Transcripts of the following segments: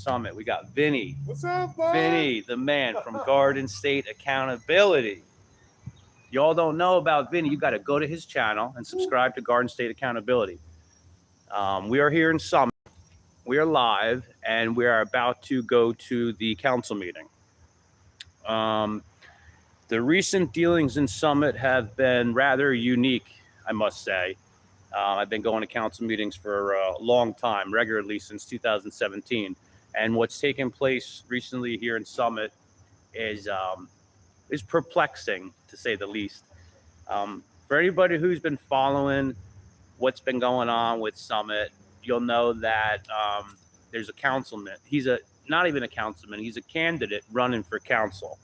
Summit. We got Vinny. What's up, boy? Vinny, the man from Garden State Accountability. Y'all don't know about Vinny, you got to go to his channel and subscribe to Garden State Accountability. We are here in Summit. We are live, and we are about to go to the council meeting. The recent dealings in Summit have been rather unique, I must say. I've been going to council meetings for a long time, regularly since 2017. And what's taken place recently here in Summit is perplexing, to say the least. For anybody who's been following what's been going on with Summit, you'll know that there's a councilman. He's not even a councilman. He's a candidate running for council.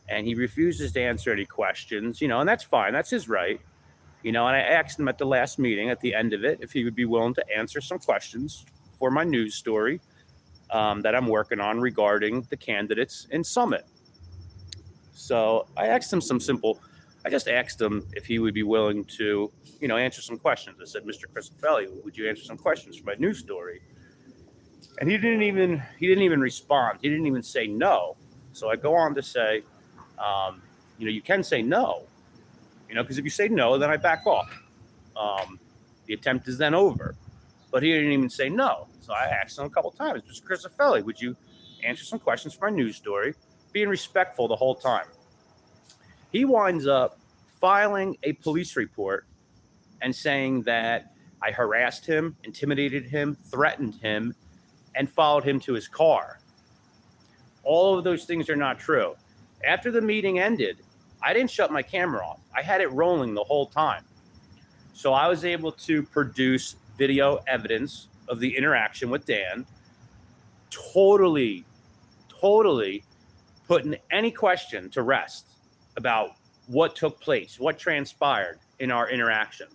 And he refuses to answer any questions, and that's fine. That's his right. And I asked him at the last meeting, at the end of it, if he would be willing to answer some questions for my news story that I'm working on regarding the candidates in Summit. So I asked him I just asked him if he would be willing to, answer some questions. I said, Mr. Cristofelli, would you answer some questions for my news story? And he didn't even respond. He didn't even say no. So I go on to say, you can say no, because if you say no, then I back off. The attempt is then over. But he didn't even say no. So I asked him a couple times, Mr. Cristofelli, would you answer some questions for my news story? Being respectful the whole time. He winds up filing a police report and saying that I harassed him, intimidated him, threatened him, and followed him to his car. All of those things are not true. After the meeting ended, I didn't shut my camera off. I had it rolling the whole time. So I was able to produce video evidence of the interaction with Dan, totally putting any question to rest about what took place, what transpired in our interaction.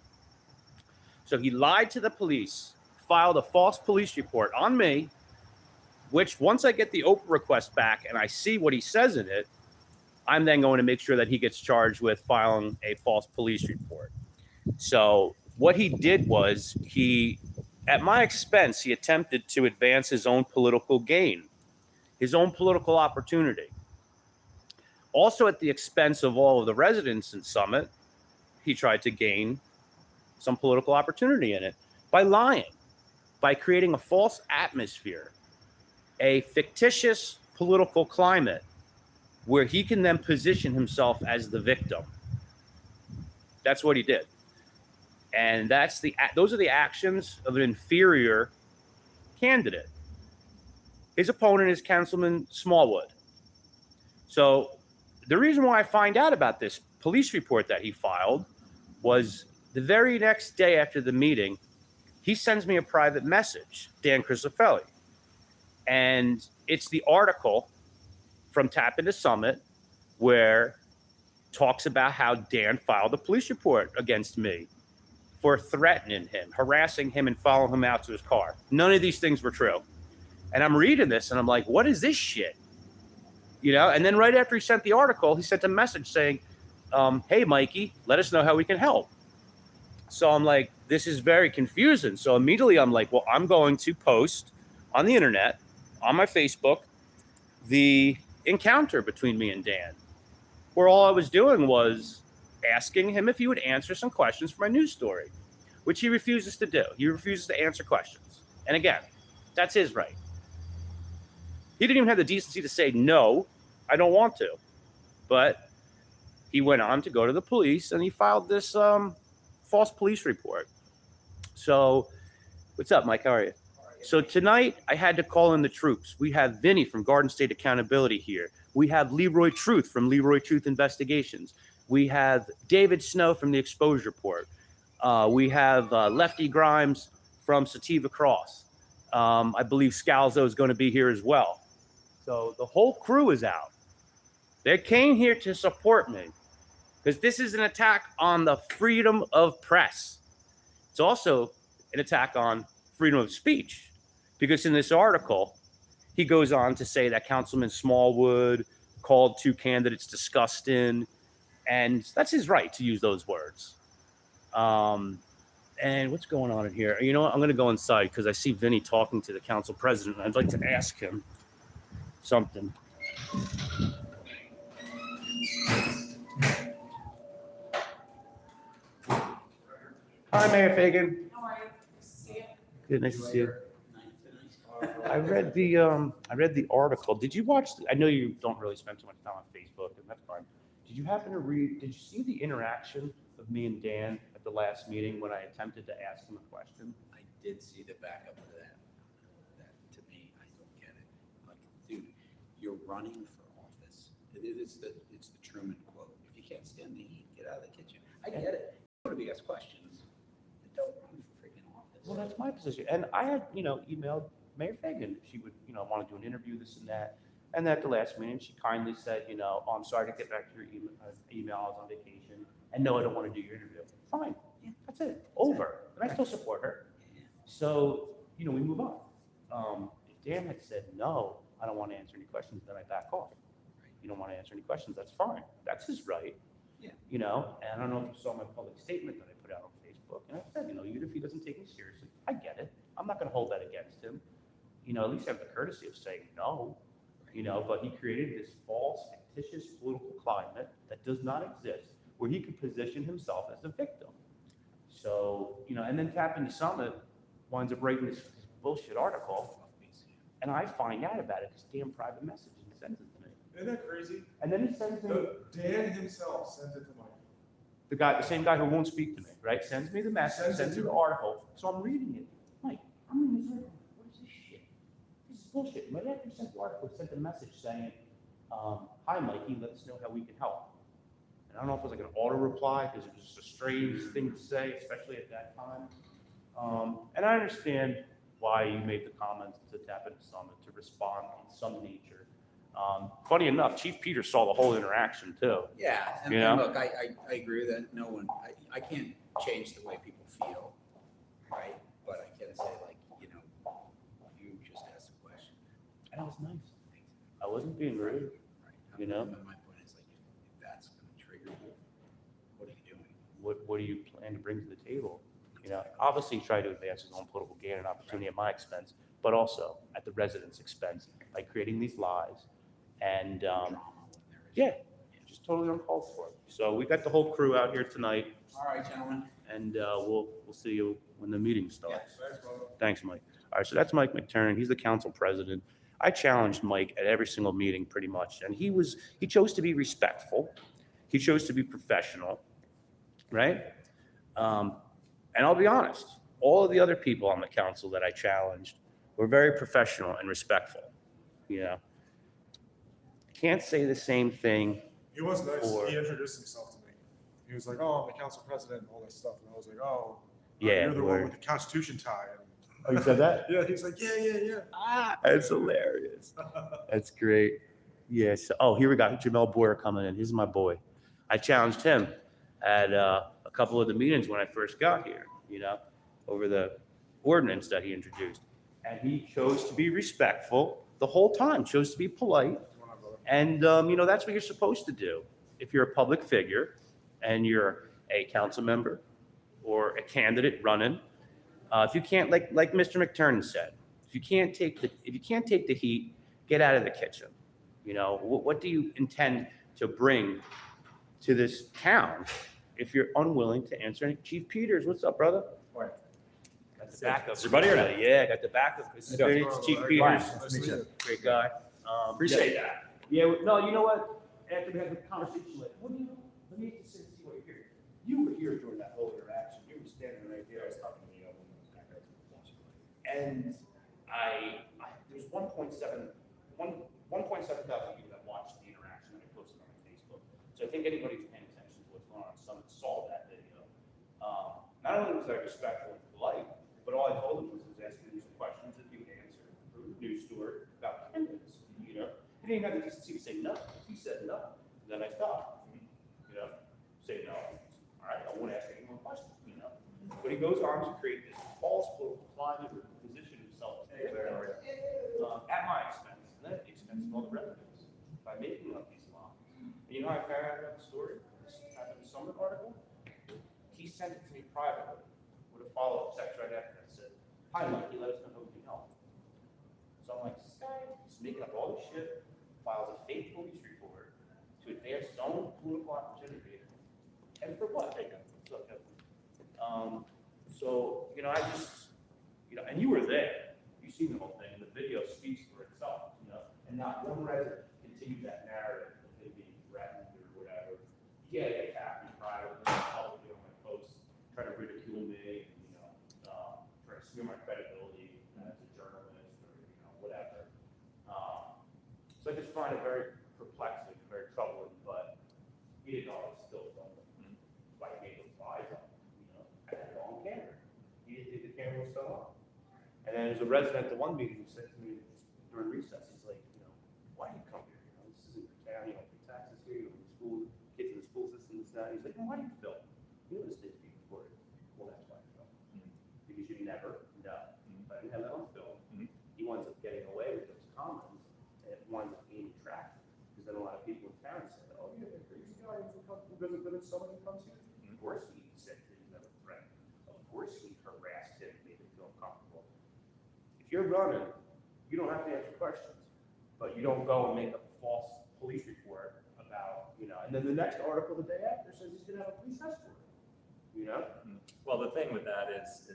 So he lied to the police, filed a false police report on me, which once I get the Oprah request back and I see what he says in it, I'm then going to make sure that he gets charged with filing a false police report. So what he did was at my expense, he attempted to advance his own political gain, his own political opportunity. Also at the expense of all of the residents in Summit, he tried to gain some political opportunity in it by lying, by creating a false atmosphere, a fictitious political climate where he can then position himself as the victim. That's what he did. And those are the actions of an inferior candidate. His opponent is Councilman Smallwood. So the reason why I find out about this police report that he filed was the very next day after the meeting, he sends me a private message, Dan Cristofelli. And it's the article from Tap Into Summit where talks about how Dan filed a police report against me for threatening him, harassing him, and following him out to his car. None of these things were true. And I'm reading this and I'm like, what is this shit? And then right after he sent the article, he sent a message saying, hey, Mikey, let us know how we can help. So I'm like, this is very confusing. So immediately I'm like, well, I'm going to post on the internet, on my Facebook, the encounter between me and Dan, where all I was doing was asking him if he would answer some questions for my news story, which he refuses to do. He refuses to answer questions. And again, that's his right. He didn't even have the decency to say, no, I don't want to. But he went on to go to the police and he filed this false police report. So what's up, Mike? How are you? So tonight I had to call in the troops. We have Vinny from Garden State Accountability here. We have Leroy Truth from Leroy Truth Investigations. We have David Snow from the Exposure Report. We have Lefty Grimes from Sativa Cross. I believe Scalzo is going to be here as well. So the whole crew is out. They came here to support me because this is an attack on the freedom of press. It's also an attack on freedom of speech, because in this article, he goes on to say that Councilman Smallwood called two candidates disgusting, and that's his right to use those words. And what's going on in here? You know what? I'm going to go inside because I see Vinny talking to the council president. I'd like to ask him something. Hi, Mayor Fagan. How are you? Nice to see you. Good, nice to see you. I read the article. Did you watch? I know you don't really spend too much time on Facebook, and that's fine. Did you happen to read? Did you see the interaction of me and Dan at the last meeting when I attempted to ask him a question? I did see the backup of that. That to me, I don't get it. Like, dude, you're running for office. It's the Truman quote. If you can't stand the heat, get out of the kitchen. I get it. You want to be asked questions, but don't run for freaking office. Well, that's my position. And I had, emailed Mayor Fagan. She would, want to do an interview, this and that. And at the last meeting, she kindly said, oh, I'm sorry to get back to your email. I was on vacation. And no, I don't want to do your interview. Fine. Yeah, that's it. Over. And I still support her. So, we move on. If Dan had said, no, I don't want to answer any questions, then I back off. You don't want to answer any questions, that's fine. That's his right. Yeah. And I don't know if you saw my public statement that I put out on Facebook. And I said, even if he doesn't take me seriously, I get it. I'm not going to hold that against him. At least have the courtesy of saying no. But he created this false, fictitious political climate that does not exist, where he could position himself as a victim. So, and then Tap into Summit winds up writing this bullshit article, and I find out about it, this damn private message, and he sends it to me. Isn't that crazy? And then he sends me Dan himself sent it to Mike. the same guy who won't speak to me, right? Sends me the message, sends me the article. So I'm reading it. Mike, I'm reading this article. What is this shit? This is bullshit. Right after he sent the article, he sent a message saying, hi, Mikey, let us know how we can help. And I don't know if it was like an auto reply because it was just a strange thing to say, especially at that time. And I understand why you made the comments to Tap into Summit to respond in some nature. Funny enough, Chief Peters saw the whole interaction too. Yeah, and look, I agree that no one, I can't change the way people feel, right? But I can say, like, you just asked a question. And that was nice. I wasn't being rude. Right. My point is, like, if that's going to trigger you, what are you doing? What do you plan to bring to the table? Obviously try to advance his own political gain and opportunity at my expense, but also at the residents' expense by creating these lies. And just totally uncalled for. So we got the whole crew out here tonight, All right, gentlemen. and we'll see you when the meeting starts. Thanks, brother. Thanks, Mike. All right, so that's Mike McTurnan. He's the council president. I challenged Mike at every single meeting pretty much, and he chose to be respectful. He chose to be professional, right? And I'll be honest, all of the other people on the council that I challenged were very professional and respectful. Can't say the same thing. He was nice. For- He introduced himself to me. He was like, "Oh, I'm the council president," and all that stuff. And I was like, "Oh, Yeah, you're the word. one with the Constitution tie." And Oh, you said that? yeah, he's like, "Yeah." That's hilarious. That's great. Yes. Oh, here we got Jamel Boyer coming in. He's my boy. I challenged him at a couple of the meetings when I first got here, over the ordinance that he introduced. And he chose to be respectful the whole time, chose to be polite. And, that's what you're supposed to do. If you're a public figure and you're a council member or a candidate running, if you can't, like Mr. McTurnan said, if you can't take the heat, get out of the kitchen. What do you intend to bring to this town if you're unwilling to answer any? Chief Peters, what's up, brother? Got the backup. Everybody or not? Yeah, got the backup. This is Chief Peters. Nice to meet you. Great guy. Appreciate that. Yeah, no, you know what? After we had the conversation, let me just see what you're hearing. You were here during that whole interaction. You were standing right there. I was talking to you. And there's 1.7 thousand people that watched the interaction that I posted on my Facebook. So I think anybody who's paying attention to what's going on Summit saw that video. Not only was I respectful and polite, but all I told him was asking him some questions that he would answer for the news story about candidates. He didn't have the decency to say no. If he said no, then I stopped. Say no. All right, I won't ask any more questions. But he goes on to create this false political climate where he position himself as at my expense, and at the expense of all the residents, by making up these laws. And you know how I found out about the story? This happened in the Summit article. He sent it to me privately with a follow-up text right after that said, "Hi, Mikey, let us know how we can help." So I'm like, this guy is making up all this shit, files a fake police report to advance his own political opportunity. And for what? Hey, guys, what's up, Kevin? So, I just, and you were there. You seen the whole thing. The video speaks for itself, and not one resident continued that narrative of him being threatened or whatever. Yeah, they attacked me privately, publicly on my posts, trying to ridicule me, and, trying to smear my credibility as a journalist or, whatever. So I just find it very perplexing, very troubling, but he didn't always still film it. Like he made those eyes up, I had it on camera. He didn't think the camera was still on. And then there's a resident at the one meeting who said to me during recess, he's like, why do you come here? This isn't your town, you don't pay taxes here, the school, kids in the school system, this, that. He's like, well, why do you film? You know this thing's being recorded. Well, that's why I film. Because you never know. But I didn't have that on film. He winds up getting away with those comments, and it winds up being tracked. Because then a lot of people in town said, oh, yeah, that crazy guy who's uncomfortable because somebody comes here. Of course he said things that were threatening. Of course he harassed him and made him feel uncomfortable. If you're running, you don't have to answer questions, but you don't go and make up a false police report about, and then the next article the day after says he's going to have a police escort. Well, the thing with that is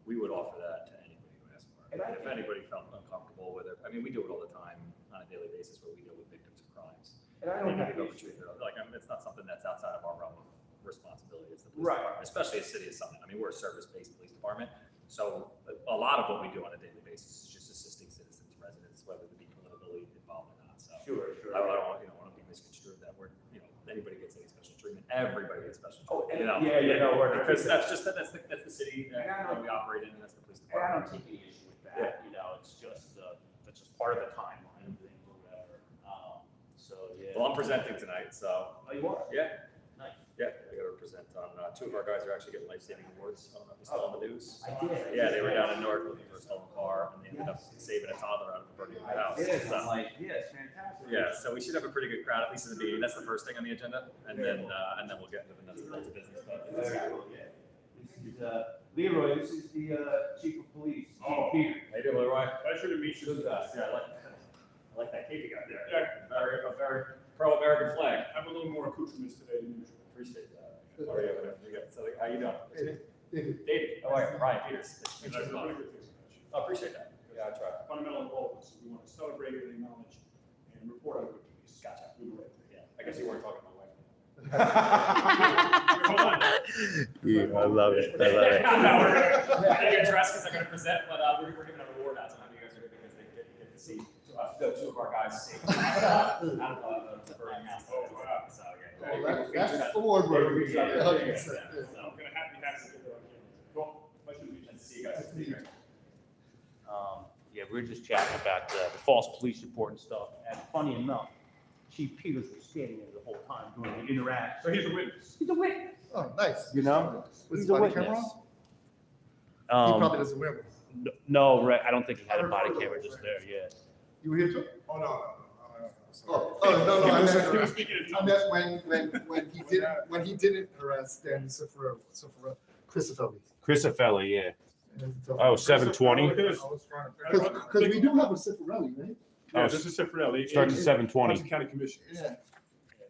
we would offer that to anybody who asks for it. And if anybody felt uncomfortable with it, I mean, we do it all the time on a daily basis where we deal with victims of crimes. And I don't have it's not something that's outside of our realm of responsibility. It's the police department, especially a city of Summit. I mean, we're a service-based police department, so a lot of what we do on a daily basis is just assisting citizens, residents, whether they be politically involved or not. So Sure. I don't want to be misconstrued that we're anybody gets any special treatment. Everybody gets special treatment. Because that's the city that we operate in, and that's the police And I department. don't take any issue with that. It's just part of the timeline of things or whatever. Well, I'm presenting tonight, so Oh, you are? yeah. Nice. Yeah, I got to present on, two of our guys are actually getting life-saving awards. I don't know if you saw on the news. I did. Yeah, they were down in Newark looking for a stolen car, and they ended up saving a toddler out of a burning house. So, Yes, fantastic. yeah, so we should have a pretty good crowd, at least in the meeting. That's the first thing on the agenda, and then we'll get into the nuts and bolts of business. But This is Leroy, this is the chief of police, Chief Peter. How you doing, Leroy? Pleasure to meet you. Good guy. Yeah, I like that cape you got there. Yeah. A very pro-American flag. I have a little more accoutrements today than usual. Appreciate that. How are you? So, how you doing? David. Oh, right. Ryan Peters. And I have really good things about you. I appreciate that. Yeah, I try. Fundamental involvement, so we want to celebrate and acknowledge and report on good things. Gotcha. Do the right thing. Yeah. I guess you weren't talking to my wife. Hold on. Yeah, I love it. I didn't get dressed because I'm going to present, but we're giving a reward out tonight. You guys are because they get to see two of our guys safe out of the burning house. Oh, wow. So, That's award worthy. Yeah. I'm going to happy to get there on camera. Well, pleasure to meet you. Nice to see you guys. Take care. Yeah, we were just chatting about the false police report and stuff, and funny enough, Chief Peters was standing there the whole time doing the interaction. So he's a witness. He's a witness. Oh, nice. You know? Was He's the a body witness. camera on? He probably doesn't wear one. No, right, I don't think he had a body camera just there, yeah. You were here too? Oh, no. Oh, no, I He was meant, speaking in I tongues. meant when he didn't harass Dan Christopher. Christopher, yeah. Oh, 7:20. Look at this. Because we do have a Cifarelli, right? Yeah, this is Cifarelli. Starts at 7:20. Hudson County Commission. Yeah.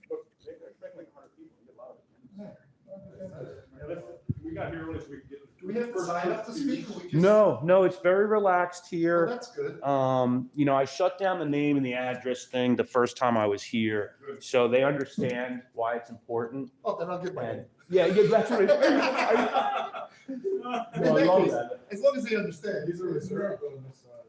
Look, they expect like 100 people. You get a lot of it. Yeah, we got here early so we could get. Do we have to sign up to speak? Or we just? No, it's very relaxed Oh, here. that's good. I shut down the name and the address thing the first time I was here, so they understand why it's important. Oh, then I'll give my name. Yeah, that's what it is. No, I love that. As long as they understand. He's a reserve on this side.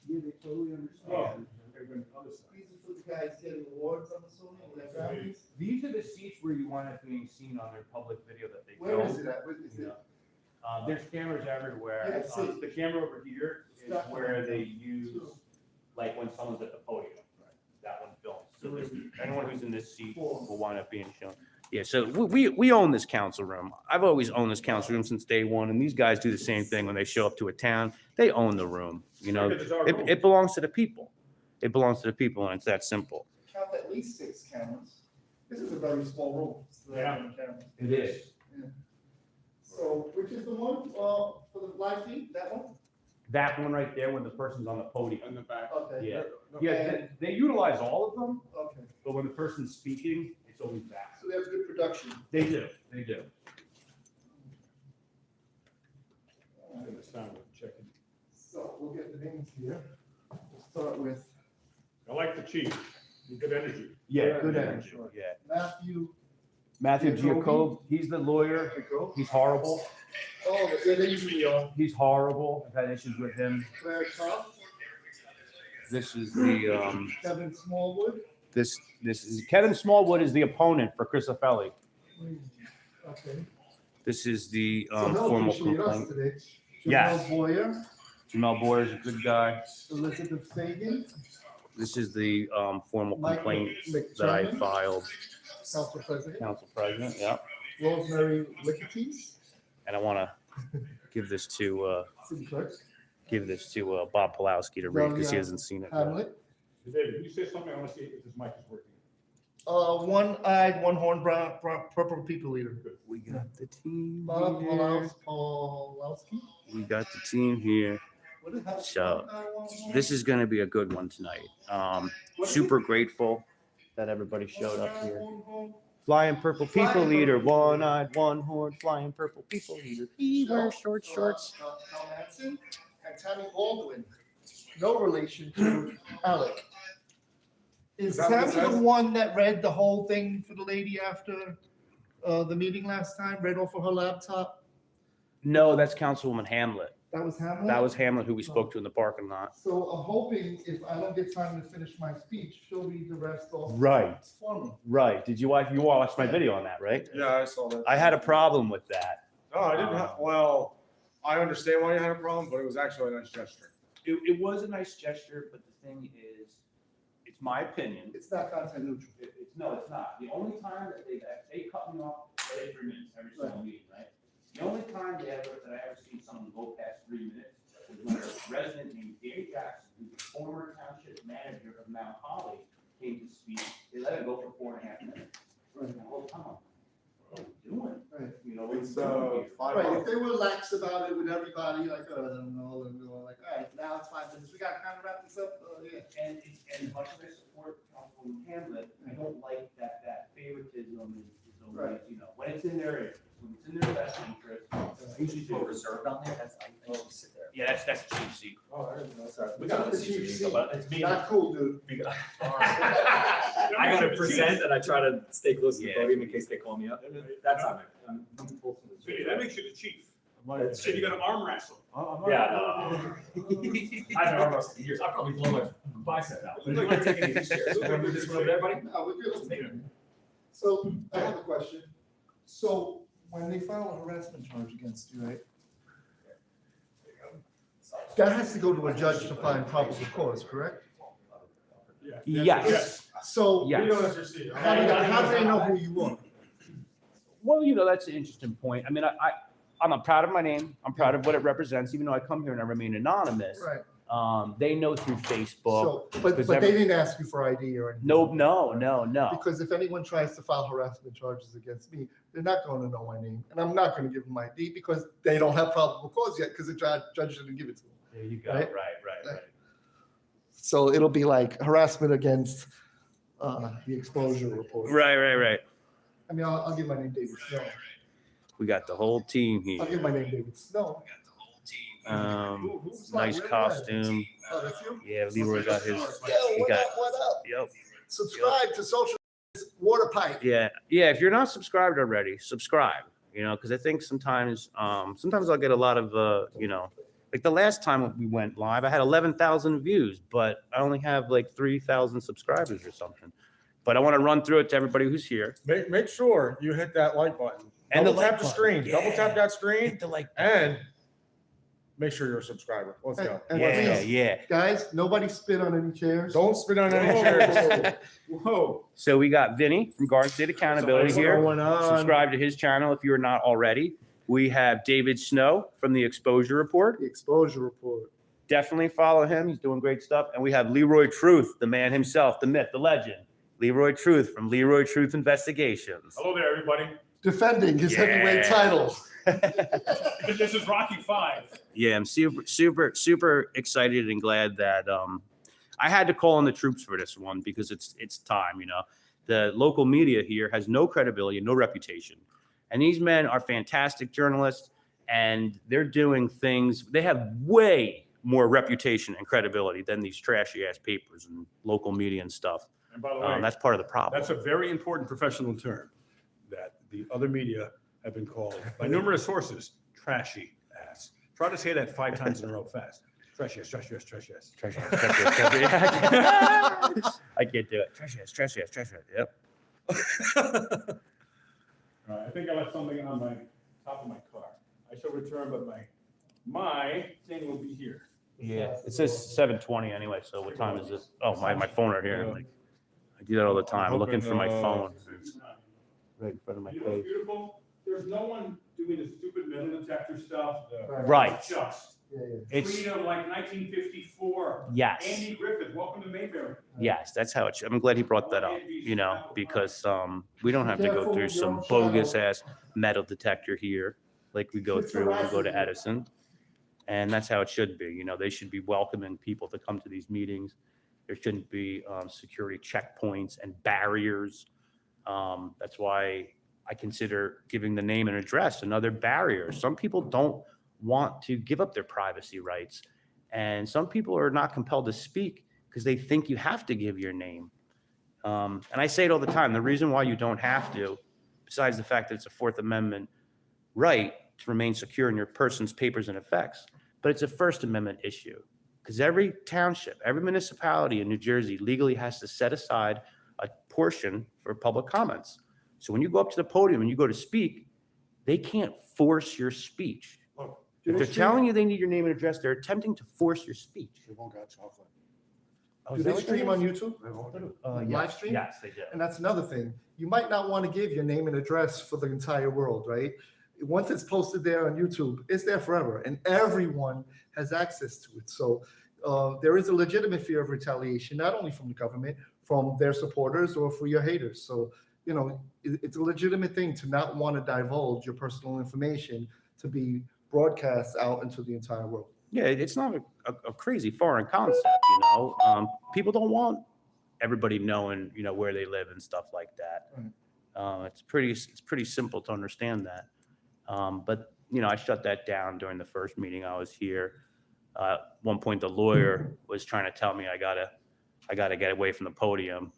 Yeah, they totally understand. Everybody on the other side. These are for the guys getting awards, I'm assuming, with their families. These are the seats where you want it being seen on their public video that they Where is film. it at? Where is it? There's cameras everywhere. Yeah, I see. The camera over here is where they use, like when someone's at the podium. That one films. So anyone who's in this seat will wind up being shown. Yeah, so we own this council room. I've always owned this council room since day one, and these guys do the same thing when they show up to a town. They own the room, It belongs to the people. It belongs to the people, and it's that simple. Count at least 6 cameras. This is a very small room. Yeah. Cameras. It is. So which is the one, for the live feed, that one? That one right there when the person's on the podium. In the back. Okay. Yeah. Yeah, they utilize all of them, Okay, but when the person's speaking, it's always that. so they have good production. They do, they do. Checking. So we'll get the names here. We'll start with I like the chief. Good energy. Yeah, Good good energy. energy, yeah. Matthew. Matthew Giacob, he's the lawyer. There you go. He's horrible. Oh, yeah, they usually are. He's horrible. I've had issues with him. Claire Top, This is the, Kevin Smallwood. this is, Kevin Smallwood is the opponent for Chris Offelli. Okay. This is the So they'll formal appreciate us complaint. today. Yes. Jamel Boyer, Jamel Boyer is a good guy. Elizabeth Fagan, This is the formal Mike complaint that I McDermott, filed, Council President, Council President, yeah. Rosemary Lickities, And I want to give this to City Clerk, Bob Pulowski to read because he Delia hasn't seen it yet. Hamlet, David, you say something, I want to see if this mic is working. one-eyed, one-horned, brown, purple people leader. We got the team Bob here. Pawlowski. We got the team here. What is that? So, One-eyed, This is going to be a good one tonight. What is Super grateful that everybody showed up one-eyed, here. one-horned. Flying purple people Flying leader, purple. one-eyed, one-horned, flying purple people leader. He wears short shorts. Tom Hanson and Tammy Baldwin, no relation to Alec. Is Is that what it Tammy the says? one that read the whole thing for the lady after the meeting last time, read off of her laptop? No, that's Councilwoman Hamlet. That was Hamlet? That was Hamlet who we spoke to in the parking lot. So I'm hoping if I don't get time to finish my speech, she'll read the rest off. Right. For me. Right. Did you watch my video on that, right? Yeah, I saw that. I had a problem with that. No, I didn't have, well, I understand why you had a problem, but it was actually a nice gesture. It was a nice gesture, but the thing is, it's my opinion. It's not content neutral. No, it's not. The only time that they cut me off every 3 minutes, every single meeting, right? The only time that I ever seen someone go past 3 minutes was when a resident named Gary Jackson, who's the former township manager of Mount Holly, came to speak. They let him go for 4.5 minutes. And the whole time, what are we doing? Right. You know, It's, doing here? 5 Right, if bucks. they were lax about it with everybody, like, oh, I don't know, and they're like, all right, now it's 5 minutes, we gotta kind of wrap this up, yeah. And as much as I support Councilwoman Hamlet, I don't like that favoritism is always, Right. you know, when it's in their interest, when it's in their best interest. I usually feel reserved on there, that's, I usually sit there. Yeah, that's a cheap seat. Oh, I didn't know. Sorry, we It's got not the the chief seat, seat. but it's me. Not cool, dude. I gotta present and I try to stay close to the Yeah. podium in case they call me up. That's on me. Vinny, that makes you the chief. That's Said you got to arm wrestle. Yeah, no. I haven't arm wrestled in years. I probably blow my bicep out. But if you want to take any of these chairs, we're gonna move this one over there, buddy. No, we're good. Let's take it. So I have a question. So when they file a harassment charge against you, right? That has to go to a judge to find probable cause, correct? Yes. So Yes. how do they know who you are? Well, you know, that's an interesting point. I mean, I'm proud of my name. I'm proud of what it represents, even though I come here and I remain anonymous. Right. They know through Facebook. So, but because they every- didn't ask you for ID or anything? No. Because if anyone tries to file harassment charges against me, they're not going to know my name, and I'm not going to give them my ID because they don't have probable cause yet because the judge didn't give it to them. There you go. Right? Right. So it'll be like harassment against the exposure report. Right. I mean, I'll give my name David Snow. We got the whole team I'll here. give my name David Snow. Who's like, Nice where costume. Oh, that's you? Yeah, Leroy got his. Yo, He what got. up, what up? Yep. Subscribe to Social Water Pipe. Yeah. If you're not subscribed already, subscribe. You know, because I think sometimes I'll get a lot of like the last time we went live, I had 11,000 views, but I only have like 3,000 subscribers or something. But I want to run through it to everybody who's here. Make sure you hit that like button. And the Double like tap the button. screen, double Yeah. tap that screen, the like. and make sure you're a subscriber. Let's go. And Yeah, please, yeah. guys, nobody spit on any chairs. Don't spit on any chairs. Whoa. So we got Vinny from Garden State Accountability What's here. going on? Subscribe to his channel if you're not already. We have David Snow from the Exposure Report. The exposure report. Definitely follow him. He's doing great stuff. And we have Leroy Truth, the man himself, the myth, the legend. Leroy Truth from Leroy Truth Investigations. Hello there, everybody. Defending his heavyweight Yeah. title. This is Rocky 5. Yeah, I'm super excited and glad that I had to call on the troops for this one because it's time. The local media here has no credibility and no reputation, and these men are fantastic journalists, and they're doing things. They have way more reputation and credibility than these trashy ass papers and local media and stuff. And by the way, That's part of the problem. that's a very important professional term that the other media have been called by numerous sources, trashy ass. Try to say that 5 times in a row fast. Trashy ass, trashy ass, trashy ass. Trashy ass. I can't do it. Trashy ass. Yep. All right, I think I left something on my top of my car. I shall return, but my thing will be here. Yeah, it says 7:20 anyway. So what time is this? Oh, my phone right here. I do that all the time. I'm looking for my phone. It's right in front of my You know what's face. beautiful? There's no one doing the stupid metal detector stuff. Right. It's just It's freedom like 1954. yes. Andy Griffith, welcome to Mayfair. Yes, that's how it should. I'm glad he brought that up, because we don't have to go through some bogus ass metal detector here like we go through when we go to Edison. And that's how it should be. They should be welcoming people to come to these meetings. There shouldn't be security checkpoints and barriers. That's why I consider giving the name and address another barrier. Some people don't want to give up their privacy rights. And some people are not compelled to speak because they think you have to give your name. And I say it all the time. The reason why you don't have to, besides the fact that it's a Fourth Amendment right to remain secure in your person's papers and effects, but it's a First Amendment issue because every township, every municipality in New Jersey legally has to set aside a portion for public comments. So when you go up to the podium and you go to speak, they can't force your speech. If they're telling you they need your name and address, they're attempting to force your speech. They won't got chocolate. Oh, Do is they that what stream that on is? YouTube? They won't. Live Yes. stream? Yes, they do. And that's another thing. You might not want to give your name and address for the entire world, right? Once it's posted there on YouTube, it's there forever, and everyone has access to it. So there is a legitimate fear of retaliation, not only from the government, from their supporters or for your haters. So, it's a legitimate thing to not want to divulge your personal information to be broadcast out into the entire world. Yeah, it's not a crazy foreign concept, People don't want everybody knowing, where they live and stuff like that. It's pretty simple to understand that. But I shut that down during the first meeting I was here. At one point, the lawyer was trying to tell me I gotta get away from the podium.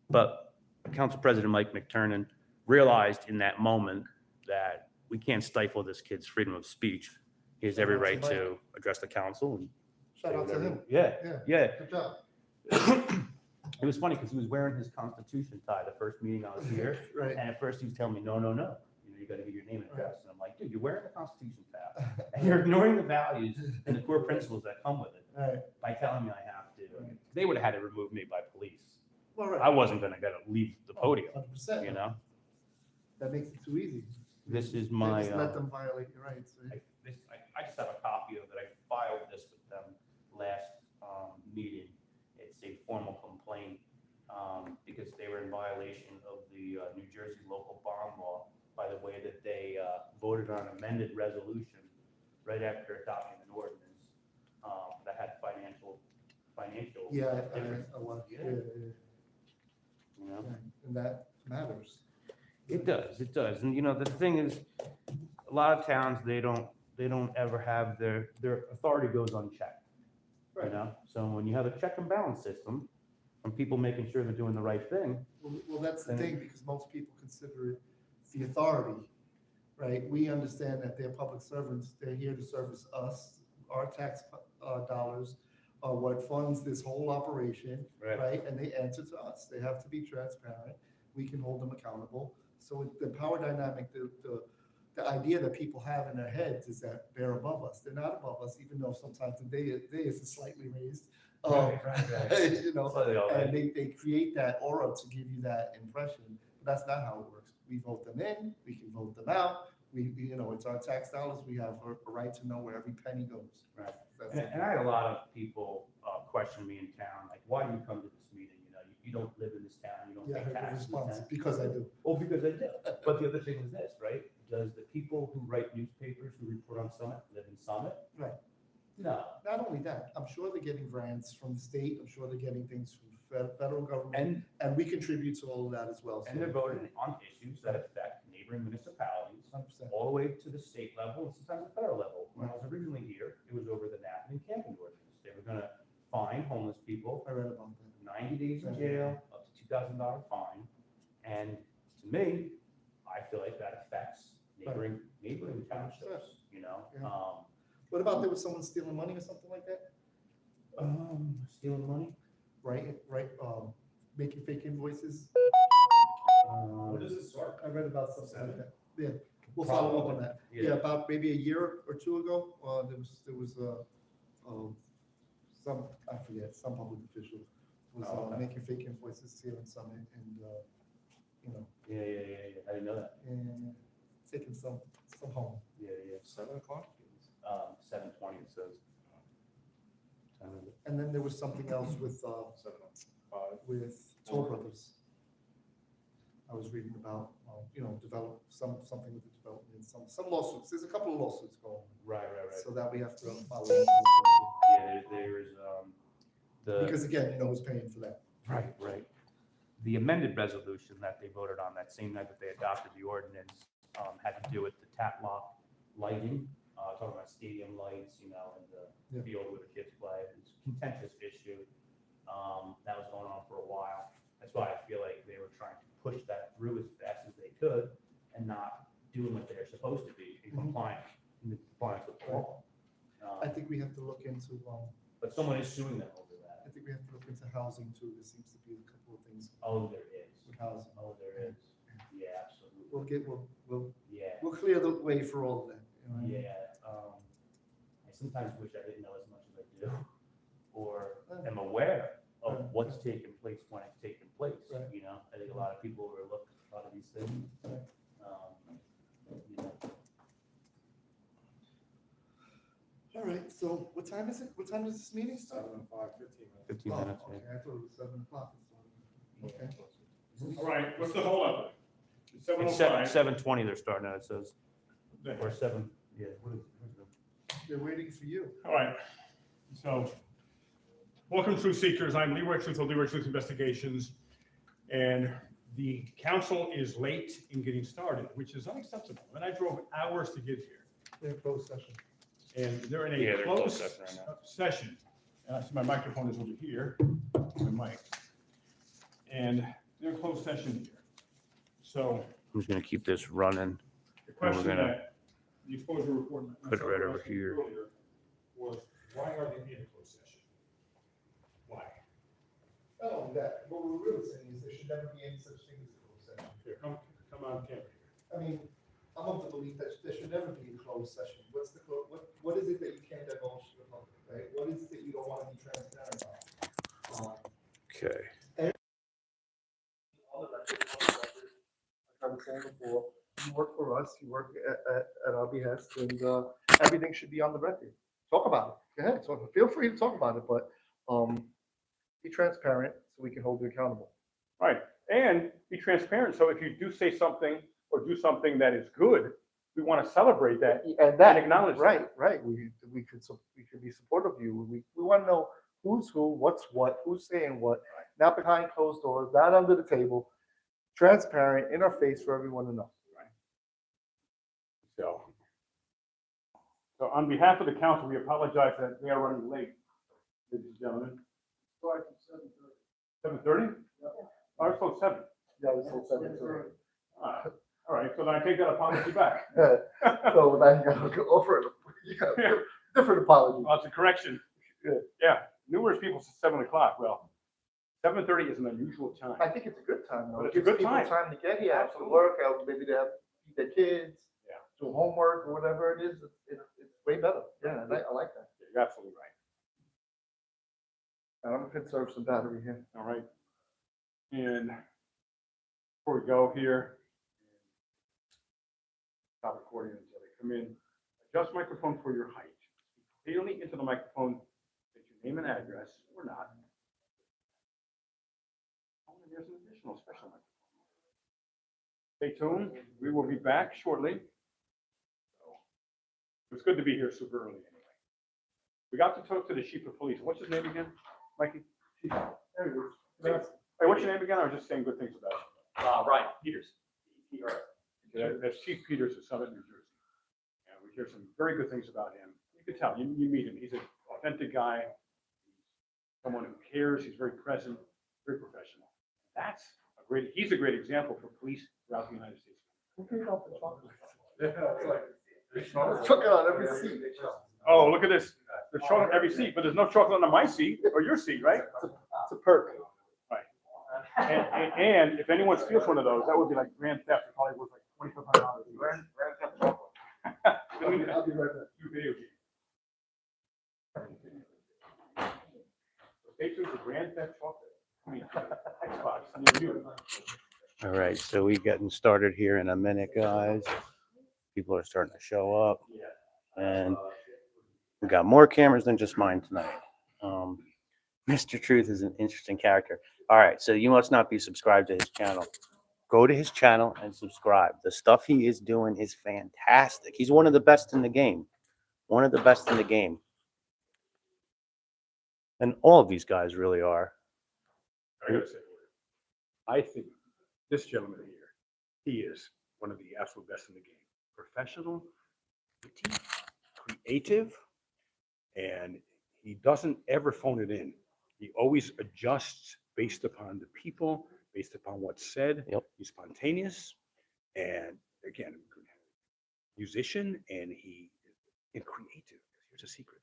But Council President Mike McTurnan realized in that moment that we can't stifle this kid's freedom of speech. He has every right to address the council. And Shout out to him. Yeah. Good job. It was funny because he was wearing his Constitution tie the first meeting I was here. Right. And at first he was telling me, no. You got to give your name and address. And I'm like, dude, you're wearing the Constitution tab. And you're ignoring the values and the core principles that come with it Right. by telling me I have to. They would have had to remove me by police. Well, right. I wasn't going to leave the podium, 100%. That makes it too easy. This is You my. just let them violate your rights. Right? I just have a copy of it. I filed this with them last meeting. It's a formal complaint because they were in violation of the New Jersey local bond law by the way that they voted on an amended resolution right after adopting an ordinance that had financial. Yeah, difference. And that matters. It does. And the thing is, a lot of towns, they don't ever have their authority goes unchecked. Right. So when you have a check and balance system from people making sure they're doing the right thing. Well, that's the thing, because most people consider it the authority, right? We understand that they're public servants. They're here to service us. Our tax dollars are what funds this whole operation, right? And they answer to us. They have to be transparent. We can hold them accountable. So the power dynamic, the idea that people have in their heads is that they're above us. They're not above us, even though sometimes the day is slightly raised. Right. And they create that aura to give you that impression. But that's not how it works. We vote them in, we can vote them out. It's our tax dollars. We have a right to know where every penny goes. Right. And I had a lot of people question me in town, like, why do you come to this meeting? You don't live in this town, you don't Yeah, pay I heard the taxes. response, because I do. Oh, because I do. But the other thing is this, right? does the people who write newspapers who report on Summit live in Summit? Right. No. Not only that, I'm sure they're getting grants from the state, I'm sure they're getting things from federal government, and we contribute to all of that as well. And they're voting on issues that affect neighboring municipalities 100%. all the way to the state level and sometimes the federal level. When I was originally here, it was over the napping and camping ordinance. They were gonna fine homeless people, I read about that. 90 days in jail, up to $2,000 fine. And to me, I feel like that affects neighboring townships, you know? Yeah. What about there was someone stealing money or something like that? Stealing money? Right, making fake invoices? What is this sort? I read about something like that. Yeah, we'll follow up on that. Yeah, about maybe a year or two ago, there was some, I forget, some public official was making fake invoices here in Summit and, you know, Yeah. I didn't know that. and taking some home. Yeah. 7 o'clock? 7:20 it says. Time is it? And then there was something else with 7:05. Toll Brothers. I was reading about, something with the development, some lawsuits. There's a couple of lawsuits going on. Right. So that we have to follow up Yeah, there's because again, you know who's paying for that. Right. The amended resolution that they voted on that same night that they adopted the ordinance had to do with the tap lock lighting, talking about stadium lights, you know, in the field where the kids play. It's a contentious issue. That was going on for a while. That's why I feel like they were trying to push that through as fast as they could and not doing what they're supposed to be in compliance with the law. I think we have to look into, But someone is suing them over that. I think we have to look into housing too. There seems to be a couple of things Oh, there is. with housing. Oh, there is. Yeah, absolutely. We'll Yeah. clear the way for all of that. You know what I mean? Yeah. I sometimes wish I didn't know as much as I do, or am aware of what's taking place when it's taking place. Right. You know, I think a lot of people overlook a lot of these things. Right. You know. All right, so what time is it? What time does this meeting start? 7:05, 15 minutes. 15 Oh, minutes. okay, I thought it was 7 o'clock. Okay. All right, what's the holdup? It's It's 7:05. 7:20 they're starting at, it says, Okay. or 7, yeah. What is it? They're waiting for you. All right, so, welcome Truth Seekers, I'm Leroy Truth of Leroy Truth Investigations, and the council is late in getting started, which is unacceptable, and I drove hours to get here, They're in closed session. and they're in Yeah, a they're closed closed session right now. session. And I see my microphone is over here, my mic, and they're in closed session here. So, I'm just gonna keep this running. the question gonna that the exposure report. put it right over asked here. earlier Was, why are they in a closed session? Why? Not only that, what we're really saying is there should never be any such thing as a closed session. Here, come on camera here. I mean, I'm of the belief that there should never be a closed session. What is it that you can't divulge to the public, right? What is it that you don't want to be transparent about? Okay. All the records, like I was saying before, you work for us, you work at our behest, and everything should be on the record. Talk about it. Go ahead, feel free to talk about it, but be transparent so we can hold you accountable. Right, and be transparent, so if you do say something or do something that is good, we want to celebrate that And that, and acknowledge that. right, we could be supportive of you, we want to know who's who, what's what, who's saying what, not behind closed doors, not under the table, transparent, in our face for everyone to know. So on behalf of the council, we apologize that we are running late, ladies and gentlemen. 7:30? Oh, it's till 7. Yeah, we said 7:30. All right, so then I take that apology back. So now you gotta offer a different apology. Well, it's a correction. Yeah, numerous people said 7 o'clock. Well, 7:30 is an unusual time. I think it's a good time, though. But It it's a gives good people time. time to get here, after Absolutely. work, maybe they have to feed their kids. Yeah. Do homework or whatever it is, it's way better. Yeah, I like that. You're absolutely right. And I'm gonna conserve some battery here. All right. And before we go here, stop recording until they come in. Adjust microphone for your height. Speak clearly into the microphone, state your name and address or not. Oh, and there's an additional special microphone. Stay tuned. We will be back shortly It's good to be here super early anyway. We got to talk to the chief of police. What's his name again, Mikey? Hey, what's your name again? I was just saying good things about you. Ryan Peters. That's Chief Peters of Summit, New Jersey. And we hear some very good things about him. You can tell, you meet him. He's an authentic guy, someone who cares. He's very present, very professional. He's a great example for police throughout the United States. Who gave out the chocolate? Chocolate on every seat. Oh, look at this. There's chocolate on every seat, but there's no chocolate on my seat or your seat, right? It's a perk. Right. And if anyone steals one of those, that would be like grand theft. It probably worth like $2,500. Grand theft chocolate. I'll be right back. Video game. Stay tuned for grand theft chocolate. I mean, Xbox. All right, so we getting started here in a minute, guys. People are starting to show up, and we got more cameras than just mine tonight. Mr. Truth is an interesting character. All right, so you must not be subscribed to his channel. Go to his channel and subscribe. The stuff he is doing is fantastic. He's one of the best in the game. One of the best in the game. And all of these guys really are. I gotta say, I think this gentleman here, he is one of the absolute best in the game. Professional, witty, creative, and he doesn't ever phone it in. He always adjusts based upon the people, based upon what's said. Yep. He's spontaneous, and again, musician, and creative. Here's a secret: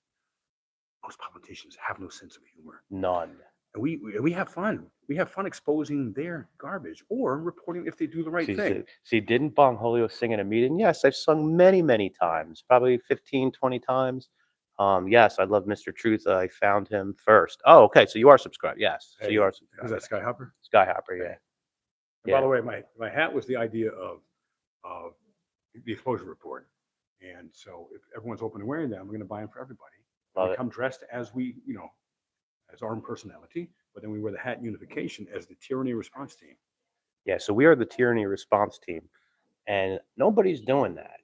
most politicians have no sense of humor. None. And we have fun. We have fun exposing their garbage or reporting if they do the right thing. See, didn't Bongholeo sing in a meeting? Yes, I've sung many, many times, probably 15, 20 times. Yes, I love Mr. Truth. I found him first. Oh, okay. So you are subscribed. Yes. So you are Is subscribed. that Skyhopper? Skyhopper, yeah. And by the way, my hat was the idea of the exposure report. And so if everyone's open to wearing them, we're going to buy them for everybody. Love We it. come dressed as as our own personality, but then we wear the hat unification as the tyranny response team. Yeah, so we are the tyranny response team, and nobody's doing that.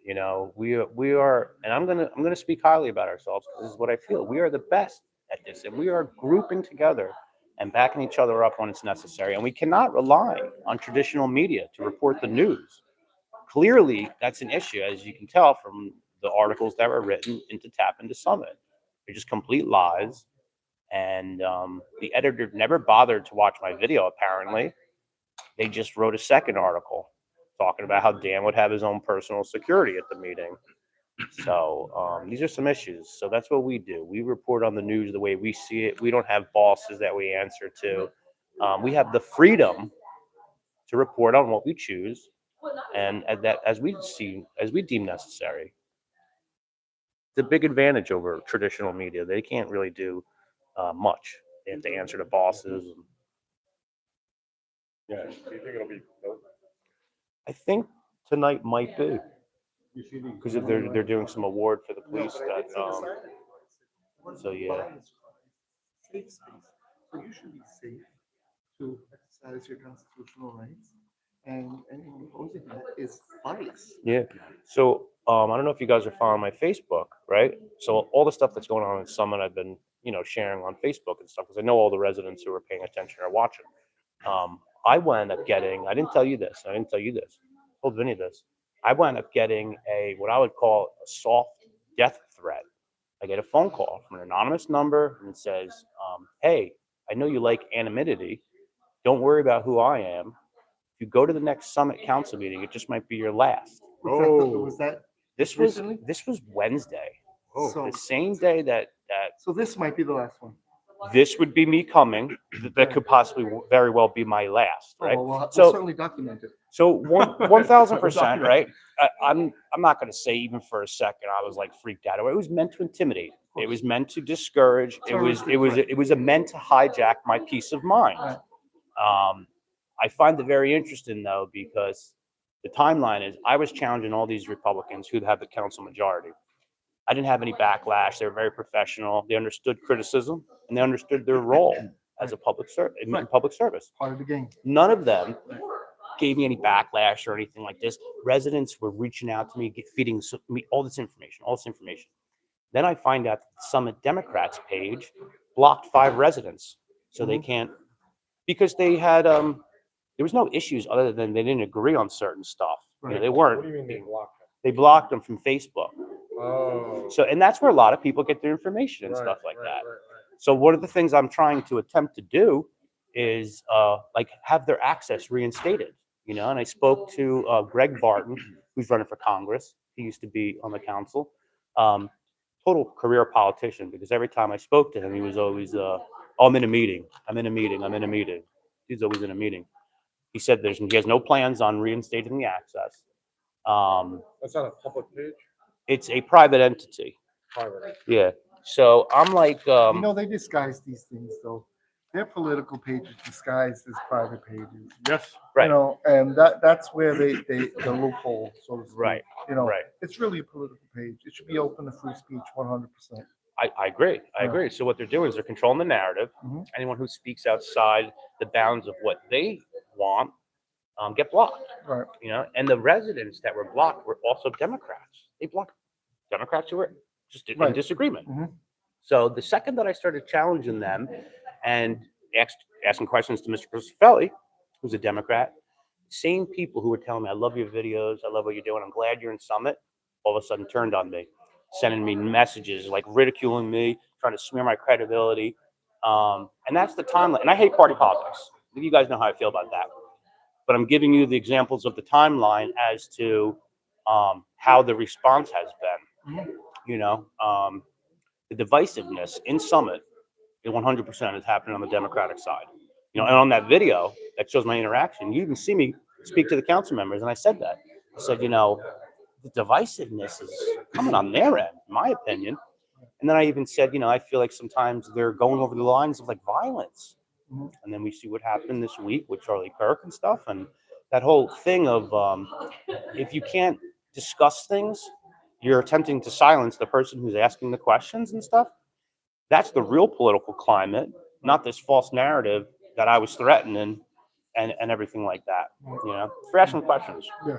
We are, and I'm gonna speak highly about ourselves. This is what I feel. We are the best at this, and we are grouping together and backing each other up when it's necessary. And we cannot rely on traditional media to report the news. Clearly, that's an issue, as you can tell from the articles that were written into Tap into Summit. They're just complete lies. And the editor never bothered to watch my video, apparently. They just wrote a second article talking about how Dan would have his own personal security at the meeting. So these are some issues. So that's what we do. We report on the news the way we see it. We don't have bosses that we answer to. We have the freedom to report on what we choose and as we deem necessary. It's a big advantage over traditional media. They can't really do much. They have to answer to bosses. Yeah. Do you think it'll be? I think tonight might be You see these? because if they're doing some award for the police that. So yeah. Safe space. So you should be safe to exercise your constitutional rights, and anyone opposing that is biased. Yeah. So I don't know if you guys are following my Facebook, right? So all the stuff that's going on in Summit, I've been sharing on Facebook and stuff because I know all the residents who are paying attention are watching. I wound up getting. I didn't tell you this. I told Vinny this. I wound up getting what I would call a soft death threat. I get a phone call from an anonymous number and it says, "Hey, I know you like anonymity. Don't worry about who I am. If you go to the next Summit Council meeting, it just might be your last." Was that This was recently? Wednesday, So, the same day that so this might be the last one. this would be me coming. That could possibly very well be my last, right? Oh, well, we'll So certainly document it. so 1,000%, right? I'm not going to say even for a second I was like freaked out. It was meant to intimidate. It was meant to discourage. It was meant to hijack my peace of mind. Right. I find it very interesting though because the timeline is I was challenging all these Republicans who have the council majority. I didn't have any backlash. They were very professional. They understood criticism and they understood their role as a public service. Right. Public service. Part of the game. None of them gave me any backlash or anything like this. Residents were reaching out to me, feeding me all this information. Then I find out that the Summit Democrats page blocked 5 residents, so they can't, because they had there was no issues other than they didn't agree on certain stuff. You know, they weren't. What do you mean they blocked him? They blocked them from Facebook. Oh. So, and that's where a lot of people get their information and stuff like that. So one of the things I'm trying to attempt to do is like have their access reinstated, you know, and I spoke to Greg Barton, who's running for Congress. He used to be on the council. Total career politician, because every time I spoke to him, he was always, oh, I'm in a meeting. I'm in a meeting. I'm in a meeting. He's always in a meeting. He said he has no plans on reinstating the access. That's not a public page? It's a private entity. Private. Yeah. So I'm like, You know, they disguise these things though. Their political pages disguised as private pages. Yes. Right. You know, and that's where the loophole, so to speak. Right. You know, Right. it's really a political page. It should be open to free speech 100%. I agree. I Yeah. agree. So what they're doing is they're controlling the narrative. Mhm. Anyone who speaks outside the bounds of what they want get blocked. Right. You know, and the residents that were blocked were also Democrats. They blocked Democrats who were just in Right. disagreement. Mhm. So the second that I started challenging them and asking questions to Mr. Cristofelli, who's a Democrat, same people who were telling me, I love your videos, I love what you're doing, I'm glad you're in Summit, all of a sudden turned on me, sending me messages, like ridiculing me, trying to smear my credibility. And that's the timeline. And I hate party politics. You guys know how I feel about that. But I'm giving you the examples of the timeline as to how the response has been. You know, the divisiveness in Summit is 100% is happening on the Democratic side. You know, and on that video that shows my interaction, you even see me speak to the council members, and I said that. I said, you know, the divisiveness is coming on their end, in my opinion. And then I even said, you know, I feel like sometimes they're going over the lines of like violence. And then we see what happened this week with Charlie Kirk and stuff, and that whole thing of if you can't discuss things, you're attempting to silence the person who's asking the questions and stuff. That's the real political climate, not this false narrative that I was threatening and everything like that. You know, for asking questions. Yeah.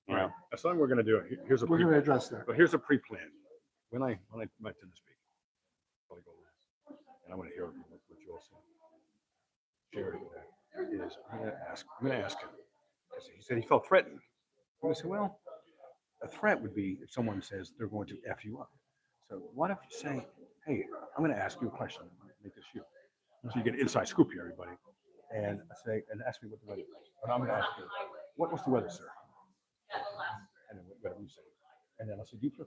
You know, That's something we're gonna do. Here's a We're pre, going to address that. but here's a pre-plan. When I let Tim speak, I'll go last, and I want to hear what you all say. Jerry is, I'm gonna ask him, because he said he felt threatened. I'm gonna say, well, a threat would be if someone says they're going to F you up. So what if you say, hey, I'm gonna ask you a question, make this you. So you get an inside scoop here, everybody. And I say, and ask me what the weather is. But I'm gonna ask you, what's the weather, sir? And then whatever you say. And then I'll say, do you feel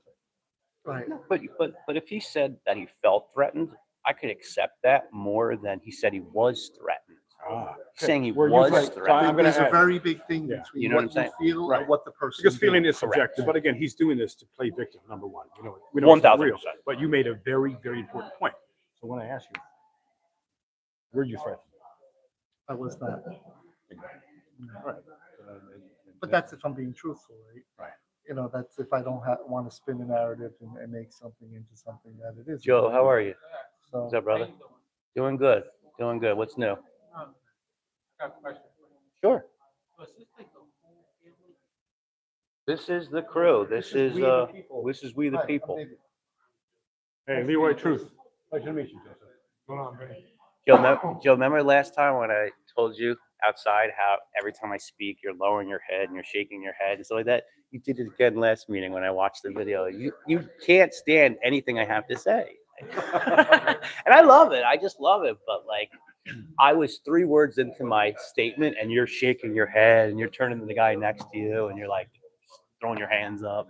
threatened? Right. but if he said that he felt threatened, I could accept that more than he said he was threatened. Ah, He's saying he Were you was right? threatened. So I'm gonna There's a add- very big thing Yeah. between You know what what I'm you saying? feel Right. and what the person Because feeling did. is subjective, but again, he's doing this to play victim, number one. You know, we know it's not real, 1000%. but you made a very, very important point. So when I ask you, were you threatened? I was not. All right. But that's if I'm being truthful, right? Right. You know, that's if I don't want to spin a narrative and make something into something that it isn't. Joe, how are you? So, What's up, brother? Doing good. Doing good. What's new? Sure. This is the crew. This is we the people. we the Right, people. I'm David. Hey, Leroy Truth. Pleasure to meet you, Joseph. Going on, Benny? Joe, remember last time when I told you outside how every time I speak, you're lowering your head and you're shaking your head and stuff like that? You did it again last meeting when I watched the video. You can't stand anything I have to say. And I love it. I just love it. But like, I was 3 words into my statement and you're shaking your head and you're turning to the guy next to you and you're like throwing your hands up.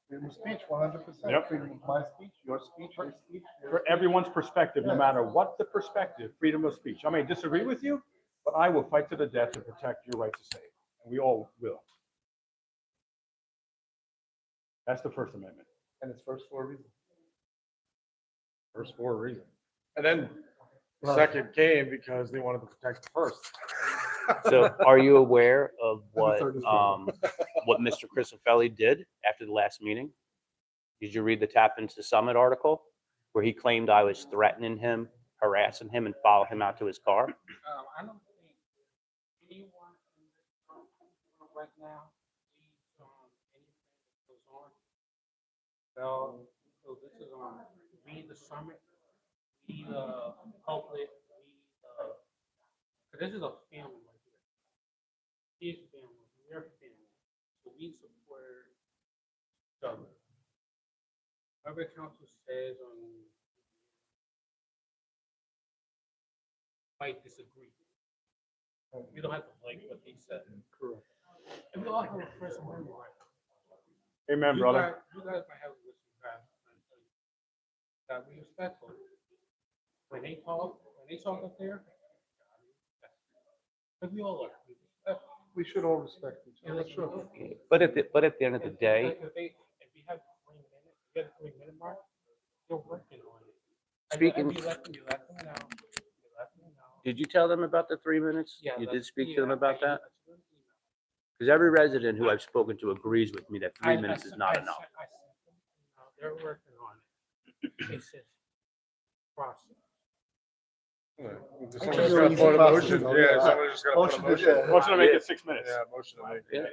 Freedom of speech, 100%. Yep. Freedom of my speech, your speech, your speech. For everyone's perspective, no matter what the perspective, freedom of speech. I may disagree with you, but I will fight to the death to protect your right to say it. And we all will. That's the First Amendment. And it's first for a reason. First for a reason. And then the Right. second came because they wanted to protect the first. So are you aware of what third is what Mr. Cristofelli did after the last meeting? Did you read the Tap into Summit article where he claimed I was threatening him, harassing him, and followed him out to his car? I don't think anyone in this right now needs anything that goes on? Well, so this is we the summit, we the public, we cause this is a family right here. His family, their family. So we support each other. Whatever council says might disagree. We don't have to like what they said. Correct. And we all have a first amendment right. Amen, brother. You guys might have a listen, guys. Gotta be respectful. When they talk up there, but we all are. Be respectful. We should all respect each other. Sure. But at the end of the day, If we have 3 minutes, you get a 3 minute mark, they're working on it. Speaking- You let them know. You let them know. did you tell them about the 3 minutes? Yeah, You that's- did speak to them yeah, about I- that? Because every resident who I've spoken to agrees with me that I- 3 minutes is not enough. I sent them, they're working on it. It's just process. Someone's got to put a motion. Yeah, someone just got to put a motion. Motion to make it 6 minutes. Yeah, motion to make. Yeah.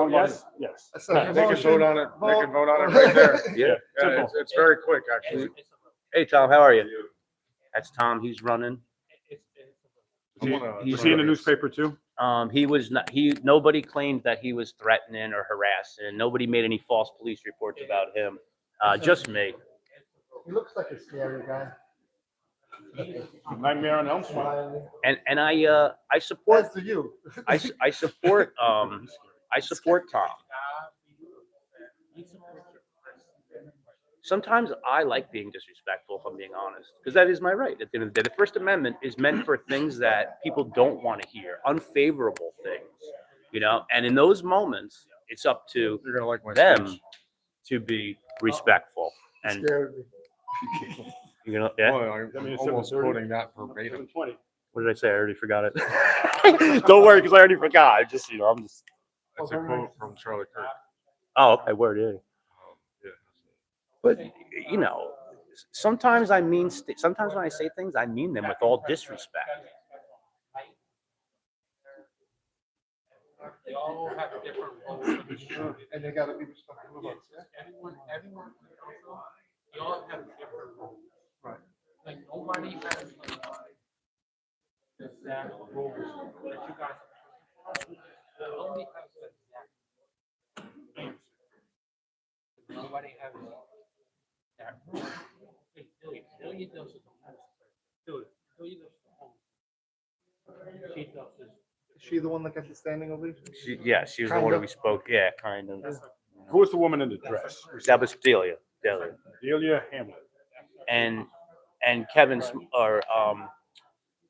Yes, yes. They can vote on it. They can vote on it right there. Yeah. Yeah, it's very quick, actually. Hey, Tom, how are you? That's Tom. He's running. Was he in the newspaper too? He was not, nobody claimed that he was threatening or harassing. Nobody made any false police reports about him. Just me. He looks like a scary guy. Nightmare on Elm Street. Smiling. And I support, As do you. I support, I support Tom. Sometimes I like being disrespectful, if I'm being honest, because that is my right. At the end of the day, the First Amendment is meant for things that people don't want to hear, unfavorable things, you know? And in those moments, it's up to You're gonna like my them speech. to be respectful. And Scared me. you know, yeah. Boy, I'm almost quoting that verbatim. 7:20. What did I say? I already forgot it. Don't worry, because I already forgot. I just, I'm just. That's a quote from Charlie Kirk. Oh, okay. Word, yeah. Yeah. But sometimes I mean, sometimes when I say things, I mean them with all disrespect. They all have different roles. And they gotta be respectful of us. Everyone, they all have different roles. Right. Like nobody has the exact roles that you guys. Nobody has the exact answer. Nobody has that role. Hey, Delia does it the most. Delia does the most. She does this. Is she the one that got the standing ovation? She was the one that we spoke. Yeah, kind of. Who was the woman in the dress? That was Delia. Delia Hamlet. And Kevin or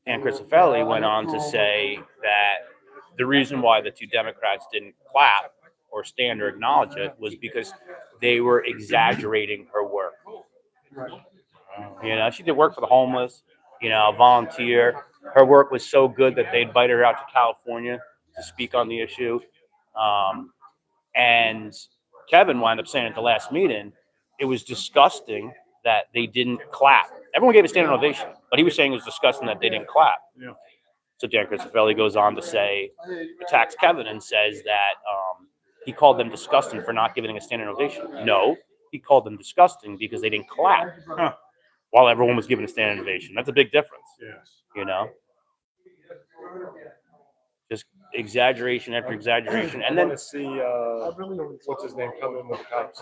Dan Christofelli went on to say that the reason why the two Democrats didn't clap or stand or acknowledge it was because they were exaggerating her work. You know, she did work for the homeless, you know, volunteer. Her work was so good that they invited her out to California to speak on the issue. And Kevin wound up saying at the last meeting, it was disgusting that they didn't clap. Everyone gave a standing ovation, but he was saying it was disgusting that they didn't clap. Yeah. So Dan Christofelli goes on to say, attacks Kevin and says that he called them disgusting for not giving a standing ovation. No, he called them disgusting because they didn't clap while everyone was giving a standing ovation. That's a big difference, Yes. you know? Just exaggeration after exaggeration. And I then, want to see, what's his name come in with the cops.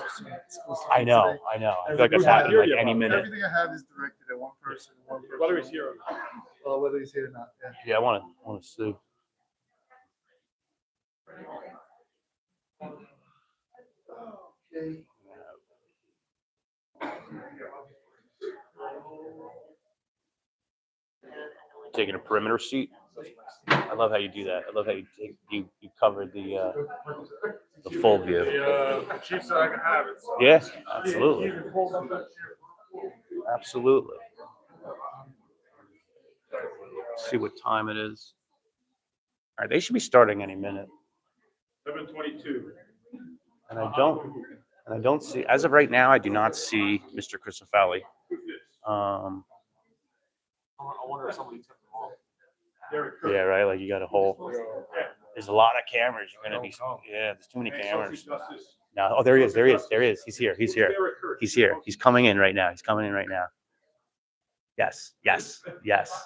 I know. I feel like that's happening like any minute. Everything I have is directed at one person. Whether he's here or not. Well, whether he's here or not, yeah. Yeah, I want to sue. Okay. Taking a perimeter seat. I love how you do that. I love how you cover the full view. The chief said I can have it. So. Yes, absolutely. Absolutely. See what time it is. All right, they should be starting any minute. 7:22. And I don't see, as of right now, I do not see Mr. Christofelli. I wonder if somebody took them off. Yeah, right. Like you got a whole. There's a lot of cameras. You're gonna be. Yeah, there's too many cameras. No. Oh, there he is. There he is. There he is. He's here. He's here. He's here. He's coming in right now. He's coming in right now. Yes. Yes. Yes.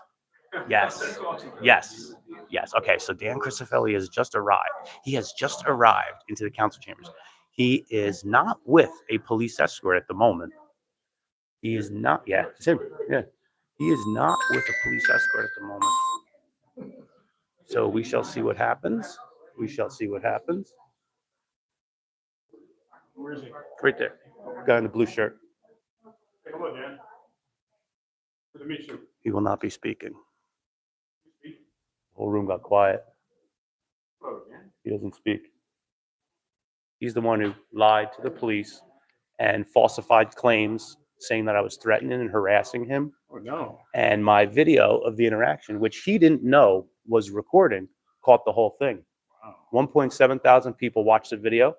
Yes. Yes. Yes. Okay. So Dan Cristofelli has just arrived. He has just arrived into the council chambers. He is not with a police escort at the moment. He is not. Yeah. It's him. Yeah. He is not with a police escort at the moment. So we shall see what happens. We shall see what happens. Where is he? Right there. Guy in the blue shirt. Hey, hello, Dan. Good to meet you. He will not be speaking. The whole room got quiet. Hello, Dan. He doesn't speak. He's the one who lied to the police and falsified claims saying that I was threatening and harassing him. Oh, no. And my video of the interaction, which he didn't know was recording, caught the whole thing. Wow. 1.7 thousand people watched the video.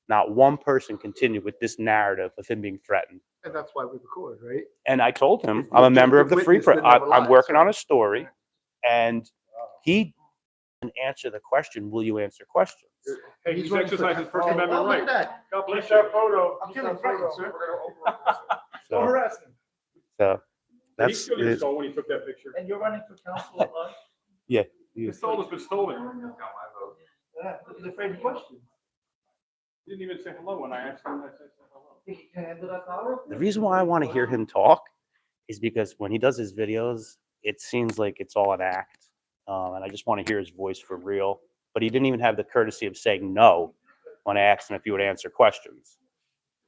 Not one person continued with this narrative of him being threatened. And that's why we record, right? And I told him, I'm a member of the Free Press. I'm working on a story. And he didn't answer the question, will you answer questions? Hey, he's exercising First Amendment Look at right. that. God bless That you. photo. I'm getting frightened, sir. So, harassing. so He that's still didn't stole when he took that picture. And you're running for council at large? His soul has been stolen. Yeah, he's afraid of questions. He didn't even say hello when I asked him. I said hello. Think you can handle that power? the reason why I want to hear him talk is because when he does his videos, it seems like it's all an act. And I just want to hear his voice for real. But he didn't even have the courtesy of saying no when I asked him if he would answer questions.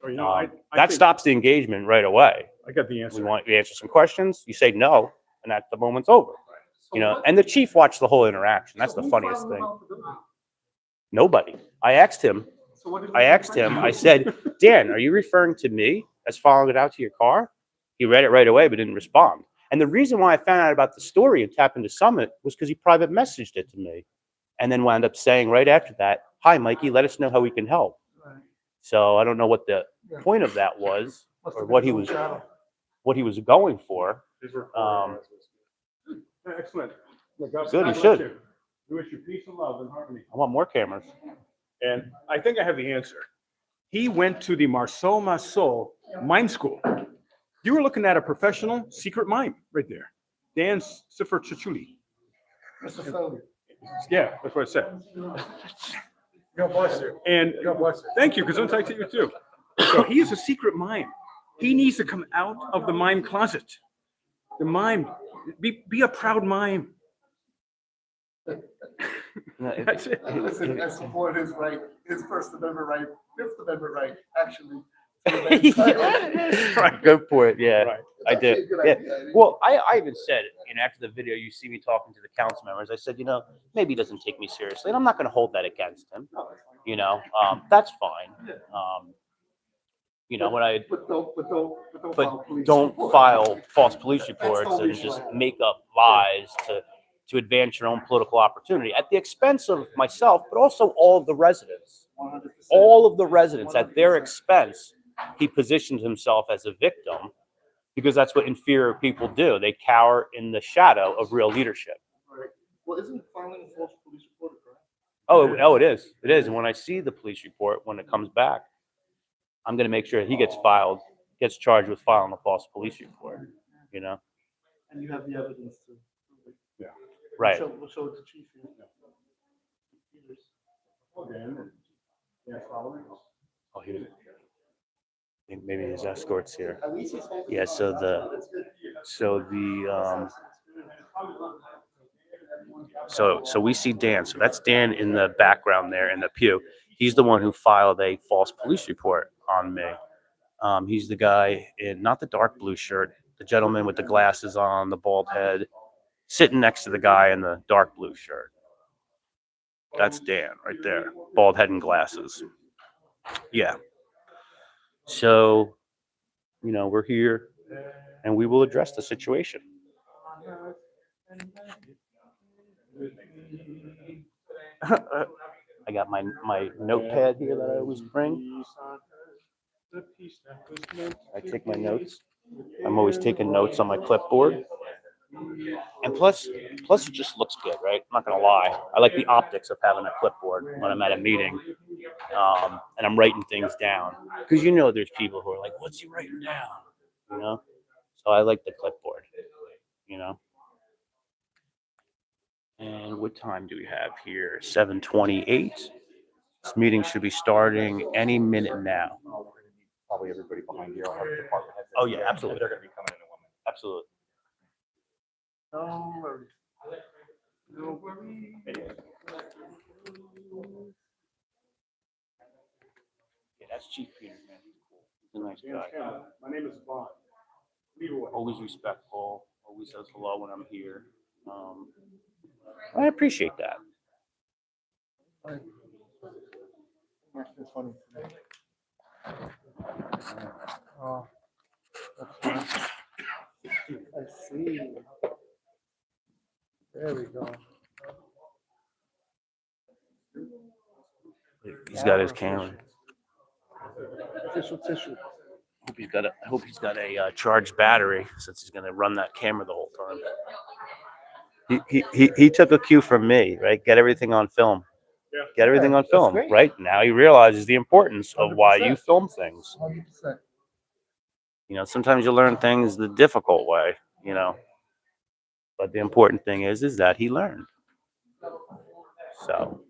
Oh, you know, I That think stops the engagement right away. I got the answer. We want you to answer some questions. You say no, and at the moment's over. You know, and the chief watched the whole interaction. That's the funniest thing. Nobody. I asked him. I said, Dan, are you referring to me as following it out to your car? He read it right away, but didn't respond. And the reason why I found out about the story and tapped into Summit was because he private messaged it to me, and then wound up saying right after that, "Hi, Mikey, let us know how we can help." So I don't know what the point of that was, or what he was going for. These were Um, excellent. Look, God Good, he bless should. you. We wish you peace and love and harmony. I want more cameras. And I think I have the answer. He went to the Marceau Marceau mime school. You were looking at a professional secret mime right there. Dan Cifercichuli. Mr. Feldy. Yeah, that's what I said. God bless you. And God bless you. thank you, because I'm talking to you too. So he is a secret mime. He needs to come out of the mime closet. The mime, be a proud mime. That's it. Listen, I support his right, his First Amendment right, Fifth Amendment right, actually. Right. Go for it. Yeah, Right. I did. Yeah. Well, I even said, after the video, you see me talking to the council members. I said, maybe he doesn't take me seriously, and I'm not going to hold that against him. That's fine. When I But don't file false police reports and just make up lies to advance your own political opportunity at the expense of myself, but also all of the residents. All of the residents at their expense, he positioned himself as a victim because that's what inferior people do. They cower in the shadow of real leadership. Well, isn't filing a false police report correct? Oh, it is. It is. And when I see the police report, when it comes back, I'm going to make sure he gets charged with filing a false police report, And you have the evidence to prove it. Yeah. Right. We'll show it to chief here. Oh, he was, I think maybe his escort's here. At least he's holding. Yeah, so we see Dan. So that's Dan in the background there in the pew. He's the one who filed a false police report on me. He's the guy in not the dark blue shirt, the gentleman with the glasses on, the bald head, sitting next to the guy in the dark blue shirt. That's Dan right there, bald head and glasses. Yeah. So, we're here and we will address the situation. I got my notepad here that I always bring. I take my notes. I'm always taking notes on my clipboard. And plus it just looks good, right? I'm not gonna lie. I like the optics of having a clipboard when I'm at a meeting, and I'm writing things down. Because there's people who are like, "What's he writing down?" You know. So I like the clipboard. You know. And what time do we have here? 7:28. This meeting should be starting any minute now. Probably everybody behind here, I'll have department heads. Oh, yeah, absolutely. They're gonna be coming in a moment. Absolutely. No worries. No worries. Yeah, that's Chief Peters, man. He's cool. He's a nice guy. Yeah, my name is Bond. Leroy. Always respectful. Always says hello when I'm here. I appreciate that. That's funny. Oh, that's nice. I see. There we go. He's got his camera. Official tissue. I hope he's got a charged battery since he's gonna run that camera the whole time. He took a cue from me, right? Get everything on film. Yeah. Get everything on That's film, great. right? Now he realizes the importance of why you 100%. film things. 100%. Sometimes you learn things the difficult way, but the important thing is that he learned. So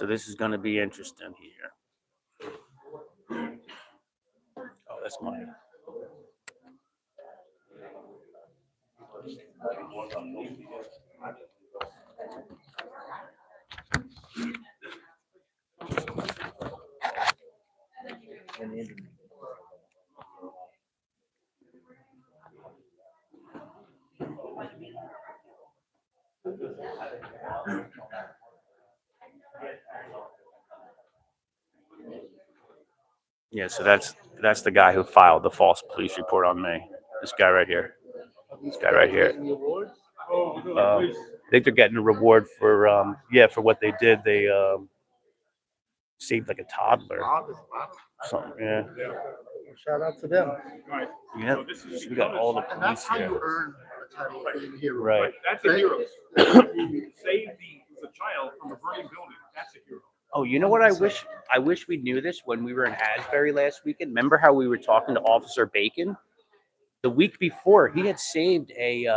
this is going to be interesting here. Oh, that's mine. Yeah, so that's the guy who filed the false police report on me. This guy right here. This guy right here. I think they're getting a reward for for what they did. They saved like a toddler. Something, yeah. Shout out to them. Right. Yeah. So this is We got all the And police that's how here. you earn a title of being a hero. Right. That's a Right. hero. You save the child from a burning building. That's a hero. Oh, you know what I wish? I wish we knew this when we were in Asbury last weekend. Remember how we were talking to Officer Bacon? The week before, he had saved a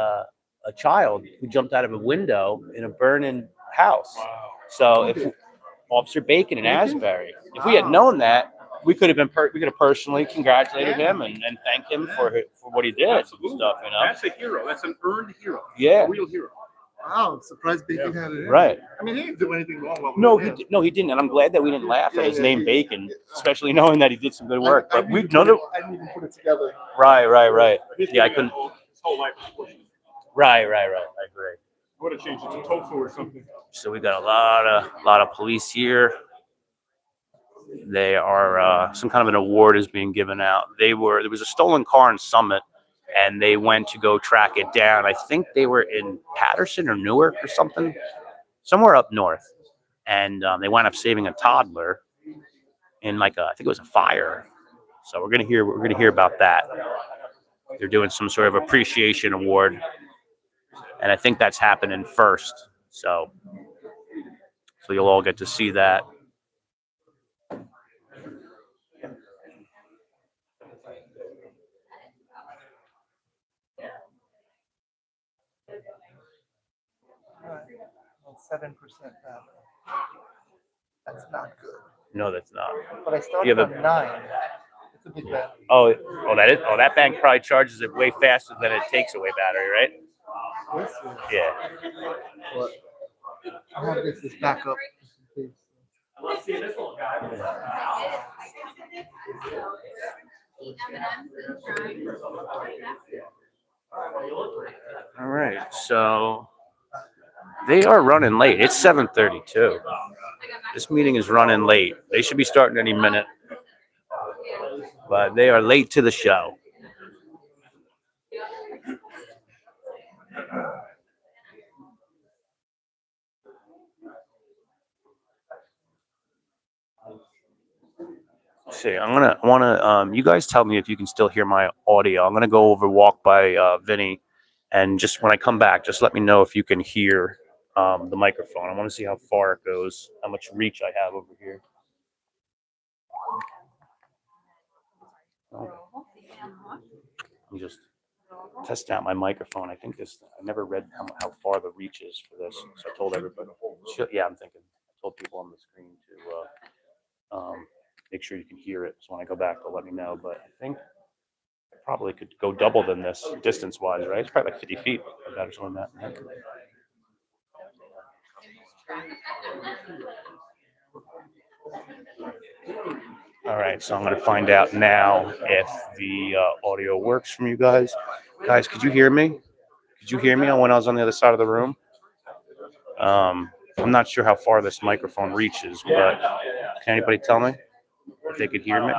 child who jumped out of a window in a burning house. Wow. So if Officer Bacon in Asbury, if we had known that, we could have we could have personally congratulated him and thanked him for what he did and Absolutely. stuff. That's a hero. That's an earned hero. Yeah. A real hero. Wow, I'm surprised Bacon had it in. Right. I mean, he didn't do anything wrong. while we No, were there. he didn't, and I'm glad that we didn't laugh at his name Bacon, especially knowing that he did some good work. I But we didn't know I didn't even put it together. Right. He's Yeah, I doing couldn't. that his whole life. Right. I agree. Would have changed it to tofu or something. So we got a lot of police here. They are some kind of an award is being given out. There was a stolen car in Summit, and they went to go track it down. I think they were in Patterson or Newark or something, somewhere up north, and they wound up saving a toddler in I think it was a fire. So we're gonna hear about that. They're doing some sort of appreciation award, and I think that's happening first. So you'll all get to see that. Well, 7% back. That's not good. No, that's not. But I started Yeah, on 9. It's a big bet. That bank probably charges it way faster than it takes away battery, right? Yes, Yeah. but I have this backup. All right, so they are running late. It's 7:32. This meeting is running late. They should be starting any minute, but they are late to the show. see. You guys tell me if you can still hear my audio. I'm gonna go walk by Vinny, and just when I come back, just let me know if you can hear the microphone. I want to see how far it goes, how much reach I have over here. Okay. I'm just testing out my microphone. I think I never read how far the reach is for this, so I told everybody. Yeah, I'm thinking. I told people on the screen to make sure you can hear it. So when I go back, they'll let me know. But I think I probably could go double than this distance-wise, right? It's probably like 50 feet. I better than that. All right, so I'm going to find out now if the audio works from you guys. Guys, could you hear me? Could you hear me when I was on the other side of the room? I'm not sure how far this microphone reaches, but can anybody tell me if they could hear me?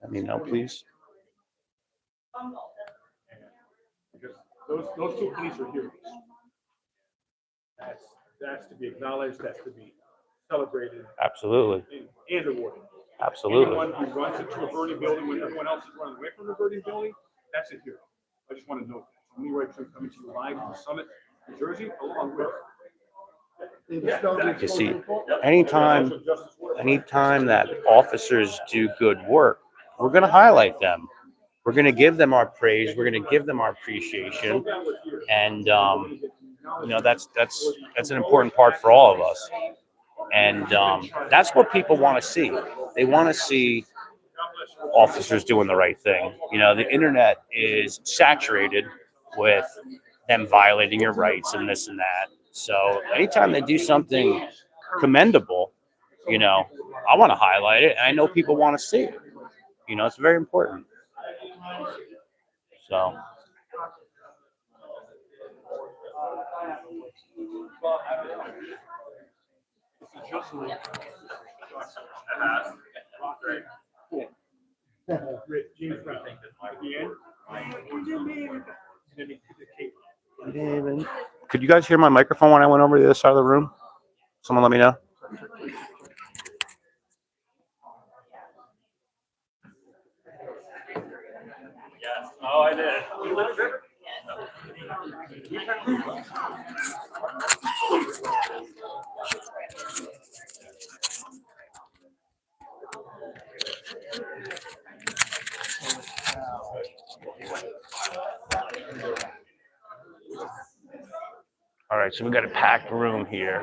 Let me know, please. Because those two police are heroes. That's to be acknowledged, that's to be celebrated. Absolutely. And awarded. Absolutely. Anyone who runs into a burning building when everyone else is running away from the burning building, that's a hero. I just want to note that. I'm Leroy Truth coming to you live from Summit, New Jersey, along with. You see, anytime that officers do good work, we're going to highlight them. We're going to give them our praise. We're going to give them our appreciation, and that's an important part for all of us. And that's what people want to see. They want to see officers doing the right thing. The internet is saturated with them violating your rights and this and that. So anytime they do something commendable, I want to highlight it, and I know people want to see it. It's very important. So. Could you guys hear my microphone when I went over to the other side of the room? Someone let me know. Yes. Oh, I did. All right, so we got a packed room here.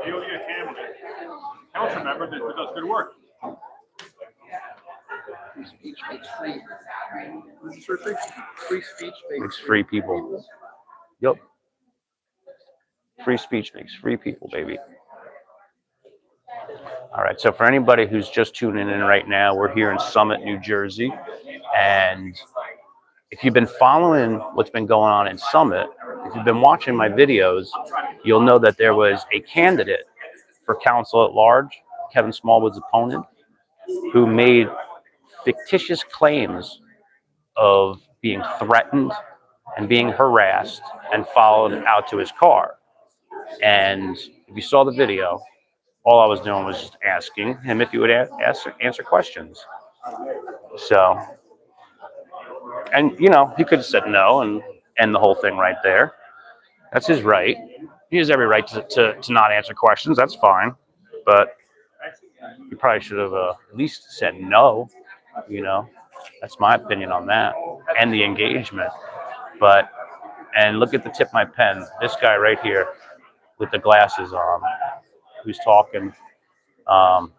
You'll get a camera. Council member that does good work. Free speech Makes free people. Yep. Free speech makes free people, baby. All right, so for anybody who's just tuning in right now, we're here in Summit, New Jersey. And if you've been following what's been going on in Summit, if you've been watching my videos, you'll know that there was a candidate for council at large, Kevin Smallwood's opponent, who made fictitious claims of being threatened and being harassed and followed out to his car. And if you saw the video, all I was doing was just asking him if he would answer questions. So, and he could have said no and end the whole thing right there. That's his right. He has every right to not answer questions. That's fine. But he probably should have at least said no. That's my opinion on that and the engagement. And look at the tip of my pen. This guy right here with the glasses on, who's talking.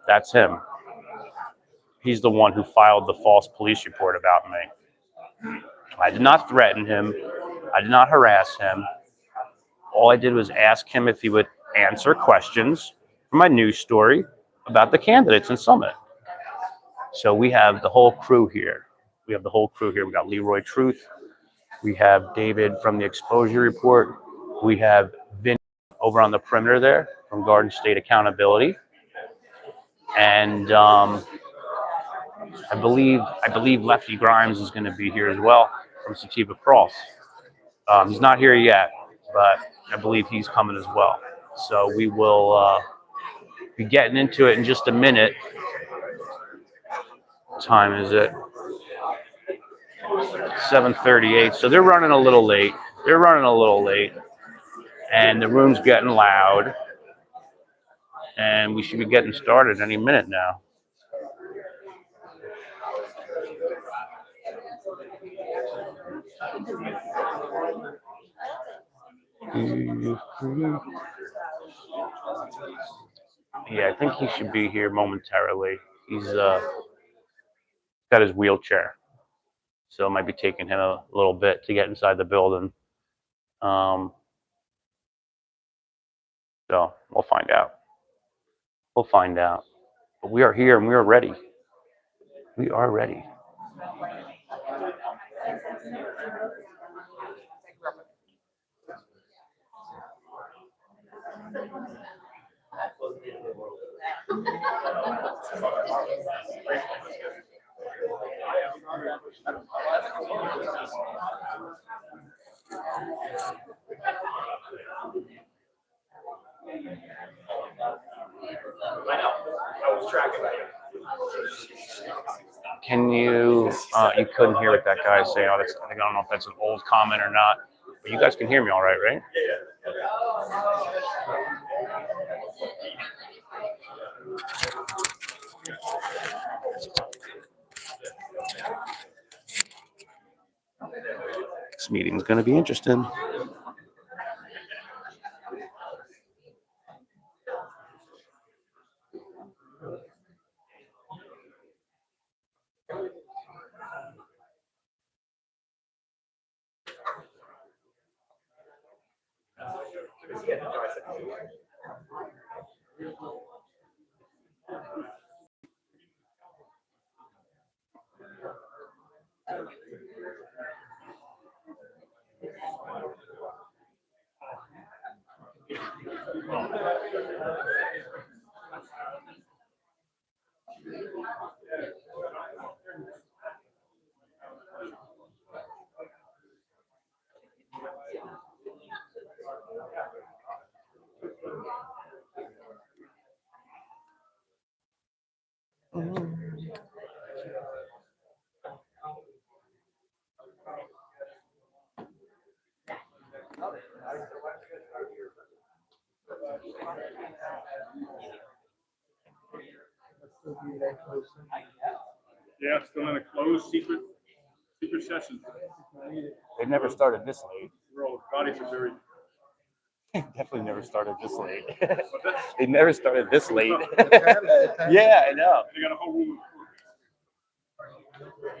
That's him. He's the one who filed the false police report about me. I did not threaten him. I did not harass him. All I did was ask him if he would answer questions for my news story about the candidates in Summit. So we have the whole crew here. We got Leroy Truth. We have David from the Exposure Report. We have Vin over on the perimeter there from Garden State Accountability. And I believe Lefty Grimes is going to be here as well from Sativa Cross. He's not here yet, but I believe he's coming as well. So we will be getting into it in just a minute. What time is it? 7:38. So they're running a little late. And the room's getting loud. And we should be getting started any minute now. Yeah, I think he should be here momentarily. He's got his wheelchair, so it might be taking him a little bit to get inside the building. So we'll find out. But we are here and we are ready. We are ready. Can you, you couldn't hear what that guy is saying. Oh, that's, I don't know if that's an old comment or not, but you guys can hear me all right, right? This meeting is going to be interesting. Yeah, still in a closed secret session. They never started this late. We're all bodies are buried. Definitely never started this late. They never started this late. Yeah. Yeah, I know. They got a whole room.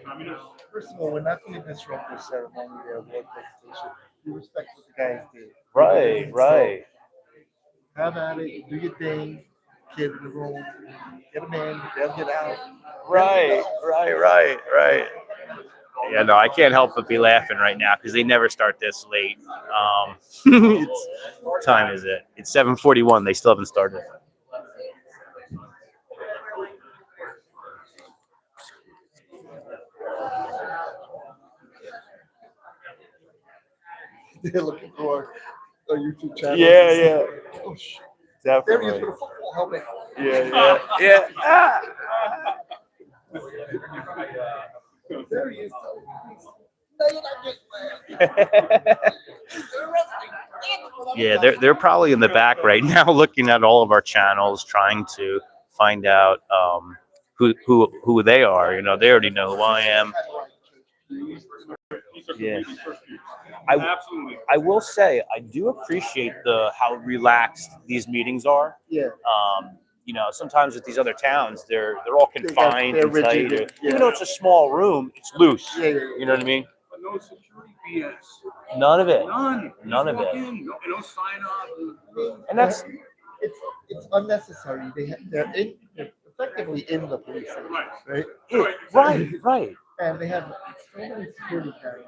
Communists. First of all, we're not going to disrupt the ceremony there, award presentation. You respect what the guys did. Right, right. So, have at it, do your thing, kid in the room, get them in, they'll get out. Right. Yeah, no, I can't help but be laughing right now because they never start this late. What time is it? It's 7:41. They still haven't started. They're looking for a YouTube channel. Yeah. Oh, shit. There he is Definitely. with a football helmet. Yeah. Ah. There he is. No, you're not getting Yeah, they're probably in the back right now looking at all of our channels, trying to find out who they are. You know, they already know who I am. Yeah. Absolutely. I will say I do appreciate how relaxed these meetings are. Yeah. You know, sometimes with these other towns, they're all confined they're and tight. rigid, yeah. Even though it's a small room, it's loose. Yeah. You know what I mean? But no security BS. None of it. None. None of Walk it. in, no sign up. And that's It's unnecessary. They're effectively in the police station, right? it. Right. And they have so many security cameras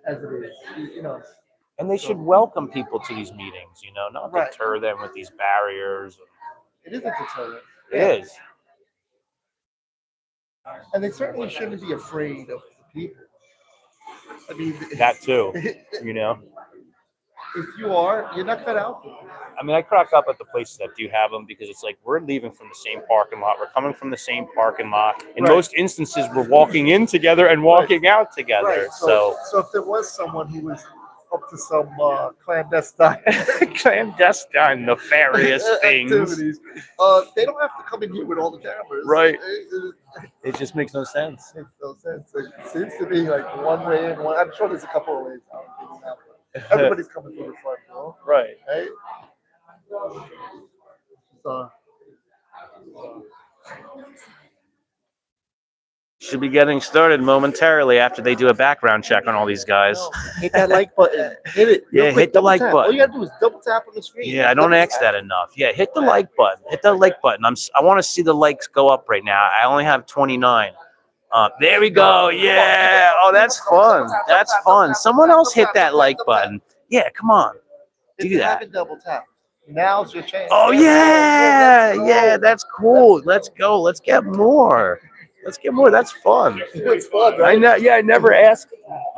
as it is, you know. And they should welcome people to these meetings, you know, not Right. deter them with these barriers. It is a deterrent. It is. And they certainly shouldn't be afraid of the people. I mean, That too, you know? if you are, you're not cut out for it. I mean, I crack up at the places that do have them because it's like we're leaving from the same parking lot. We're coming from the same parking lot. In Right. most instances, we're walking in together and walking out together. Right. So So if there was someone who was up to some clandestine clandestine, nefarious things. activities, they don't have to come in here with all the cameras. Right. It It just makes no sense. makes no sense. It seems to be like one way in, one. I'm sure there's a couple of ways out. Everybody's coming through the front door, Right. right? So Should be getting started momentarily after they do a background check on all these guys. hit that like button. Hit it. real Yeah, quick, hit the double like tap. button. All you gotta do is double tap on the screen. Yeah, I don't Double ask tap. that enough. Yeah, hit the like button. Hit the like button. I want to see the likes go up right now. I only have 29. There we go. Yeah. Oh, that's fun. That's fun. Someone else hit that like button. Yeah, come on. If Do you that. haven't double tap, now's your chance. Oh yeah, Let's go. yeah. That's cool. Let's go. Let's get more. Let's get more. That's fun. It's fun, I right? know. Yeah, I never ask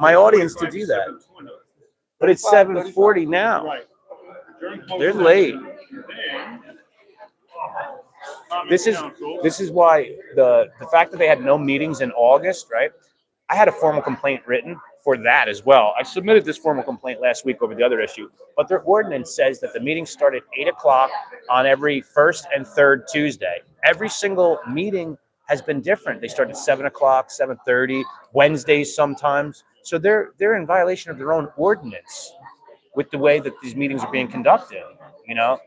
my audience to do that, but it's 7:40 now. Right. During closed They're session, late. then, This is council- this is why the fact that they had no meetings in August, right? I had a formal complaint written for that as well. I submitted this formal complaint last week over the other issue, but their ordinance says that the meetings start at 8 o'clock on every first and third Tuesday. Every single meeting has been different. They start at 7 o'clock, 7:30, Wednesdays sometimes. So they're in violation of their own ordinance with the way that these meetings are being conducted, you know?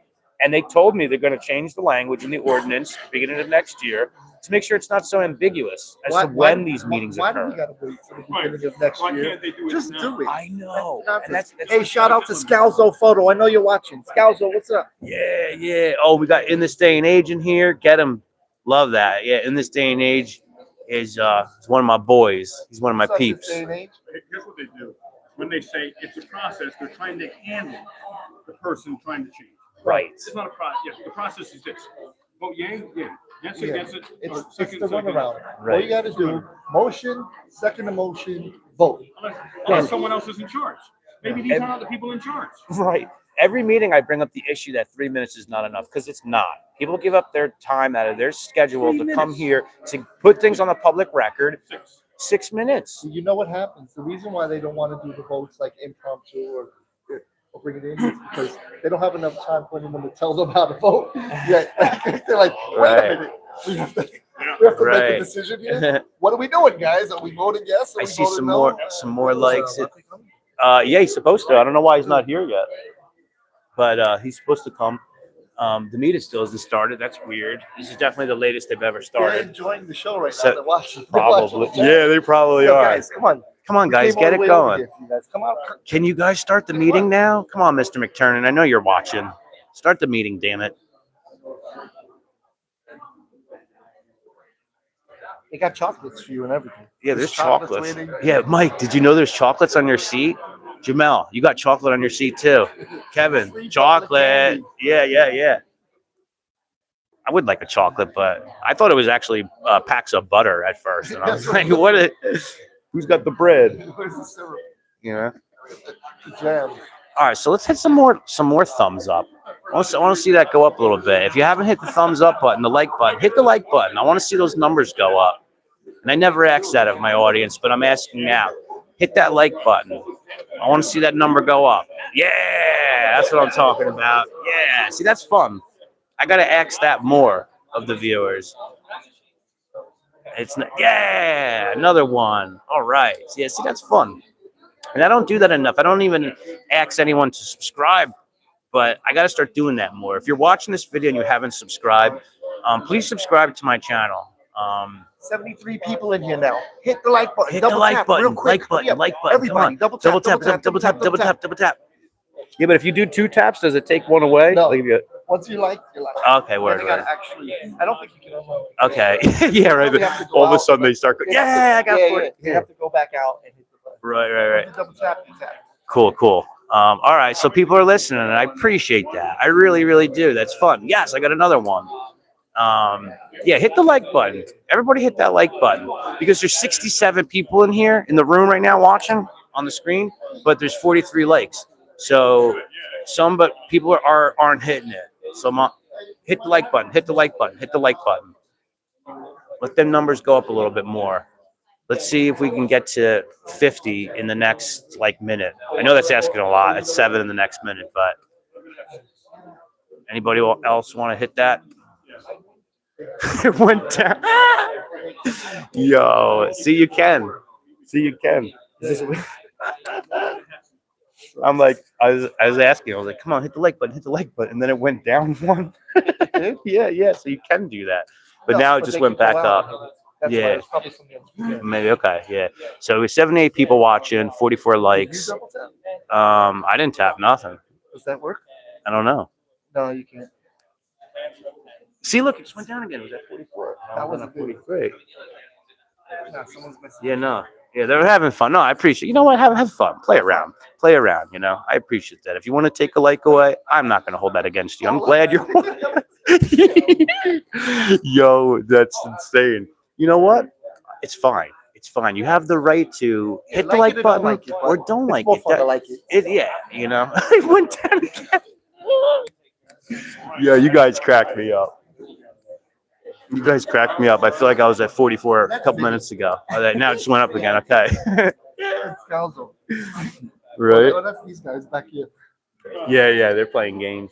And they told me they're going to change the language in the ordinance beginning of next year to make sure it's not so ambiguous as to when these meetings Why do we occur. gotta wait for the beginning of next Why year? can't they do it Just now? do it. I know. That's And that's Hey, shout out to Scalzo Photo. I know you're watching. Scalzo, what's up? yeah. Oh, we got In This Day and Age in here. Get him. Love that. Yeah, In This Day and Age is one of my boys. He's one of my What's up, this peeps. day and age? Here's what they do. When they say it's a process, they're trying to handle the person trying to change. Right. It's not a process. Yes, the process is this. Vote yay, yeah. Yes, Yeah. against it. It's, or it's second, the second. runaround. All Right. you gotta do, motion, second emotion, vote. Unless someone else is in charge. Maybe these are not the people in charge. Right. Every meeting I bring up the issue that 3 minutes is not enough because it's not. People give up their time out of their schedule to come here to put things on the public record. 6 minutes. You know what happens? The reason why they don't want to do the votes like impromptu or bring it in is because they don't have enough time for anyone to tell them how to vote. Yeah, they're like, wait Right. a minute, we have to make Right. a decision here. What are we doing, guys? Are we voting yes? Are I we see voting some no? more likes. Yeah, he's supposed to. I don't know why he's not here yet, but he's supposed to come. The meeting still hasn't started. That's weird. This is definitely the latest they've ever They're started. enjoying the show right So- now. They're watching. Probably. Yeah, they probably Yo, are. guys, come on. Come on, We guys, came all get the it way over going. here for you guys. Come on. Can you guys start the meeting now? Come on, Mr. McTurnan. I know you're watching. Start the meeting, damn it. They got chocolates for you and everything. Yeah, there's chocolates chocolates. waiting. Yeah, Mike, did you know there's chocolates on your seat? Jamel, you got chocolate on your seat too. Kevin, Free chocolate chocolate. candy. Yeah. I would like a chocolate, but I thought it was actually packs of butter at first. And I was like, who's got the bread? Where's the syrup? You know? The jam. All right, so let's hit some more thumbs up. I want to see that go up a little bit. If you haven't hit the thumbs up button, the like button, hit the like button. I want to see those numbers go up. And I never ask that of my audience, but I'm asking now. Hit that like button. I want to see that number go up. Yeah, that's what I'm talking about. Yeah, see, that's fun. I got to ask that more of the viewers. It's not, yeah, another one. All right. Yeah, see, that's fun. And I don't do that enough. I don't even ask anyone to subscribe, but I got to start doing that more. If you're watching this video and you haven't subscribed, please subscribe to my channel. 73 people in here now. Hit the like button. Hit double the like tap, button, real quick. like button, Hurry up. like button. Come Everybody, on. double Double tap, tap, double tap, double tap. Yeah, but if you do 2 taps, does it take one away? No. Like, Once you like, you like. okay, Then word, they gotta word. actually. I don't think you can unload. Okay. Yeah, right. Probably have to go All of a out. sudden they start going, yeah, I got 40. You have to go back out and hit the button. Right. Once you double tap, you tap. Cool. All right, so people are listening, and I appreciate that. I really, really do. That's fun. Yes, I got another one. Yeah, hit the like button. Everybody hit that like button because there's 67 people in here in the room right now watching on the screen, but there's 43 likes. So but people aren't hitting it. So hit the like button, hit the like button, hit the like button. Let them numbers go up a little bit more. Let's see if we can get to 50 in the next minute. I know that's asking a lot. It's 7 in the next minute, but anybody else want to hit that? It went down. Yo, see you can. See you can. I'm like, I was asking, I was like, come on, hit the like button, and then it went down one. Yeah, so you can do that. But now it just went back up. Yeah. Maybe, okay, yeah. So we 78 people watching, 44 likes. I didn't tap nothing. Does that work? I don't know. No, you can't. See, look, it just went down again. It was at 44. That was at good. 43. No, someone's missing. Yeah, no. Yeah, they were having fun. No, I appreciate. You know what? Have fun. Play around. You know, I appreciate that. If you want to take a like away, I'm not going to hold that against you. I'm glad you're. Yo, that's insane. You know what? It's fine. It's fine. You have the right to hit the like button or don't like it. I like it. Yeah, you know. It went down again. Yeah, you guys cracked me up. You guys cracked me up. I feel like I was at 44 a couple minutes ago. Now it just went up again. Okay. Right? That's these guys back here. Yeah, they're playing games.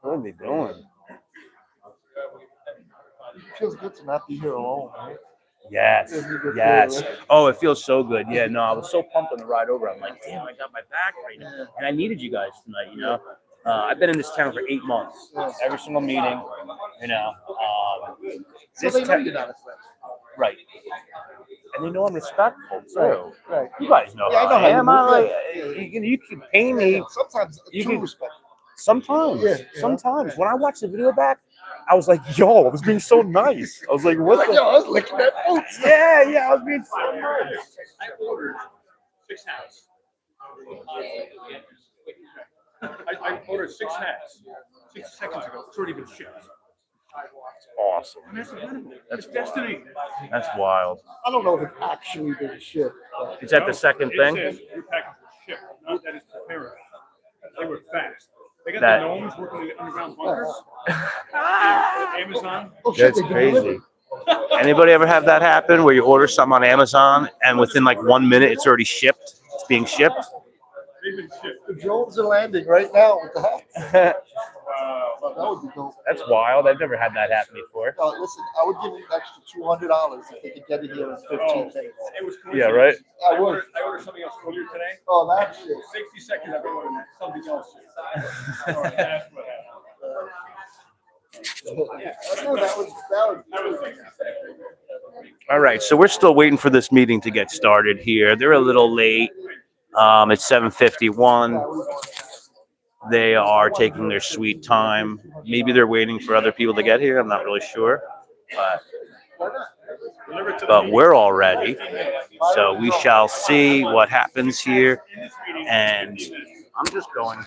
What are they doing? It feels good to not be here alone, right? Yes. Oh, it feels so good. Yeah, no, I was so pumped on the ride over. I'm like, damn, I got my back right now. And I needed you guys tonight, you know. I've been in this town for 8 months. Every single meeting, you know. So they know you're not a threat. Right. And they know I'm respectful too. Right. You guys know Yeah, I know how I how am. you I move. like you can pay me. Sometimes You too can- respectful. Sometimes. Yeah. Sometimes. When I watched the video back, I was like, yo, I was being so nice. I was like, what the? Yo, I was licking that boot. Yeah, I was being so nice. I ordered 6 hats. I ordered 6 hats 60 seconds ago. It's already been shipped. Awesome. And that's incredible. That's destiny. That's wild. I don't know if it's actually been shipped. but- Is that the second It thing? says your package was shipped, not that it's prepared. They were fast. They got That- the gnomes working in the underground bunkers. Amazon. Oh, shit, That's they delivered. crazy. Anybody ever have that happen where you order something on Amazon and within 1 minute it's already shipped? It's being shipped? They've been shipped. The drones are landing right now with the hats. That would be dope. That's wild. I've never had that happen before. Listen, I would give them an extra $200 if they could get it here in 15 minutes. It was Yeah, right? I would. I ordered something else earlier today. Oh, that shit. 60 seconds I've been ordering something else. Sorry, that's what happened. No, that was. All right, so we're still waiting for this meeting to get started here. They're a little late. It's 7:51. They are taking their sweet time. Maybe they're waiting for other people to get here. I'm not really sure. But we're all ready. So we shall see what happens here. And I'm just going to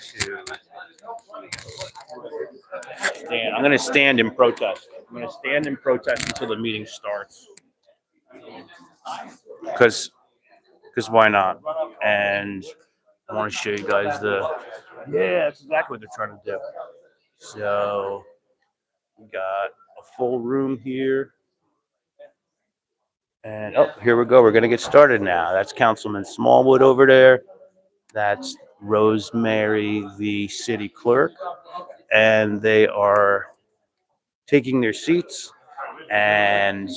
stand. I'm going to stand in protest. I'm going to stand in protest until the meeting starts. Because why not? And I want to show you guys that's exactly what they're trying to do. So we got a full room here. And here we go. We're going to get started now. That's Councilman Smallwood over there. That's Rosemary, the city clerk. And they are taking their seats. And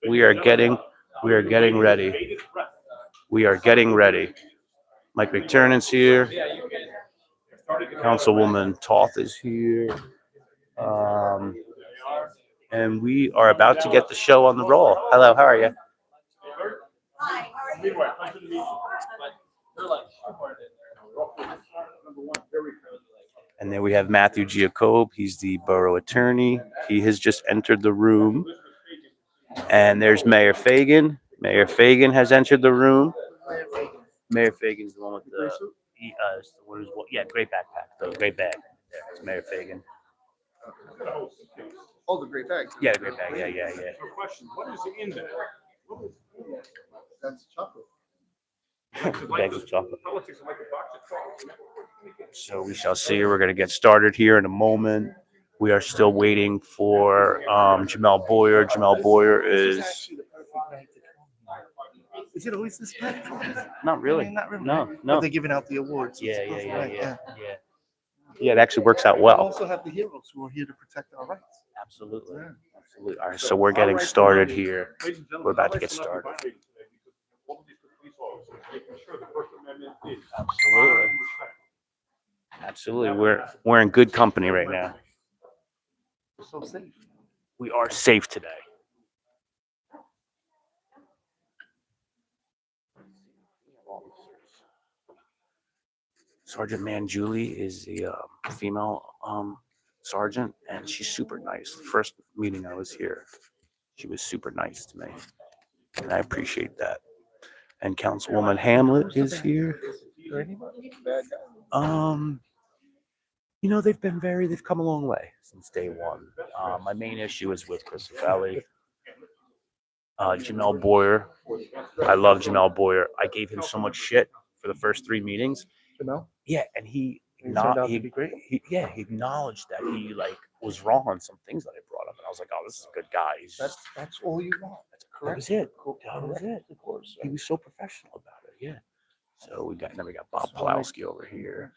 we are getting ready. We are getting ready. Mike McTurnan's here. Councilwoman Toth is here. And we are about to get the show on the roll. Hello, how are you? And then we have Matthew Giacobe. He's the borough attorney. He has just entered the room. And there's Mayor Fagan. Mayor Fagan has entered the room. Mayor Fagan's the one with great backpack, the great bag. There's Mayor Fagan. Oh, the great bags. Yeah, the great bag. Yeah. So question, what is in there? What is in there? That's chocolate. Bags of chocolate. Politics are like a box of chocolates. So we shall see. We're going to get started here in a moment. We are still waiting for Jamel Boyer. Jamel Boyer is Is it always this bad? not really. Not really. No, But no. they're giving out the awards. so it's Yeah, a perfect night, yeah. Yeah, it actually works out We well. also have the heroes who are here to protect our rights. Absolutely. Yeah. Absolutely. All right, so we're getting started here. We're about to get started. All of these police officers, making sure the First Amendment is. Absolutely. Absolutely. We're in good company right now. We're so safe. We are safe today. Sergeant Manjuli is the female sergeant, and she's super nice. The first meeting I was here, she was super nice to me, and I appreciate that. And Councilwoman Hamlet is here. They've come a long way since day one. My main issue is with Chris Felly. Jamel Boyer. I love Jamel Boyer. I gave him so much shit for the first 3 meetings. Jamel? Yeah, and he Turned out to be great. he acknowledged that he was wrong on some things that I brought up, and I was like, oh, this is a good guy. He's That's all you want. That's that correct. was it. Correct. That was it. Of course. He was so professional about it. Yeah. So we got Bob So, like- Pawlowski over here.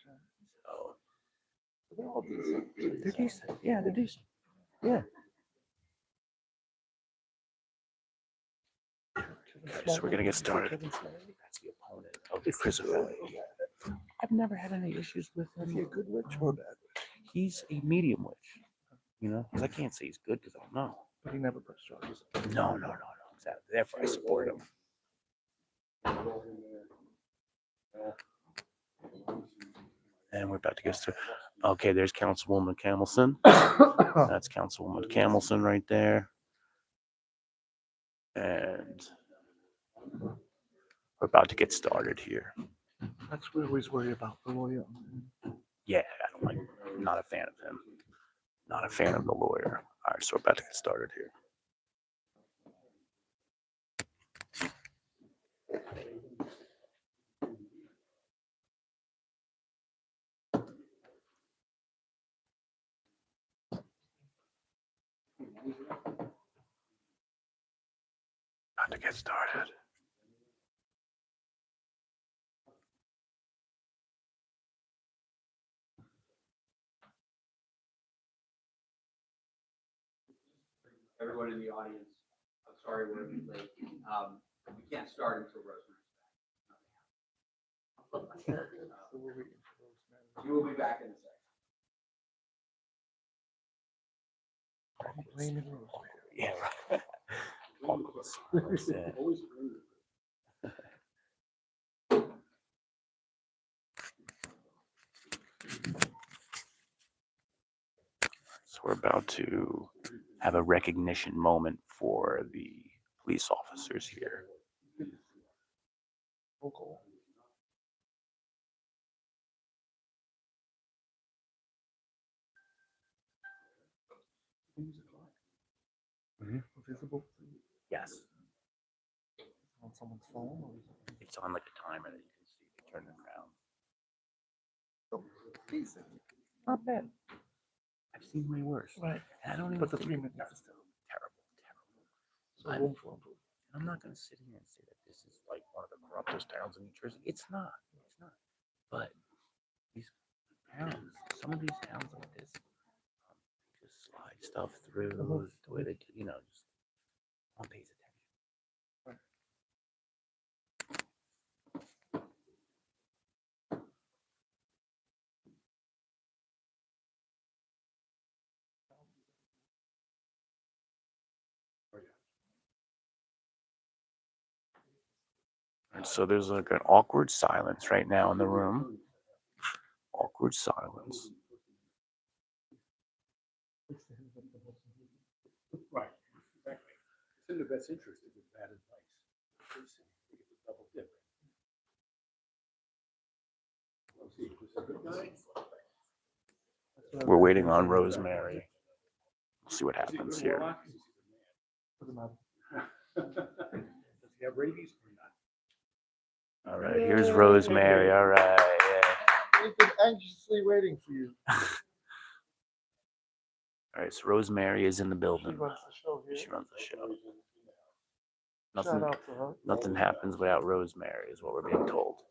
So They're all decent. they're decent. Yeah, they're decent. Yeah. Okay, so we're gonna get started. That's the opponent of Chris Felly. I've never had any issues with him. Is he a good witch or a bad witch? He's a medium witch, because I can't say he's good because I don't know. But he never pressed charges. No. Exactly. Therefore, I support him. And we're about to get started. Okay, there's Councilwoman Camelson. That's Councilwoman Camelson right there. And we're about to get started here. That's what we always worry about, the lawyer. Yeah, I'm not a fan of him. Not a fan of the lawyer. All right, so we're about to get started here. About to get started. Everyone in the audience, I'm sorry we're a bit late. We can't start until Rosemary's back. You will be back in a second. Yeah, right. That's it. So we're about to have a recognition moment for the police officers here. Visible Yes, on someone's phone or it's on like a timer that you can see. They turn it around. decent. Not bad. I've seen way worse. Right. And I don't even But the think 3 minutes is still terrible. so room for improvement. I'm not going to sit here and say that this is like one of the corruptest towns in New Jersey. It's not. But these towns, some of these towns like this, just slide stuff through the way they do, just one pays attention. And so there's like an awkward silence right now in the room. Awkward silence. Right, exactly. It's in the best interest to give bad advice. It's a double dip. Let's see, is this a good guy? We're waiting on Rosemary. see what happens here. Does he have rabies or not? All right, here's Rosemary. All right, yeah. We've been anxiously waiting for you. All right, so Rosemary is in the She building. runs the show here. She runs the show. Shout Nothing, out to her. nothing happens without Rosemary, is what we're being told.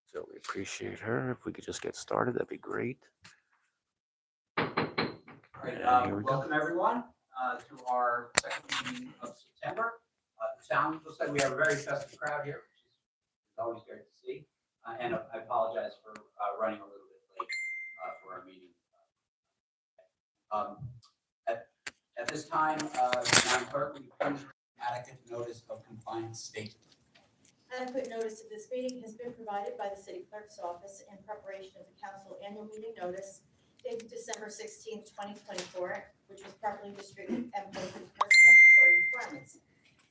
So we appreciate her. If we could just get started, that'd be great. All right, Here we go. welcome everyone to our second meeting of September. The town looks like we have a very festive crowd here, which is always great to see. And I apologize for running a little bit late for our meeting. At this time, Madam Clerk, will you please read adequate notice of compliance statement? Adequate notice of this meeting has been provided by the city clerk's office in preparation of the council annual meeting notice dated December 16, 2024, which was properly distributed and posted per statutory requirements.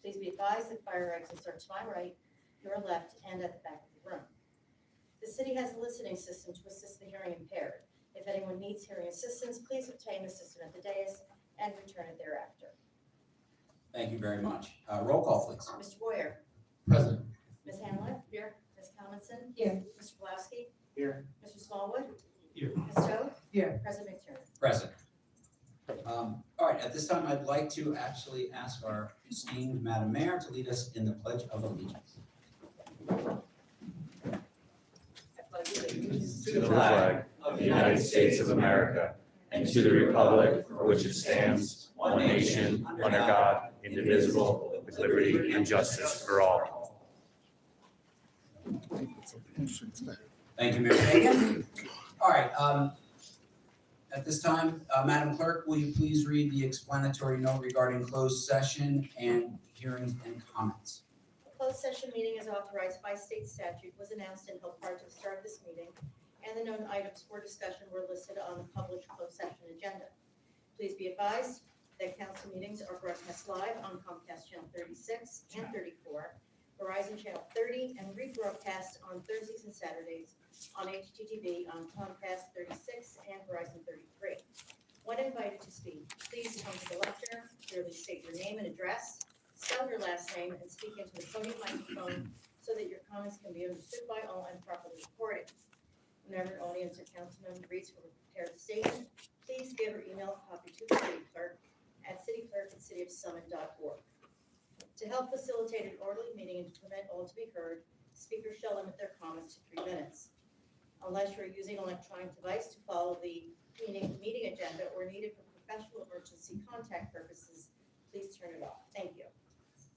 Please be advised that fire exits are to my right, your left, and at the back of the room. The city has a listening system to assist the hearing impaired. If anyone needs hearing assistance, please obtain the system at the dais and return it thereafter. Thank you very much. Roll call, please. Mr. Boyer, Present. Ms. Hamlet. Here. Ms. Callinson. Here. Mr. Pulowski. Here. Mr. Smallwood. Here. Ms. Toth. Here. President McTurnan. Present. All right, at this time, I'd like to actually ask our esteemed Madam Mayor to lead us in the Pledge of Allegiance. To the flag of the United States of America and to the republic for which it stands, one nation, under God, indivisible, with liberty and justice for all. Thank you, Mayor Fagan. All right, at this time, Madam Clerk, will you please read the explanatory note regarding closed session and hearings and comments? A closed session meeting as authorized by state statute was announced and held prior to the start of this meeting, and the known items for discussion were listed on the published closed session agenda. Please be advised that council meetings are broadcast live on Comcast Channel 36 and 34, Verizon Channel 30, and rebroadcast on Thursdays and Saturdays on HGTV on Comcast 36 and Verizon 33. When invited to speak, please come to the lectern, clearly state your name and address, spell your last name, and speak into the podium microphone so that your comments can be understood by all and properly recorded. Whenever an audience or council member reads from a prepared statement, please give or email a copy to the city clerk at cityclerk@cityofsummit.org. To help facilitate an orderly meeting and to permit all to be heard, speakers shall limit their comments to 3 minutes. Unless you're using an electronic device to follow the meeting agenda or needed for professional emergency contact purposes, please turn it off. Thank you.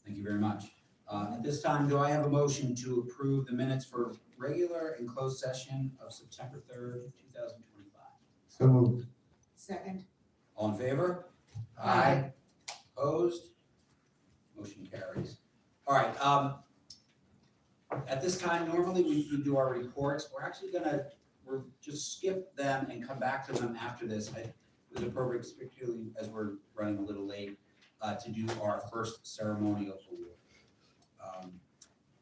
Thank you very much. At this time, do I have a motion to approve the minutes for regular and closed session of September 3rd, 2025? So moved. Second. All in favor? Aye. Opposed? Motion carries. All right, at this time, normally we do our reports. We're just skip them and come back to them after this. It was appropriate, particularly as we're running a little late, to do our first ceremonial award.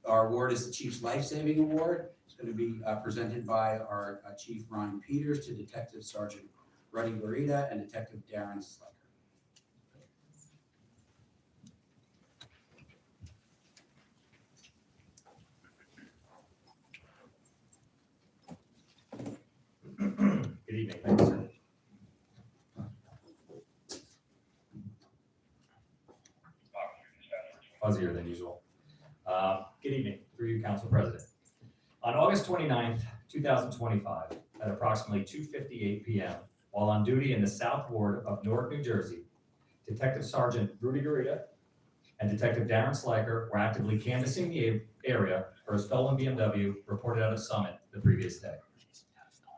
Our award is the Chief's Life Saving Award. It's going to be presented by our Chief Ryan Peters to Detective Sergeant Ruddy Garita and Detective Darren Sliker. Good evening. Thank you, sir. Fuzzier than usual. Good evening, through you, Council President. On August 29th, 2025, at approximately 2:58 p.m., while on duty in the South Ward of Newark, New Jersey, Detective Sergeant Rudy Garita and Detective Darren Sliker were actively canvassing the area for a stolen BMW reported out of Summit the previous day.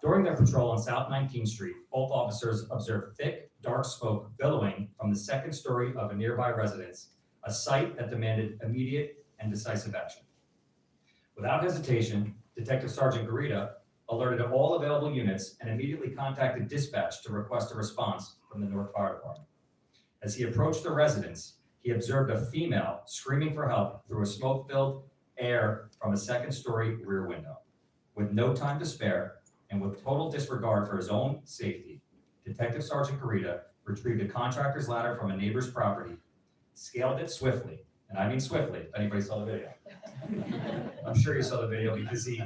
During their patrol on South 19th Street, both officers observed thick, dark smoke billowing from the second story of a nearby residence, a sight that demanded immediate and decisive action. Without hesitation, Detective Sergeant Garita alerted all available units and immediately contacted dispatch to request a response from the Newark Fire Department. As he approached the residence, he observed a female screaming for help through a smoke-filled air from a second-story rear window. With no time to spare, and with total disregard for his own safety, Detective Sergeant Garita retrieved a contractor's ladder from a neighbor's property, scaled it swiftly, and I mean swiftly, if anybody saw the video. I'm sure you saw the video because he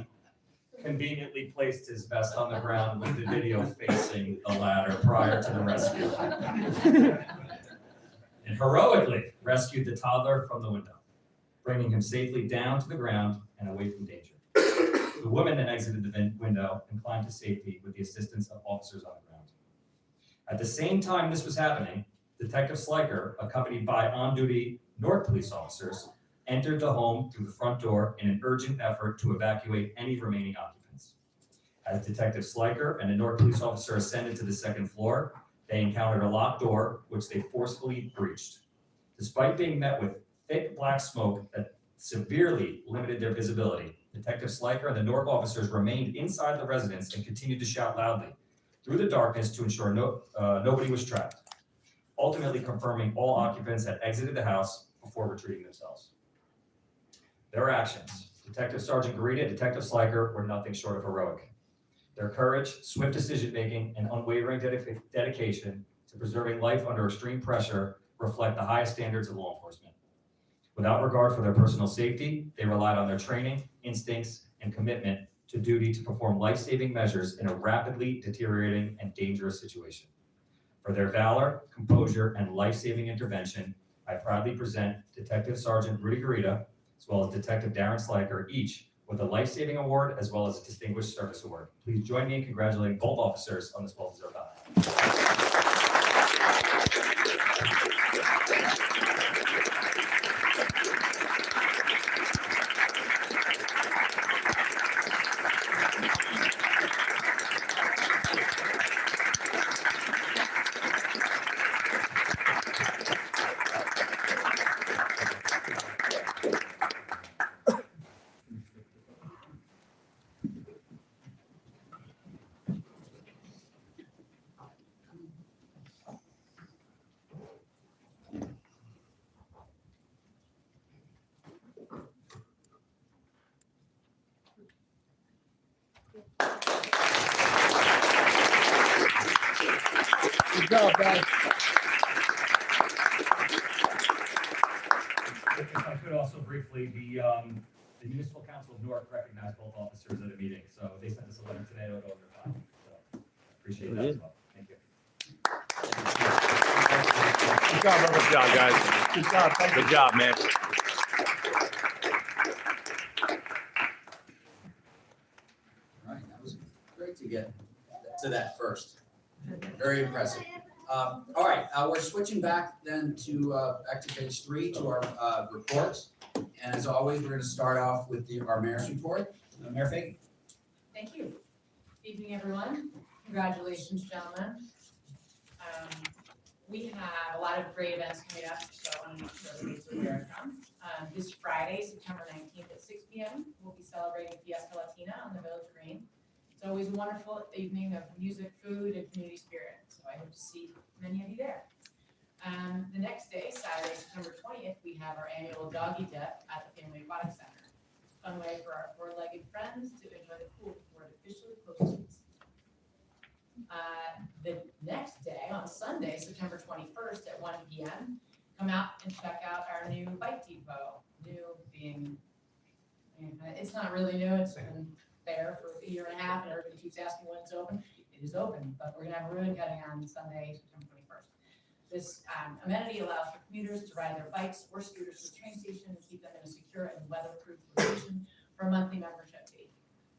conveniently placed his vest on the ground with the video facing the ladder prior to the rescue. And heroically rescued the toddler from the window, bringing him safely down to the ground and away from danger. The woman then exited the window and climbed to safety with the assistance of officers on the ground. At the same time this was happening, Detective Sliker, accompanied by on-duty Newark police officers, entered the home through the front door in an urgent effort to evacuate any remaining occupants. As Detective Sliker and a Newark police officer ascended to the second floor, they encountered a locked door, which they forcefully breached. Despite being met with thick black smoke that severely limited their visibility, Detective Sliker and the Newark officers remained inside the residence and continued to shout loudly through the darkness to ensure nobody was trapped, ultimately confirming all occupants had exited the house before retreating themselves. Their actions, Detective Sergeant Garita and Detective Sliker, were nothing short of heroic. Their courage, swift decision-making, and unwavering dedication to preserving life under extreme pressure reflect the highest standards of law enforcement. Without regard for their personal safety, they relied on their training, instincts, and commitment to duty to perform life-saving measures in a rapidly deteriorating and dangerous situation. For their valor, composure, and life-saving intervention, I proudly present Detective Sergeant Rudy Garita, as well as Detective Darren Sliker, each with a life-saving award as well as a distinguished service award. Please join me in congratulating both officers on this well-deserved honor. Good job, guys. If I could also briefly, the Municipal Council of Newark recognized both officers at a meeting, so they sent us a letter today to go over their file. So appreciate that as well. Thank you. Good job, Good job, guys. Good job. Thank you. Good job, man. All right, that was great to get to that first. Very impressive. All right, we're switching back then to back to page 3 to our reports. And as always, we're going to start off with our mayor's report. Mayor Fahey. Thank you. Good evening, everyone. Congratulations, gentlemen. We have a lot of great events coming up, so I want to make sure everybody's aware of them. This Friday, September 19th at 6 p.m., we'll be celebrating Fiesta Latina on the Village Green. It's always a wonderful evening of music, food, and community spirit, so I hope to see many of you there. The next day, Saturday, September 20th, we have our annual Doggy Dip at the Family Aquatic Center. Fun way for our four-legged friends to enjoy the pool before it officially closes. The next day, on Sunday, September 21st at 1 p.m., come out and check out our new bike depot. New being, it's not really new, it's been there for a year and a half, and everybody keeps asking when it's open. It is open, but we're gonna have a ribbon cutting on Sunday, September 21st. This amenity allows for commuters to ride their bikes or scooters to the train station and keep them in a secure and weatherproof location for a monthly membership fee.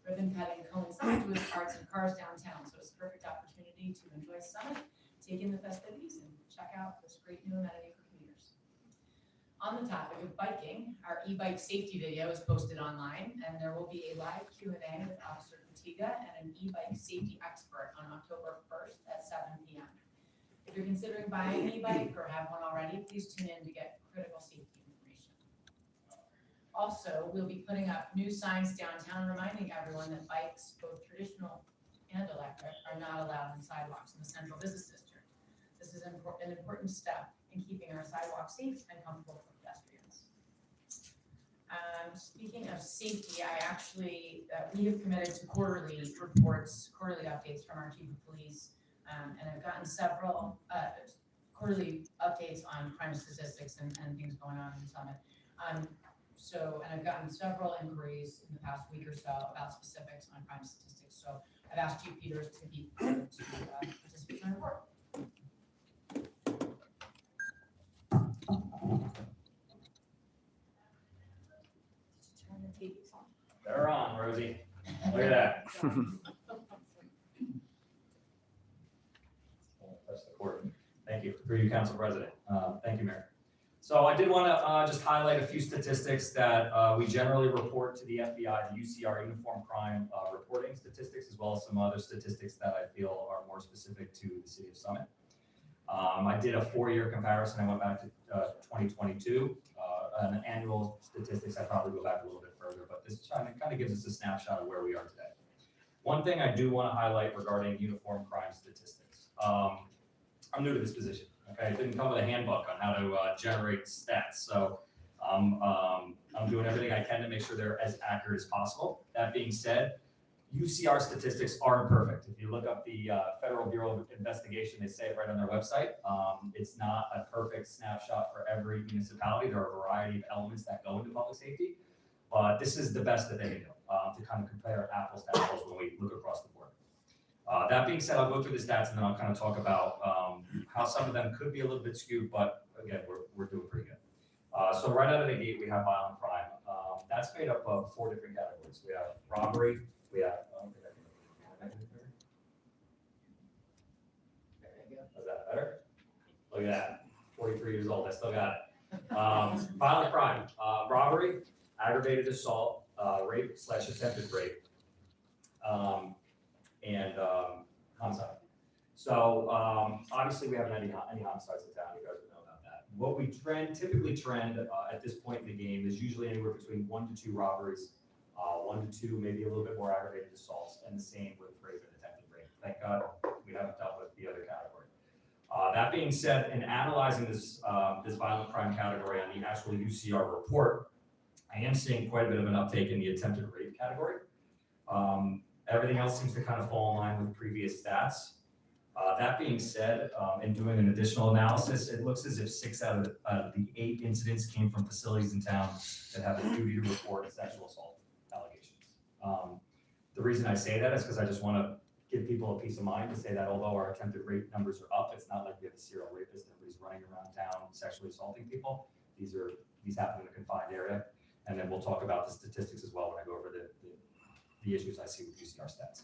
Ribbon cutting coincides with Arts and Cars downtown, so it's a perfect opportunity to enjoy Summit, take in the festivities, and check out this great new amenity for commuters. On the topic of biking, our e-bike safety video is posted online, and there will be a live Q&A with Officer Katiga and an e-bike safety expert on October 1st at 7 p.m. If you're considering buying an e-bike or have one already, please tune in to get critical safety information. Also, we'll be putting up new signs downtown reminding everyone that bikes, both traditional and electric, are not allowed on sidewalks in the central business district. This is an important step in keeping our sidewalks safe and comfortable for pedestrians. Speaking of safety, we have committed to quarterly reports, quarterly updates from our chief of police And I've gotten several quarterly updates on crime statistics and things going on in Summit. And I've gotten several inquiries in the past week or so about specifics on crime statistics. So I've asked Chief Peters to be to participate in my report. Turn the TVs on. They're on, Rosie. Look at that. That's the court. Thank you. Through you, Council President. Thank you, Mayor. So I did want to just highlight a few statistics that we generally report to the FBI, the UCR uniform crime reporting statistics, as well as some other statistics that I feel are more specific to the city of Summit. I did a 4-year comparison. I went back to 2022. An annual statistics, I probably go back a little bit further, but this kind of gives us a snapshot of where we are today. One thing I do want to highlight regarding uniform crime statistics. I'm new to this position. Okay, it didn't come with a handbook on how to generate stats, so I'm doing everything I can to make sure they're as accurate as possible. That being said, UCR statistics aren't perfect. If you look up the Federal Bureau of Investigation, they say it right on their website. It's not a perfect snapshot for every municipality. There are a variety of elements that go into public safety, but this is the best that they can do to kind of compare apples to apples when we look across the board. That being said, I'll go through the stats and then I'll kind of talk about how some of them could be a little bit skewed, but again, we're doing pretty good. So right out of the gate, we have violent crime. That's made up of 4 different categories. We have robbery, we have, is that better? Look at that, 43 years old, I still got it. Violent crime, robbery, aggravated assault, rape/attempted rape, and homicide. So obviously we haven't had any homicides in town, you guys would know about that. What we typically trend at this point in the game is usually anywhere between 1 to 2 robberies, 1 to 2, maybe a little bit more aggravated assaults, and the same with rape and attempted rape. Thank God we haven't dealt with the other category. That being said, in analyzing this violent crime category on the actual UCR report, I am seeing quite a bit of an uptake in the attempted rape category. Everything else seems to kind of fall in line with previous stats. That being said, in doing an additional analysis, it looks as if 6 out of the 8 incidents came from facilities in town that have a duty to report sexual assault allegations. The reason I say that is because I just want to give people a peace of mind to say that although our attempted rape numbers are up, it's not like we have a serial rapist and everybody's running around town sexually assaulting people. These happen in a confined area. And then we'll talk about the statistics as well when I go over the issues I see with UCR stats.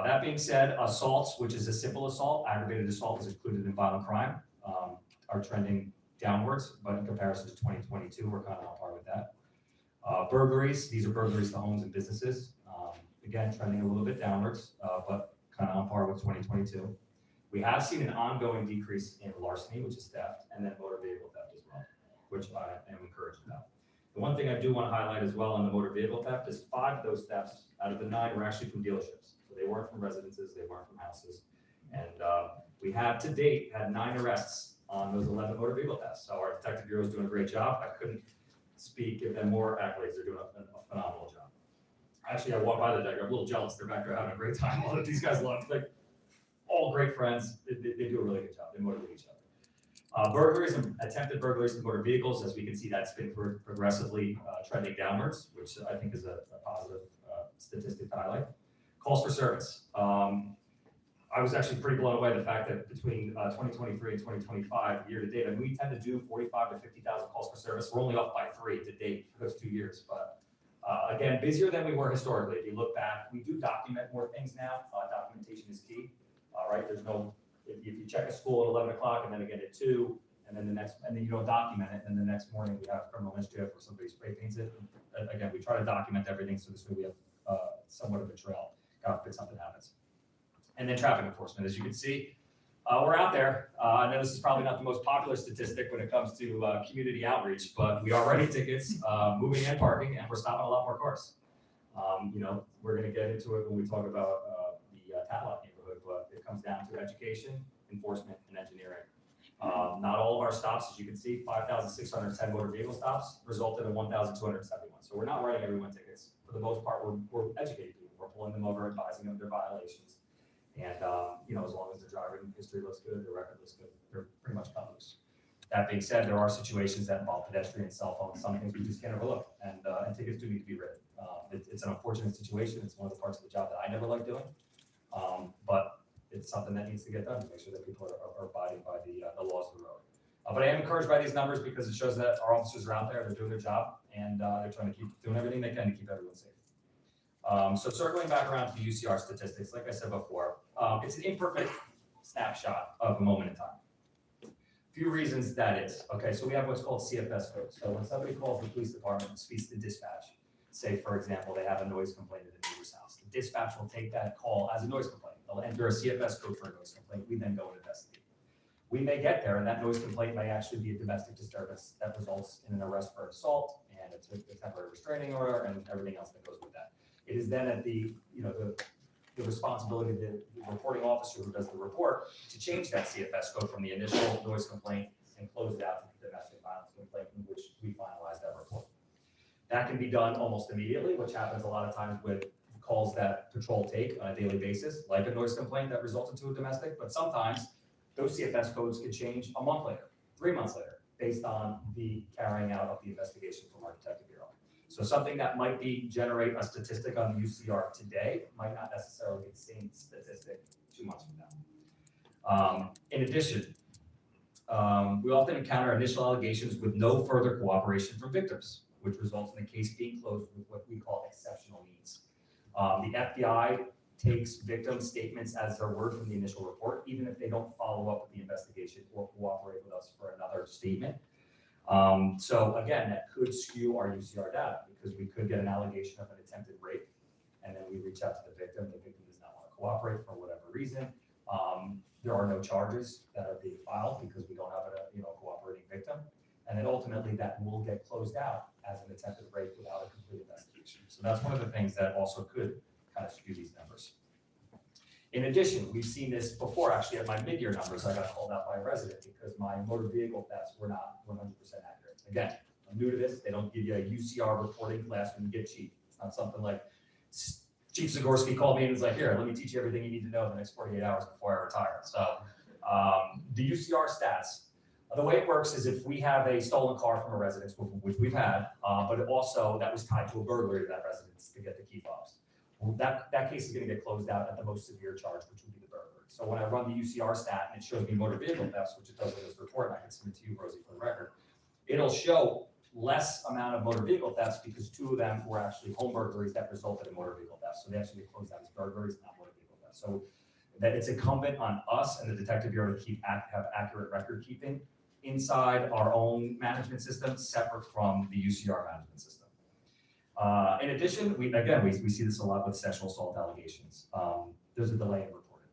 That being said, assaults, which is a simple assault, aggravated assault is included in violent crime, are trending downwards, but in comparison to 2022, we're kind of on par with that. Burglaries, these are burglaries to homes and businesses. Again, trending a little bit downwards, but kind of on par with 2022. We have seen an ongoing decrease in larceny, which is theft, and then motor vehicle theft as well, which I am encouraged about. The one thing I do want to highlight as well on the motor vehicle theft is 5 of those thefts out of the 9 were actually from dealerships. So they weren't from residences, they weren't from houses. And we have to date had 9 arrests on those 11 motor vehicle thefts. So our detective bureau is doing a great job. I couldn't give them more accolades. They're doing a phenomenal job. Actually, I walked by the deck, I'm a little jealous. They're back there having a great time. All of these guys love, like, all great friends. They do a really good job. They motivate each other. Burglaries and attempted burglaries in motor vehicles, as we can see, that's been progressively trending downwards, which I think is a positive statistic to highlight. Calls for service. I was actually pretty blown away the fact that between 2023 and 2025, year to date, I mean, we tend to do 45 to 50,000 calls for service. We're only up by 3 to date for those 2 years, but again, busier than we were historically. If you look back, we do document more things now. Documentation is key, right? There's no, if you check a school at 11 o'clock and then again at 2, and then you don't document it, and the next morning we have criminal mischief or somebody spray paints it. Again, we try to document everything so this way we have somewhat of a trail, God forbid something happens. And then traffic enforcement, as you can see, we're out there. I know this is probably not the most popular statistic when it comes to community outreach, but we are writing tickets, moving and parking, and we're stopping a lot more cars. We're going to get into it when we talk about the Tatlock neighborhood, but it comes down to education, enforcement, and engineering. Not all of our stops, as you can see, 5,610 motor vehicle stops resulted in 1,271. So we're not writing everyone tickets. For the most part, we're educating people. We're pulling them over, advising them of their violations. And, as long as the driving history looks good, the record looks good, they're pretty much cut loose. That being said, there are situations that involve pedestrian, cell phones, some things we just can't overlook, and tickets do need to be written. It's an unfortunate situation. It's one of the parts of the job that I never like doing, but it's something that needs to get done to make sure that people are abiding by the laws of the road. But I am encouraged by these numbers because it shows that our officers are out there, they're doing their job, and they're trying to keep doing everything they can to keep everyone safe. So circling back around to the UCR statistics, like I said before, it's an imperfect snapshot of a moment in time. Few reasons that is. Okay, so we have what's called CFS codes. So when somebody calls the police department and speaks to dispatch, say for example, they have a noise complaint at a neighbor's house, the dispatch will take that call as a noise complaint. They'll enter a CFS code for a noise complaint. We then go and investigate. We may get there and that noise complaint may actually be a domestic disturbance that results in an arrest for assault and a temporary restraining order and everything else that goes with that. It is then at the responsibility of the reporting officer who does the report to change that CFS code from the initial noise complaint and close it out to the domestic violence complaint in which we finalize that report. That can be done almost immediately, which happens a lot of times with calls that patrol take on a daily basis, like a noise complaint that results into a domestic, but sometimes those CFS codes could change a month later, 3 months later, based on the carrying out of the investigation from our detective bureau. So something that might generate a statistic on the UCR today might not necessarily be the same statistic 2 months from now. In addition, we often encounter initial allegations with no further cooperation from victims, which results in the case being closed with what we call exceptional needs. The FBI takes victim statements as their word from the initial report, even if they don't follow up with the investigation or cooperate with us for another statement. So again, that could skew our UCR data because we could get an allegation of an attempted rape and then we reach out to the victim does not want to cooperate for whatever reason. There are no charges that are being filed because we don't have a cooperating victim. And then ultimately that will get closed out as an attempted rape without a complete investigation. So that's one of the things that also could kind of skew these numbers. In addition, we've seen this before actually at my mid-year numbers. I got called out by a resident because my motor vehicle thefts were not 100% accurate. Again, I'm new to this. They don't give you a UCR reporting class when you get chief. It's not something like Chief Zagorski called me and was like, here, let me teach you everything you need to know in the next 48 hours before I retire. So the UCR stats, the way it works is if we have a stolen car from a residence, which we've had, but also that was tied to a burglary to that residence to get the key fobs. Well, that case is going to get closed out at the most severe charge, which would be the burglary. So when I run the UCR stat and it shows me motor vehicle thefts, which it does in this report, and I can send it to you, Rosie, for the record, it'll show less amount of motor vehicle thefts because 2 of them were actually home burglaries that resulted in motor vehicle thefts. So they actually get closed out as burglaries, not motor vehicle thefts. So that it's incumbent on us and the detective bureau to have accurate record keeping inside our own management system, separate from the UCR management system. In addition, we see this a lot with sexual assault allegations. There's a delay in reporting.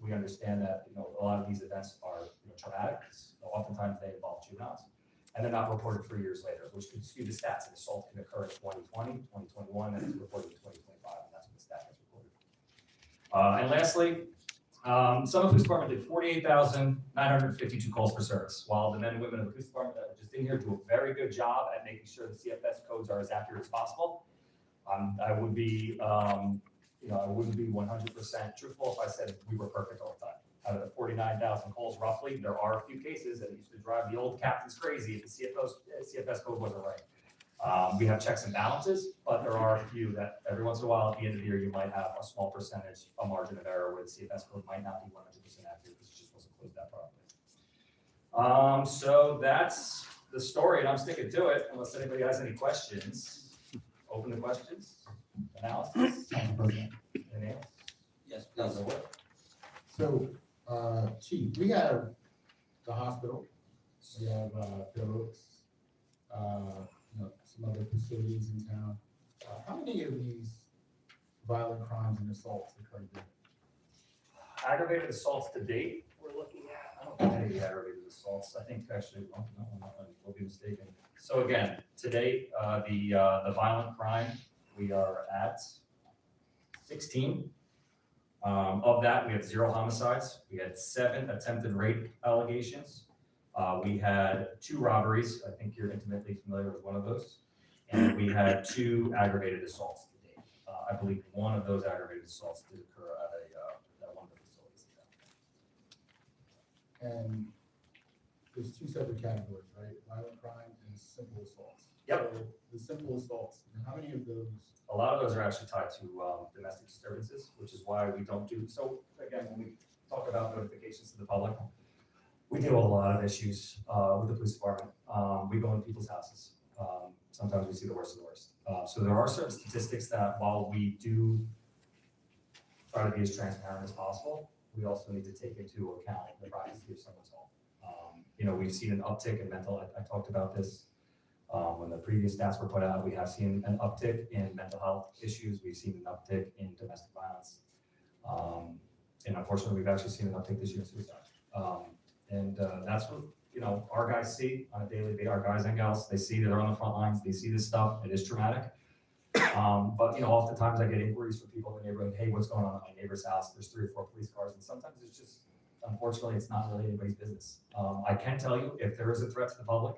We understand that a lot of these events are traumatic. Oftentimes they involve juveniles, and they're not reported for years later, which could skew the stats. An assault can occur in 2020, 2021, and it's reported in 2025, and that's when the stat gets reported. And lastly, Summit Police Department did 48,952 calls for service, while the men and women of the police department that were just in here do a very good job at making sure the CFS codes are as accurate as possible. I would be, I wouldn't be 100% truthful if I said we were perfect all the time. Out of the 49,000 calls roughly, there are a few cases that used to drive the old captains crazy if the CFS code wasn't right. We have checks and balances, but there are a few that every once in a while at the end of the year, you might have a small percentage, a margin of error where the CFS code might not be 100% accurate because it just wasn't closed out properly. So that's the story, and I'm sticking to it unless anybody has any questions. Open the questions, analysis. Anything else? Yes, How's please. it work? So, Chief, we have the hospital, we have Fair Oaks, some other facilities in town. How many of these violent crimes and assaults occurred there? Aggravated assaults to date, we're looking at, I don't think any aggravated assaults. I think actually, we'll be mistaken. So again, to date, the violent crime, we are at 16. Of that, we had 0 homicides. We had 7 attempted rape allegations. We had 2 robberies. I think you're intimately familiar with one of those. And we had 2 aggravated assaults to date. I believe one of those aggravated assaults did occur And there's two separate categories, right? Violent crime and simple assaults. Yep. So the simple assaults, how many of those? A lot of those are actually tied to domestic disturbances, which is why we don't do, so again, when we talk about notifications to the public, we deal with a lot of issues with the police department. We go into people's houses. Sometimes we see the worst of the worst. So there are certain statistics that while we do try to be as transparent as possible, we also need to take into account the privacy of someone's home. We've seen an uptick in mental, I talked about this when the previous stats were put out, we have seen an uptick in mental health issues. We've seen an uptick in domestic violence. And unfortunately, we've actually seen an uptick this year in suicide. That's what, our guys see on a daily basis, our guys and gals, they see that they're on the front lines, they see this stuff, it is traumatic. But oftentimes I get inquiries from people in the neighborhood, hey, what's going on at my neighbor's house? There's 3 or 4 police cars, and sometimes it's just, unfortunately, it's not really anybody's business. I can tell you, if there is a threat to the public,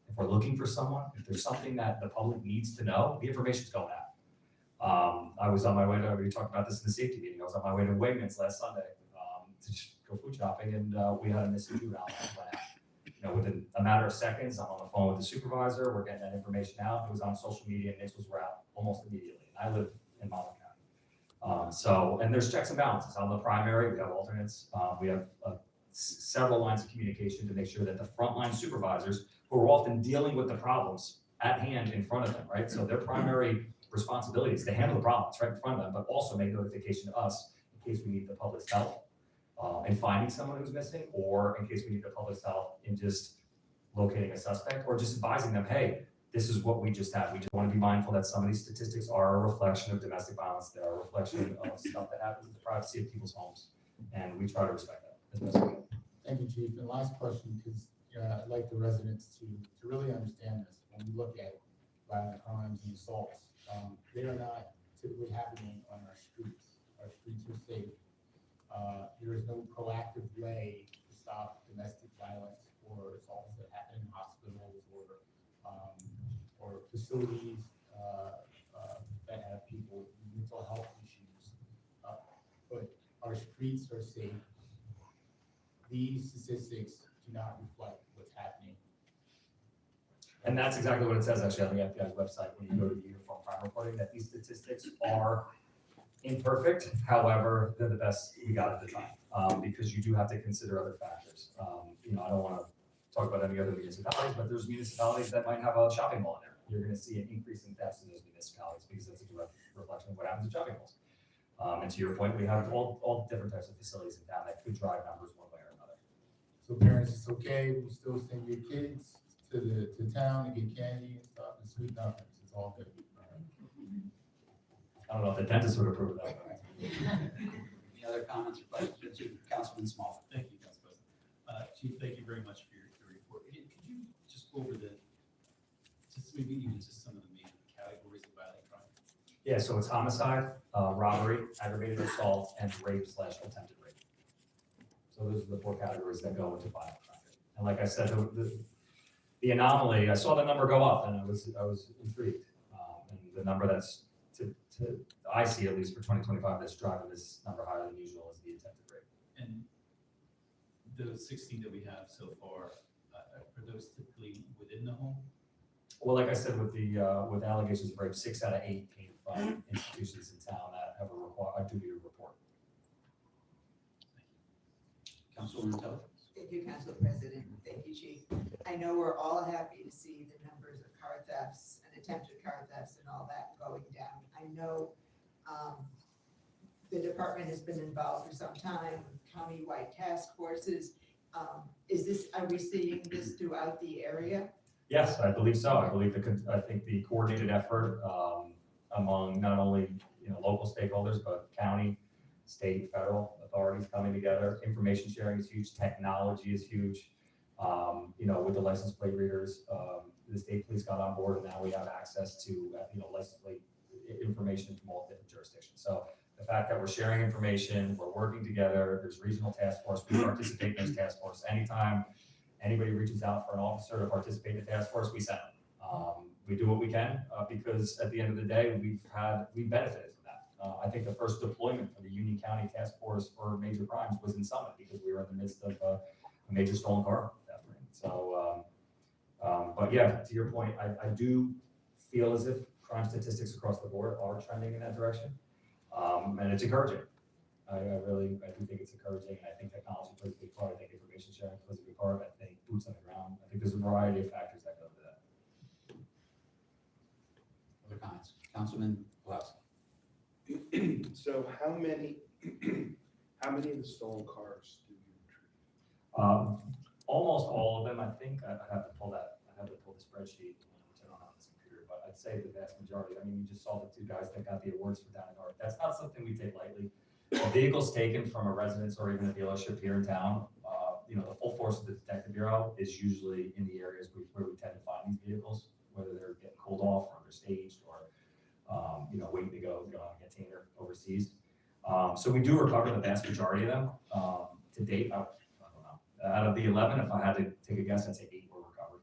if we're looking for someone, if there's something that the public needs to know, the information's going out. I was on my way to, we talked about this in the safety meeting, I was on my way to Wegmans last Sunday to just go food shopping, and we had a missing juvenile that went out. Within a matter of seconds, I'm on the phone with the supervisor, we're getting that information out. It was on social media, and nixels were out almost immediately. And I live in Monmouth County. And there's checks and balances. On the primary, we have alternates. We have several lines of communication to make sure that the frontline supervisors, who are often dealing with the problems at hand in front of them, right? So their primary responsibility is to handle the problems right in front of them, but also make notification to us in case we need the public's help in finding someone who's missing, or in case we need the public's help in just locating a suspect, or just advising them, hey, this is what we just had. We just want to be mindful that some of these statistics are a reflection of domestic violence. They are a reflection of stuff that happens in the privacy of people's homes, and we try to respect that as best we can. Thank you, Chief. And last question, because I'd like the residents to really understand this. When we look at violent crimes and assaults, they are not typically happening on our streets. Our streets are safe. There is no proactive way to stop domestic violence or assaults that happen in hospitals or facilities that have people with mental health issues. But our streets are safe. These statistics do not reflect what's happening. And that's exactly what it says actually on the FBI's website when you go to the Uniform Crime Reporting, that these statistics are imperfect. However, they're the best we got at the time, because you do have to consider other factors. I don't want to talk about any other municipalities, but there's municipalities that might have a shopping mall in there. You're going to see an increase in thefts in those municipalities because that's a direct reflection of what happens in shopping malls. And to your point, we have all different types of facilities in town that could drive numbers one way or another. So parents, it's okay. We still send your kids to town to get candy and stuff and sweet nothings. It's all good. I don't know if the dentist would approve of that. Any other comments or questions? Councilman Small. Thank you, Council President. Chief, thank you very much for your report. Could you just go over just maybe even just some of the main categories of violent crime? Yeah, so it's homicide, robbery, aggravated assault, and rape/attempted rape. So those are the 4 categories that go into violent crime. And like I said, the anomaly, I saw the number go up, and I was intrigued. And the number that's I see at least for 2025 that's driving this number higher than usual is the attempted rape. And the 16 that we have so far, are those typically within the home? Well, like I said, with allegations of rape, 6 out of 8 came from institutions in town that have a duty to report. Councilwoman Toth. Thank you, Council President. Thank you, Chief. I know we're all happy to see the numbers of car thefts and attempted car thefts and all that going down. I know the department has been involved for some time with county-wide task forces. Are we seeing this throughout the area? Yes, I believe so. I think the coordinated effort among not only local stakeholders, but county, state, federal authorities coming together. Information sharing is huge. Technology is huge. With the license plate readers, the state police got on board, and now we have access to license plate information from all different jurisdictions. So the fact that we're sharing information, we're working together. There's regional task force. We participate in those task force. Anytime anybody reaches out for an officer to participate in the task force, we send them. We do what we can because at the end of the day, we've benefited from that. I think the first deployment for the Union County Task Force for Major Crimes was in Summit because we were in the midst of a major stolen car, definitely. So, but yeah, to your point, I do feel as if crime statistics across the board are trending in that direction. And it's encouraging. I do think it's encouraging. I think technology plays a big part. I think information sharing plays a big part. I think boots on the ground. I think there's a variety of factors that go into that. Other comments? Councilman Pulaski. So how many of the stolen cars do you retrieve? Almost all of them, I think. I have to pull the spreadsheet, which I don't have on this computer, but I'd say the vast majority. I mean, you just saw the two guys that got the awards for down in North. That's not something we take lightly. A vehicle's taken from a residence or even a dealership here in town, the full force of the detective bureau is usually in the areas where we tend to find these vehicles, whether they're getting cooled off or they're staged or, waiting to go on a container overseas. So we do recover the vast majority of them. To date, I don't know. Out of the 11, if I had to take a guess, I'd say 8 were recovered.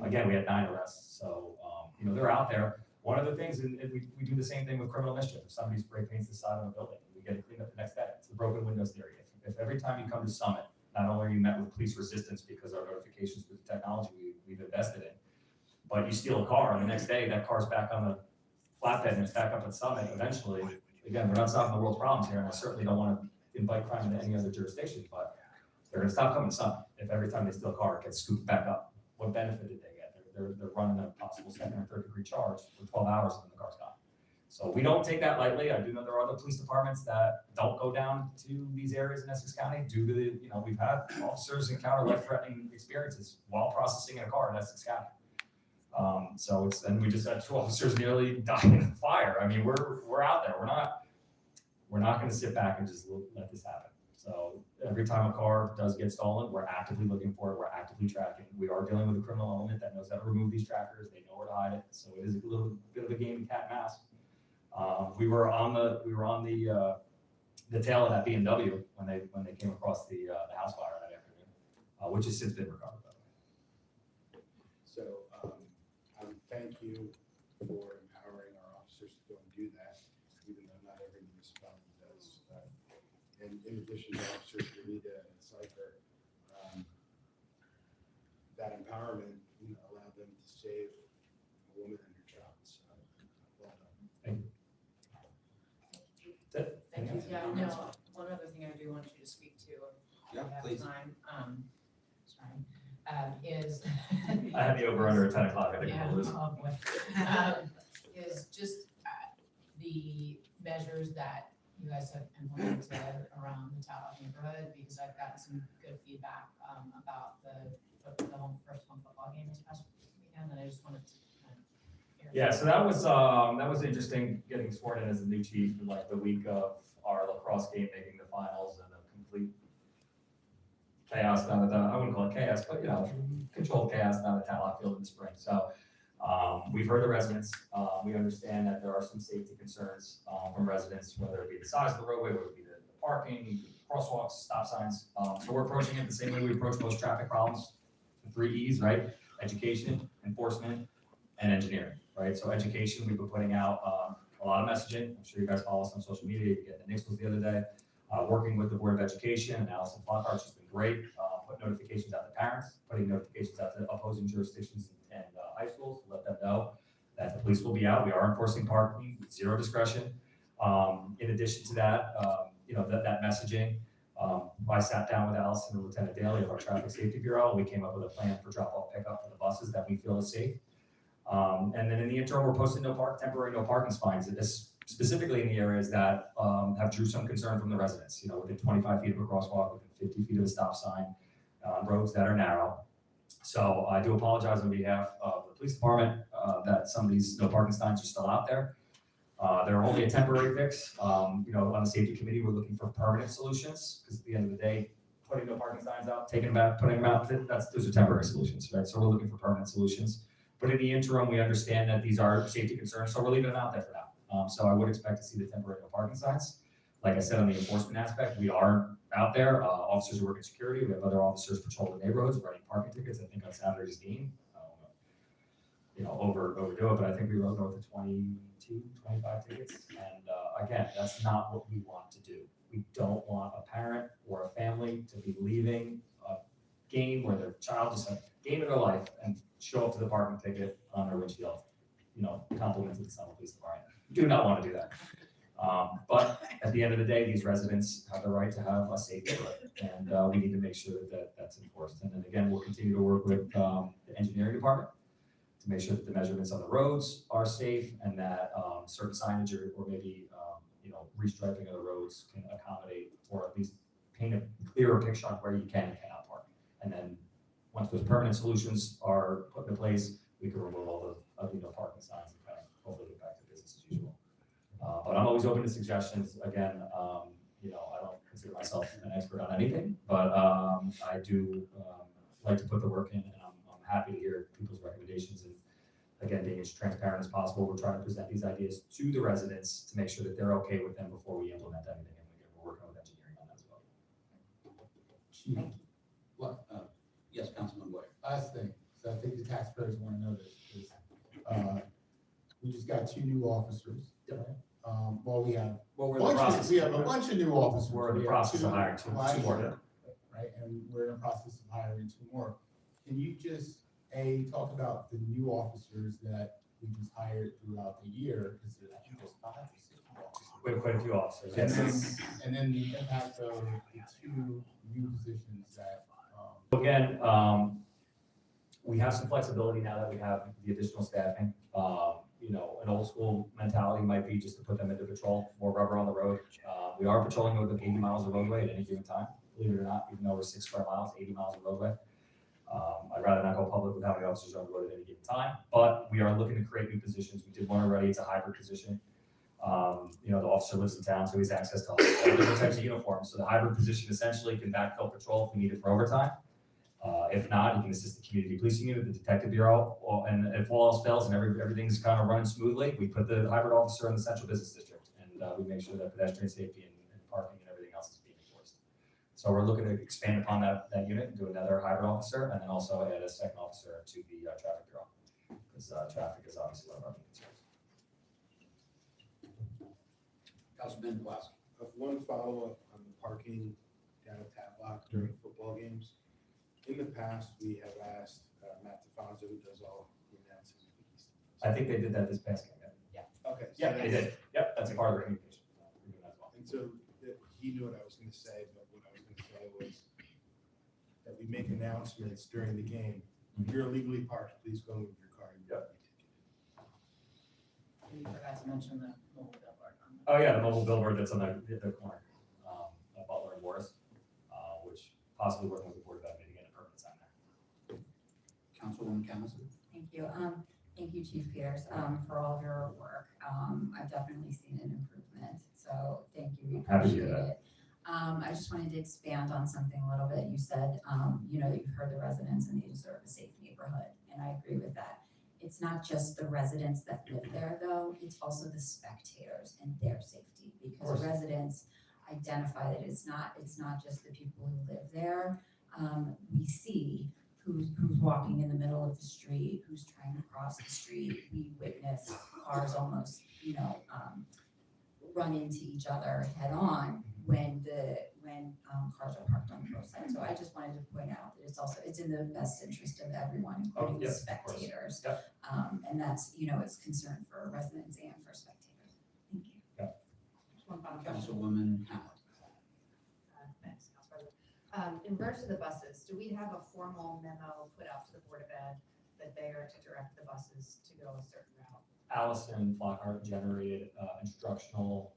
Again, we had 9 arrests, so, they're out there. One of the things, and we do the same thing with criminal mischief. If somebody spray paints the side of a building, we get it cleaned up the next day. It's the broken windows theory. If every time you come to Summit, not only are you met with police resistance because our notifications through the technology we've invested in, but you steal a car and the next day that car's back on the flatbed and it's back up at Summit eventually. Again, we're not solving the world's problems here, and I certainly don't want to invite crime into any other jurisdiction, but they're going to stop coming to Summit if every time they steal a car, it gets scooped back up. What benefit did they get? They're running a possible second or third degree charge for 12 hours and then the car's gone. So we don't take that lightly. I do know there are other police departments that don't go down to these areas in Essex County due to the, we've had officers encounter life-threatening experiences while processing in a car in Essex County. And we just had 2 officers nearly die in a fire. I mean, we're out there. We're not going to sit back and just let this happen. So every time a car does get stolen, we're actively looking for it. We're actively tracking. We are dealing with a criminal element that knows how to remove these trackers. They know where to hide it. So it is a little bit of a game of cat and mouse. We were on the tail of that BMW when they came across the house fire that afternoon, which has since been recovered. By the way. So I would thank you for empowering our officers to go and do that, even though not every municipality does. And in addition to Officer Rita and Cypher, that empowerment allowed them to save a woman and her child. So well done. Thank you. Thank you. Yeah, no, one other thing I do want you to speak to, if you have please. time, is. I had the over under at 10 o'clock. I think Yeah, we'll lose. oh boy. Is just the measures that you guys have implemented around the Talbot neighborhood, because I've gotten some good feedback first home football game this past weekend, and I just wanted to kind of hear. Yeah, so that was interesting getting sworn in as a new chief like the week of our lacrosse game making the finals and a complete chaos down at I wouldn't call it chaos, but controlled chaos down at Talbot Field in the spring. So we've heard the residents. We understand that there are some safety concerns from residents, whether it be the size of the roadway, whether it be the parking, crosswalks, stop signs. So we're approaching it the same way we approach most traffic problems, the 3 E's, right? Education, enforcement, and engineering, right? So education, we've been putting out a lot of messaging. I'm sure you guys follow us on social media. You get the Nixels the other day. Working with the Board of Education and Allison Flockhart, she's been great. Put notifications out to parents, putting notifications out to opposing jurisdictions and high schools to let them know that the police will be out. We are enforcing parking with 0 discretion. In addition to that, that messaging, I sat down with Allison and Lieutenant Daly of our Traffic Safety Bureau, and we came up with a plan for drop-off pickup for the buses that we feel is safe. And then in the interim, we're posting temporary no parking signs, specifically in the areas that have drew some concern from the residents. Within 25 feet of a crosswalk, within 50 feet of a stop sign, on roads that are narrow. So I do apologize on behalf of the police department that some of these no parking signs are still out there. They're only a temporary fix. On the safety committee, we're looking for permanent solutions because at the end of the day, putting no parking signs out, taking them out, putting them out, those are temporary solutions, right? So we're looking for permanent solutions. But in the interim, we understand that these are safety concerns, so we're leaving them out there for now. So I would expect to see the temporary no parking signs. Like I said, on the enforcement aspect, we are out there. Officers are working security. We have other officers patrolling neighborhoods, writing parking tickets. I think on Saturday's game, overdo it, but I think we wrote north of 22, 25 tickets. And again, that's not what we want to do. We don't want a parent or a family to be leaving a game where their child just had a game of their life and show up to the parking ticket on their windshield, compliments of the Sunville Police Department. Do not want to do that. But at the end of the day, these residents have the right to have a safe neighborhood, and we need to make sure that that's enforced. And then again, we'll continue to work with the engineering department to make sure that the measurements on the roads are safe and that certain signage or maybe restriping of the roads can accommodate or at least paint a clearer picture on where you can and cannot park. And then once those permanent solutions are put into place, we can remove all the parking signs and kind of hopefully get back to business as usual. But I'm always open to suggestions. Again, I don't consider myself an expert on anything, but I do like to put the work in, and I'm happy to hear people's recommendations. And again, being as transparent as possible, we're trying to present these ideas to the residents to make sure that they're okay with them before we implement anything. And again, we're working with engineering on that as well. Yes, Councilman Boyer. Last thing, so I think the taxpayers want to know this, is, we just got 2 new officers. Right? We have we're in the process. We have a bunch of new officers. We're in the process of hiring two more. Right, and we're in the process of hiring 2 more. Can you just talk about the new officers that we just hired throughout the year? Because I think there's 5 or 6 new officers. We have quite a few officers. And then the impact of the 2 new positions that. Again, we have some flexibility now that we have the additional staffing. An old school mentality might be just to put them into patrol, more rubber on the road. We are patrolling over 80 miles of roadway at any given time, believe it or not, even though we're 6 square miles, 80 miles of roadway. I'd rather not go public with how many officers are on the road at any given time, but we are looking to create new positions. We did one already. It's a hybrid position. The officer lives in town, so he has access to all different types of uniforms. So the hybrid position essentially can backfill patrol if we need it for overtime. If not, he can assist the community policing unit, the detective bureau, and if all else fails and everything's kind of running smoothly, we put the hybrid officer in the central business district, and we make sure that pedestrian safety and parking and everything else is being enforced. So we're looking to expand upon that unit and do another hybrid officer, and then also add a second officer to the traffic bureau, because traffic is obviously one of our main concerns. Councilman Plasko. One follow-up on the parking down at Tatlock during football games. In the past, we have asked Matt DeFonso, who does all the announcing. I think they did that this past game. Yeah. Okay. Yeah, they did. Yep, that's a part of the communication. We're doing that as well. And so he knew what I was going to say, but what I was going to say was that we make announcements during the game. If you're illegally parked, please go move your car. Yep. You forgot to mention the mobile billboard. Oh yeah, the mobile billboard that's on the corner of Butler and Morris, which possibly working with the board about getting a permanent sign there. Councilwoman Campbell. Thank you. Thank you, Chief Peters, for all of your work. I've definitely seen an improvement, so thank you. We Happy to hear appreciate that. it. I just wanted to expand on something a little bit. You said, that you've heard the residents and they deserve a safe neighborhood, and I agree with that. It's not just the residents that live there, though. It's also the spectators and their safety, because residents identify that it's not just the people who live there. We see who's walking in the middle of the street, who's trying to cross the street. We witness cars almost, run into each other head on when cars are parked on both sides. So I just wanted to point out that it's in the best interest of everyone, including the spectators. And that's, it's concern for residents and for spectators. Thank you. Just one final question. Councilwoman Howard. Thanks, Council President. In regards to the buses, do we have a formal memo put out to the Board of Ed that they are to direct the buses to go a certain route? Allison Flockhart generated instructional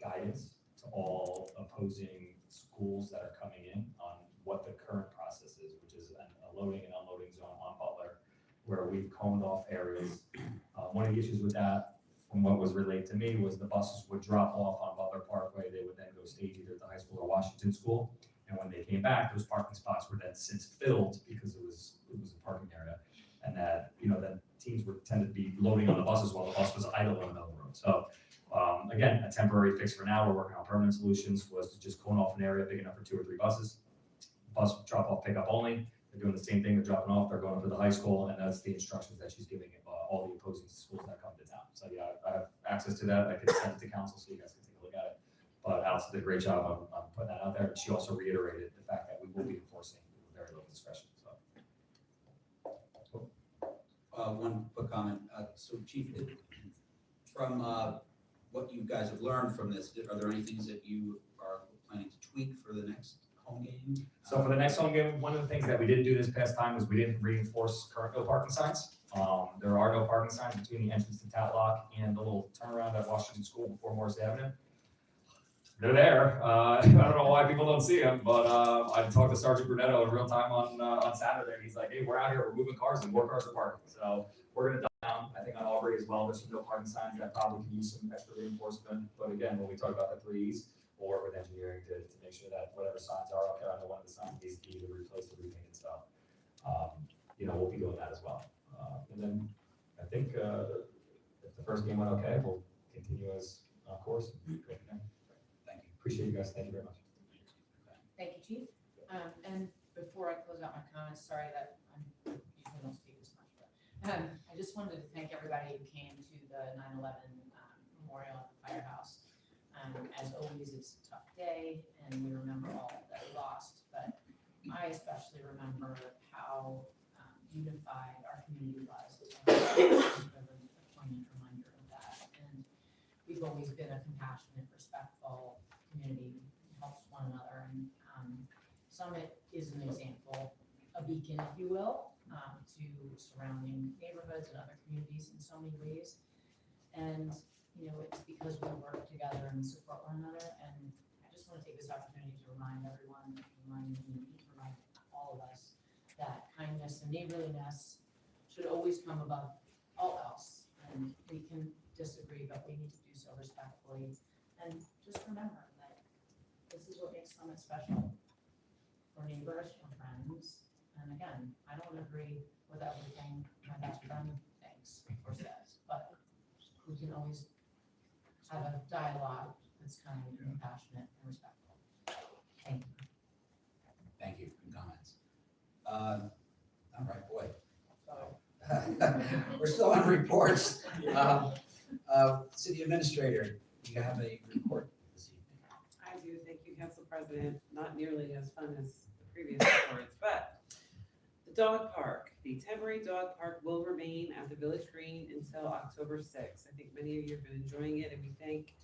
guidance to all opposing schools that are coming in on what the current process is, which is a loading and unloading zone on Butler, where we've coned off areas. One of the issues with that, from what was relayed to me, was the buses would drop off on Butler Parkway. They would then go stage either at the high school or Washington School. And when they came back, those parking spots were then since filled because it was a parking area. And that, then teams were tended to be loading on the buses while the bus was idle in the middle of the road. So again, a temporary fix for now. We're working on permanent solutions, was to just cone off an area big enough for 2 or 3 buses. Bus drop off, pick up only. They're doing the same thing. They're dropping off. They're going up to the high school, and that's the instructions that she's giving all the opposing schools that come to town. So yeah, I have access to that. I can send it to council so you guys can take a look at it. But Alice did a great job on putting that out there. And she also reiterated the fact that we will be enforcing with very little discretion, so. One quick comment. So Chief, from what you guys have learned from this, are there any things that you are planning to tweak for the next home game? So for the next home game, one of the things that we didn't do this past time was we didn't reinforce current no parking signs. There are no parking signs between the entrance to Tatlock and the little turnaround at Washington School before Morris Avenue. They're there. I don't know why people don't see them, but I talked to Sergeant Brunetto in real time on Saturday. He's like, hey, we're out here, we're moving cars and more cars are parking. So we're gonna dump down, I think on Aubrey as well, there's some no parking signs that probably could use some extra reinforcement. But again, when we talk about the 3Es, we'll work with engineering to make sure that whatever signs are up there, I know one of the signs needs to be either replaced or repainted. So, we'll be doing that as well. And then I think if the first game went okay, we'll continue as on course. Appreciate you guys. Thank you very much. Thank you, Chief. And before I close out my comments, sorry that I usually don't speak as much, but I just wanted to thank everybody who came to the 9/11 memorial at the firehouse. As always, it's a tough day, and we remember all that we lost. But I especially remember how unified our community was. And a poignant reminder of that. And we've always been a compassionate, respectful community, helps one another, and Summit is an example, a beacon, if you will, to surrounding neighborhoods and other communities in so many ways. And it's because we work together and support one another. And I just want to take this opportunity to remind everyone, remind all of us, that kindness and neighborliness should always come above all else. And we can disagree, but we need to do so respectfully. And just remember that this is what makes Summit special. For neighbors, for friends. And again, I don't agree with everything my best friend thinks or says, but we can always have a dialogue that's kind and compassionate and respectful. Thank you. Thank you for your comments. All right, boy. We're still on reports. City Administrator, do you have a report this evening? I do. Thank you, Council President. Not nearly as fun as the previous reports, but the dog park, the temporary dog park will remain at the Village Green until October 6th. I think many of you have been enjoying it, and we thank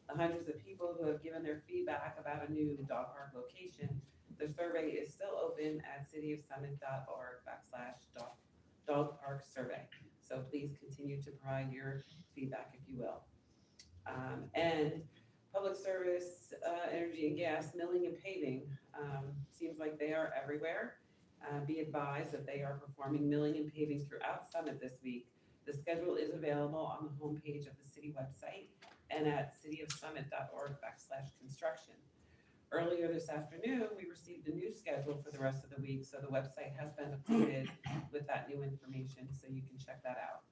the hundreds of people who have given their feedback about a new dog park location. The survey is still open at cityofsummit.org/dog park survey. So please continue to provide your feedback, if you will. And public service, energy and gas, milling and paving, seems like they are everywhere. Be advised that they are performing milling and paving throughout Summit this week. The schedule is available on the homepage of the city website and at cityofsummit.org/construction. Earlier this afternoon, we received a new schedule for the rest of the week, so the website has been updated with that new information, so you can check that out.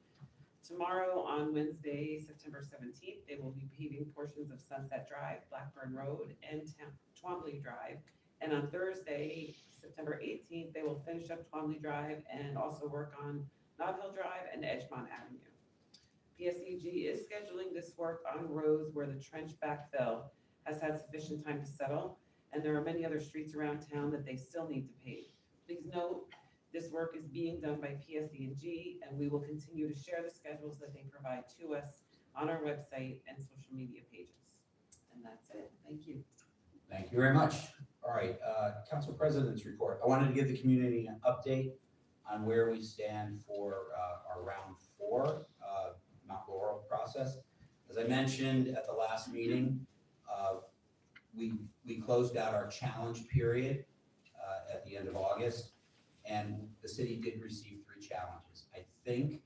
Tomorrow, on Wednesday, September 17th, they will be paving portions of Sunset Drive, Blackburn Road, and Twombly Drive. And on Thursday, September 18th, they will finish up Twombly Drive and also work on Nob Hill Drive and Edgemont Avenue. PSEG is scheduling this work on roads where the trench backfill has had sufficient time to settle, and there are many other streets around town that they still need to pave. Please note, this work is being done by PSEG, and we will continue to share the schedules that they provide to us on our website and social media pages. And that's it. Thank you. Thank you very much. All right, Council President's report. I wanted to give the community an update on where we stand for our round 4 Mount Laurel process. As I mentioned at the last meeting, we closed out our challenge period at the end of August, and the city did receive 3 challenges. I think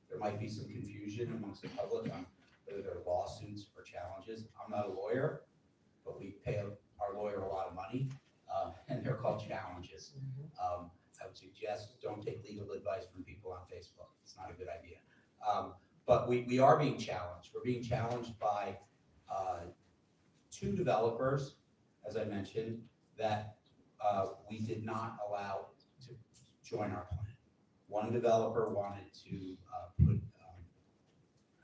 there might be some confusion amongst the public on whether they're lawsuits or challenges. I'm not a lawyer, but we pay our lawyer a lot of money, and they're called challenges. I would suggest don't take legal advice from people on Facebook. It's not a good idea. But we are being challenged. We're being challenged by 2 developers, as I mentioned, that we did not allow to join our plan. One developer wanted to put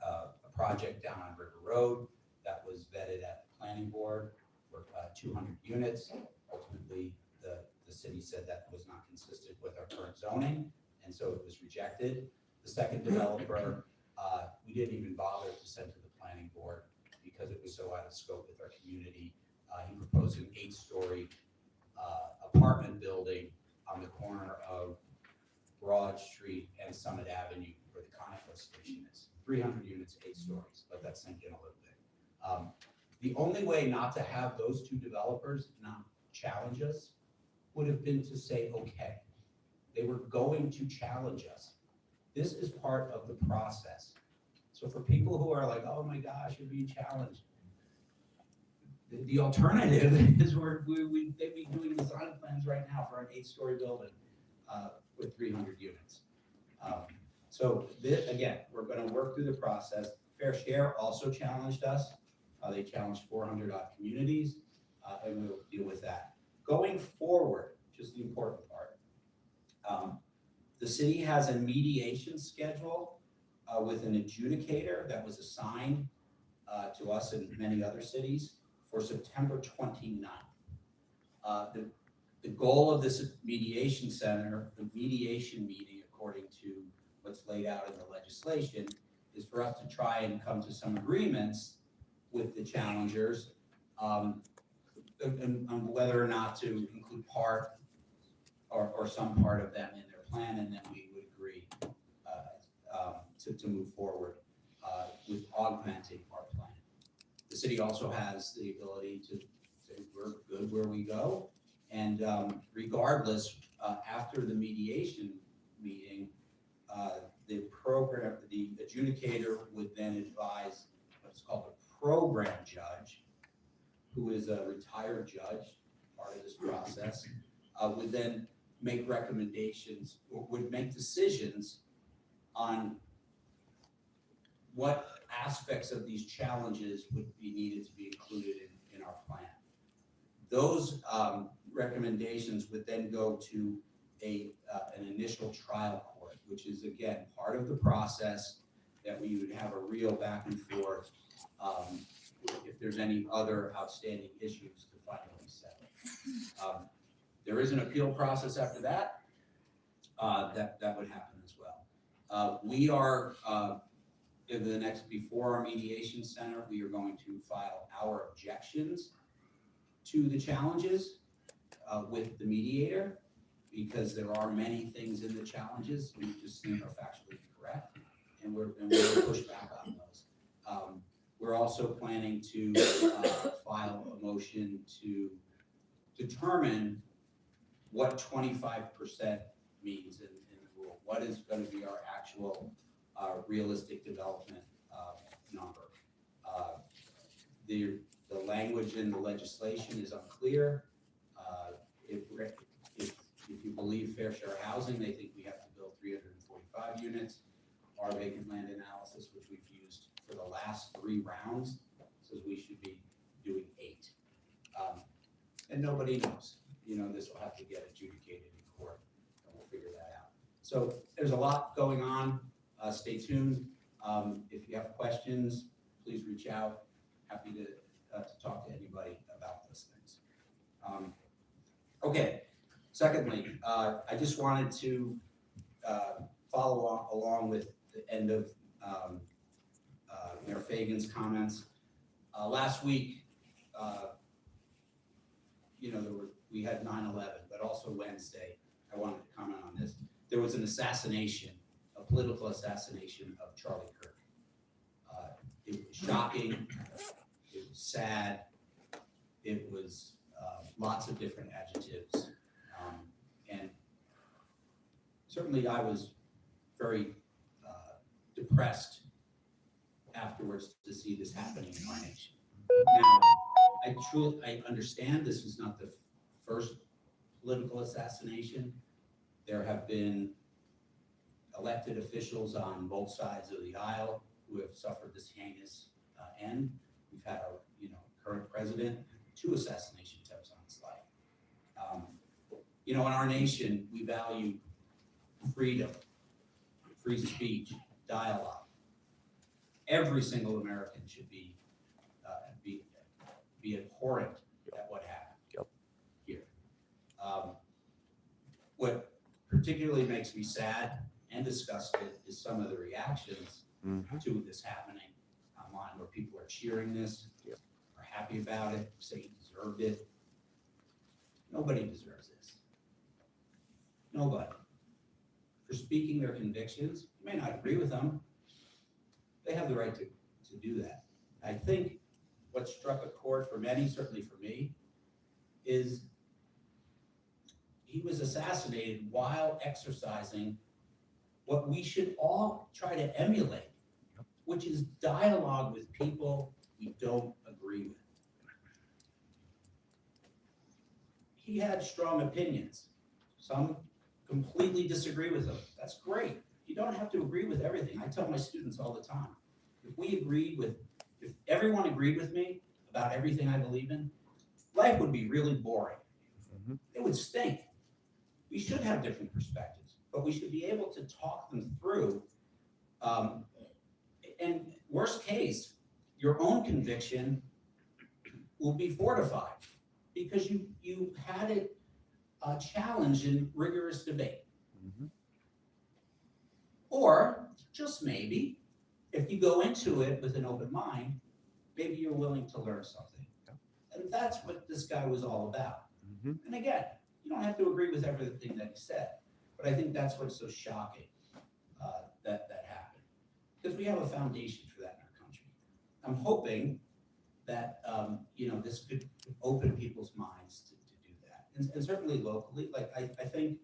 a project down on River Road that was vetted at planning board for 200 units. Ultimately, the city said that was not consistent with our current zoning, and so it was rejected. The second developer, we didn't even bother to send to the planning board because it was so out of scope with our community. He proposed an 8-story apartment building on the corner of Broad Street and Summit Avenue, where the Conoco station is. 300 units, 8 stories, let that sink in a little bit. The only way not to have those two developers not challenge us would have been to say, okay, they were going to challenge us. This is part of the process. So for people who are like, oh my gosh, you're being challenged, the alternative is they'd be doing design plans right now for an 8-story building with 300 units. So this, again, we're going to work through the process. Fair Share also challenged us. They challenged 400 odd communities, and we'll deal with that. Going forward, just the important part, the city has a mediation schedule with an adjudicator that was assigned to us and many other cities for September 29th. The goal of this mediation center, the mediation meeting, according to what's laid out in the legislation, is for us to try and come to some agreements with the challengers on whether or not to include part or some part of them in their plan, and then we would agree to move forward with augmenting our plan. The city also has the ability to say we're good where we go, and regardless, after the mediation meeting, the adjudicator would then advise what's called a program judge, who is a retired judge, part of this process, would then make recommendations, or would make decisions on what aspects of these challenges would be needed to be included in our plan. Those recommendations would then go to an initial trial court, which is again part of the process that we would have a real back and forth if there's any other outstanding issues to finally settle. There is an appeal process after that. That would happen as well. We are in the next, before our mediation center, we are going to file our objections to the challenges with the mediator, because there are many things in the challenges we just think are factually incorrect, and we're going to push back on those. We're also planning to file a motion to determine what 25% means in the rule. What is going to be our actual realistic development number? The language in the legislation is unclear. If you believe Fair Share Housing, they think we have to build 345 units. Our vacant land analysis, which we've used for the last 3 rounds, says we should be doing 8. And nobody knows. This will have to get adjudicated in court, and we'll figure that out. So there's a lot going on. Stay tuned. If you have questions, please reach out. Happy to talk to anybody about those things. Okay. Secondly, I just wanted to follow along with the end of Mayor Fagan's comments. Last week, we had 9/11, but also Wednesday. I wanted to comment on this. There was an assassination, a political assassination of Charlie Kirk. It was shocking. It was sad. It was lots of different adjectives. And certainly I was very depressed afterwards to see this happening in our nation. Now, I understand this is not the first political assassination. There have been elected officials on both sides of the aisle who have suffered this heinous end. We've had our current president, 2 assassination attempts on his life. In our nation, we value freedom, free speech, dialogue. Every single American should be be abhorrent at what happened here. What particularly makes me sad and disgusted is some of the reactions to this happening online, where people are cheering this, are happy about it, say he deserved it. Nobody deserves this. Nobody. For speaking their convictions, you may not agree with them. They have the right to do that. I think what struck a chord for many, certainly for me, is he was assassinated while exercising what we should all try to emulate, which is dialogue with people we don't agree with. He had strong opinions. Some completely disagree with them. That's great. You don't have to agree with everything. I tell my students all the time, if everyone agreed with me about everything I believe in, life would be really boring. It would stink. We should have different perspectives, but we should be able to talk them through. And worst case, your own conviction will be fortified because you had it challenged in rigorous debate. Or just maybe, if you go into it with an open mind, maybe you're willing to learn something. And that's what this guy was all about. And again, you don't have to agree with everything that he said, but I think that's what's so shocking that happened. Because we have a foundation for that in our country. I'm hoping that this could open people's minds to do that. And certainly locally, like I think,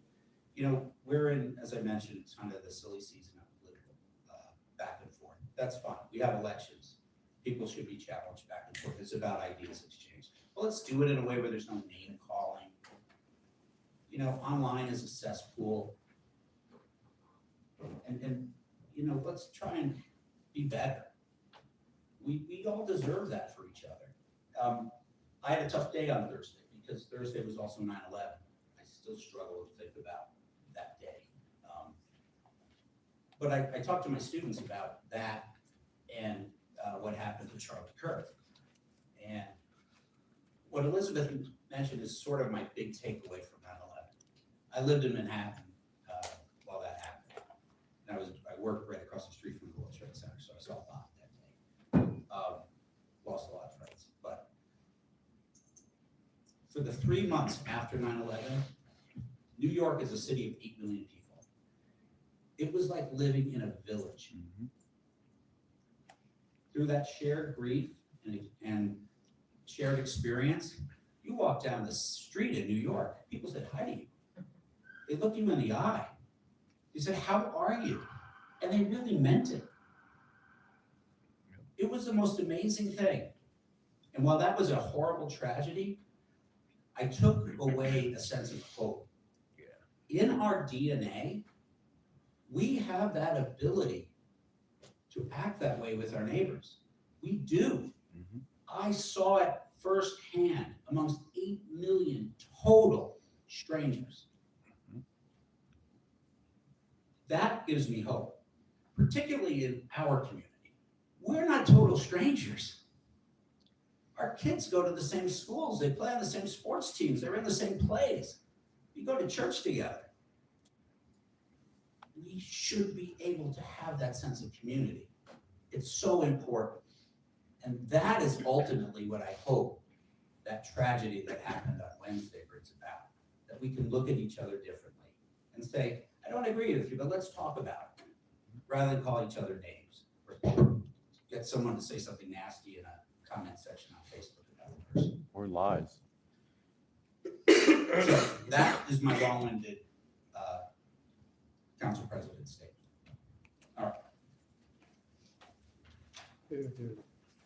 we're in, as I mentioned, kind of the silly season of political back and forth. That's fine. We have elections. People should be challenged back and forth. It's about ideas exchange. Well, let's do it in a way where there's no name calling. Online is a cesspool. And let's try and be better. We all deserve that for each other. I had a tough day on Thursday because Thursday was also 9/11. I still struggle to think about that day. But I talked to my students about that and what happened to Charlie Kirk. And what Elizabeth mentioned is sort of my big takeaway from 9/11. I lived in Manhattan while that happened. And I worked right across the street from the World Trade Center, so I saw a lot that day. Lost a lot of friends. But for the 3 months after 9/11, New York is a city of 8 million people. It was like living in a village. Through that shared grief and shared experience, you walk down the street in New York, people said hi to you. They looked you in the eye. They said, "How are you?" And they really meant it. It was the most amazing thing. And while that was a horrible tragedy, I took away a sense of hope. In our DNA, we have that ability to act that way with our neighbors. We do. I saw it firsthand amongst 8 million total strangers. That gives me hope, particularly in our community. We're not total strangers. Our kids go to the same schools, they play on the same sports teams, they're in the same plays. We go to church together. We should be able to have that sense of community. It's so important. And that is ultimately what I hope that tragedy that happened on Wednesday brings about. That we can look at each other differently and say, I don't agree with you, but let's talk about it. Rather than call each other names or get someone to say something nasty in a comment section on Facebook about the person. Or lies. So that is my long-winded council president statement. All right.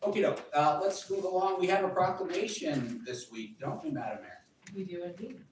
Okay, let's move along. We have a proclamation this week, don't we, Madam Mayor? We do indeed.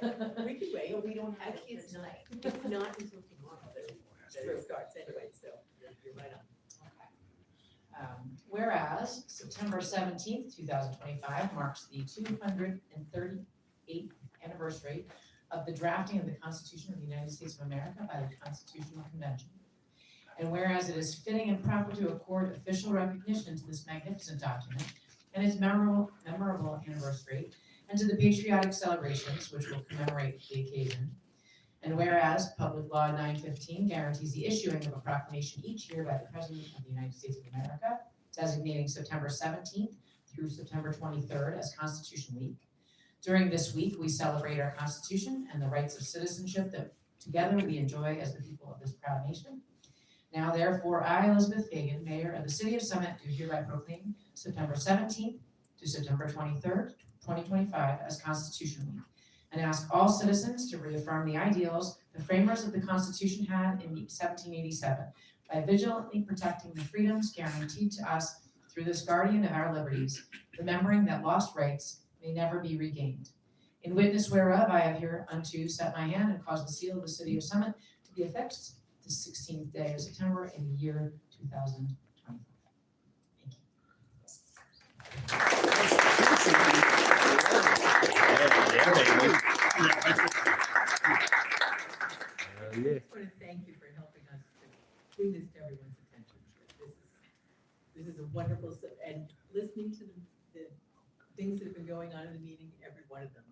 We can wait, we don't have kids tonight. It's not until tomorrow that it starts anyway, so you're right on. Whereas September 17th, 2025 marks the 238th anniversary of the drafting of the Constitution of the United States of America by the Constitutional Convention. And whereas it is fitting and proper to accord official recognition to this magnificent document and its memorable anniversary, and to the patriotic celebrations which will commemorate the occasion. And whereas Public Law 915 guarantees the issuing of a proclamation each year by the President of the United States of America, designating September 17th through September 23rd as Constitution Week. During this week, we celebrate our Constitution and the rights of citizenship that together we enjoy as the people of this proud nation. Now therefore, I, Elizabeth Fagan, Mayor of the City of Summit, do hereby proclaim September 17th to September 23rd, 2025 as Constitution Week, and ask all citizens to reaffirm the ideals the framers of the Constitution had in 1787 by vigilantly protecting the freedoms guaranteed to us through this guardian of our liberties, remembering that lost rights may never be regained. In witness whereof I have hereunto set my hand and caused the seal of the City of Summit to be affixed the 16th day of September in the year 2025. I just want to thank you for helping us to bring this to everyone's attention. This is a wonderful, and listening to the things that have been going on in the meeting, every one of them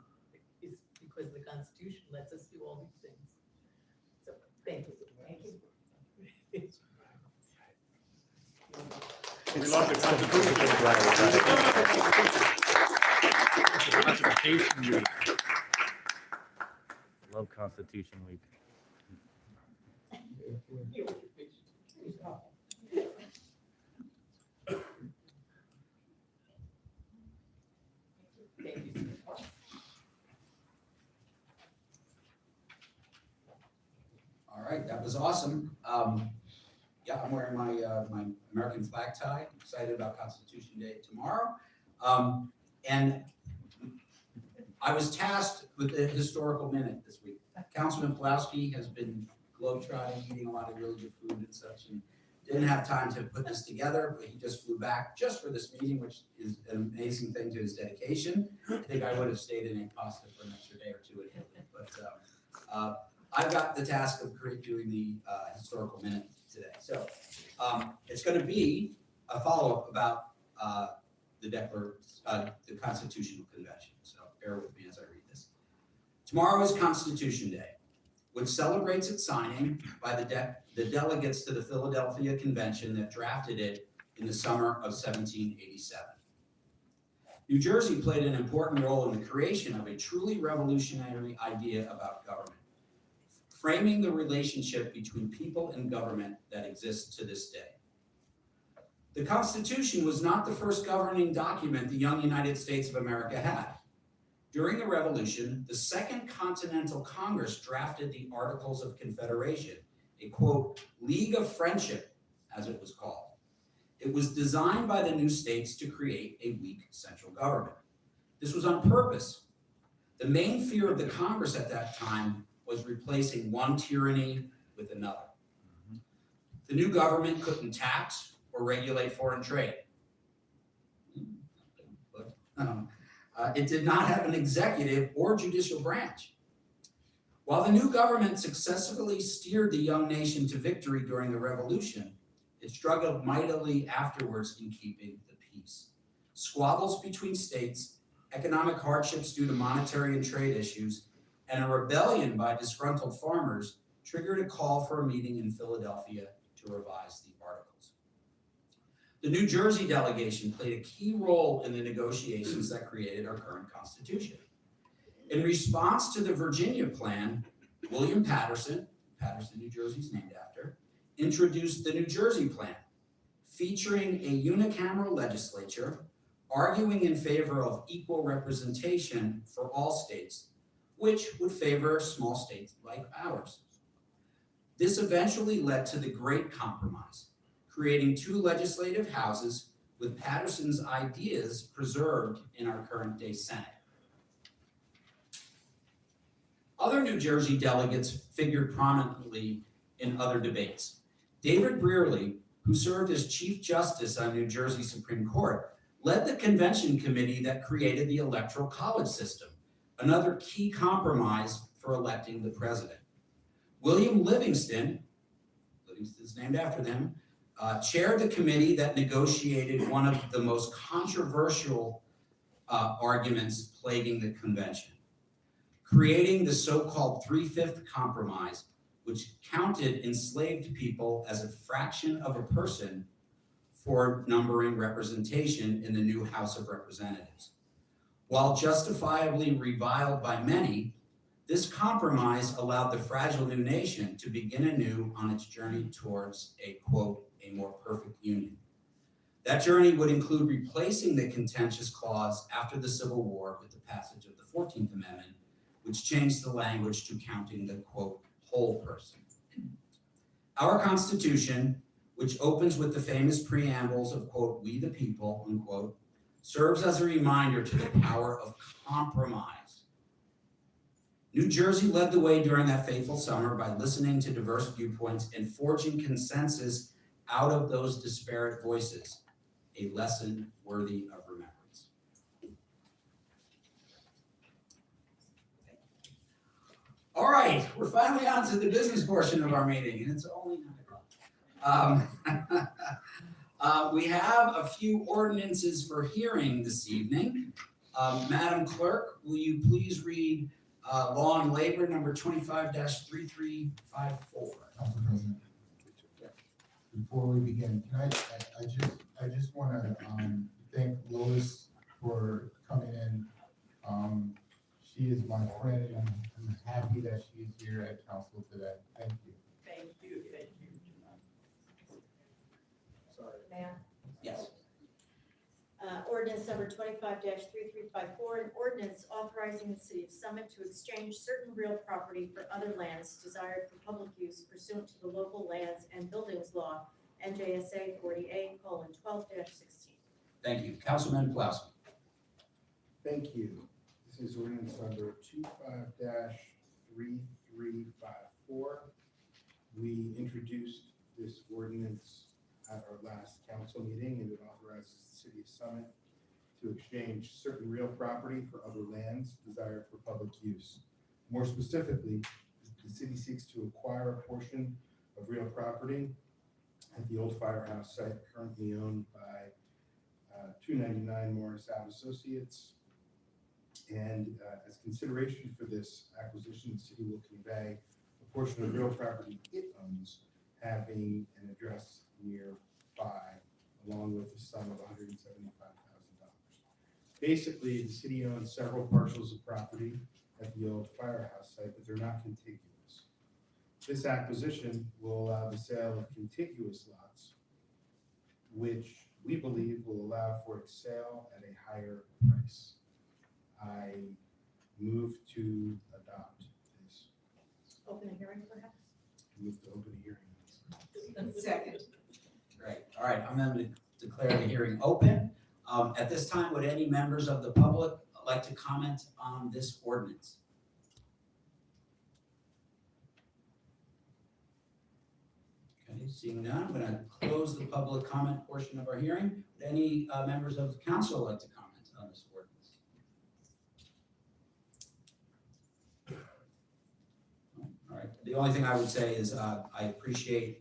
is because the Constitution lets us do all these things. So, thank you. Thank you. We love the Constitution. Constitution Week. Love Constitution Week. All right, that was awesome. Yeah, I'm wearing my my American flag tie. I'm excited about Constitution Day tomorrow. And I was tasked with the historical minute this week. Councilman Pulaski has been globetrotting, eating a lot of really good food and such, and didn't have time to put this together, but he just flew back just for this meeting, which is an amazing thing to his dedication. I think I would have stayed in a pasta for an extra day or two in Italy, but I've got the task of doing the historical minute today. So it's going to be a follow-up about the Constitutional Convention. So bear with me as I read this. Tomorrow is Constitution Day, which celebrates its signing by the delegates to the Philadelphia Convention that drafted it in the summer of 1787. New Jersey played an important role in the creation of a truly revolutionary idea about government, framing the relationship between people and government that exists to this day. The Constitution was not the first governing document the young United States of America had. During the Revolution, the Second Continental Congress drafted the Articles of Confederation, a quote, League of Friendship, as it was called. It was designed by the new states to create a weak central government. This was on purpose. The main fear of the Congress at that time was replacing one tyranny with another. The new government couldn't tax or regulate foreign trade. It did not have an executive or judicial branch. While the new government successfully steered the young nation to victory during the Revolution, it struggled mightily afterwards in keeping the peace. Squabbles between states, economic hardships due to monetary and trade issues, and a rebellion by disgruntled farmers triggered a call for a meeting in Philadelphia to revise the Articles. The New Jersey delegation played a key role in the negotiations that created our current Constitution. In response to the Virginia Plan, William Paterson, New Jersey is named after, introduced the New Jersey Plan, featuring a unicameral legislature arguing in favor of equal representation for all states, which would favor small states like ours. This eventually led to the Great Compromise, creating two legislative houses with Paterson's ideas preserved in our current day Senate. Other New Jersey delegates figured prominently in other debates. David Brearley, who served as Chief Justice on New Jersey Supreme Court, led the convention committee that created the Electoral College system, another key compromise for electing the president. William Livingston, Livingston's named after them, chaired the committee that negotiated one of the most controversial arguments plaguing the convention, creating the so-called 3/5 compromise, which counted enslaved people as a fraction of a person for numbering representation in the new House of Representatives. While justifiably reviled by many, this compromise allowed the fragile new nation to begin anew on its journey towards a, quote, a more perfect union. That journey would include replacing the contentious clause after the Civil War with the passage of the 14th Amendment, which changed the language to counting the, quote, whole person. Our Constitution, which opens with the famous preambles of, quote, we the people, unquote, serves as a reminder to the power of compromise. New Jersey led the way during that fateful summer by listening to diverse viewpoints and forging consensus out of those disparate voices, a lesson worthy of remembrance. All right, we're finally on to the business portion of our meeting, and it's only 9 o'clock. We have a few ordinances for hearing this evening. Madam Clerk, will you please read Law and Labor number 25-3354? Council President. Before we begin, can I just want to thank Lois for coming in. She is my friend, and I'm happy that she is here at council today. Thank you. Thank you. Sorry. Mayor? Yes. Ordinance number 25-3354, an ordinance authorizing the city of Summit to exchange certain real property for other lands desired for public use pursuant to the local lands and buildings law, NJSA 48:12-16. Thank you. Councilman Pulaski. Thank you. This is ordinance number 25-3354. We introduced this ordinance at our last council meeting, and it authorizes the city of Summit to exchange certain real property for other lands desired for public use. More specifically, the city seeks to acquire a portion of real property at the old firehouse site currently owned by 299 Morris Ave Associates. And as consideration for this acquisition, the city will convey a portion of real property it owns, having an address nearby, along with the sum of $175,000. Basically, the city owns several parcels of property at the old firehouse site, but they're not contiguous. This acquisition will allow the sale of contiguous lots, which we believe will allow for its sale at a higher price. I move to adopt this. Open a hearing, perhaps? Move to open a hearing. Second. Great. All right, I'm going to declare the hearing open. At this time, would any members of the public like to comment on this ordinance? Okay, seeing none, I'm going to close the public comment portion of our hearing. Would any members of the council like to comment on this ordinance? All right, the only thing I would say is I appreciate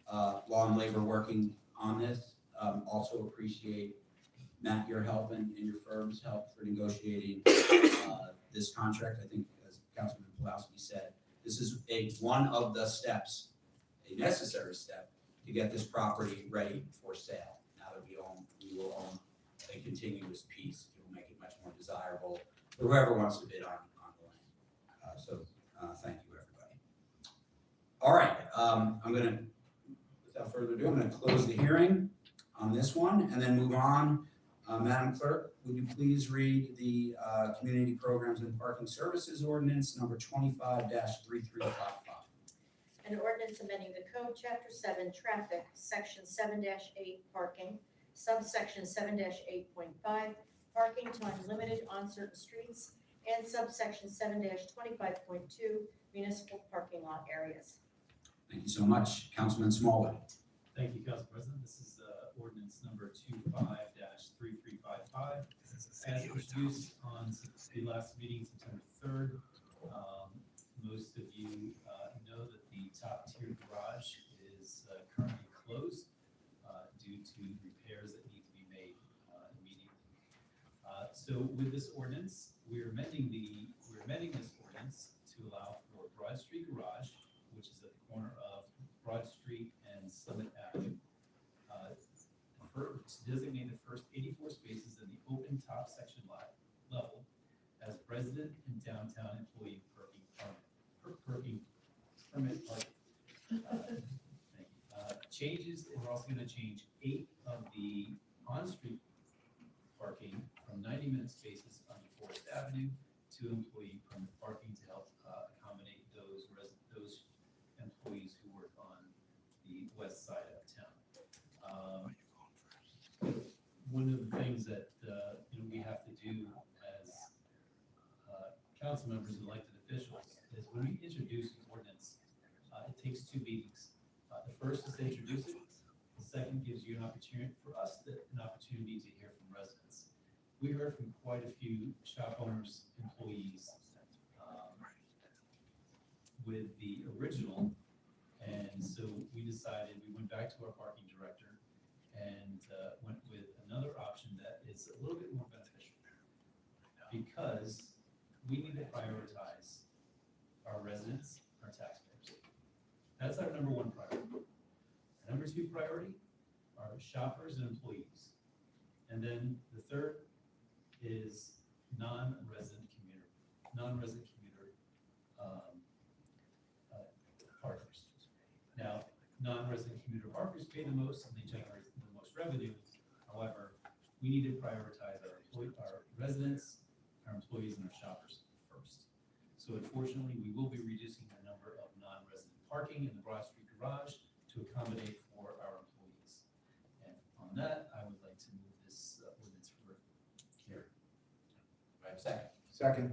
Law and Labor working on this. Also appreciate, Matt, your help and your firm's help for negotiating this contract. I think, as Councilman Pulaski said, this is one of the steps, a necessary step, to get this property ready for sale. Now that we will own a contiguous piece, it will make it much more desirable for whoever wants to bid on the land. So thank you, everybody. All right, without further ado, I'm going to close the hearing on this one and then move on. Madam Clerk, would you please read the Community Programs and Parking Services Ordinance number 25-3355? An ordinance amending the code, chapter 7, traffic, section 7-8, parking, subsection 7-8.5, parking to unlimited on certain streets, and subsection 7-25.2 municipal parking lot areas. Thank you so much. Councilman Smallwood. Thank you, Council President. This is ordinance number 25-3355. As introduced on the last meeting, September 3rd, most of you know that the top tier garage is currently closed due to repairs that need to be made immediately. So with this ordinance, we're amending this ordinance to allow for Broad Street Garage, which is at the corner of Broad Street and Summit Avenue, to designate the first 84 spaces in the open top section level as resident and downtown employee parking permit parking. Thank you. Changes, and we're also going to change 8 of the on-street parking from 90-minute spaces on Forest Avenue to employee permit parking to help accommodate those employees who work on the west side of town. One of the things that we have to do as council members and elected officials is when we introduce an ordinance, it takes 2 meetings. The first is to introduce it. The second gives you an opportunity to hear from residents. We heard from quite a few shop owners, employees with the original, and so we went back to our parking director and went with another option that is a little bit more beneficial because we need to prioritize our residents, our taxpayers. That's our number 1 priority. Our number 2 priority are shoppers and employees. And then the third is non-resident commuter parkers. Now, non-resident commuter parkers pay the most and they generate the most revenue. However, we need to prioritize our residents, our employees, and our shoppers first. So unfortunately, we will be reducing the number of non-resident parking in the Broad Street Garage to accommodate for our employees. And on that, I would like to move this ordinance for hearing. Do I have a second? Second.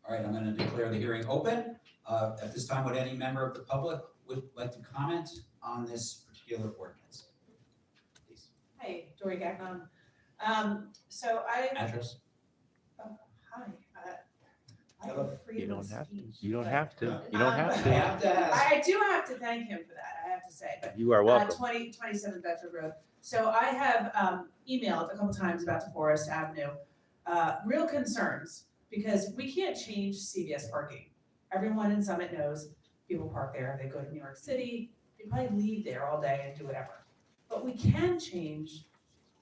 All right, I'm going to declare the hearing open. At this time, would any member of the public would like to comment on this particular ordinance? Please. Hi, Dory Gagnon. So Address? hi. I have freedom of speech. You don't have to. I do have to thank him for that, I have to say, but. You are welcome. 27 Bedford Road. So I have emailed a couple times about DeForest Avenue, real concerns, because we can't change CVS parking. Everyone in Summit knows people park there, they go to New York City, they probably leave there all day and do whatever. But we can change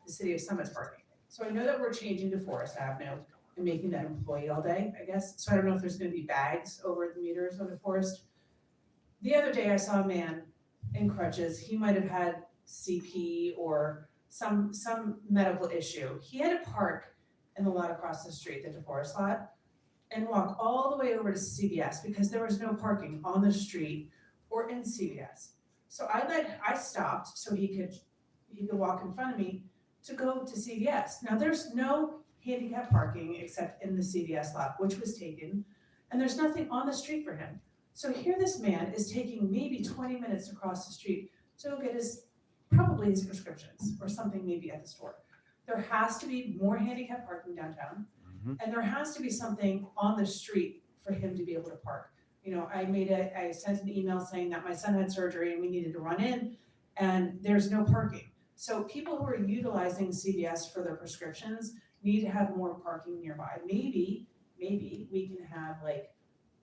the city of Summit's parking. So I know that we're changing DeForest Avenue and making that employee all day, I guess. So I don't know if there's gonna be bags over the meters on DeForest. The other day I saw a man in crutches, he might have had CP or some medical issue. He had to park in the lot across the street, the DeForest lot, and walk all the way over to CVS because there was no parking on the street or in CVS. So I stopped so he could walk in front of me to go to CVS. Now there's no handicap parking except in the CVS lot, which was taken, and there's nothing on the street for him. So here this man is taking maybe 20 minutes across the street to go get probably his prescriptions or something maybe at the store. There has to be more handicap parking downtown, and there has to be something on the street for him to be able to park. You know, I sent an email saying that my son had surgery and we needed to run in, and there's no parking. So people who are utilizing CVS for their prescriptions need to have more parking nearby. Maybe we can have like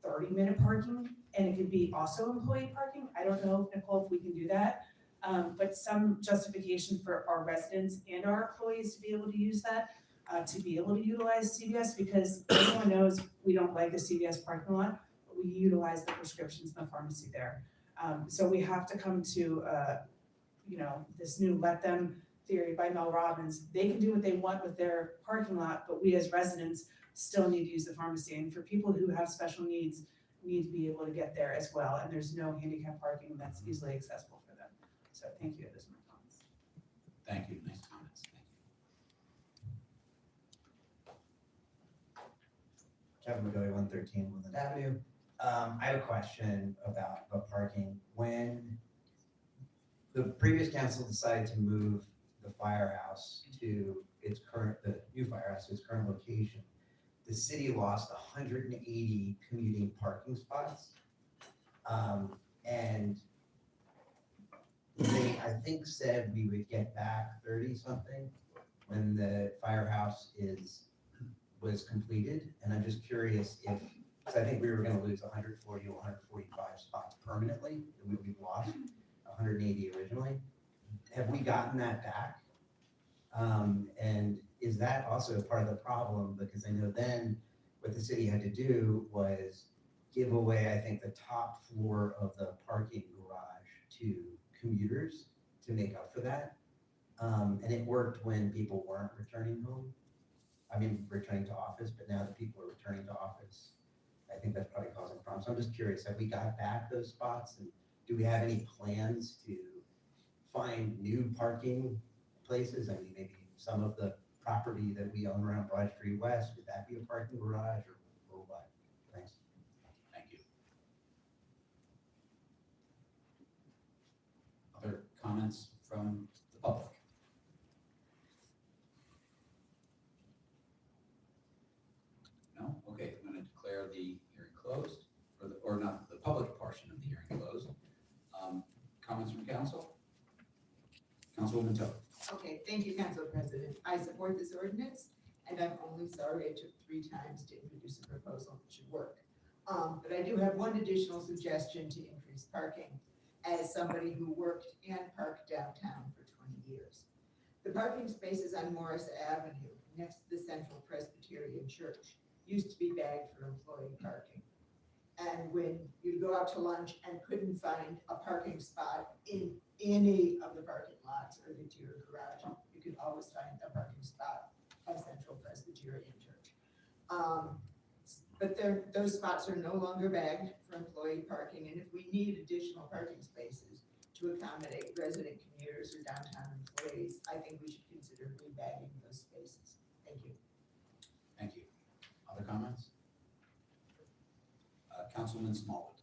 30-minute parking, and it could be also employee parking. I don't know, Nicole, if we can do that. But some justification for our residents and our employees to be able to use that, to be able to utilize CVS, because everyone knows we don't like the CVS parking lot, but we utilize the prescriptions in the pharmacy there. So we have to come to, this new let them theory by Mel Robbins. They can do what they want with their parking lot, but we as residents still need to use the pharmacy. And for people who have special needs, need to be able to get there as well. And there's no handicap parking that's easily accessible for them. So thank you. Those are my comments. Thank you. Nice comments. Thank you. Kevin McGoey, 113 Woodland Avenue. I have a question about parking. When the previous council decided to move the firehouse to its current, the new firehouse to its current location, the city lost 180 commuting parking spots. And they, I think, said we would get back 30 something when the firehouse was completed. And I'm just curious if, because I think we were gonna lose 140 or 145 spots permanently, that we've lost 180 originally. Have we gotten that back? And is that also part of the problem? Because I know then what the city had to do was give away, I think, the top floor of the parking garage to commuters to make up for that. And it worked when people weren't returning home. I mean, returning to office, but now that people are returning to office, I think that's probably causing problems. So I'm just curious, have we got back those spots? And do we have any plans to find new parking places? I mean, maybe some of the property that we own around Broad Street West, would that be a parking garage or what? Thanks. Thank you. Other comments from the public? No? Okay, I'm going to declare the hearing closed, or not, the public portion of the hearing closed. Comments from council? Councilwoman Toth. Okay, thank you, Council President. I support this ordinance, and I'm only sorry it took 3 times to introduce a proposal that should work. But I do have one additional suggestion to increase parking, as somebody who worked and parked downtown for 20 years. The parking spaces on Morris Avenue, next to the Central Presbyterian Church, used to be bagged for employee parking. And when you go out to lunch and couldn't find a parking spot in any of the parking lots or the interior garage, you could always find a parking spot at Central Presbyterian Church. But those spots are no longer bagged for employee parking, and if we need additional parking spaces to accommodate resident commuters or downtown employees, I think we should consider rebagging those spaces. Thank you. Thank you. Other comments? Councilman Smallwood.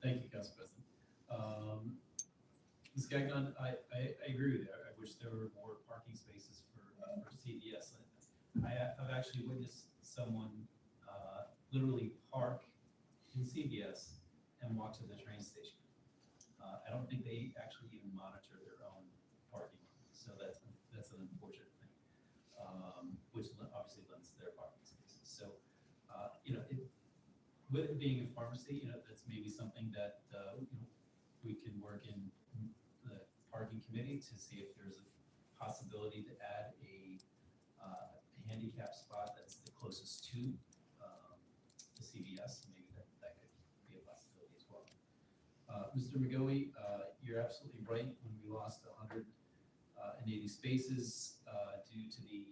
Thank you, Council President. Ms. Gagnon, I agree with you. I wish there were more parking spaces for CVS. I've actually witnessed someone literally park in CVS and walk to the train station. I don't think they actually even monitor their own parking, so that's an unfortunate thing, which obviously limits their parking spaces. So, with it being a pharmacy, that's maybe something that we can work in the parking committee to see if there's a possibility to add a handicap spot that's the closest to the CVS. Maybe that could be a possibility as well. Mr. McGoey, you're absolutely right. When we lost 180 spaces due to the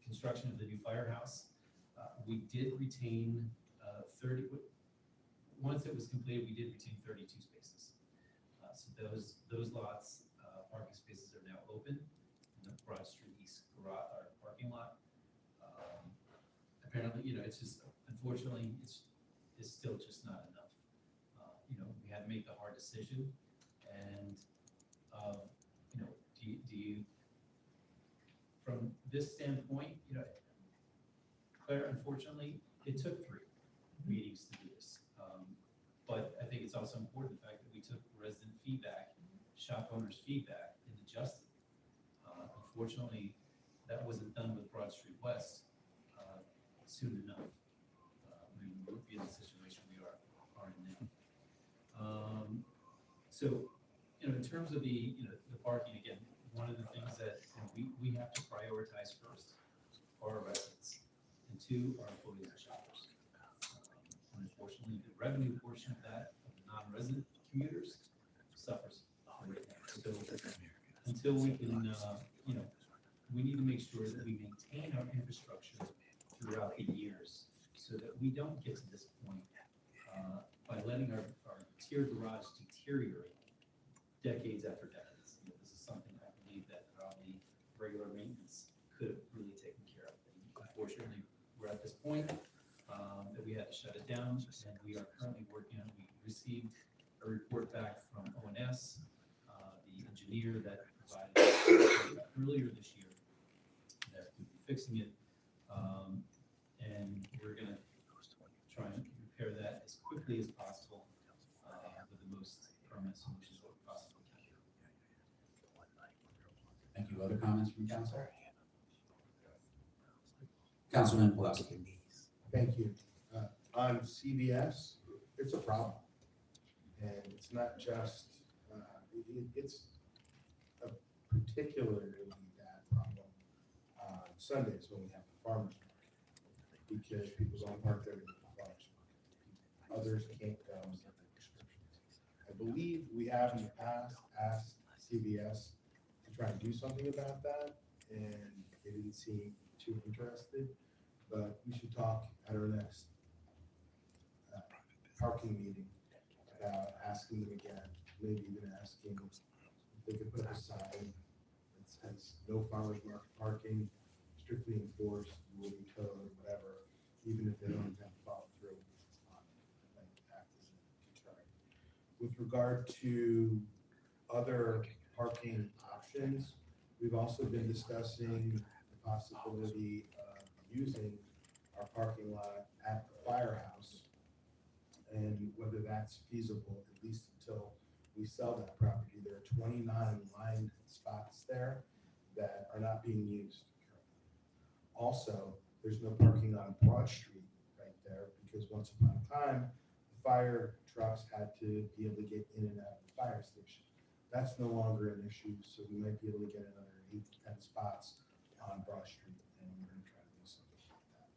construction of the new firehouse, we did retain 30, once it was completed, we did retain 32 spaces. So those lots, parking spaces are now open in the Broad Street East garage, or parking lot. Apparently, it's just, unfortunately, it's still just not enough. We had to make the hard decision, and, do you, from this standpoint, Claire, unfortunately, it took 3 meetings to do this. But I think it's also important the fact that we took resident feedback, shop owners' feedback, and adjusted. Unfortunately, that wasn't done with Broad Street West soon enough. We would be in the situation we are in now. So, in terms of the parking, again, one of the things that we have to prioritize first are our residents, and 2, our employees and shoppers. Unfortunately, the revenue portion of that, of the non-resident commuters, suffers right now. So until we can, we need to make sure that we maintain our infrastructure throughout the years so that we don't get to this point by letting our tier garage deteriorate decades after decades. This is something I believe that probably regular maintenance could have really taken care of. And unfortunately, we're at this point, that we had to shut it down, and we are currently working on, we received a report back from ONS, the engineer that provided earlier this year, that would be fixing it. And we're gonna try and repair that as quickly as possible, with the most permanent solutions that we possibly can. Thank you. Other comments from council? Councilman Pulaski. Thank you. On CVS, it's a problem. And it's not just, it's a particularly bad problem on Sundays when we have the farmers market. Because people don't park there to get the farmers market. Others can't go and get their prescriptions. I believe we have in the past asked CVS to try and do something about that, and they didn't seem too interested. But we should talk at our next parking meeting about asking them again, maybe even asking if they could put up a sign that says no farmers market parking, strictly enforced, will be towed, whatever, even if they don't have to follow through on it. That might act as a deterrent. With regard to other parking options, we've also been discussing the possibility of using our parking lot at the firehouse, and whether that's feasible, at least until we sell that property. There are 29 lined spots there that are not being used currently. Also, there's no parking on Broad Street right there, because once upon a time, the fire trucks had to be able to get in and out of the fire station. That's no longer an issue, so we might be able to get another 8 to 10 spots on Broad Street, and we're gonna try to do something like that.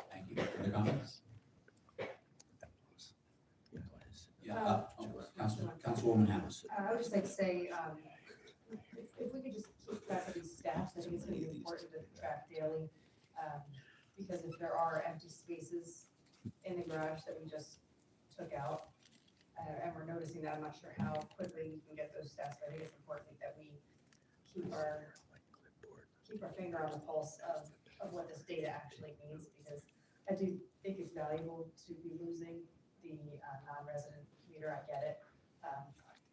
Thank you. Other comments? Yeah, Councilwoman House. I would just like to say, if we could just keep track of these stats, I think it's gonna be important to track daily. Because if there are empty spaces in the garage that we just took out, and we're noticing that, I'm not sure how quickly we can get those stats, but I think it's important that we keep our finger on the pulse of what this data actually means, because I do think it's valuable to be losing the non-resident commuter, I get it.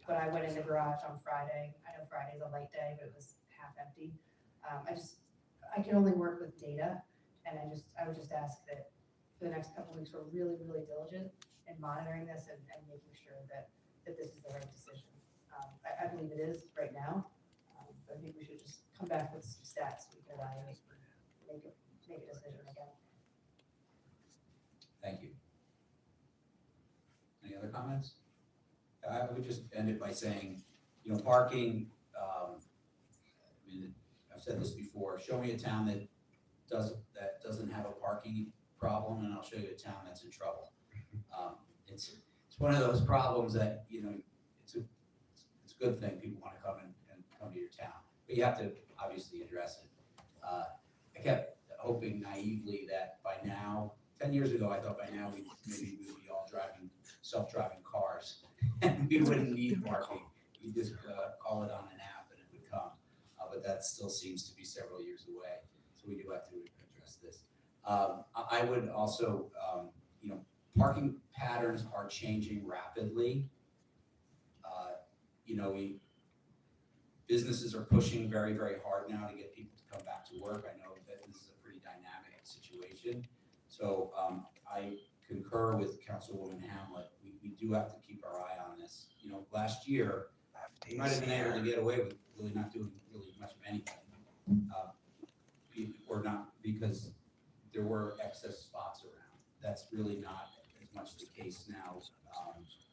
But I went in the garage on Friday. I know Friday's a light day, but it was half empty. I can only work with data, and I would just ask that for the next couple of weeks, we're really, really diligent in monitoring this and making sure that this is the right decision. I believe it is right now, but I think we should just come back with some stats we can evaluate, make a decision again. Thank you. Any other comments? I would just end it by saying, parking, I mean, I've said this before, show me a town that doesn't have a parking problem, and I'll show you a town that's in trouble. It's one of those problems that, it's a good thing people want to come and come to your town, but you have to obviously address it. I kept hoping naively that by now, 10 years ago, I thought by now we would be all driving self-driving cars and we wouldn't need parking. You just call it on an app and it would come. But that still seems to be several years away. So we do have to address this. I would also, parking patterns are changing rapidly. Businesses are pushing very, very hard now to get people to come back to work. I know that this is a pretty dynamic situation. So I concur with Councilwoman Hamlet. We do have to keep our eye on this. Last year, we might have been able to get away with really not doing really much of anything. Or not, because there were excess spots around. That's really not as much the case now,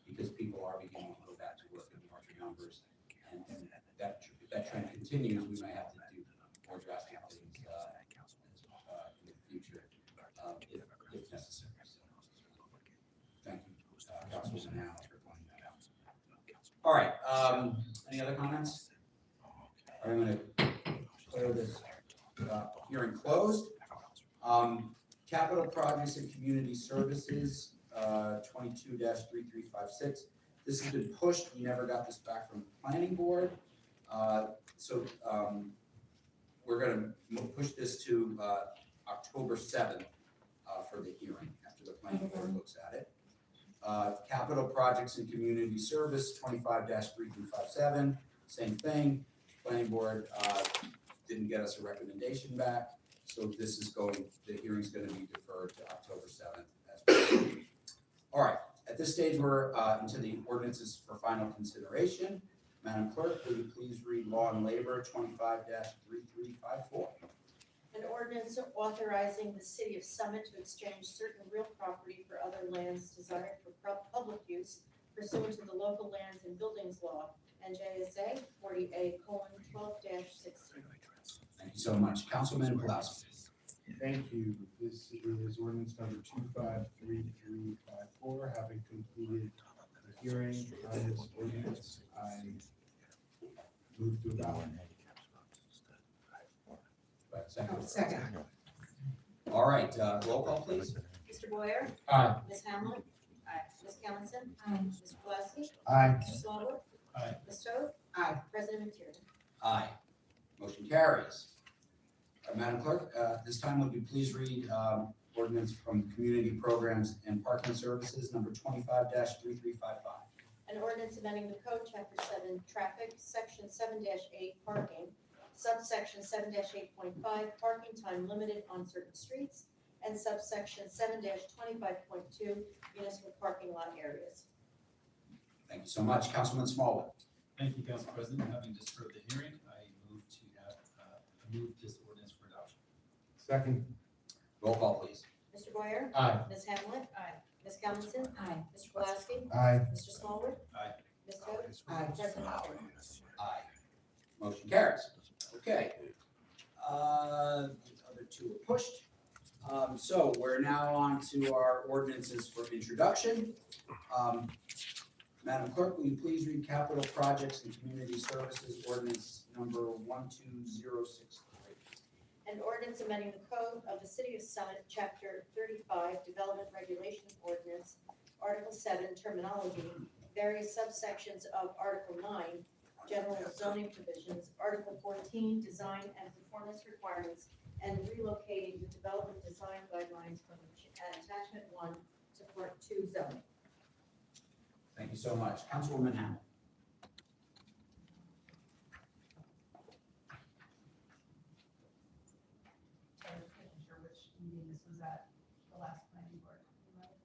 because people are beginning to go back to work in larger numbers. And if that trend continues, we may have to do more drastic things in the future, if necessary. Thank you, Councilwoman Hamlet, for pointing that out. All right, any other comments? I'm going to declare this hearing closed. Capital Projects and Community Services, 22-3356. This has been pushed. We never got this back from the Planning Board. So we're going to push this to October 7th for the hearing, after the planning board looks at it. Capital projects and community service, 25-3257, same thing. Planning board didn't get us a recommendation back, so the hearing's gonna be deferred to October 7th as well. All right, at this stage, we're into the ordinances for final consideration. Madam Clerk, will you please read Law and Labor 25-3354? An ordinance authorizing the city of Summit to exchange certain real property for other lands desired for public use pursuant to the local lands and buildings law, NJSA 40A:12-16. Thank you so much. Councilman Pulaski. Thank you. This is ordinance number 253354. Having completed the hearing on this ordinance, I move to adopt. Second. All right, roll call, please. Mr. Boyer? Aye. Ms. Hamlin? Aye. Ms. Callison? Aye. Mr. Pulaski? Aye. Mr. Smallwood? Aye. Ms. Toth? Aye. President Mateer? Aye. Motion carries. Madam Clerk, this time would you please read ordinance from Community Programs and Parking Services, number 25-3355. An ordinance amending the code, chapter 7, traffic, section 7-8, parking, subsection 7-8.5, parking time limited on certain streets, and subsection 7-25.2, municipal parking lot areas. Thank you so much. Councilman Smallwood. Thank you, Council President. Having just heard the hearing, I move this ordinance for adoption. Second. Roll call, please. Mr. Boyer? Aye. Ms. Hamlin? Aye. Ms. Callison? Aye. Mr. Pulaski? Aye. Mr. Smallwood? Aye. Ms. Toth? Aye. President Mateer? Aye. Motion carries. Okay. The other two are pushed. So we're now on to our ordinances for introduction. Madam Clerk, will you please read Capital Projects and Community Services Ordinance number 12063? An ordinance amending the code of the City of Summit, Chapter 35, Development Regulations Ordinance, Article 7, Terminology, various subsections of Article 9, General Zoning Provisions, Article 14, Design and Performance Requirements, and relocating the development design guidelines from Attachment 1 to Part 2 zoning. Thank you so much. Councilwoman Hamel. So I was making sure which meeting this was at, the last planning board. Right?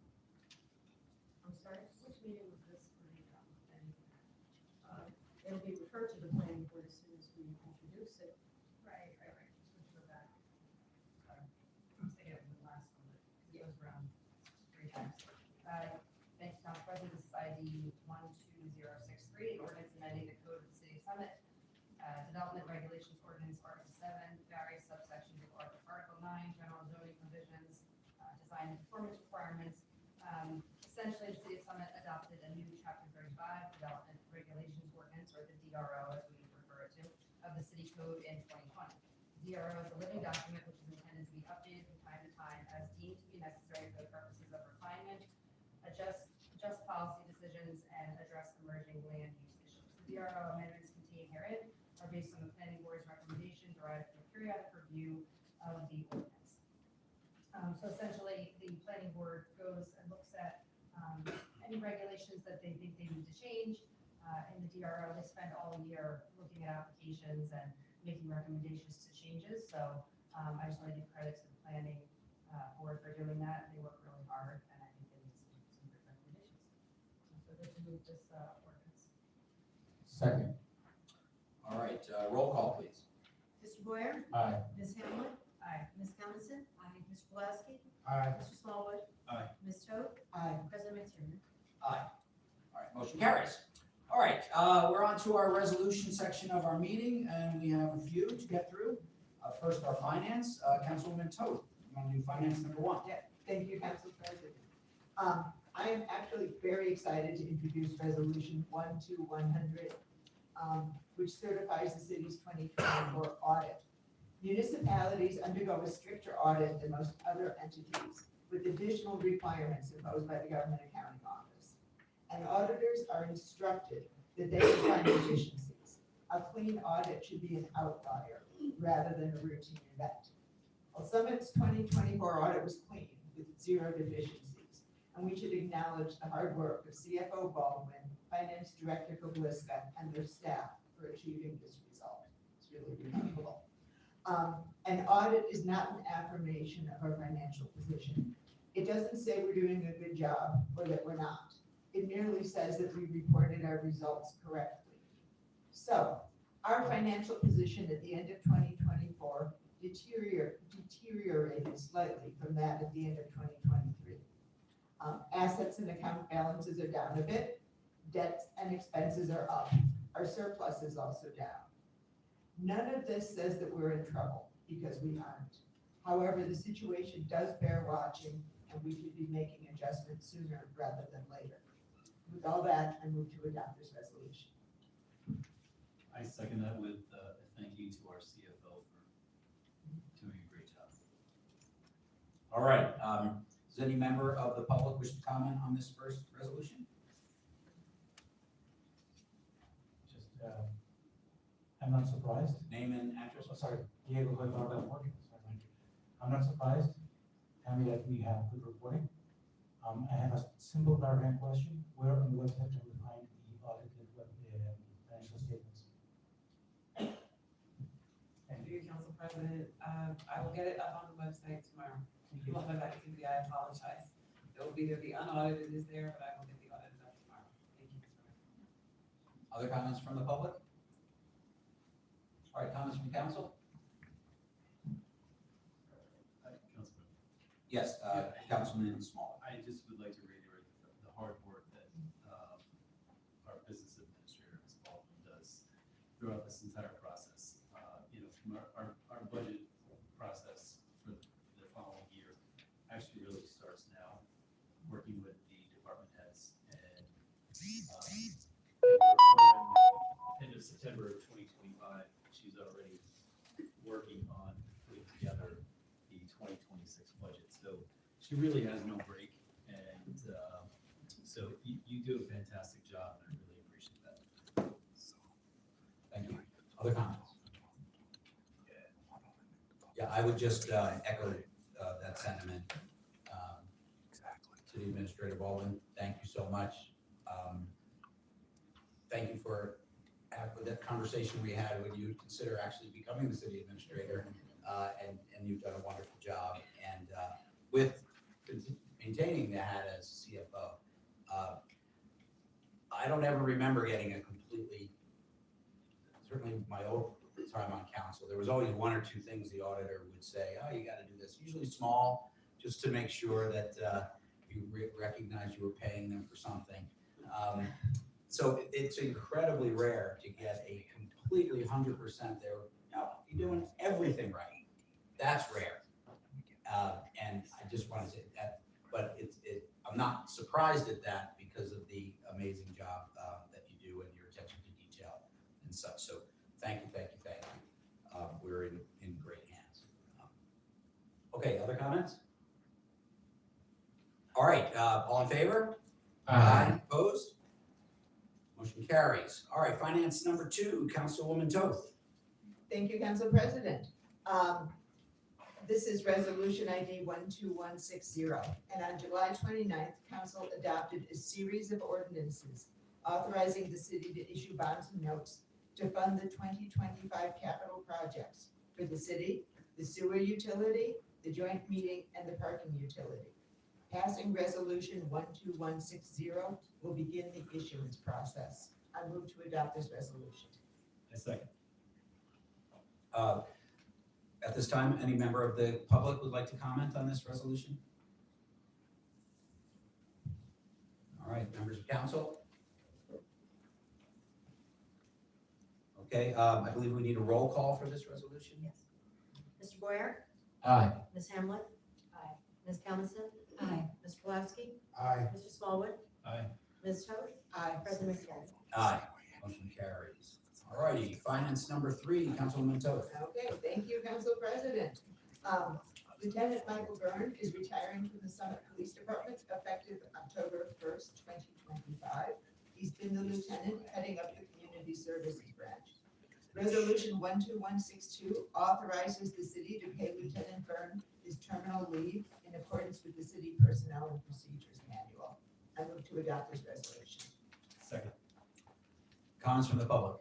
I'm sorry, which meeting was this for the planning? It'll be referred to the planning board as soon as we introduce it. Right. Just make sure that. I'm thinking of the last one, but it goes around 3 times. Thanks, Council President. This is ID 12063, ordinance amending the code of the City of Summit. Development Regulations Ordinance, Article 7, various subsections of Article 9, General Zoning Provisions, Design and Performance Requirements. Essentially, the City of Summit adopted a new Chapter 35, Development Regulations Ordinance, or the DRO as we refer it to, of the City Code in 2020. DRO is a living document which is intended to be updated from time to time as deemed to be necessary for the purposes of refinement, adjust policy decisions, and address emerging land use issues. The DRO amendments contained herein are based on the planning board's recommendation derived from a periodic review of the ordinance. So essentially, the planning board goes and looks at any regulations that they think they need to change. In the DRO, they spend all year looking at applications and making recommendations to changes. So I just want to give credit to the planning board for doing that. They work really hard, and I think they need some good recommendations. So good to move this ordinance. Second. All right, roll call, please. Mr. Boyer? Aye. Ms. Hamlin? Aye. Ms. Callison? Aye. Mr. Pulaski? Aye. Mr. Smallwood? Aye. Ms. Toth? Aye. President Mateer? Aye. All right, motion carries. All right, we're on to our resolution section of our meeting, and we have a few to get through. First, our finance, Councilwoman Toth. You want to do finance number 1? Thank you, Council President. I am actually very excited to introduce Resolution 12100, which certifies the city's 2024 audit. Municipalities undergo a stricter audit than most other entities, with additional requirements imposed by the Government Accounting Office. And auditors are instructed that they can find deficiencies. A clean audit should be an outlier rather than a routine event. Well, Summit's 2024 audit was clean with 0 deficiencies, and we should acknowledge the hard work of CFO Baldwin, Finance Director Kabliska, and their staff for achieving this result. It's really remarkable. An audit is not an affirmation of our financial position. It doesn't say we're doing a good job or that we're not. It merely says that we reported our results correctly. So, our financial position at the end of 2024 deteriorated slightly from that at the end of 2023. Assets and account balances are down a bit. Debts and expenses are up. Our surplus is also down. None of this says that we're in trouble, because we aren't. However, the situation does bear watching, and we should be making adjustments sooner rather than later. With all that, I move to adopt this resolution. I second that with a thank you to our CFO for doing a great job. All right, does any member of the public wish to comment on this first resolution? Just, I'm not surprised. Name and address. Oh, sorry, Diego Guevara, working. Sorry, thank you. I'm not surprised. Tell me that we have good reporting. I have a simple clarifying question. Where on the website can we find the audited financial statements? Thank you, Council President. I will get it up on the website tomorrow. If you want my activity, I apologize. It will be there, the unaudited is there, but I will get the audited up tomorrow. Thank you, Mr. Mayor. Other comments from the public? All right, comments from council? Councilman. Yes, Councilman Small. I just would like to reiterate the hard work that our business administrator, Ms. Baldwin, does throughout this entire process. From our budget process for the following year actually really starts now, working with the department heads, and end of September of 2025, she's already working on putting together the 2026 budget. So she really has no break, and so you do a fantastic job, and I really appreciate that. Thank you. Other comments? Yeah, I would just echo that sentiment. City Administrator Baldwin, thank you so much. Thank you for that conversation we had when you consider actually becoming the city administrator, and you've done a wonderful job. And with maintaining the hat as CFO, I don't ever remember getting a completely, certainly my old time on council, there was always 1 or 2 things the auditor would say, oh, you got to do this, usually small, just to make sure that you recognize you were paying them for something. So it's incredibly rare to get a completely 100% there. No, you're doing everything right. That's rare. And I just want to say that, but I'm not surprised at that because of the amazing job that you do and your attention to detail and such. So thank you. We're in great hands. Okay, other comments? All right, all in favor? Aye. Opposed? Motion carries. All right, finance number 2, Councilwoman Toth. Thank you, Council President. This is resolution ID 12160, and on July 29th, Council adopted a series of ordinances authorizing the city to issue bonds and notes to fund the 2025 capital projects for the city, the sewer utility, the joint meeting, and the parking utility. Passing resolution 12160 will begin the issuance process. I move to adopt this resolution. I second. At this time, any member of the public would like to comment on this resolution? All right, members of council? Okay, I believe we need a roll call for this resolution. Yes. Mr. Boyer? Aye. Ms. Hamlet? Aye. Ms. Calvison? Aye. Mr. Pulaski? Aye. Mr. Smallwood? Aye. Ms. Toth? Aye. President McCarron? Aye. Motion carries. All righty, finance number 3, Councilwoman Toth. Okay, thank you, Council President. Lieutenant Michael Byrne is retiring from the Summit Police Department effective October 1st, 2025. He's been the lieutenant heading up the Community Services Branch. Resolution 12162 authorizes the city to pay Lieutenant Byrne his terminal leave in accordance with the city personnel and procedures manual. I move to adopt this resolution. Second. Comments from the public?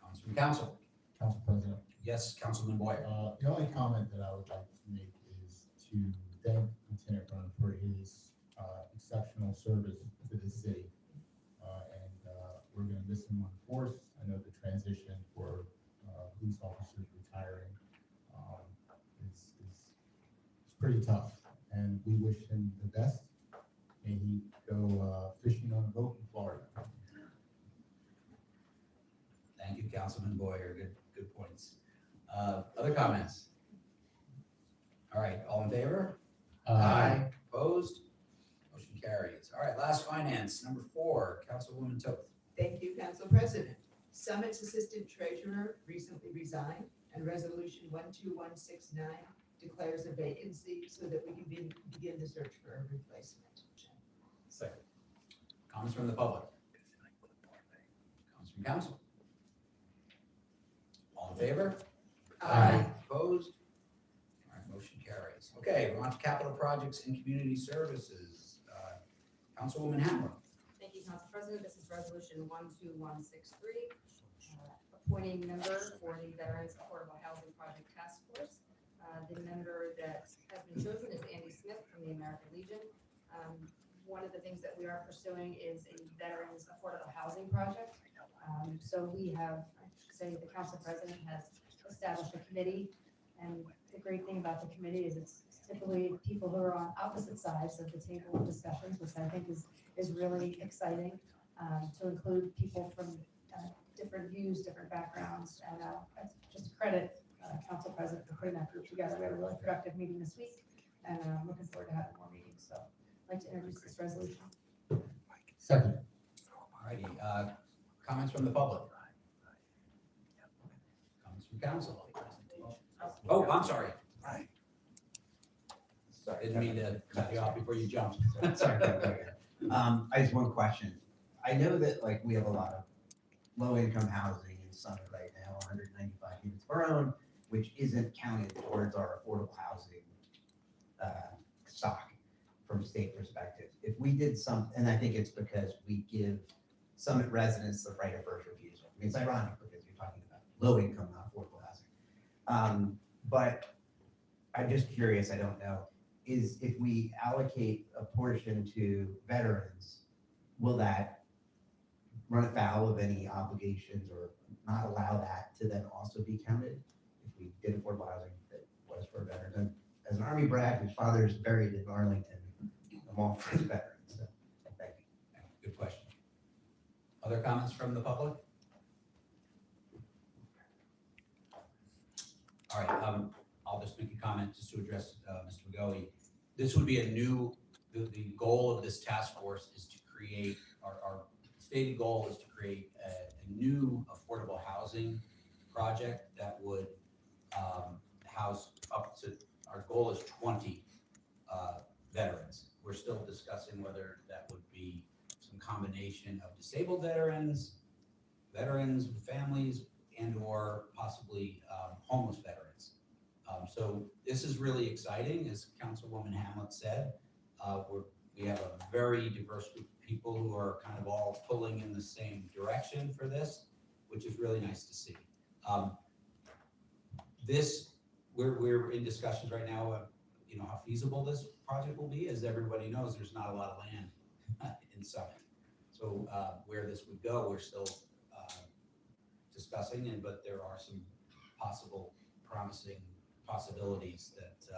Comments from council? Council President. Yes, Councilman Boyer. The only comment that I would like to make is to thank Lieutenant Byrne for his exceptional service to the city. We're gonna miss him on force. I know the transition for police officers retiring is pretty tough, and we wish him the best. May he go fishing on a boat in Florida. Thank you, Councilman Boyer. Good points. Other comments? All right, all in favor? Aye. Opposed? Motion carries. All right, last finance, number 4, Councilwoman Toth. Thank you, Council President. Summit's Assistant Treasurer recently resigned, and Resolution 12169 declares a vacancy so that we can begin the search for a replacement. Second. Comments from the public? Comments from council? All in favor? Aye. Opposed? All right, motion carries. Okay, we're on to capital projects and community services. Councilwoman Hammer. Thank you, Council President. This is Resolution 12163, appointing member for the Veterans Affordable Housing Project Task Force. The member that has been chosen is Andy Smith from the American Legion. One of the things that we are pursuing is a Veterans Affordable Housing Project. So we have, I should say, the Council President has established a committee, and the great thing about the committee is it's typically people who are on opposite sides of the table of discussions, which I think is really exciting, to include people from different views, different backgrounds, and just credit Council President for putting that group together. We had a really productive meeting this week, and I'm looking forward to having more meetings. So I'd like to introduce this resolution. Second. All righty, comments from the public? Comments from council? Oh, I'm sorry. Didn't mean to cut you off before you jumped. Sorry. I just one question. I know that like we have a lot of low income housing in Summit right now, 195 units of our own, which isn't counted towards our affordable housing stock from a state perspective. If we did and I think it's because we give Summit residents the right of first refusal. I mean, it's ironic because you're talking about low income, not affordable housing. But I'm just curious, I don't know, is if we allocate a portion to veterans, will that run afoul of any obligations or not allow that to then also be counted? If we did affordable housing that was for veterans. And as an Army brat whose father is buried in Arlington, I'm all for the veterans. So, thank you. Good question. Other comments from the public? All right, I'll just make a comment just to address Mr. McGoey. This would be the goal of this task force is to create, our stated goal is to create a new affordable housing project that would house up to, our goal is 20 veterans. We're still discussing whether that would be some combination of disabled veterans, veterans with families, and or possibly homeless veterans. So this is really exciting, as Councilwoman Hamlet said. We have a very diverse group of people who are kind of all pulling in the same direction for this, which is really nice to see. We're in discussions right now of, how feasible this project will be. As everybody knows, there's not a lot of land in Summit. So where this would go, we're still discussing, but there are some promising possibilities that,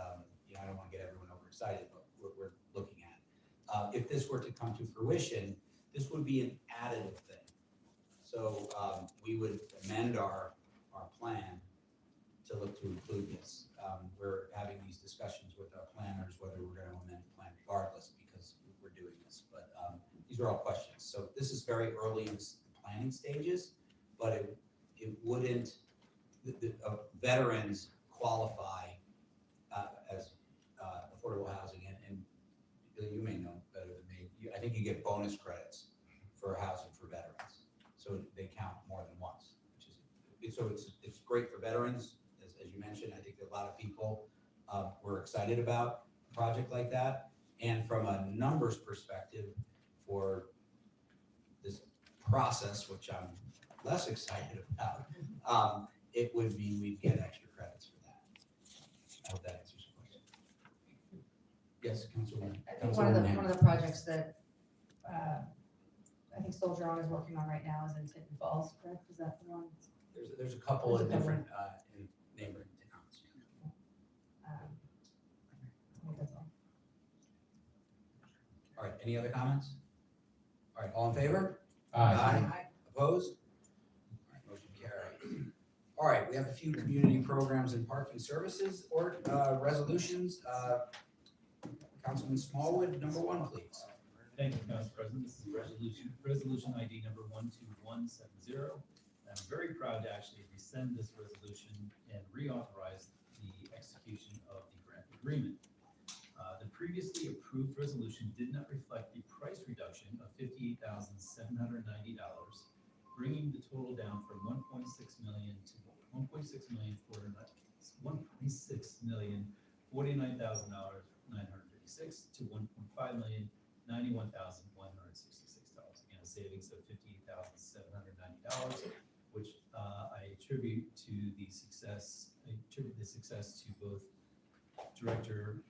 I don't want to get everyone overexcited, but we're looking at. If this were to come to fruition, this would be an additive thing. So we would amend our plan to look to include this. We're having these discussions with our planners, whether we're going to amend the plan regardless, because we're doing this. But these are all questions. So this is very early in the planning stages, but it wouldn't, veterans qualify as affordable housing, and you may know better than me. I think you get bonus credits for housing for veterans, so they count more than one. it's great for veterans, as you mentioned. I think that a lot of people were excited about a project like that. And from a numbers perspective, for this process, which I'm less excited about, it would be we'd get extra credits for that. I hope that answers your question. Yes, Councilwoman. I think one of the projects that, I think Soldier On is working on right now is in Tinton Falls, correct? Is that the one? There's a couple of different, in neighboring towns. I think that's all. All right, any other comments? All right, all in favor? Aye. Opposed? All right, motion carried. All right, we have a few community programs and parking services or resolutions. Councilman Smallwood, number 1, please. Thank you, Council President. This is resolution ID number 12170. I'm very proud to actually rescind this resolution and reauthorize the execution of the grant agreement. The previously approved resolution did not reflect the price reduction of $58,790, bringing the total down from $1.6 million to $1.6 million $49,956 to $1.5 million $91,166. Again, a savings of $58,790, which I attribute the success to both Director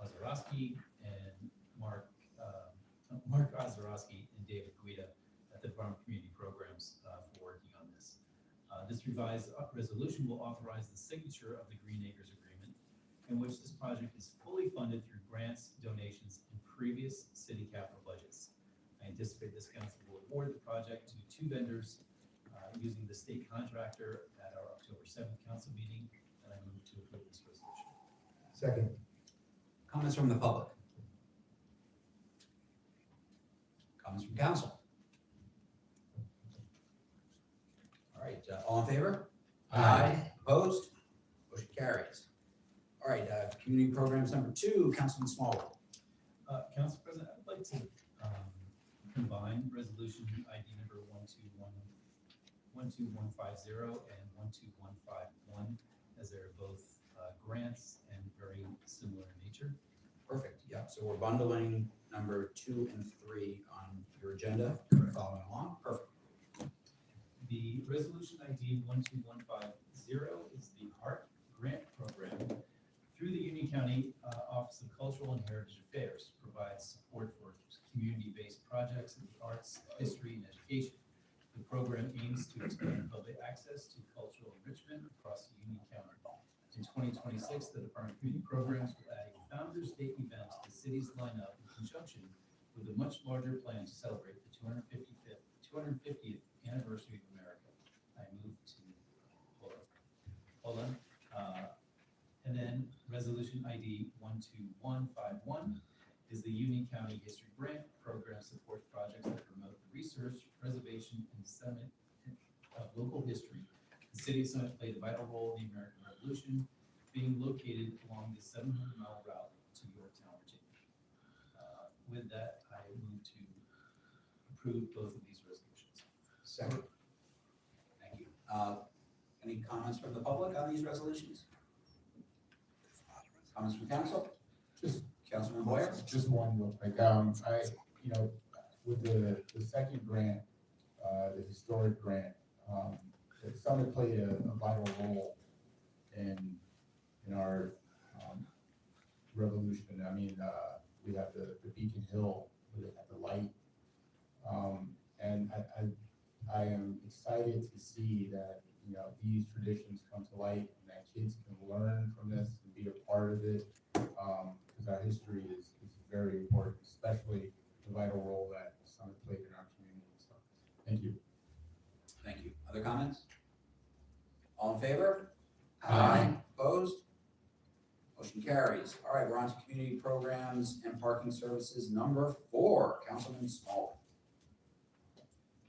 Ozorowski and Mark Ozorowski and David Guida at the Department of Community Programs for working on this. This revised resolution will authorize the signature of the Green Acres Agreement, in which this project is fully funded through grants, donations, and previous city capital budgets. I anticipate this council will award the project to 2 vendors using the state contractor at our October 7th council meeting, and I move to approve this resolution. Second. Comments from the public? Comments from council? All right, all in favor? Opposed? Motion carries. All right, community programs number 2, Councilman Smallwood. Council President, I would like to combine resolution ID number 12150 and 12151, as they're both grants and very similar in nature. Perfect, yeah, so we're bundling number 2 and 3 on your agenda, following along, perfect. The resolution ID 12150 is the HEART grant program through the Union County Office of Cultural and Heritage Affairs, provides support for community-based projects in the arts, history, and education. The program aims to expand public access to cultural enrichment across Union County. In 2026, the Department of Community Programs will add a Founders Day event to the city's lineup in conjunction with a much larger plan to celebrate the 250th anniversary of America. I move to hold on. And then resolution ID 12151 is the Union County History Grant Program supports projects that promote the research, preservation, and dissemination of local history. The city of Summit played a vital role in the American Revolution, being located along the 700-mile route to Yorktown, Virginia. With that, I move to approve both of these resolutions. Second. Thank you. Any comments from the public on these resolutions? Comments from council? Just Councilman Boyer? Just one real quick. With the second grant, the historic grant, Summit played a vital role in our revolution. I mean, we have the Beacon Hill, we have the light. And I am excited to see that, these traditions come to light and that kids can learn from this and be a part of it. Because our history is very important, especially the vital role that Summit played in our community. So, thank you. Thank you. Other comments? All in favor? Aye. Opposed? Motion carries. All right, we're on to community programs and parking services number 4, Councilman Small.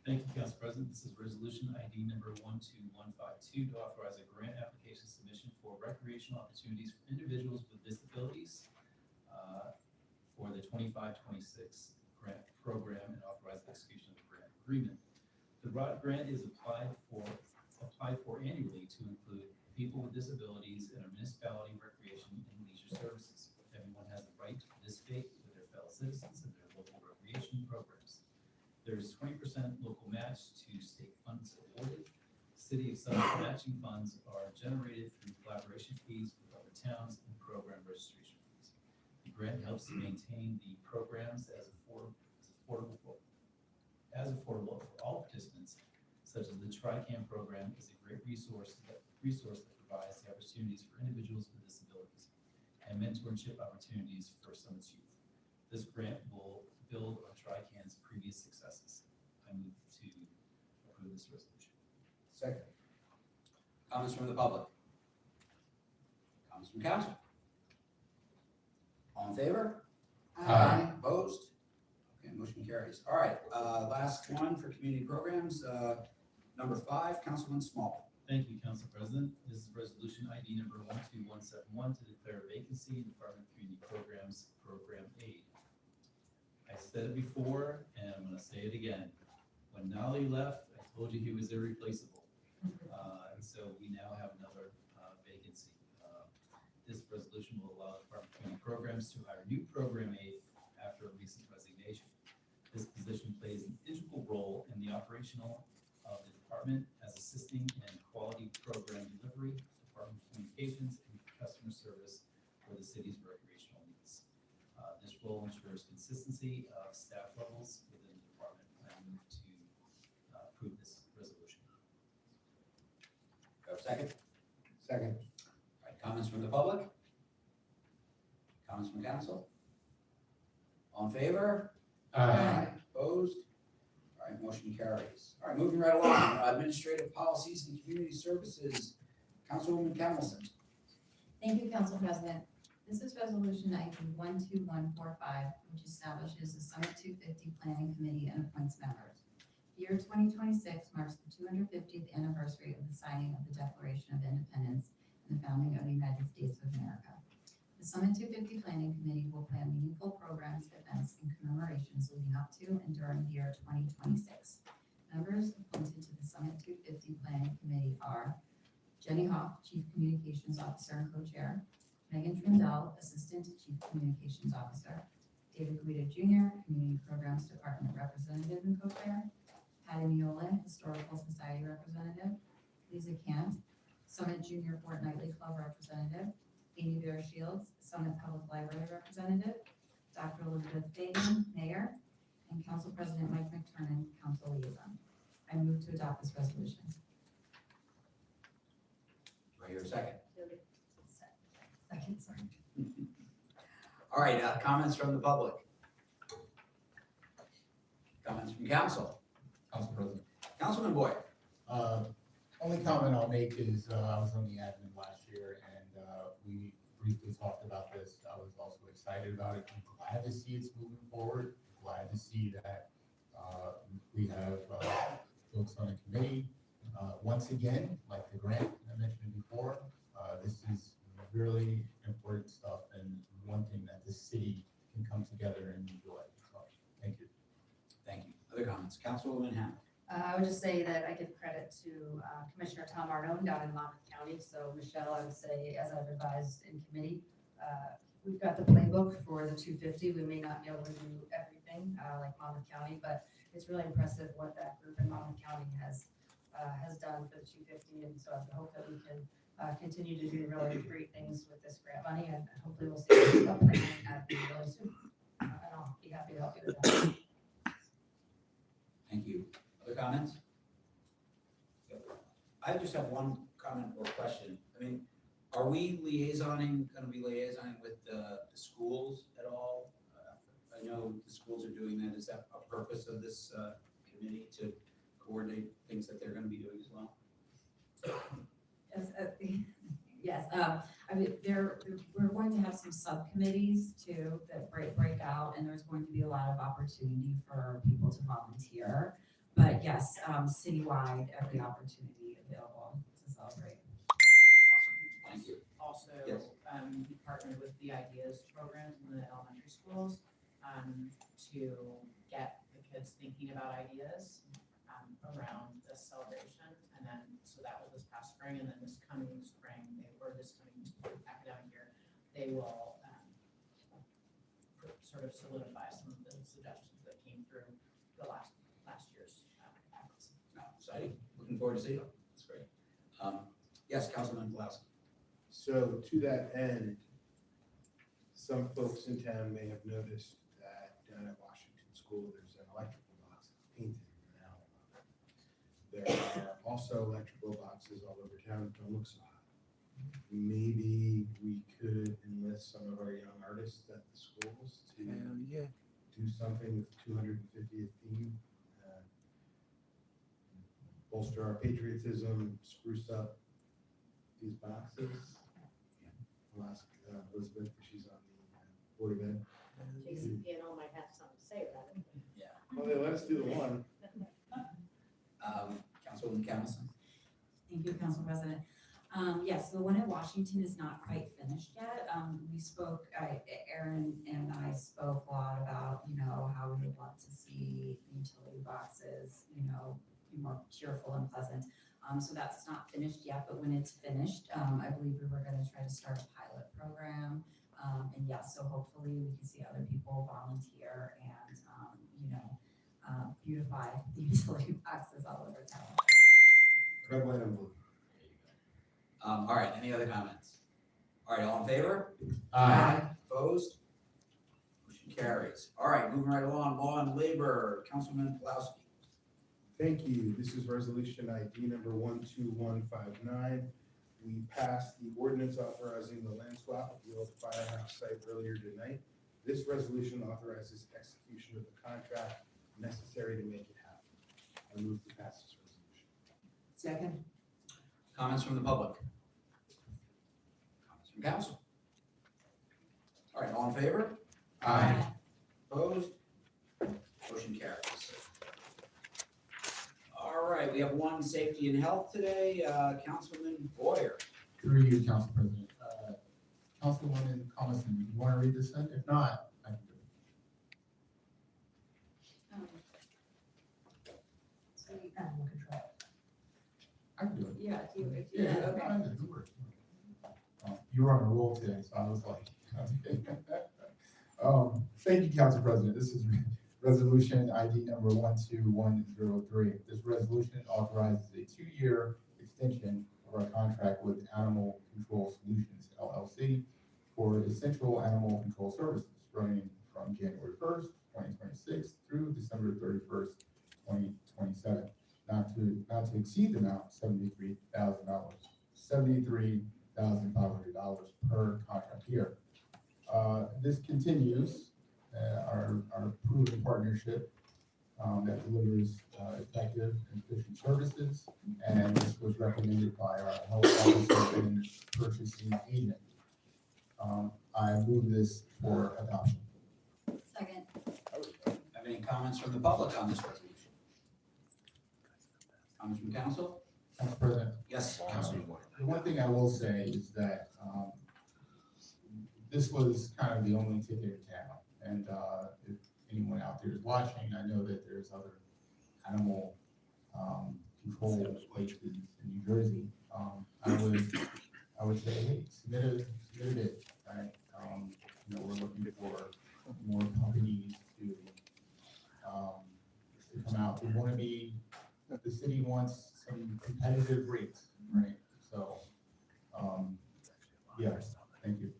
Thank you, Council President. This is resolution ID number 12152 to authorize a grant application submission for recreational opportunities for individuals with disabilities for the 25-26 grant program and authorize execution of the grant agreement. The grant is applied applied for annually to include people with disabilities in our municipality recreation and leisure services. Everyone has the right to participate with their fellow citizens in their local recreation programs. There's 20% local match to state funds awarded. City of Summit matching funds are generated through collaboration fees with other towns and program registration fees. The grant helps to maintain the programs as affordable for all participants, such as the TRICAM program is a great resource that provides the opportunities for individuals with disabilities and mentorship opportunities for Summit's youth. This grant will build on TRICAM's previous successes. I move to approve this resolution. Second. Comments from the public? Comments from council? All in favor? Aye. Opposed? Okay, motion carries. All right, last one for community programs, number 5, Councilman Small. Thank you, Council President. This is resolution ID number 12171 to declare a vacancy in Department of Community Programs, Program Aid. I said it before, and I'm gonna say it again. When Nolly left, I told you he was irreplaceable. And so we now have another vacancy. This resolution will allow the Department of Community Programs to hire new program aid after a recent resignation. This position plays an integral role in the operational of the department as assisting in quality program delivery, department communications, and customer service for the city's recreational needs. This role ensures consistency of staff levels within the department. I move to approve this resolution. Do I have a second? Second. All right, comments from the public? Comments from council? All in favor? Opposed? All right, motion carries. All right, moving right along, administrative policies and community services, Councilwoman Camelson. Thank you, Council President. This is resolution ID 12145, which establishes the Summit 250 Planning Committee and appoints members. The year 2026 marks the 250th anniversary of the signing of the Declaration of Independence and the founding of the United States of America. The Summit 250 Planning Committee will plan meaningful programs, events, and commemorations leading up to and during the year 2026. Members appointed to the Summit 250 Planning Committee are Jenny Hoff, Chief Communications Officer and Co-Chair, Megan Trindell, Assistant Chief Communications Officer, David Guida Jr., Community Programs Department Representative and Co-Chair, Patty Miola, Historical Society Representative, Lisa Kant, Summit Junior Fortnightly Club Representative, Amy Bear Shields, Summit Public Library Representative, Dr. Elizabeth Fagan, Mayor, and Council President Mike McTurnan, Council Liaison. I move to adopt this resolution. Do I hear a second? Second, sorry. All right, comments from the public? Comments from council? Council President. Councilman Boyd. Only comment I'll make is, I was on the admin last year and, we briefly talked about this. I was also excited about it. I'm glad to see it's moving forward. Glad to see that, we have, folks on the committee. Once again, like the grant I mentioned before, this is really important stuff and one thing that the city can come together and enjoy. So, thank you. Thank you. Other comments? Councilwoman Hamel. I would just say that I give credit to Commissioner Tom Arnone down in Monmouth County. So Michelle, I would say, as I've advised in committee, we've got the playbook for the 250. We may not be able to do everything like Monmouth County, but it's really impressive what that group in Monmouth County has done for the 250. And so I hope that we can continue to do really great things with this grant money, and hopefully we'll see a plan at the really soon. And I'll be happy to help you with that. Thank you. Other comments? I just have one comment or question. I mean, are we gonna be liaisoning with the schools at all? I know the schools are doing that. Is that a purpose of this committee, to coordinate things that they're gonna be doing as well? Yes, I mean, we're going to have some subcommittees too that break out, and there's going to be a lot of opportunity for people to volunteer. But yes, citywide, every opportunity available to celebrate. Awesome, thank you. Also, Yes. we partnered with the Ideas programs in the elementary schools to get the kids thinking about ideas around this celebration, and then So that was this past spring, and then this coming spring, this coming academic year, they will sort of solidify some of the suggestions that came through the last year's efforts. Exciting, looking forward to seeing it, that's great. Yes, Councilman Pulaski. So to that end, some folks in town may have noticed that down at Washington School, there's an electrical box that's painted now. There are also electrical boxes all over town that don't look so hot. Maybe we could enlist some of our young artists at the schools to do something with 250th theme, bolster our patriotism, spruce up these boxes. I'll ask Elizabeth, if she's on the Board of Ed. JCP&O might have something to say about it. Yeah. Well, they let us do the one. Councilwoman Camelson. Thank you, Council President. Yes, the one at Washington is not quite finished yet. We spoke, Aaron and I spoke a lot about, how we would love to see utility boxes, be more cheerful and pleasant. So that's not finished yet, but when it's finished, I believe we were gonna try to start a pilot program. And yes, so hopefully we can see other people volunteer and, beautify the utility boxes all over town. Red, white, and blue. All right, any other comments? All right, all in favor? Aye. Opposed? Motion carries. All right, moving right along, law and labor, Councilman Pulaski. Thank you. This is resolution ID number 12159. We passed the ordinance authorizing the land swap at the old firehouse site earlier tonight. This resolution authorizes execution of the contract necessary to make it happen. I move to pass this resolution. Second. Comments from the public? Comments from council? All right, all in favor? Aye. Opposed? Motion carries. All right, we have one safety and health today, Councilman Boyer. Through you, Council President. Councilwoman Coniston, you want to read this in? If not, I can do it. Animal control. I can do it. Yeah, do you, Yeah, okay. I can do it. You were on a roll today, so I was like, thank you, Council President. This is resolution ID number 12103. This resolution authorizes a 2-year extension of our contract with Animal Control Solutions LLC for essential animal control services running from January 1st, 2026 through December 31st, 2027. Not to exceed the amount $73,000, $73,500 per contract year. This continues our proven partnership that delivers effective and efficient services, and this was recommended by our health officer and purchasing agent. I move this for adoption. Second. Have any comments from the public on this resolution? Comments from council? Council President. Yes, Councilman Boyer. The one thing I will say is that this was kind of the only ticket in town. And if anyone out there is watching, I know that there's other animal control places in New Jersey. I would say, hey, submit a bid, right? We're looking for more companies to come out. We want to be, the city wants some competitive rates, right? So, yes, thank you.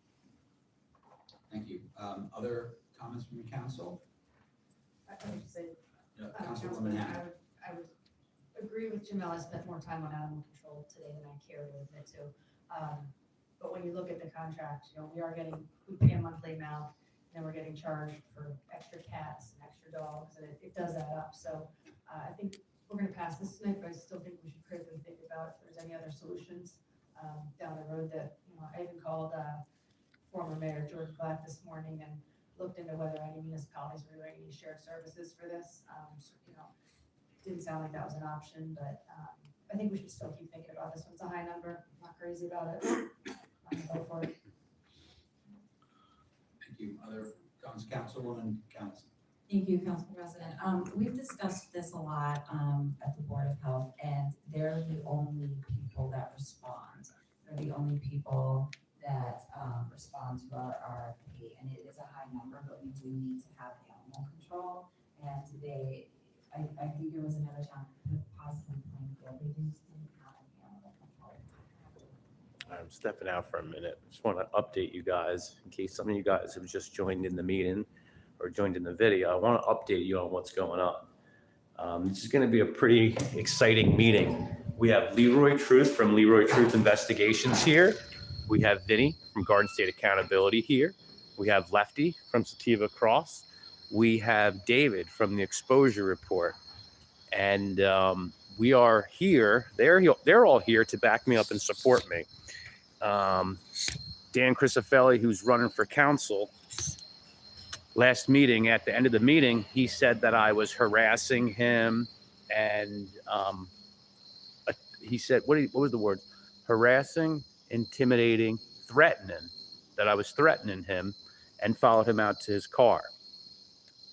Thank you. Other comments from the council? I would just say, Yeah, Councilman, Councilwoman Hammond. I would agree with Jamel. I spent more time on animal control today than I care to admit to. But when you look at the contract, we pay a monthly amount, and we're getting charged for extra cats and extra dogs, and it does add up. So I think we're gonna pass this tonight, but I still think we should critically think about if there's any other solutions down the road that, I even called former Mayor George Black this morning and looked into whether any municipalities were doing any shared services for this. Didn't sound like that was an option, but I think we should still keep thinking about this one. It's a high number, I'm not crazy about it. I'm gonna go for it. Thank you. Other comments, Councilwoman Council? Thank you, Council President. We've discussed this a lot at the Board of Health, and they're the only do need to have animal control. And I think it was another town, possibly Plainfield, they didn't have animal control. I'm stepping out for a minute. Just want to update you guys in case some of you guys have just joined in the meeting or joined in the video. I want to update you on what's going on. This is going to be a pretty exciting meeting. We have Leroy Truth from Leroy Truth Investigations here. We have Vinny from Garden State Accountability here. We have Lefty from Sativa Cross. We have David from the Exposure Report. And we are here. They're all here to back me up and support me. Dan Crisofelli, who's running for council, last meeting, at the end of the meeting, he said that I was harassing him, and he said, what was the word? Harassing, intimidating, threatening, that I was threatening him, and followed him out to his car.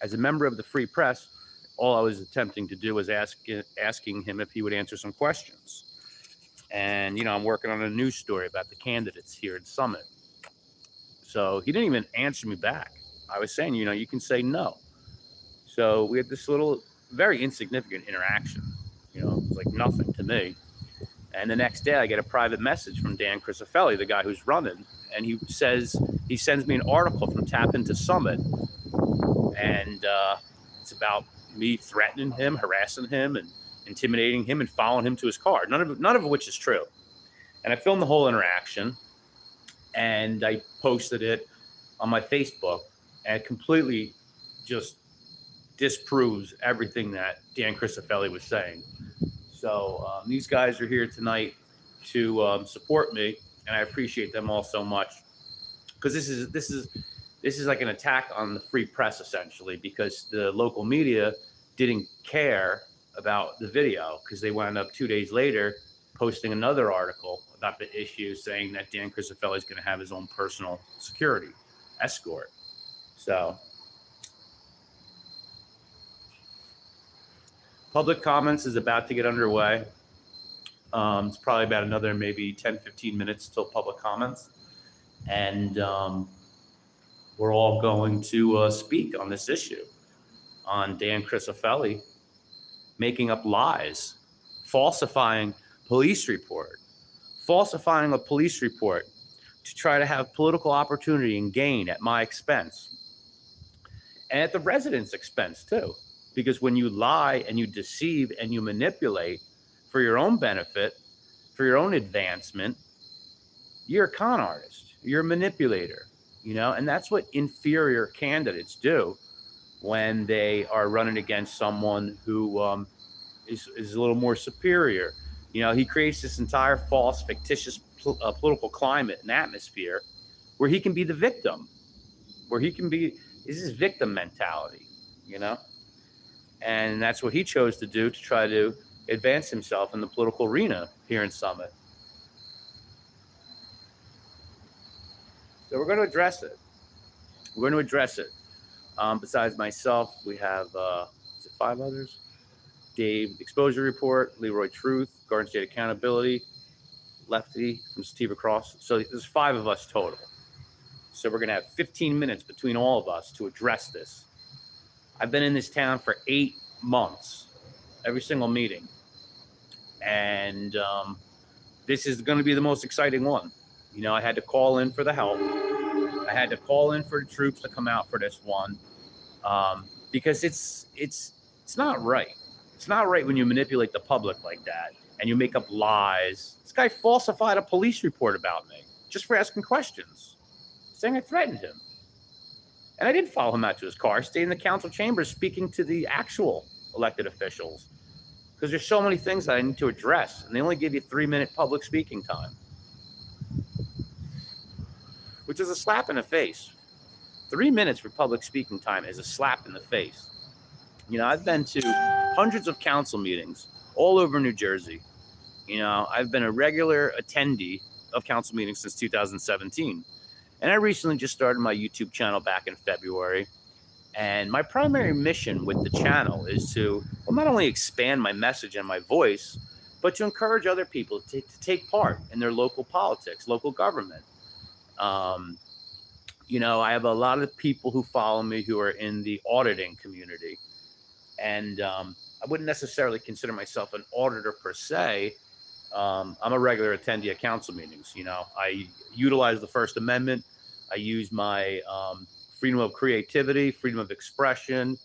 As a member of the Free Press, all I was attempting to do was asking him if he would answer some questions. And, you know, I'm working on a news story about the candidates here at Summit. So he didn't even answer me back. I was saying, you know, you can say no. So we had this little, very insignificant interaction. You know, it was like nothing to me. And the next day I get a private message from Dan Crisofelli, the guy who's running. And he sends me an article from Tap Into Summit. And it's about me threatening him, harassing him, and intimidating him and following him to his car. None of which is true. And I filmed the whole interaction and I posted it on my Facebook, and it completely just disproves everything that Dan Crisofelli was saying. So these guys are here tonight to support me, and I appreciate them all so much, because this is like an attack on the free press, essentially, because the local media didn't care about the video, because they wound up 2 days later posting another article about the issue, saying that Dan Crisofelli is going to have his own personal security escort. So public comments is about to get underway. It's probably about another maybe 10, 15 minutes till public comments. And we're all going to speak on this issue, on Dan Crisofelli making up lies, falsifying a police report to try to have political opportunity and gain at my expense, and at the residents' expense too. Because when you lie and you deceive and you manipulate for your own benefit, for your own advancement, you're a con artist, you're a manipulator, you know, and that's what inferior candidates do when they are running against someone who is a little more superior. You know, he creates this entire false, fictitious political climate and atmosphere where he can be the victim, this is victim mentality, you know? And that's what he chose to do, to try to advance himself in the political arena here in Summit. So we're going to address it. Besides myself, we have, is it 5 others? Dave, Exposure Report, Leroy Truth, Garden State Accountability, Lefty from Sativa Cross. So there's 5 of us total. So we're going to have 15 minutes between all of us to address this. I've been in this town for 8 months, every single meeting. And this is going to be the most exciting one. You know, I had to call in for the help. I had to call in for the troops to come out for this one, because it's not right. It's not right when you manipulate the public like that and you make up lies. This guy falsified a police report about me just for asking questions, saying I threatened him. And I did follow him out to his car, stay in the council chambers speaking to the actual elected officials, because there's so many things that I need to address, and they only give you 3-minute public speaking time, which is a slap in the face. 3 minutes for public speaking time is a slap in the face. You know, I've been to hundreds of council meetings all over New Jersey. You know, I've been a regular attendee of council meetings since 2017. And I recently just started my YouTube channel back in February. And my primary mission with the channel is to, well, not only expand my message and my voice, but to encourage other people to take part in their local politics, local government. I have a lot of people who follow me who are in the auditing community. And I wouldn't necessarily consider myself an auditor per se. I'm a regular attendee at council meetings. I utilize the First Amendment. I use my freedom of creativity, freedom of expression.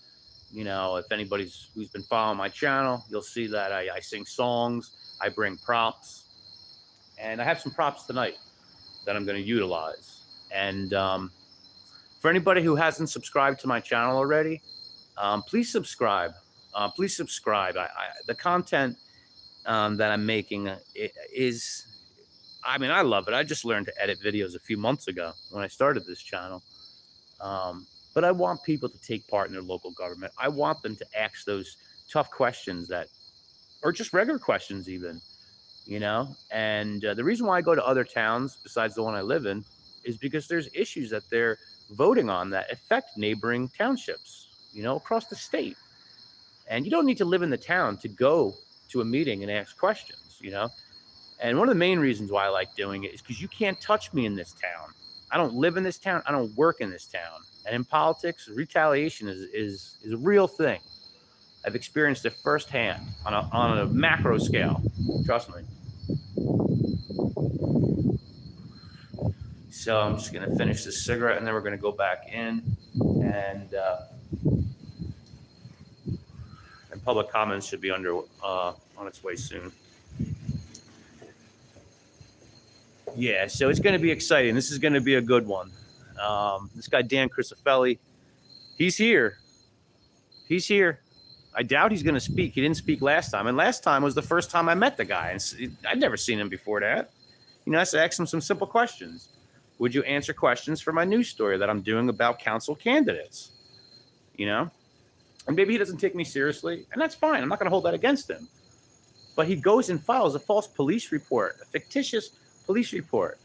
If anybody's who's been following my channel, you'll see that I sing songs, I bring props, and I have some props tonight that I'm going to utilize. And for anybody who hasn't subscribed to my channel already, please subscribe. Please subscribe. The content that I'm making is, I love it. I just learned to edit videos a few months ago when I started this channel. But I want people to take part in their local government. I want them to ask those tough questions or just regular questions even, And the reason why I go to other towns besides the one I live in is because there's issues that they're voting on that affect neighboring townships, across the state. And you don't need to live in the town to go to a meeting and ask questions, And one of the main reasons why I like doing it is because you can't touch me in this town. I don't live in this town. I don't work in this town. And in politics, retaliation is a real thing. I've experienced it firsthand on a macro scale. Trust me. So I'm just going to finish this cigarette, and then we're going to go back in. And public comments should be on its way soon. Yeah, so it's going to be exciting. This is going to be a good one. This guy, Dan Crisofelli, he's here. He's here. I doubt he's going to speak. He didn't speak last time. And last time was the first time I met the guy. And I'd never seen him before that. I asked him some simple questions. Would you answer questions for my news story that I'm doing about council candidates? And maybe he doesn't take me seriously, and that's fine. I'm not going to hold that against him. But he goes and files a false police report, a fictitious police report,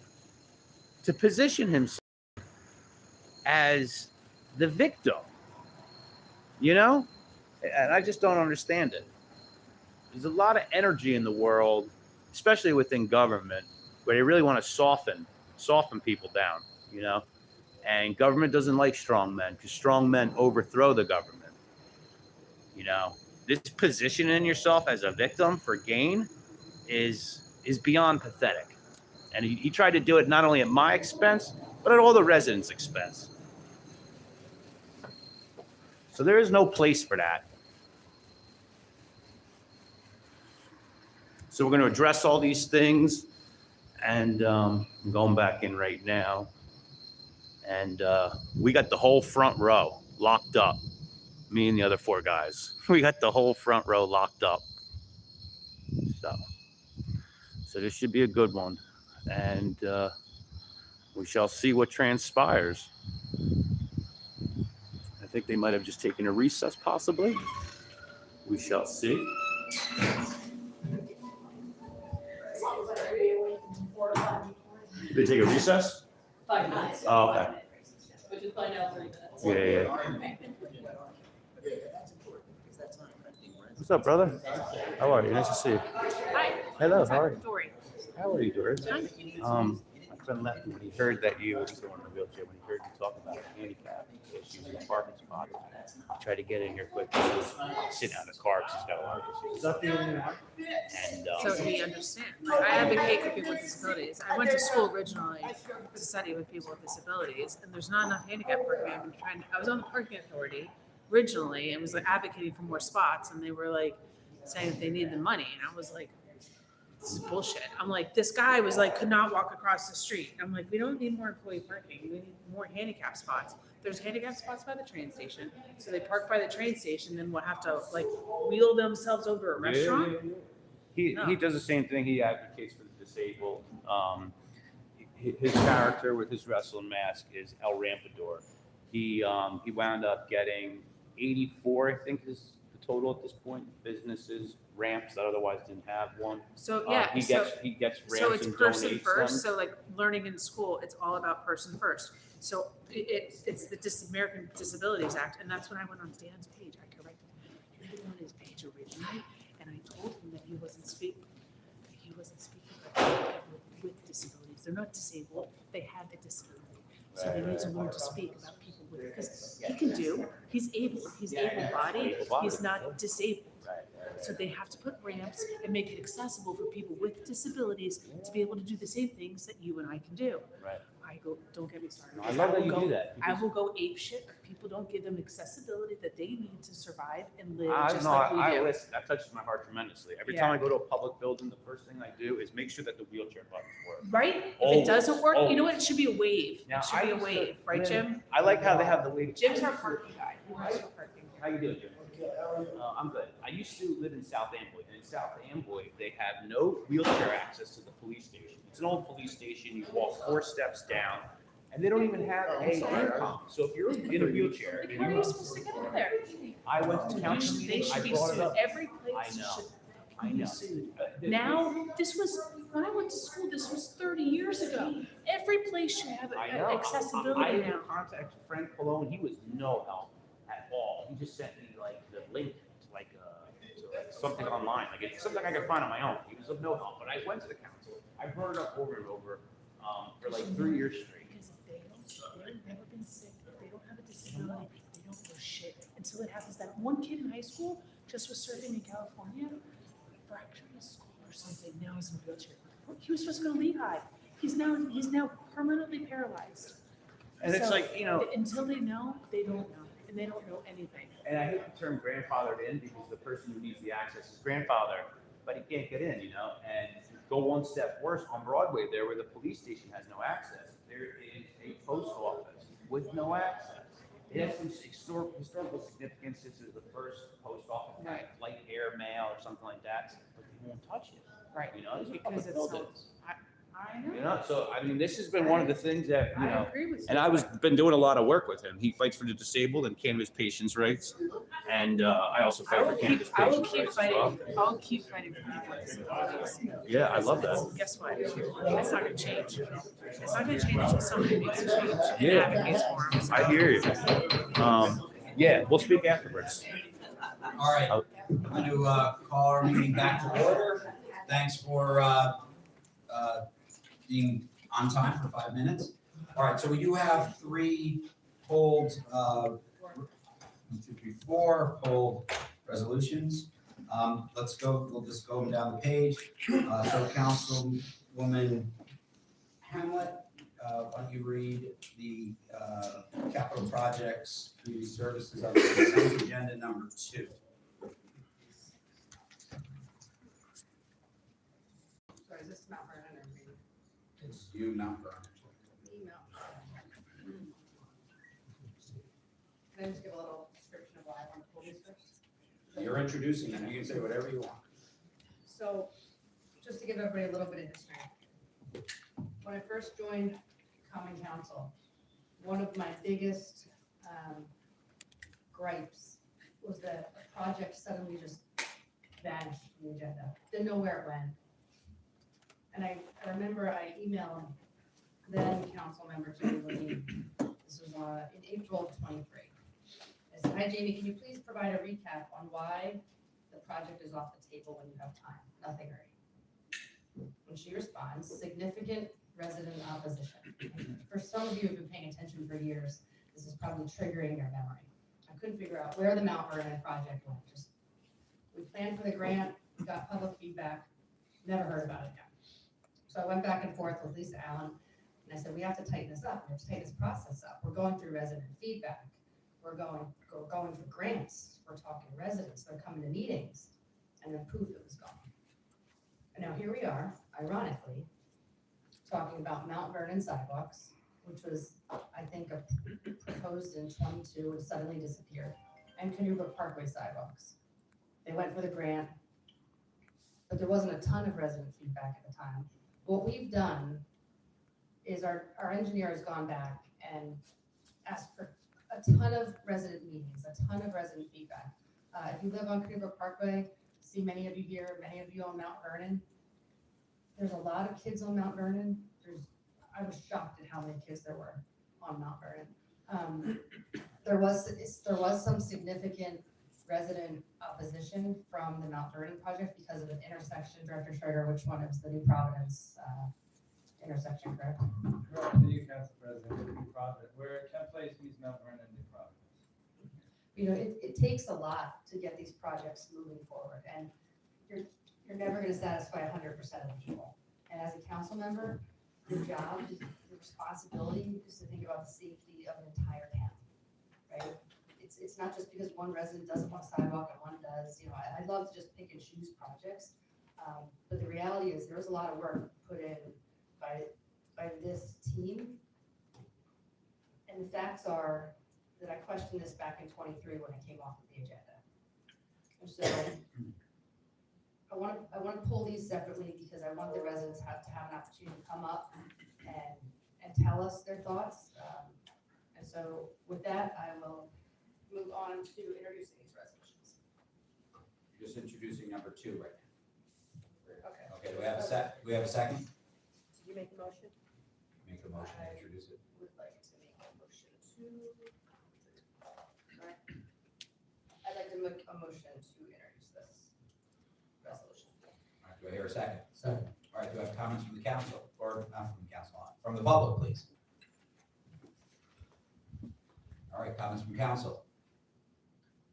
to position himself as the victim, And I just don't understand it. There's a lot of energy in the world, especially within government, where they really want to soften people down, And government doesn't like strong men because strong men overthrow the government. This positioning yourself as a victim for gain is beyond pathetic. And he tried to do it not only at my expense, but at all the residents' expense. So there is no place for that. So we're going to address all these things. And I'm going back in right now. And we got the whole front row locked up. Me and the other four guys. We got the whole front row locked up. So this should be a good one. And we shall see what transpires. I think they might have just taken a recess, possibly. We shall see. Did they take a recess? 5 minutes. Oh, okay. Which is find out 3 minutes. Yeah. What's up, brother? How are you? Nice to see you. Hi. Hello, how are you? Dory. How are you, Doris? Hi. My friend left when he heard that you, he's the one in the wheelchair, when he heard you talk about handicap issues in parking spots, he tried to get in here quick. He's sitting out in the car because he's got a lot of issues. Is that the only one? And, So he understands. I advocate for people with disabilities. I went to school originally to study with people with disabilities, and there's not enough handicap parking. I was on the parking authority originally and was like advocating for more spots, and they were like saying that they needed the money, and I was like, this is bullshit. I'm like, this guy was like, could not walk across the street. I'm like, we don't need more employee parking. We need more handicap spots. There's handicap spots by the train station. So they park by the train station, then we'll have to like wheel themselves over to a restaurant. He does the same thing. He advocates for the disabled. His character with his wrestling mask is El Rampador. He wound up getting 84, I think, is the total at this point. Businesses, ramps that otherwise didn't have one. So yeah, he gets ramps so it's and person donates first. them. So like learning in school, it's all about person first. So it's the American Disabilities Act, and that's when I went on Dan's page. I corrected him. You had on his page originally, and I told him that he wasn't speaking about people with disabilities. They're not disabled; they have a disability. So they need to learn to speak about people with, because he can do, he's able-bodied, he's not disabled. So they have to put ramps and make it accessible for people with disabilities to be able to do the same things that you and I can do. Right. I go, don't get me started. No, I love that will you go- do that, I because- will go apeshit if people don't give them accessibility that they need to survive and live I just know, like we I do. listen, that touches my heart tremendously. Every Yeah. time I go to a public building, the first thing I do is make sure that the wheelchair buttons work. Right? If Always, it doesn't work, you know what? It always. should be a wave. Now, It should I be a used to wave, right, live- Jim? I like how they have the wave. Jim's our parking guy. He works for parking. How you doing, Jim? I'm good. I used to live in South Amboy, and in South Amboy, they have no wheelchair access to the police station. It's an old police station. You walk 4 steps down, and they don't even have a intercom. So if you're in a wheelchair, Like, how are you supposed to get up there? I went to council They meeting, I should be brought it sued. up. Every I place know. should I be know. sued. The- Now, this was, when I went to school, this was 30 years ago. Every place should have I know. accessibility I now. contacted Frank Pallone. He was no help at all. He just sent me like the link to like something online. Like it's something I could find on my own. He was of no help. But I went to the council. I brought it up over and over for like 3 years straight. Because if they've never been sick, if they don't have a disability, they don't know shit until it happens. That one kid in high school just was serving in California, fractured his skull or something. Now he's in a wheelchair. He was supposed to go to Lehigh. He's now permanently paralyzed. And it's So, like, you know, until they know, they don't know, and they don't know anything. and I hate the term grandfathered in because the person who needs the access is grandfather, but he can't get in, you know? And go one step worse, on Broadway there where the police station has no access, there is a post office with no access. It has some historical significance. This is the first post office that had light air mail or something like that, but they won't touch it. Right. You know, these are Because public it's so, buildings. I know. You know, so I mean, this has been one of the things that, you I know, agree with you. and I was been doing a lot of work with him. He fights for the disabled and cannabis patients' rights, and I also fight for cannabis I will patients' keep rights as well. fighting, I'll keep fighting for people with disabilities. Yeah, I love that. Guess what? It's not gonna change. It's not gonna change until somebody makes a change and Yeah. advocates for them. I hear you. Yeah, we'll speak afterwards. All right, I'm going to call our meeting back to order. Thanks for being on time for 5 minutes. All right, so we do have 3 pulled, 1, 2, 3, 4 pulled resolutions. Let's go, we'll just go down the page. So Councilwoman Hamlet, why don't you read the capital projects, community services on consent agenda number 2. So is this Mount Vernon or me? It's you, Mount Vernon. Email. Can I just give a little description of why I want to pull these first? You're introducing them, you can say whatever you want. So, just to give everybody a little bit of history. When I first joined Common Council, one of my biggest gripes was that a project suddenly just vanished from the agenda. Didn't know where it went. And I remember I emailed then council member Jamie Levine. This was in April of '23. I said, hi Jamie, can you please provide a recap on why the project is off the table when you have time? Nothing right. When she responds, significant resident opposition. For some of you who've been paying attention for years, this is probably triggering your memory. I couldn't figure out where the Mount Vernon project went. We planned for the grant, we got public feedback, never heard about it again. So I went back and forth with Lisa Allen, and I said, we have to tighten this up, we have to tighten this process up. We're going through resident feedback. We're going for grants, we're talking residents, they're coming to meetings, and then poof, it was gone. And now here we are, ironically, talking about Mount Vernon sidewalks, which was, I think, proposed in '22, and suddenly disappeared, and Canoga Parkway sidewalks. They went for the grant, but there wasn't a ton of resident feedback at the time. What we've done is our engineer has gone back and asked for a ton of resident meetings, a ton of resident feedback. If you live on Canoga Parkway, see many of you here, many of you on Mount Vernon. There's a lot of kids on Mount Vernon. I was shocked at how many kids there were on Mount Vernon. There was some significant resident opposition from the Mount Vernon project because of an intersection, Director Schrager, which one is the New Providence intersection, correct? Correct, to you, Council President, with the project, where Kent Place meets Mount Vernon, the project. You know, it takes a lot to get these projects moving forward, and you're never gonna satisfy 100% of the people. And as a council member, your job, your responsibility is to think about the safety of an entire town, right? It's not just because one resident doesn't want a sidewalk and one does, you know, I love to just pick and choose projects. But the reality is there was a lot of work put in by this team. And the facts are that I questioned this back in 23 when it came off of the agenda. And so I want to pull these separately because I want the residents to have an opportunity to come up and tell us their thoughts. And so with that, I will move on to introducing these resolutions. You're just introducing number 2 right now. Okay. Okay, do we have a second? Did you make the motion? Make a motion to introduce it. Would like to make a motion to. Right. I'd like to make a motion to introduce this resolution. All right, do I hear a second? Second. All right, do I have comments from the council, or not from the council, from the public, please? All right, comments from council.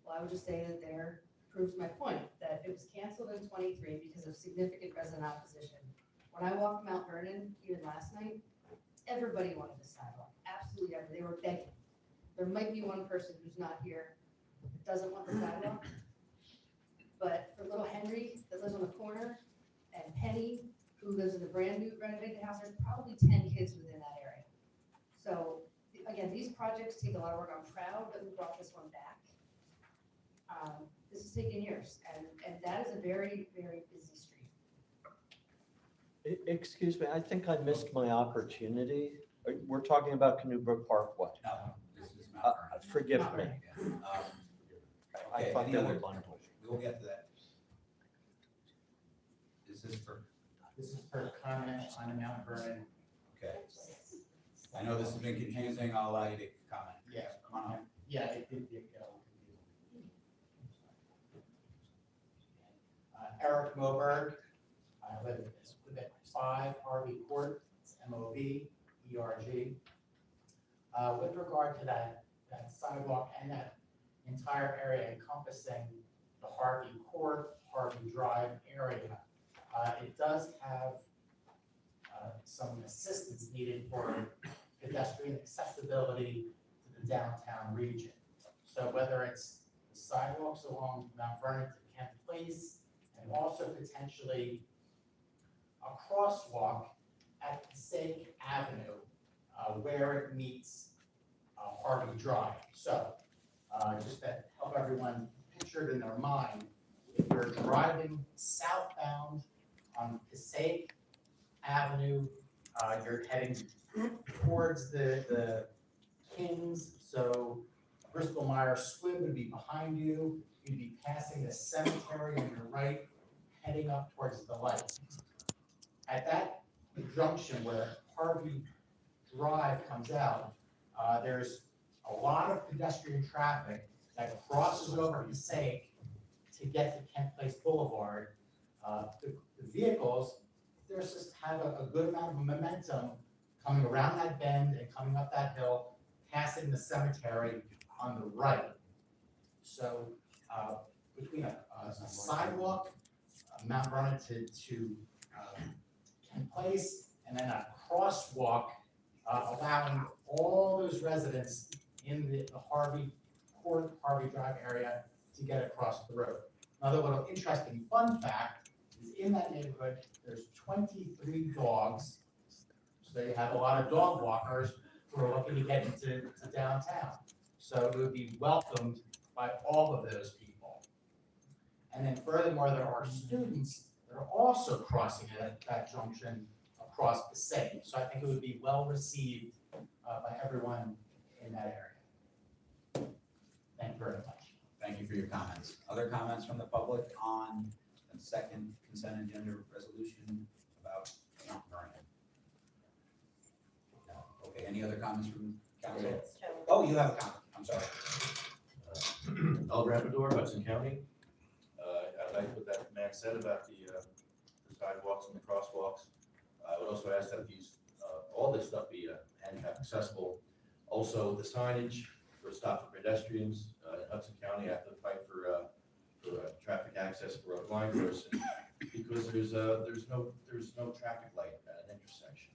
Well, I would just say that there proves my point, that it was canceled in 23 because of significant resident opposition. When I walked Mount Vernon, even last night, everybody wanted the sidewalk, absolutely everybody, they were begging. There might be one person who's not here that doesn't want the sidewalk. But for little Henry that lives on the corner, and Penny, who lives in the brand new renovated house, there's probably 10 kids within that area. So, again, these projects take a lot of work. I'm proud that we brought this one back. This has taken years, and that is a very, very busy street. Excuse me, I think I missed my opportunity. We're talking about Canoe Brook Parkway. No, this is Mount Vernon. Forgive Mount me. Vernon again. I Okay, thought any they other- were bundled. We'll get to that. Is this for, This is for comment on the Mount Vernon. okay. I know this has been confusing, I'll allow you to comment. Yeah. Come on up. Yeah, it did get confusing. Eric Moberg, I live at 5 Harvey Court, it's Moberg. With regard to that sidewalk and that entire area encompassing the Harvey Court, Harvey Drive area, it does have some assistance needed for pedestrian accessibility to the downtown region. So whether it's the sidewalks along Mount Vernon to Kent Place, and also potentially a crosswalk at Passaic Avenue where it meets Harvey Drive. So just to help everyone picture it in their mind, if you're driving southbound on Passaic Avenue, you're heading towards the Kings, so Bristol Myers Squibb would be behind you. You'd be passing the cemetery on your right, heading up towards the light. At that junction where Harvey Drive comes out, there's a lot of pedestrian traffic that crosses over Passaic to get to Kent Place Boulevard. The vehicles, there's just have a good amount of momentum coming around that bend and coming up that hill, passing the cemetery on the right. So between a sidewalk, Mount Vernon to Kent Place, and then a crosswalk allowing all those residents in the Harvey Court, Harvey Drive area to get across the road. Another little interesting fun fact is in that neighborhood, there's 23 dogs. So they have a lot of dog walkers who are looking to get into downtown. So it would be welcomed by all of those people. And then furthermore, there are students that are also crossing that junction across the same. So I think it would be well received by everyone in that area. Thank you very much. Thank you for your comments. Other comments from the public on the second consent agenda resolution about Mount Vernon? No. Okay, any other comments from council? Oh, you have a comment, I'm sorry. El Rabador, Hudson County. I like what that Max said about the sidewalks and the crosswalks. I would also ask that all this stuff be handicap accessible. Also, the signage for stop for pedestrians, in Hudson County, I have to fight for traffic access for a blind person because there's no traffic light at an intersection.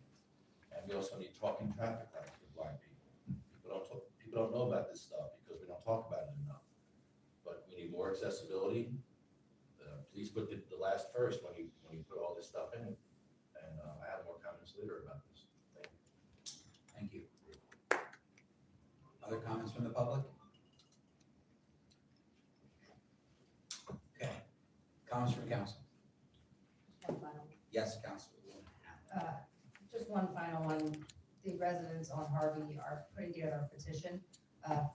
And we also need talking traffic lights for blind people. People don't know about this stuff because we don't talk about it enough. But we need more accessibility. Please put the last first when you put all this stuff in. And I have more comments later about this. Thank you. Other comments from the public? Okay. Comments from council? One final. Yes, council. Just one final one. The residents on Harvey are putting together a petition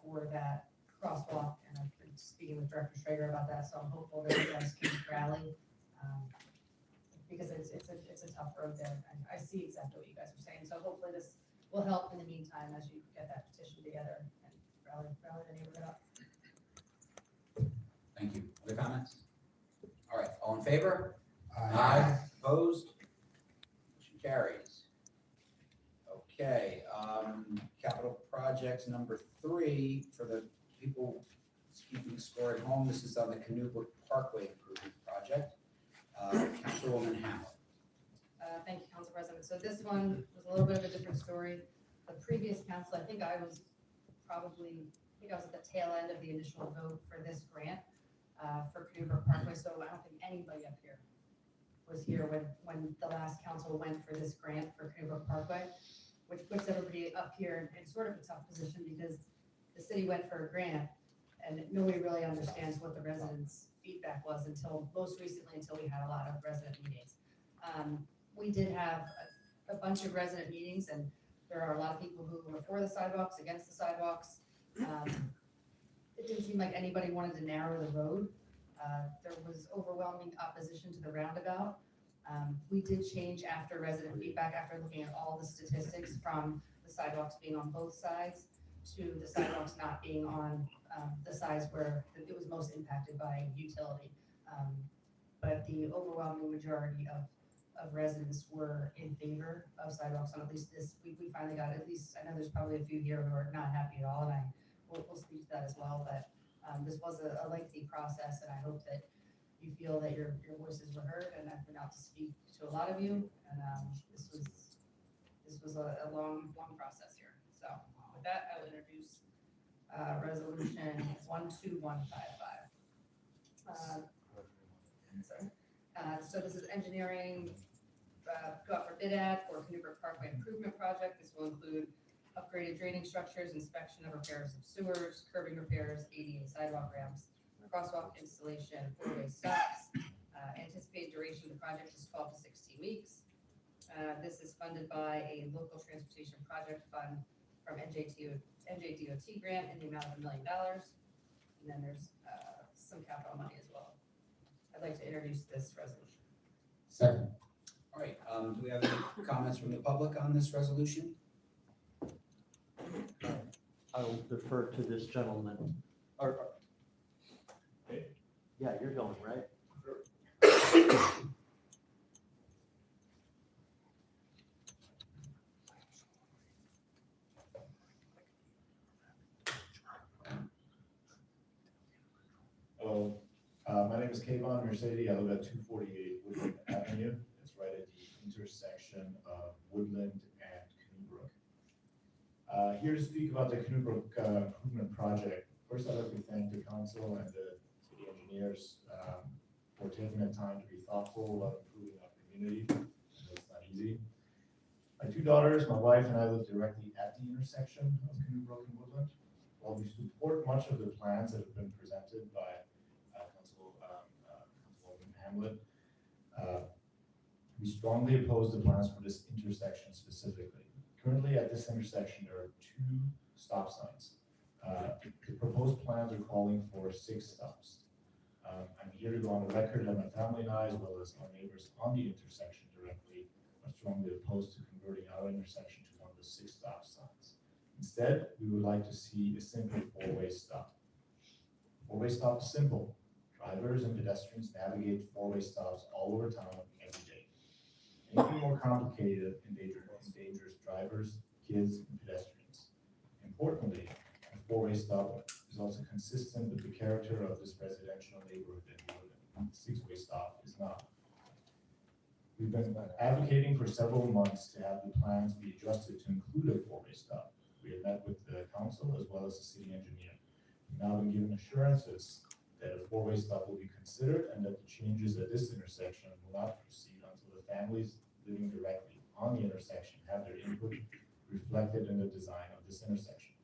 for that crosswalk, and I've been speaking with Director Schrager about that, so I'm hopeful that you guys can rally. Because it's a tough road there, and I see exactly what you guys are saying, so hopefully this will help in the meantime as you get that petition together and rally the neighborhood up. Thank you. Other comments? All right, all in favor? Aye. Opposed? Motion carries. Okay, capital projects number 3 for the people keeping score at home. This is on the Canoe Parkway Improvement Project. Councilwoman Hamlet. Thank you, Council President. So this one was a little bit of a different story. The previous council, I think I was at the tail end of the initial vote for this grant for Canoe Parkway, so I don't think anybody up here was here when the last council went for this grant for Canoe Parkway, which puts everybody up here in sort of a tough position because the city went for a grant and nobody really understands what the residents' feedback was until most recently, until we had a lot of resident meetings. We did have a bunch of resident meetings, and there are a lot of people who were for the sidewalks, against the sidewalks. It didn't seem like anybody wanted to narrow the road. There was overwhelming opposition to the roundabout. We did change after resident feedback, after looking at all the statistics from the sidewalks being on both sides to the sidewalks not being on the sides where it was most impacted by utility. But the overwhelming majority of residents were in favor of sidewalks on at least this. We finally got at least, I know there's probably a few here who are not happy at all, and we'll speak to that as well, but this was a lengthy process, and I hope that you feel that your voices were heard, and I've been out to speak to a lot of you, and this was a long process here. So with that, I will introduce resolution 12155. So this is engineering, go out for bid ad for Canoe Parkway Improvement Project. This will include upgraded draining structures, inspection of repairs of sewers, curbing repairs, ADA sidewalk ramps, crosswalk installation, 4-way stops. Anticipated duration of the project is 12 to 16 weeks. This is funded by a local transportation project fund from NJDOT grant in the amount of $1 million. And then there's some capital money as well. I'd like to introduce this resolution. Second. All right, do we have any comments from the public on this resolution? I will defer to this gentleman. Yeah, you're going, right? Hello, my name is Kayvon Mercedes. I live at 248 Woodland Avenue. It's right at the intersection of Woodland and Canoe Brook. Here to speak about the Canoe Brook improvement project. First, I'd like to thank the council and the city engineers for taking the time to be thoughtful about improving our community. I know it's not easy. My 2 daughters, my wife, and I live directly at the intersection of Canoe Brook and Woodland. While we support much of the plans that have been presented by Councilwoman Hamlet, we strongly oppose the plans for this intersection specifically. Currently at this intersection, there are 2 stop signs. The proposed plans are calling for 6 stops. I'm here to go on the record that my family and I, as well as our neighbors on the intersection directly, are strongly opposed to converting our intersection to one of the 6 stop signs. Instead, we would like to see a simple 4-way stop. 4-way stop is simple. Drivers and pedestrians navigate 4-way stops all over town every day. Anything more overcomplicated endangers drivers, kids, and pedestrians. Importantly, a four-way stop is also consistent with the character of this residential neighborhood that we live in. Six-way stop is not. We've been advocating for several months to have the plans be adjusted to include a four-way stop. We have met with the council as well as the city engineer. We've now been given assurances that a four-way stop will be considered and that the changes at this intersection will not proceed until the families living directly on the intersection have their input reflected in the design of this intersection.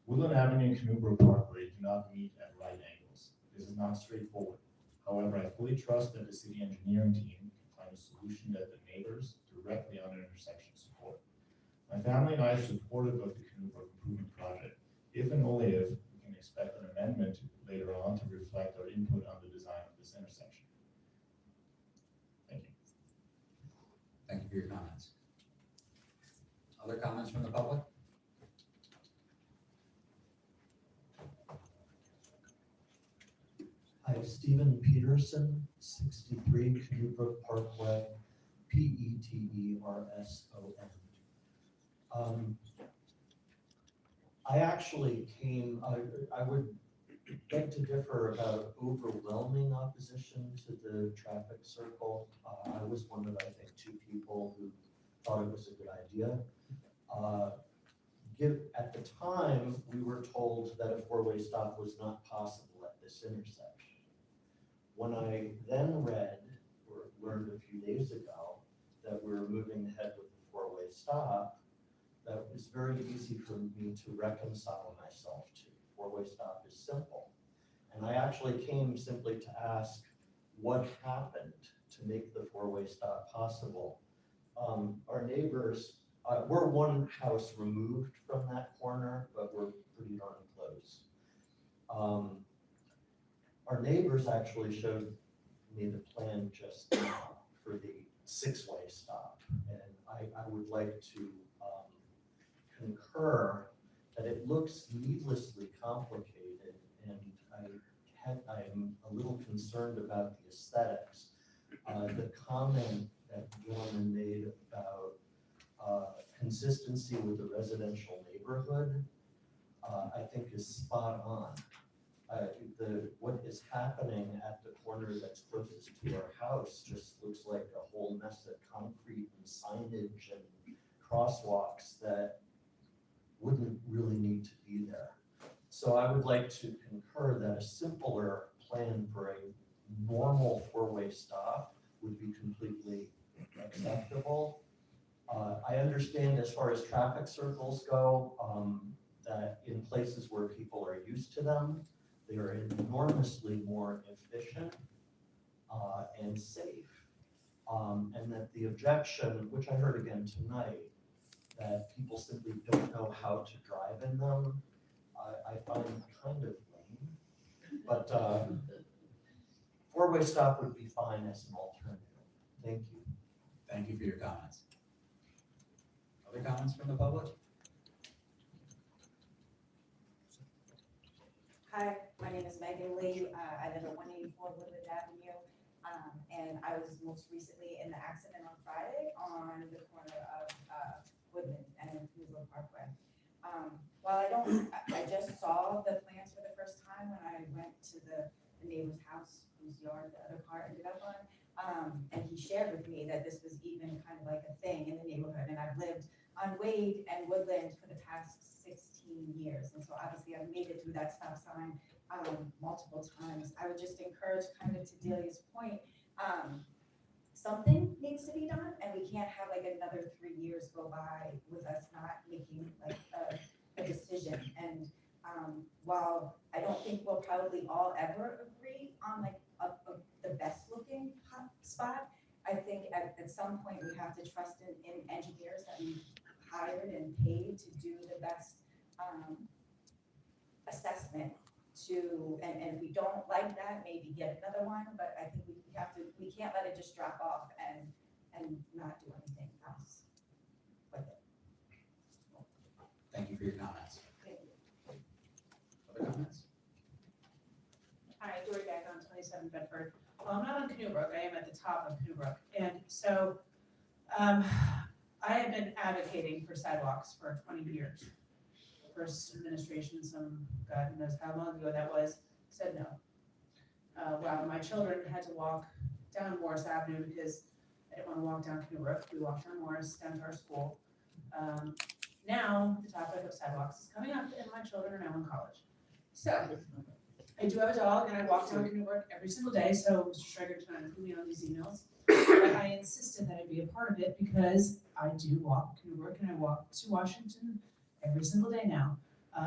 Woodland Avenue and Canoe Parkway do not meet at right angles. This is not straightforward. However, I fully trust that the city engineering team can find a solution that the neighbors directly on the intersection support. My family and I are supportive of the Canoe Improvement Project. If and only if we can expect an amendment later on to reflect our input on the design of this intersection. Thank you. Thank you for your comments. Other comments from the public? Hi, Stephen Peterson, 63 Canoe Parkway, Peterson. I actually came, I would like to differ about overwhelming opposition to the traffic circle. I was one of, I think, 2 people who thought it was a good idea. At the time, we were told that a four-way stop was not possible at this intersection. When I then read or learned a few days ago that we're moving ahead with the four-way stop, that was very easy for me to reconcile myself to. Four-way stop is simple. And I actually came simply to ask what happened to make the four-way stop possible. Our neighbors, we're one house removed from that corner, but we're pretty darn close. Our neighbors actually showed me the plan just now for the six-way stop. And I would like to concur that it looks needlessly complicated, and I'm a little concerned about the aesthetics. The comment that the gentleman made about consistency with the residential neighborhood, I think is spot on. What is happening at the corner that's closest to our house just looks like a whole mess of concrete and signage and crosswalks that wouldn't really need to be there. So I would like to concur that a simpler plan for a normal four-way stop would be completely acceptable. I understand as far as traffic circles go, that in places where people are used to them, they are enormously more efficient and safe. And that the objection, which I heard again tonight, that people simply don't know how to drive in them, I find kind of lame. But four-way stop would be fine as an alternative. Thank you. Thank you for your comments. Other comments from the public? Hi, my name is Megan Lee. I live at 184 Woodland Avenue. And I was most recently in the accident on Friday on the corner of Woodland and Canoe Parkway. While I just saw the plans for the first time when I went to the neighbor's house whose yard the other car ended up on. And he shared with me that this was even kind of like a thing in the neighborhood. And I've lived on Wade and Woodland for the past 16 years. And so obviously I've made it through that stop sign multiple times. I would just encourage, kind of to Delia's point, something needs to be done, and we can't have like another 3 years go by with us not making like a decision. And while I don't think we'll probably all ever agree on like the best looking spot, I think at some point we have to trust in engineers that we've hired and paid to do the best assessment to, and if we don't like that, maybe get another one, but I think we can't let it just drop off and not do anything else with it. Thank you for your comments. Other comments? Hi, Dory Beck on 27 Bedford. Well, I'm not on Canoe Brook, I am at the top of Canoe Brook. And so I have been advocating for sidewalks for 20 years. First administration, some, God knows how long ago that was, said no. Wow, my children had to walk down Morris Avenue because I didn't want to walk down Canoe. We walked down Morris, down to our school. Now, the topic of sidewalks is coming up and my children are now in college. So, I do have a dog and I walk down Canoe every single day, so Mr. Schrager did not include me on these emails. But I insisted that I be a part of it because I do walk Canoe and I walk to Washington every single day now.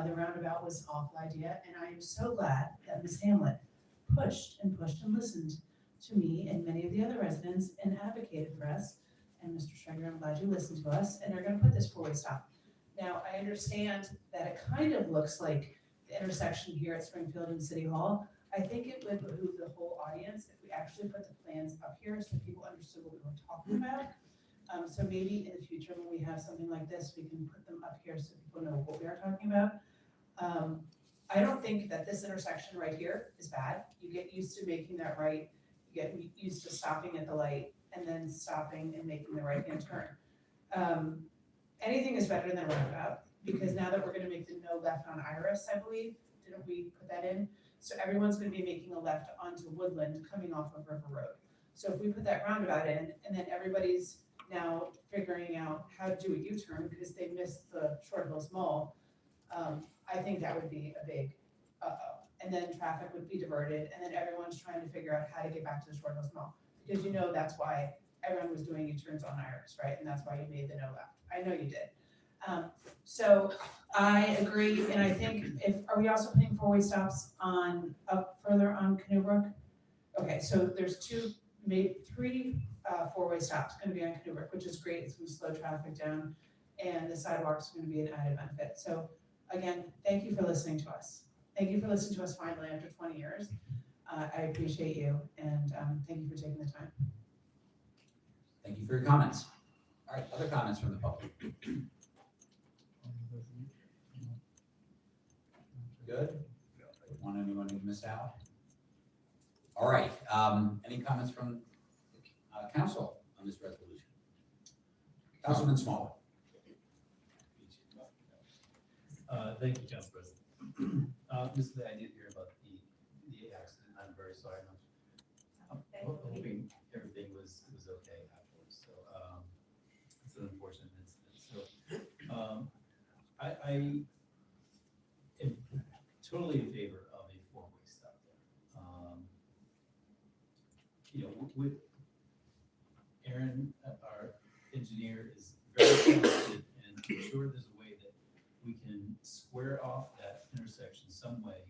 The roundabout was an awful idea, and I am so glad that Ms. Hamlet pushed and listened to me and many of the other residents and advocated for us. And Mr. Schrager, I'm glad you listened to us and are gonna put this four-way stop. Now, I understand that it kind of looks like the intersection here at Springfield and City Hall. I think it would behoove the whole audience if we actually put the plans up here so people understood what we were talking about. So maybe in the future, when we have something like this, we can put them up here so people know what we are talking about. I don't think that this intersection right here is bad. You get used to making that right. You get used to stopping at the light and then stopping and making the right-hand turn. Anything is better than a roundabout, because now that we're gonna make the no left on Iris, I believe, didn't we put that in? So everyone's gonna be making a left onto Woodland coming off of River Road. So if we put that roundabout in, and then everybody's now figuring out how to do a U-turn because they missed the Short Hills Mall, I think that would be a big uh-oh. And then traffic would be diverted, and then everyone's trying to figure out how to get back to the Short Hills Mall. Because you know that's why everyone was doing U-turns on Iris, right? And that's why you made the no left. I know you did. So I agree, and I think are we also putting four-way stops on, up further on Canoe Brook? Okay, so there's maybe three four-way stops gonna be on Canoe Brook, which is great. It's gonna slow traffic down, and the sidewalks are gonna be an added benefit. So again, thank you for listening to us. Thank you for listening to us finally after 20 years. I appreciate you, and thank you for taking the time. Thank you for your comments. All right, other comments from the public? Good? Don't want anyone to miss out? All right, any comments from council on this resolution? Councilman Small. Thank you, Council President. Just the idea here about the accident, I'm very sorry. I'm hoping everything was okay afterwards. So it's an unfortunate incident. So I am totally in favor of a four-way stop there. You know, with Aaron, our engineer, is very talented, and I'm sure there's a way that we can square off that intersection some way.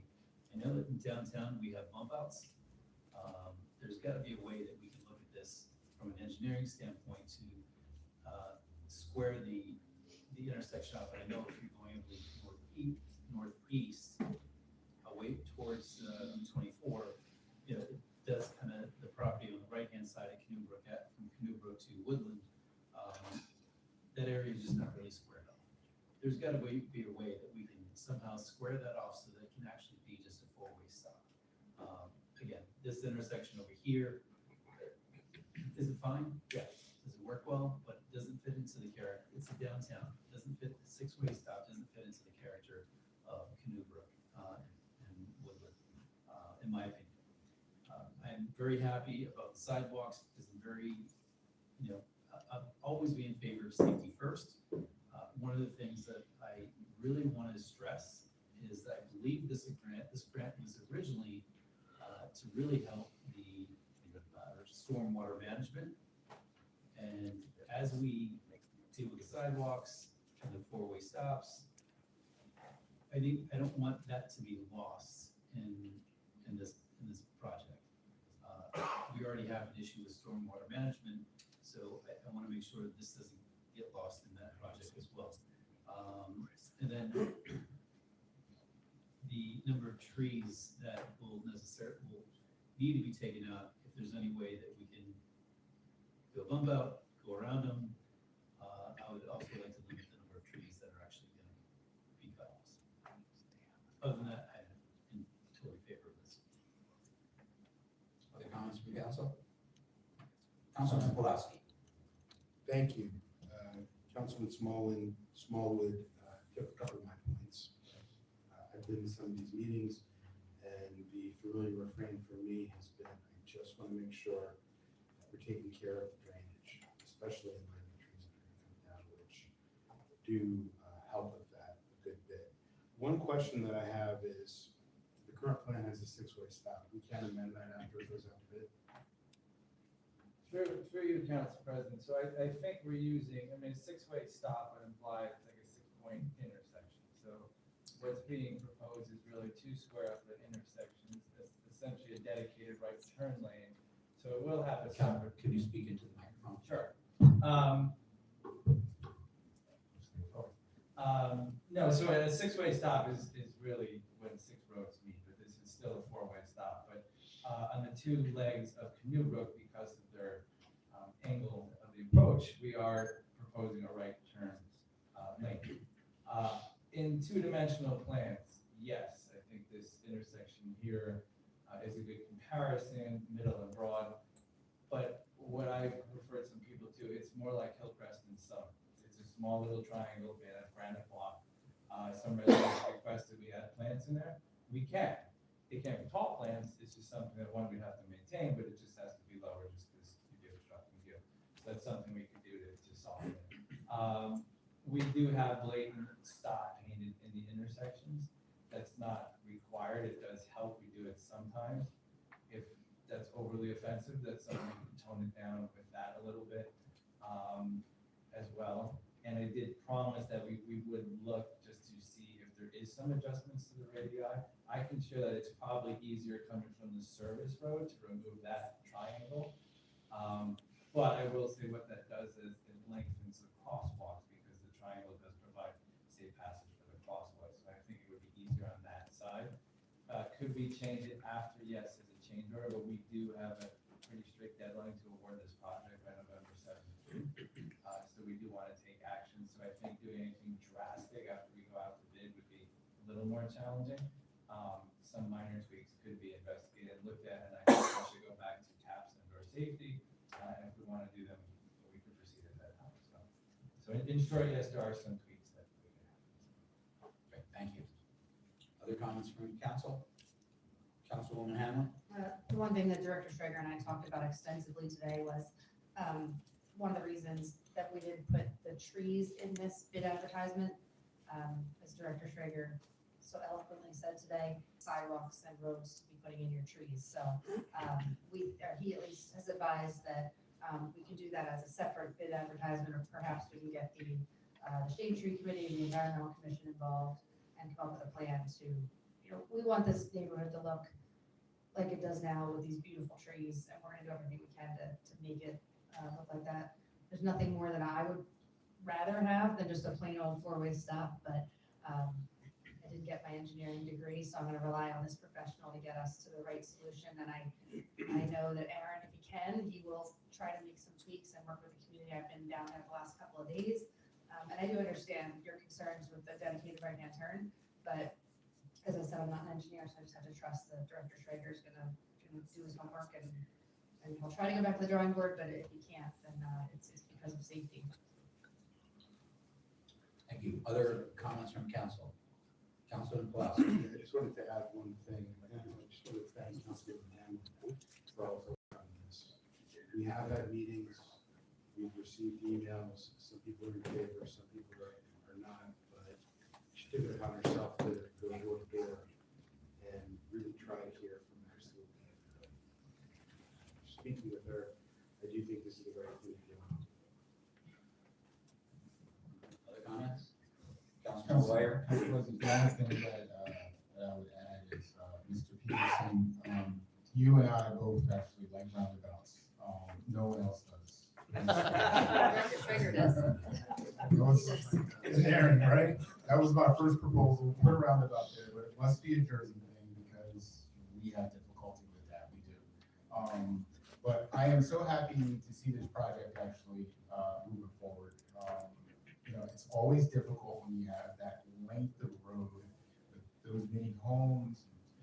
I know that in downtown we have bump outs. There's got to be a way that we can look at this from an engineering standpoint to square the intersection off. And I know if you're going northeast away towards 24, you know, it does kind of the property on the right-hand side of Canoe Brook, from Canoe Brook to Woodland. That area is just not really squared off. There's got to be a way that we can somehow square that off so that it can actually be just a four-way stop. Again, this intersection over here, is it fine? Yes. Does it work well? But it doesn't fit into the character. It's a downtown. It doesn't fit, the six-way stop doesn't fit into the character of Canoe Brook and Woodland, in my opinion. I'm very happy about the sidewalks because I'm very, you know, I'll always be in favor of safety first. One of the things that I really want to stress is that I believe this grant was originally to really help the stormwater management. And as we deal with the sidewalks and the four-way stops, I don't want that to be lost in this project. We already have an issue with stormwater management, so I want to make sure that this doesn't get lost in that project as well. And then the number of trees that will need to be taken out, if there's any way that we can do a bump out, go around them. I would also like to limit the number of trees that are actually going to be cut off. Other than that, I'm in totally favor of this. Other comments from council? Councilman Pulaski. Thank you. Councilman Smallwood took a couple of my points. I've been to some of these meetings, and the familiar refrain for me has been, I just want to make sure that we're taking care of the drainage, especially in light of the trees that are coming down, which do help with that a good bit. One question that I have is, the current plan has a 6-way stop. We can't amend that after it goes out to bid. Through you, Council President, so I think we're using, I mean, a 6-way stop would imply it's like a 6-point intersection. So what's being proposed is really 2 square foot intersections, that's essentially a dedicated right turn lane. So it will have a separate. Could you speak into the microphone? Sure. No, so a 6-way stop is really when 6 roads meet, but this is still a 4-way stop. But on the 2 legs of Canoe Brook, because of their angle of the approach, we are proposing a right turn lane. In 2-dimensional plans, yes, I think this intersection here is a good comparison, middle and broad. But what I referred some people to, it's more like Hillcrest and Summit. It's a small little triangle made of granite block. Some residents requested we add plants in there. We can. It can't be tall plants. It's just something that one we'd have to maintain, but it just has to be lower just because you get obstructing view. So that's something we could do to solve it. We do have blatant stop painted in the intersections. That's not required. It does help. We do it sometimes. If that's overly offensive, that's something we can tone it down with that a little bit as well. And I did promise that we would look just to see if there is some adjustments to the radii. I can show that it's probably easier coming from the service road to remove that triangle. But I will say what that does is it lengthens the crosswalks because the triangle does provide safe passage for the crosswalk. So I think it would be easier on that side. Could we change it after? Yes, as a change order, but we do have a pretty strict deadline to award this project by November 17th. So we do want to take action. So I think doing anything drastic after we go out to bid would be a little more challenging. Some minor tweaks could be investigated, looked at, and I think we should go back to caps and door safety. And if we want to do them, we could proceed at that time. So in short, yes, there are some tweaks that we can have. Great, thank you. Other comments from council? Councilwoman Hanlon? The one thing that Director Strager and I talked about extensively today was one of the reasons that we did put the trees in this bid advertisement, as Director Strager so eloquently said today, sidewalks and roads to be putting in your trees. So he at least has advised that we can do that as a separate bid advertisement, or perhaps we can get the Shade Tree Committee and the Environmental Commission involved and come up with a plan to, we want this neighborhood to look like it does now with these beautiful trees, and we're gonna do everything we can to make it look like that. There's nothing more that I would rather have than just a plain old 4-way stop, but I did get my engineering degree, so I'm gonna rely on this professional to get us to the right solution. And I know that Aaron, if he can, he will try to make some tweaks and work with the community. I've been down there the last couple of days. And I do understand your concerns with the dedicated right-hand turn, but as I said, I'm not an engineer, so I just have to trust that Director Schrager is gonna do his homework, and he'll try to go back to the drawing board, but if he can't, then it's because of safety. Thank you. Other comments from council? Councilman Pulaski? I just wanted to add one thing. I just wanted to thank Councilman Hamlin for all the work on this. We have had meetings, we've received emails, some people are in favor, some people are not, but she took it upon herself to go door to door and really try to hear from every single neighborhood. Speaking with her, I do think this is the right thing to do. Other comments? Councilman Boyer? The only thing that I would add is, Mr. Peterson, you and I both actually like roundabouts. No one else does. Director Schrager does. It's Aaron, right? That was my first proposal, put a roundabout there, but it must be a Jersey thing because we have difficulty with that, we do. But I am so happy to see this project actually moving forward. It's always difficult when you have that length of road with those many homes,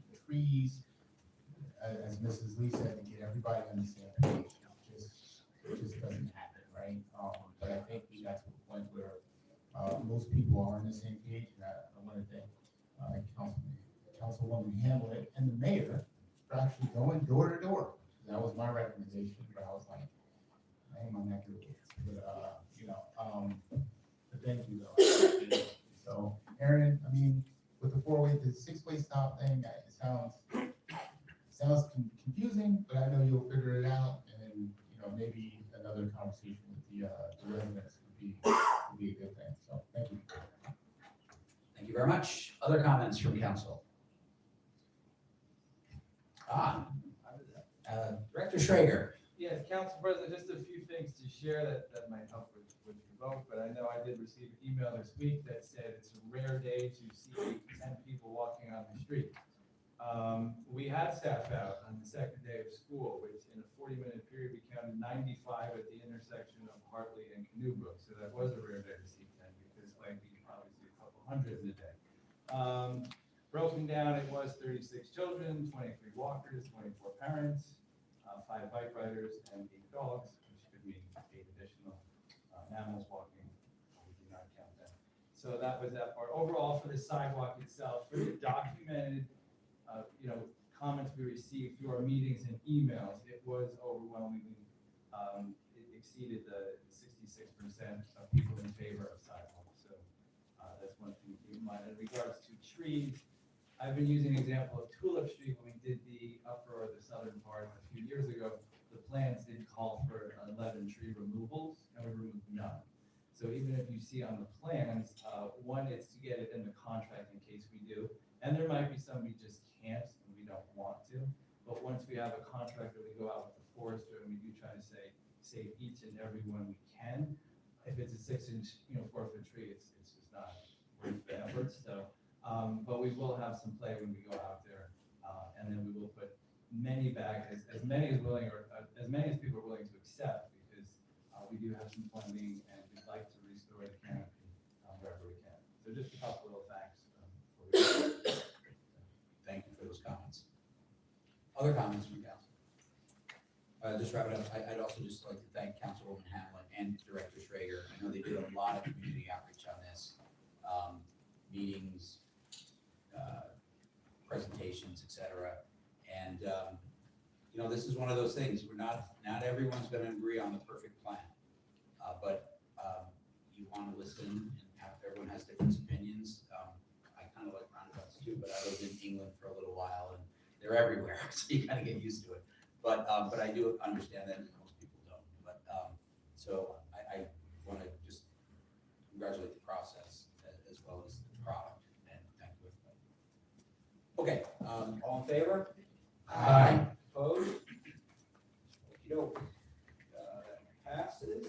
and trees, as Mrs. Lee said, to get everybody on the same page. It just doesn't happen, right? most people are on the same page, and I want to thank Councilwoman Hamlet and the mayor for actually going door to door. That was my recommendation, but I was like, I ain't my neck of the woods. But thank you though. So, Aaron, I mean, with the the 6-way stop thing, it sounds confusing, but I know you'll figure it out, and maybe another conversation with the residents would be a good thing. So, thank you. Thank you very much. Other comments from council? Director Schrager. Yes, Council President, just a few things to share that might help with your vote, but I know I did receive an email this week that said it's a rare day to see 10 people walking on the street. We had staff out on the second day of school, which in a 40-minute period, we counted 95 at the intersection of Hartley and Canoe so that was a rare day to see 10, because like we probably see a couple hundred in a day. Broken down, it was 36 children, 23 walkers, 24 parents, 5 bike riders, and 8 dogs, which could mean 8 additional animals walking. We did not count them. So that was that part. Overall, for the sidewalk itself, for the documented, comments we received through our meetings and emails, it was overwhelmingly, it exceeded the 66% of people in favor of sidewalks. So that's one thing to keep in mind. In regards to trees, I've been using an example of Tulip Street when we did the upper or the southern part a few years ago. The plans did call for 11 tree removals, and we removed none. So even if you see on the plans, one, it's to get it in the contract in case we do, and there might be some we just can't and we don't want to. But once we have a contract that we go out with the forester and we do try to save each and every one we can, if it's a 6-inch, 4-foot tree, it's just not worth the effort. So. But we will have some play when we go out there, and then we will put many back, as many as willing, or as many as people are willing to accept, because we do have some funding and we'd like to restore the canopy wherever we can. So just a couple little facts. Thank you for those comments. Other comments from council? Just wrap it up. I'd also just like to thank Councilwoman Hamlet and Director Schrager. I know they did a lot of community outreach on this, meetings, presentations, etc. And this is one of those things. Not everyone's going to agree on the perfect plan, but you want to listen, and everyone has different opinions. I kind of like roundabouts too, but I lived in England for a little while, and they're everywhere, so you kind of get used to it. But I do understand that most people don't. But so I want to just congratulate the process as well as the product, and thank you everybody. Okay, all in favor? Aye. Opposed? Okey-doke. Passes.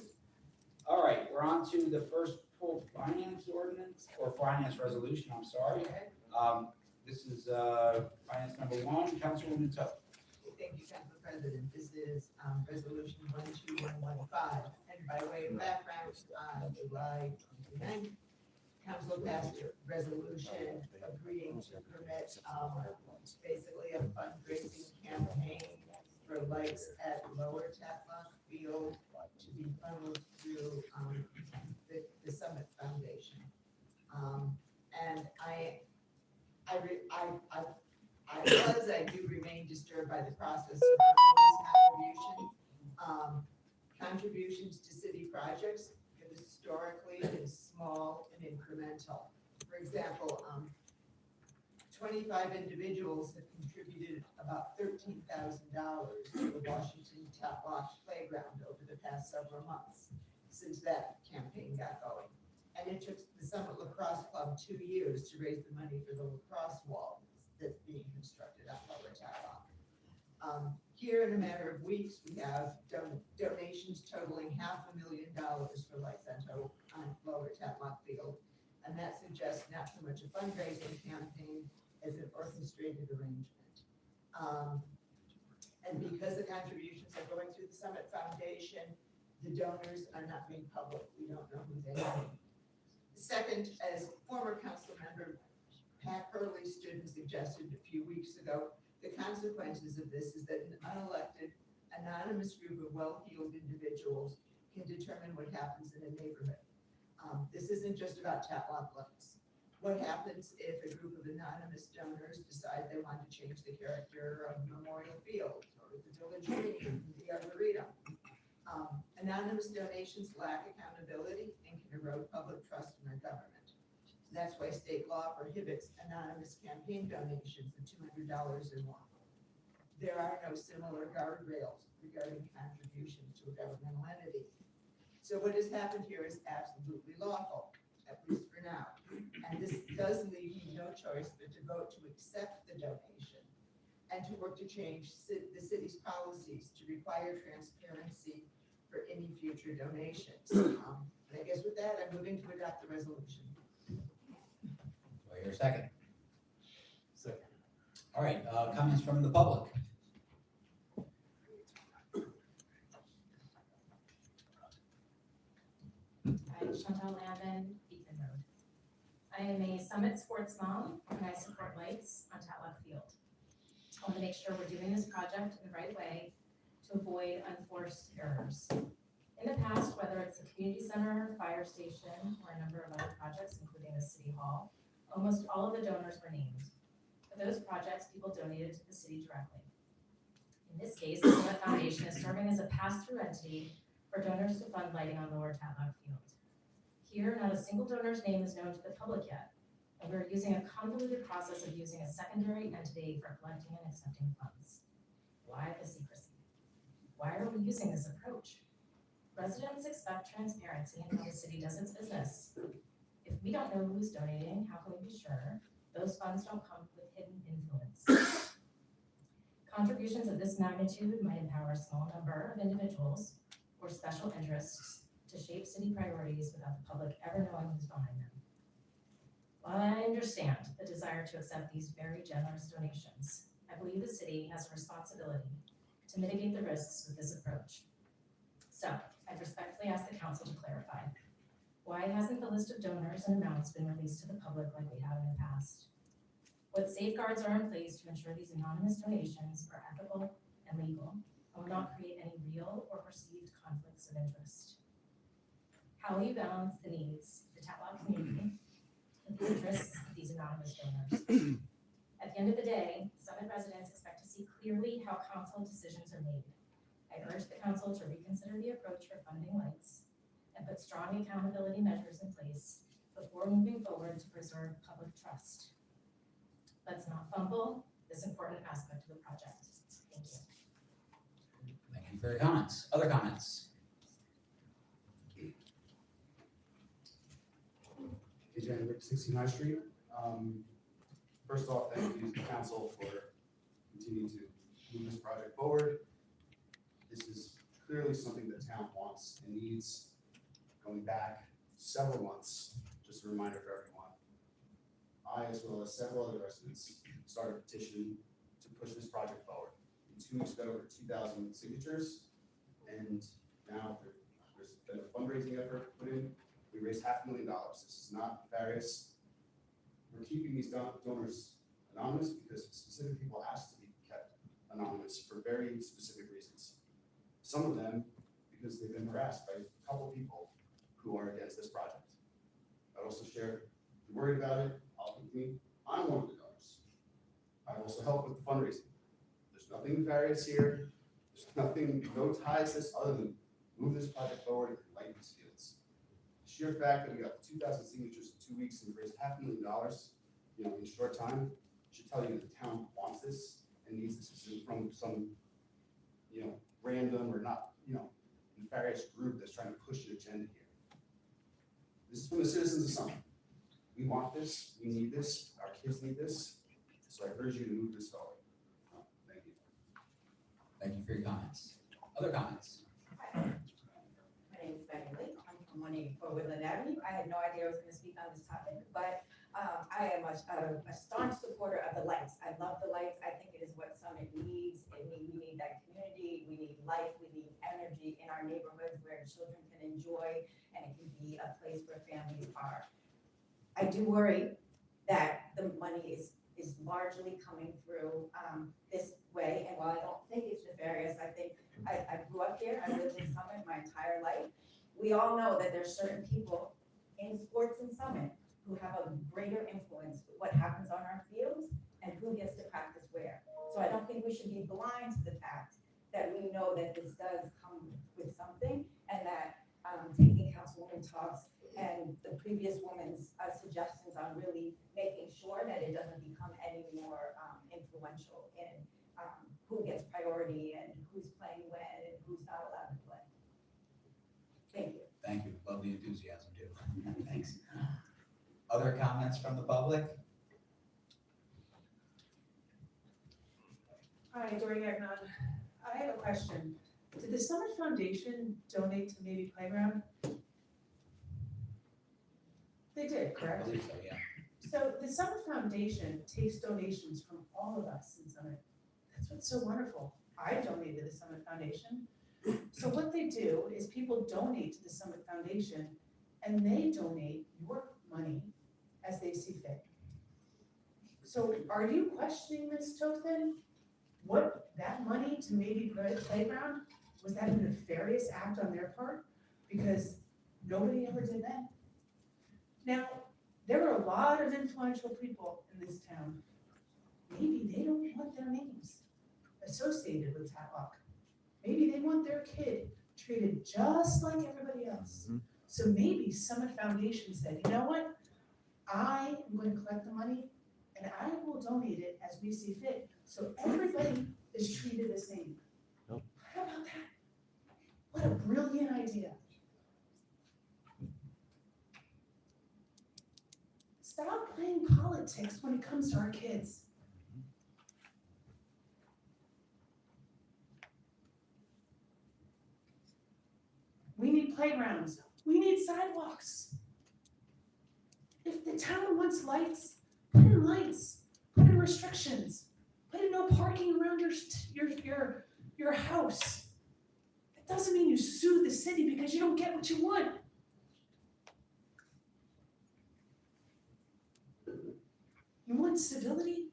All right, we're on to the first pulled finance ordinance, or finance resolution, I'm sorry. This is finance number 1, Councilwoman Tuck. Thank you, Council President. This is resolution 12115. And by way of background, on July 29th, Council passed a resolution agreeing to permit basically a fundraising campaign for lights at Lower Tatlock Field to be funneled through the Summit Foundation. And I do remain disturbed by the process surrounding this contribution. Contributions to city projects have historically been small and incremental. For example, 25 individuals have contributed about $13,000 to the Washington Tatlock Playground over the past several months since that campaign got going. And it took the Summit Lacrosse Club 2 years to raise the money for the lacrosse wall that's being constructed on Lower Tatlock. Here in a matter of weeks, we have donations totaling $500,000 for lights on Lower Tatlock Field. And that suggests not so much a fundraising campaign as an orchestrated arrangement. And because the contributions are going through the Summit Foundation, the donors are not made public. We don't know who they are. Second, as former council member Pat Hurley stood and suggested a few weeks ago, the consequences of this is that an unelected, anonymous group of well-heeled individuals can determine what happens in a neighborhood. This isn't just about Tatlock lights. What happens if a group of anonymous donors decide they want to change the character of Memorial Field or the Village Green, the Arboretum? Anonymous donations lack accountability and can erode public trust in our government. That's why state law prohibits anonymous campaign donations of $200 or more. There are no similar guardrails regarding contributions to a governmental entity. So what has happened here is absolutely lawful, at least for now. And this does leave me no choice but to vote to accept the donation and to work to change the city's policies to require transparency for any future donations. And I guess with that, I'm moving to adopt the resolution. Do I hear a second? Second. All right, comments from the public? I'm Chantal Lavin, Beacon Road. I am a Summit sports mom, and I support lights on Tatlock Field. I want to make sure we're doing this project in the right way to avoid unforced errors. In the past, whether it's the community center, fire station, or a number of other projects, including the city hall, almost all of the donors were named. For those projects, people donated to the city directly. In this case, the Summit Foundation is serving as a pass-through entity for donors to fund lighting on Lower Tatlock Field. Here, not a single donor's name is known to the public yet, and we're using a convoluted process of using a secondary entity for collecting and accepting funds. Why the secrecy? Why are we using this approach? Residents expect transparency in how the city does its business. If we don't know who's donating, how can we be sure those funds don't come with hidden influence? Contributions of this magnitude might empower a small number of individuals or special interests to shape city priorities without the public ever knowing who's behind them. While I understand the desire to accept these very generous donations, I believe the city has a responsibility to mitigate the risks with this approach. So, I respectfully ask the council to clarify. Why hasn't the list of donors and amounts been released to the public like we have in the past? What safeguards are in place to ensure these anonymous donations are ethical and legal and will not create any real or perceived conflicts of interest? How will you balance the needs of the Tatlock community with the interests of these anonymous donors? At the end of the day, Summit residents expect to see clearly how council decisions are made. I urge the council to reconsider the approach for funding lights and put strong accountability measures in place before moving forward to preserve public trust. Let's not fumble this important aspect of the project. Thank you. Thank you for your comments. Other comments? Jan, 69th Street. First off, thank you to the council for continuing to move this project forward. This is clearly something that town wants and needs, going back several months. Just a reminder for everyone. I, as well as several other residents, started a petition to push this project forward. In 2 weeks, got over 2,000 signatures, and now there's been a fundraising effort put in. We raised $500,000. This is not nefarious. We're keeping these donors anonymous because specific people asked to be kept anonymous for very specific reasons. Some of them because they've been harassed by a couple people who are against this project. I also shared, if you're worried about it, I'm one of the donors. I've also helped with the fundraising. There's nothing nefarious here. There's nothing, no ties this other than move this project forward and light these fields. The sheer fact that we got 2,000 signatures in 2 weeks and raised $500,000, in a short time, should tell you that the town wants this and needs this. This isn't from some, random or not, nefarious group that's trying to push an agenda here. This is from the citizens of Summit. We want this, we need this, our kids need this, so I urge you to move this forward. Thank you. Thank you for your comments. Other comments? My name is Betty Lee. I'm from 184 Woodland Avenue. I had no idea I was going to speak on this topic, but I am a staunch supporter of the lights. I love the lights. I think it is what Summit needs. We need that community. We need life. We need energy in our neighborhoods where children can enjoy, and it can be a place where families are. I do worry that the money is largely coming through this way, and while I don't think it's nefarious, I think I grew up here. I lived in Summit my entire life. We all know that there's certain people in sports in Summit who have a greater influence with what happens on our fields and who gets to practice where. So I don't think we should be blind to the fact that we know that this does come with something, and that taking Councilwoman talks and the previous woman's suggestions on really making sure that it doesn't become any more influential in who gets priority and who's playing when and who's not allowed to play. Thank you. Thank you. Love the enthusiasm too. Thanks. Other comments from the public? Hi, Dory Gagnon. I have a question. Did the Summit Foundation donate to Maybe Playground? They did, I correct? believe so, yeah. So the Summit Foundation takes donations from all of us in Summit. That's what's so wonderful. I donated to the Summit Foundation. So what they do is people donate to the Summit Foundation and they donate your money as they see fit. So are you questioning Ms. Tothin? What, that money to Maybe Playground, was that a nefarious act on their part? Because nobody ever did that. Now, there are a lot of influential people in this town. Maybe they don't want their names associated with Tatlock. Maybe they want their kid treated just like everybody else. So maybe Summit Foundation said, you know what? I am going to collect the money and I will donate it as we see fit. So everybody is treated the same. How about that? What a brilliant idea. Stop playing politics when it comes to our kids. We need playgrounds. We need sidewalks. If the town wants lights, put in lights, put in restrictions, put in no parking around your house. It doesn't mean you sue the city because you don't get what you want. You want civility?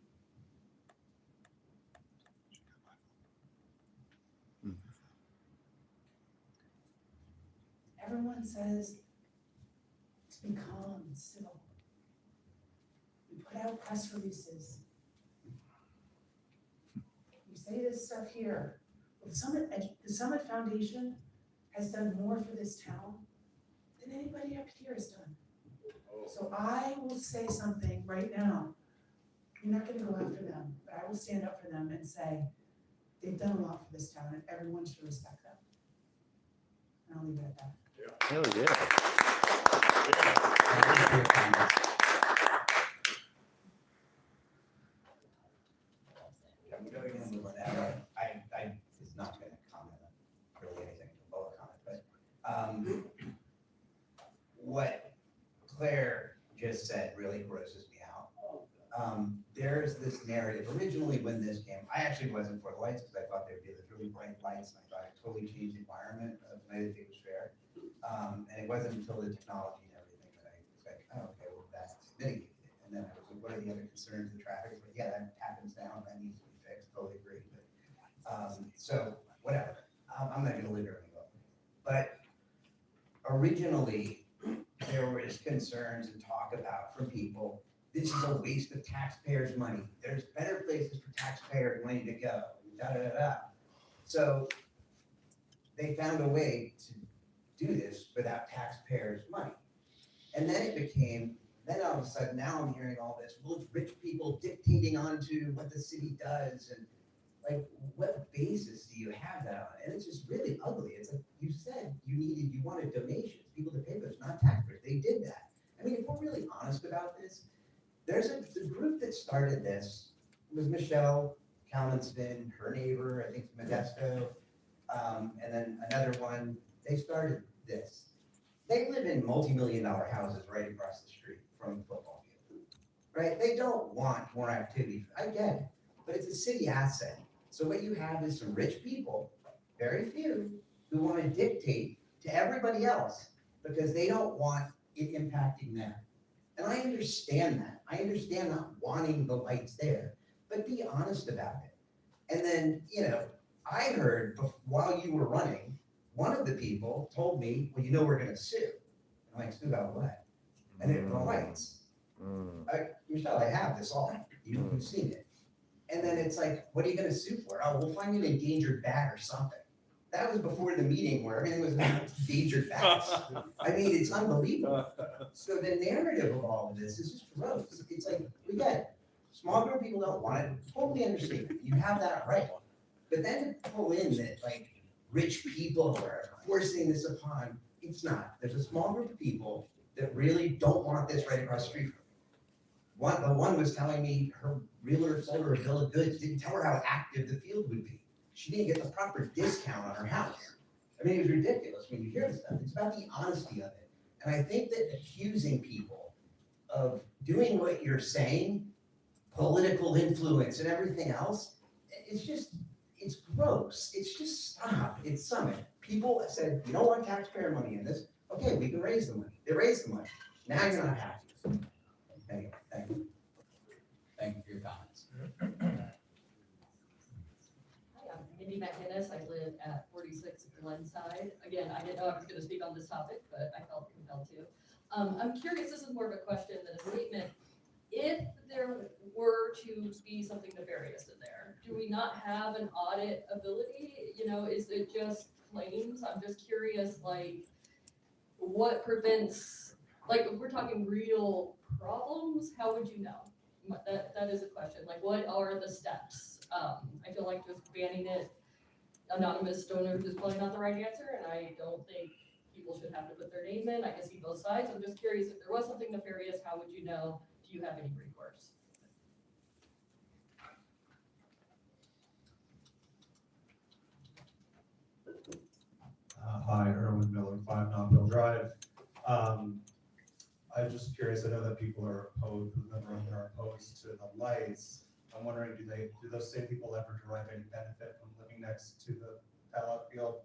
Everyone says to be calm and civil. We put out press releases. We say this stuff here. The Summit Foundation has done more for this town than anybody up here has done. So I will say something right now. You're not gonna go after them, but I will stand up for them and say, they've done a lot for this town and everyone should respect them. And I'll leave it at that. Hell yeah. I'm going in with that. I was not going to comment on really anything, a bullet comment, but what Claire just said really grosses me out. There's this narrative, originally when this came, I actually wasn't for the lights because I thought they would be those really bright lights, and I thought it totally changed the environment, I didn't think it was fair. And it wasn't until the technology and everything that I was like, oh, okay, well, that's mitigated it. And then I was like, what are the other concerns of the traffic? But yeah, that happens now, that needs to be fixed, totally agree. But, so, whatever, I'm not gonna linger any longer. But originally, there was concerns and talk about from people, this is a waste of taxpayers' money. There's better places for taxpayer money to go, da-da-da-da. So they found a way to do this without taxpayers' money. And then it became, then all of a sudden, now I'm hearing all this, well, it's rich people dictating onto what the city does, and like, what basis do you have that on? And it's just really ugly. It's like, you said you wanted donations, people to pay for this, not taxpayers. They did that. I mean, if we're really honest about this, the group that started this was Michelle Kalmanston, her neighbor, I think Modesto, and then another one. They started this. They live in multi-million-dollar houses right across the street from the football field, right? They don't want more activity. I get it, but it's a city asset. So what you have is some rich people, very few, who want to dictate to everybody else because they don't want it impacting them. And I understand that. I understand not wanting the lights there, but be honest about it. And then, I heard while you were running, one of the people told me, well, we're going to sue. I'm like, sue about what? and it relates. Michelle, I have this all, you've seen it. And then it's like, what are you gonna sue for? Oh, we'll find you an endangered bat or something. That was before the meeting where everything was about endangered bats. I mean, it's unbelievable. So the narrative of all of this is just gross. It's like, we get it. Small group of people don't want it, totally understand. You have that right. But then to pull in that like rich people are forcing this upon, it's not. There's a small group of people that really don't want this right across the street from them. The one was telling me her realtor sold her a bill of goods, didn't tell her how active the field would be. She didn't get the proper discount on her house. I mean, it was ridiculous when you hear this stuff. It's about the honesty of it. And I think that accusing people of doing what you're saying, political influence and everything else, it's gross. It's just stop. It's Summit. People said, you don't want taxpayer money in this. Okay, we can raise the money. They raised the money. Now you're not happy. Anyway, thank you. Thank you for your comments. Hi, I'm Mindy McInnes. I live at 46 Glenside. Again, I didn't know I was going to speak on this topic, but I felt compelled to. I'm curious, this is more of a question than a statement. If there were to be something nefarious in there, do we not have an audit ability? You know, is it just claims? I'm just curious, like, what prevents, like, if we're talking real problems, how would you know? That is a question. Like, what are the steps? I feel like just banning it, anonymous donors is probably not the right answer, and I don't think people should have to put their name in. I can see both sides. I'm just curious, if there was something nefarious, how would you know? Do you have any recourse? Hi, Erwin Miller, 5 Knoxville Drive. I'm just curious, I know that people are opposed, who are opposed to the lights. I'm wondering, do those same people ever derive any benefit from living next to the paddock field?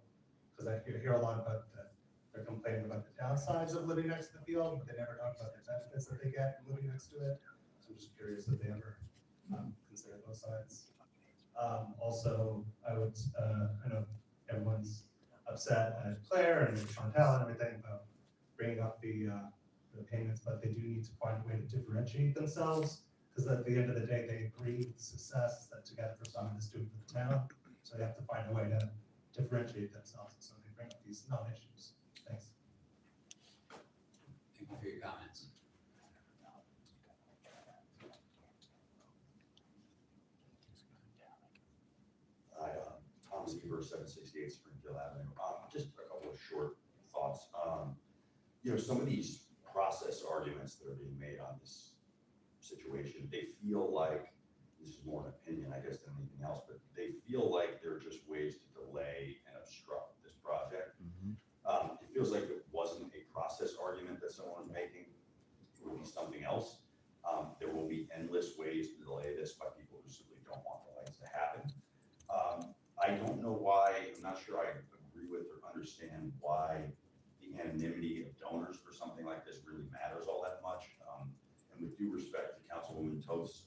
Because I hear a lot about that. They're complaining about the downsides of living next to the field, but they never talk about the benefits that they get from living next to it. So I'm just curious if they ever consider both sides. Also, I know everyone's upset at Claire and Chantal and everything about bringing up the payments, but they do need to find a way to differentiate themselves, because at the end of the day, they agree with the success that Together for Summit is doing for the town. So they have to find a way to differentiate themselves, so they bring up these non-issues. Thanks. Thank you for your comments. Hi, Thomas Eber, 768 Springfield Avenue. Just a couple of short thoughts. Some of these process arguments that are being made on this situation, they feel like, this is more an opinion, I guess, than anything else, but they feel like they're just ways to delay and obstruct this project. It feels like it wasn't a process argument that someone was making, it would be something else. There will be endless ways to delay this by people who simply don't want the lights to happen. I don't know why, I'm not sure I agree with or understand why the anonymity of donors for something like this really matters all that much. And with due respect to Councilwoman Toth's,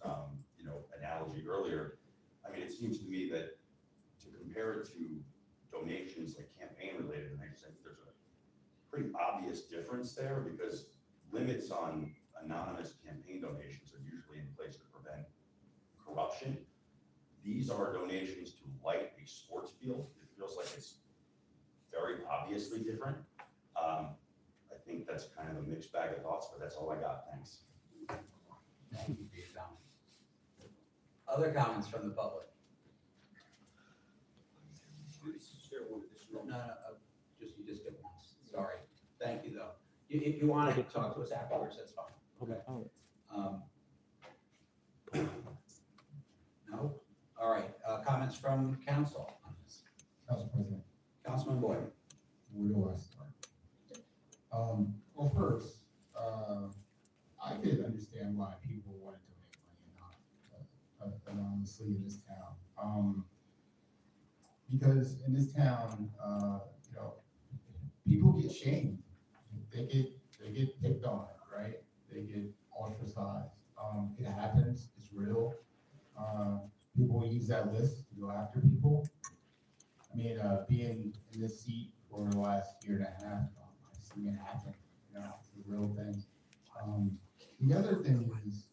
analogy earlier, I mean, it seems to me that to compare it to donations like campaign related, and I just think there's a pretty obvious difference there, because limits on anonymous campaign donations are usually in place to prevent corruption. These are donations to light a sports field. It feels like it's very obviously different. I think that's kind of a mixed bag of thoughts, but that's all I got. Thanks. Thank you for your comments. Other comments from the public? No, you just get once. Sorry. Thank you, though. If you want to talk to us afterwards, that's fine. Okay. No? All right, comments from council on this? Council President. Councilman Boyd. Where do I start? Well, first, I could understand why people want to donate money anonymously in this town. Because in this town, people get shamed. They get picked on, right? They get ostracized. It happens. It's real. People use that list to go after people. I mean, being in this seat for the last year and a half, I've seen it happen. It's a real thing. The other thing is,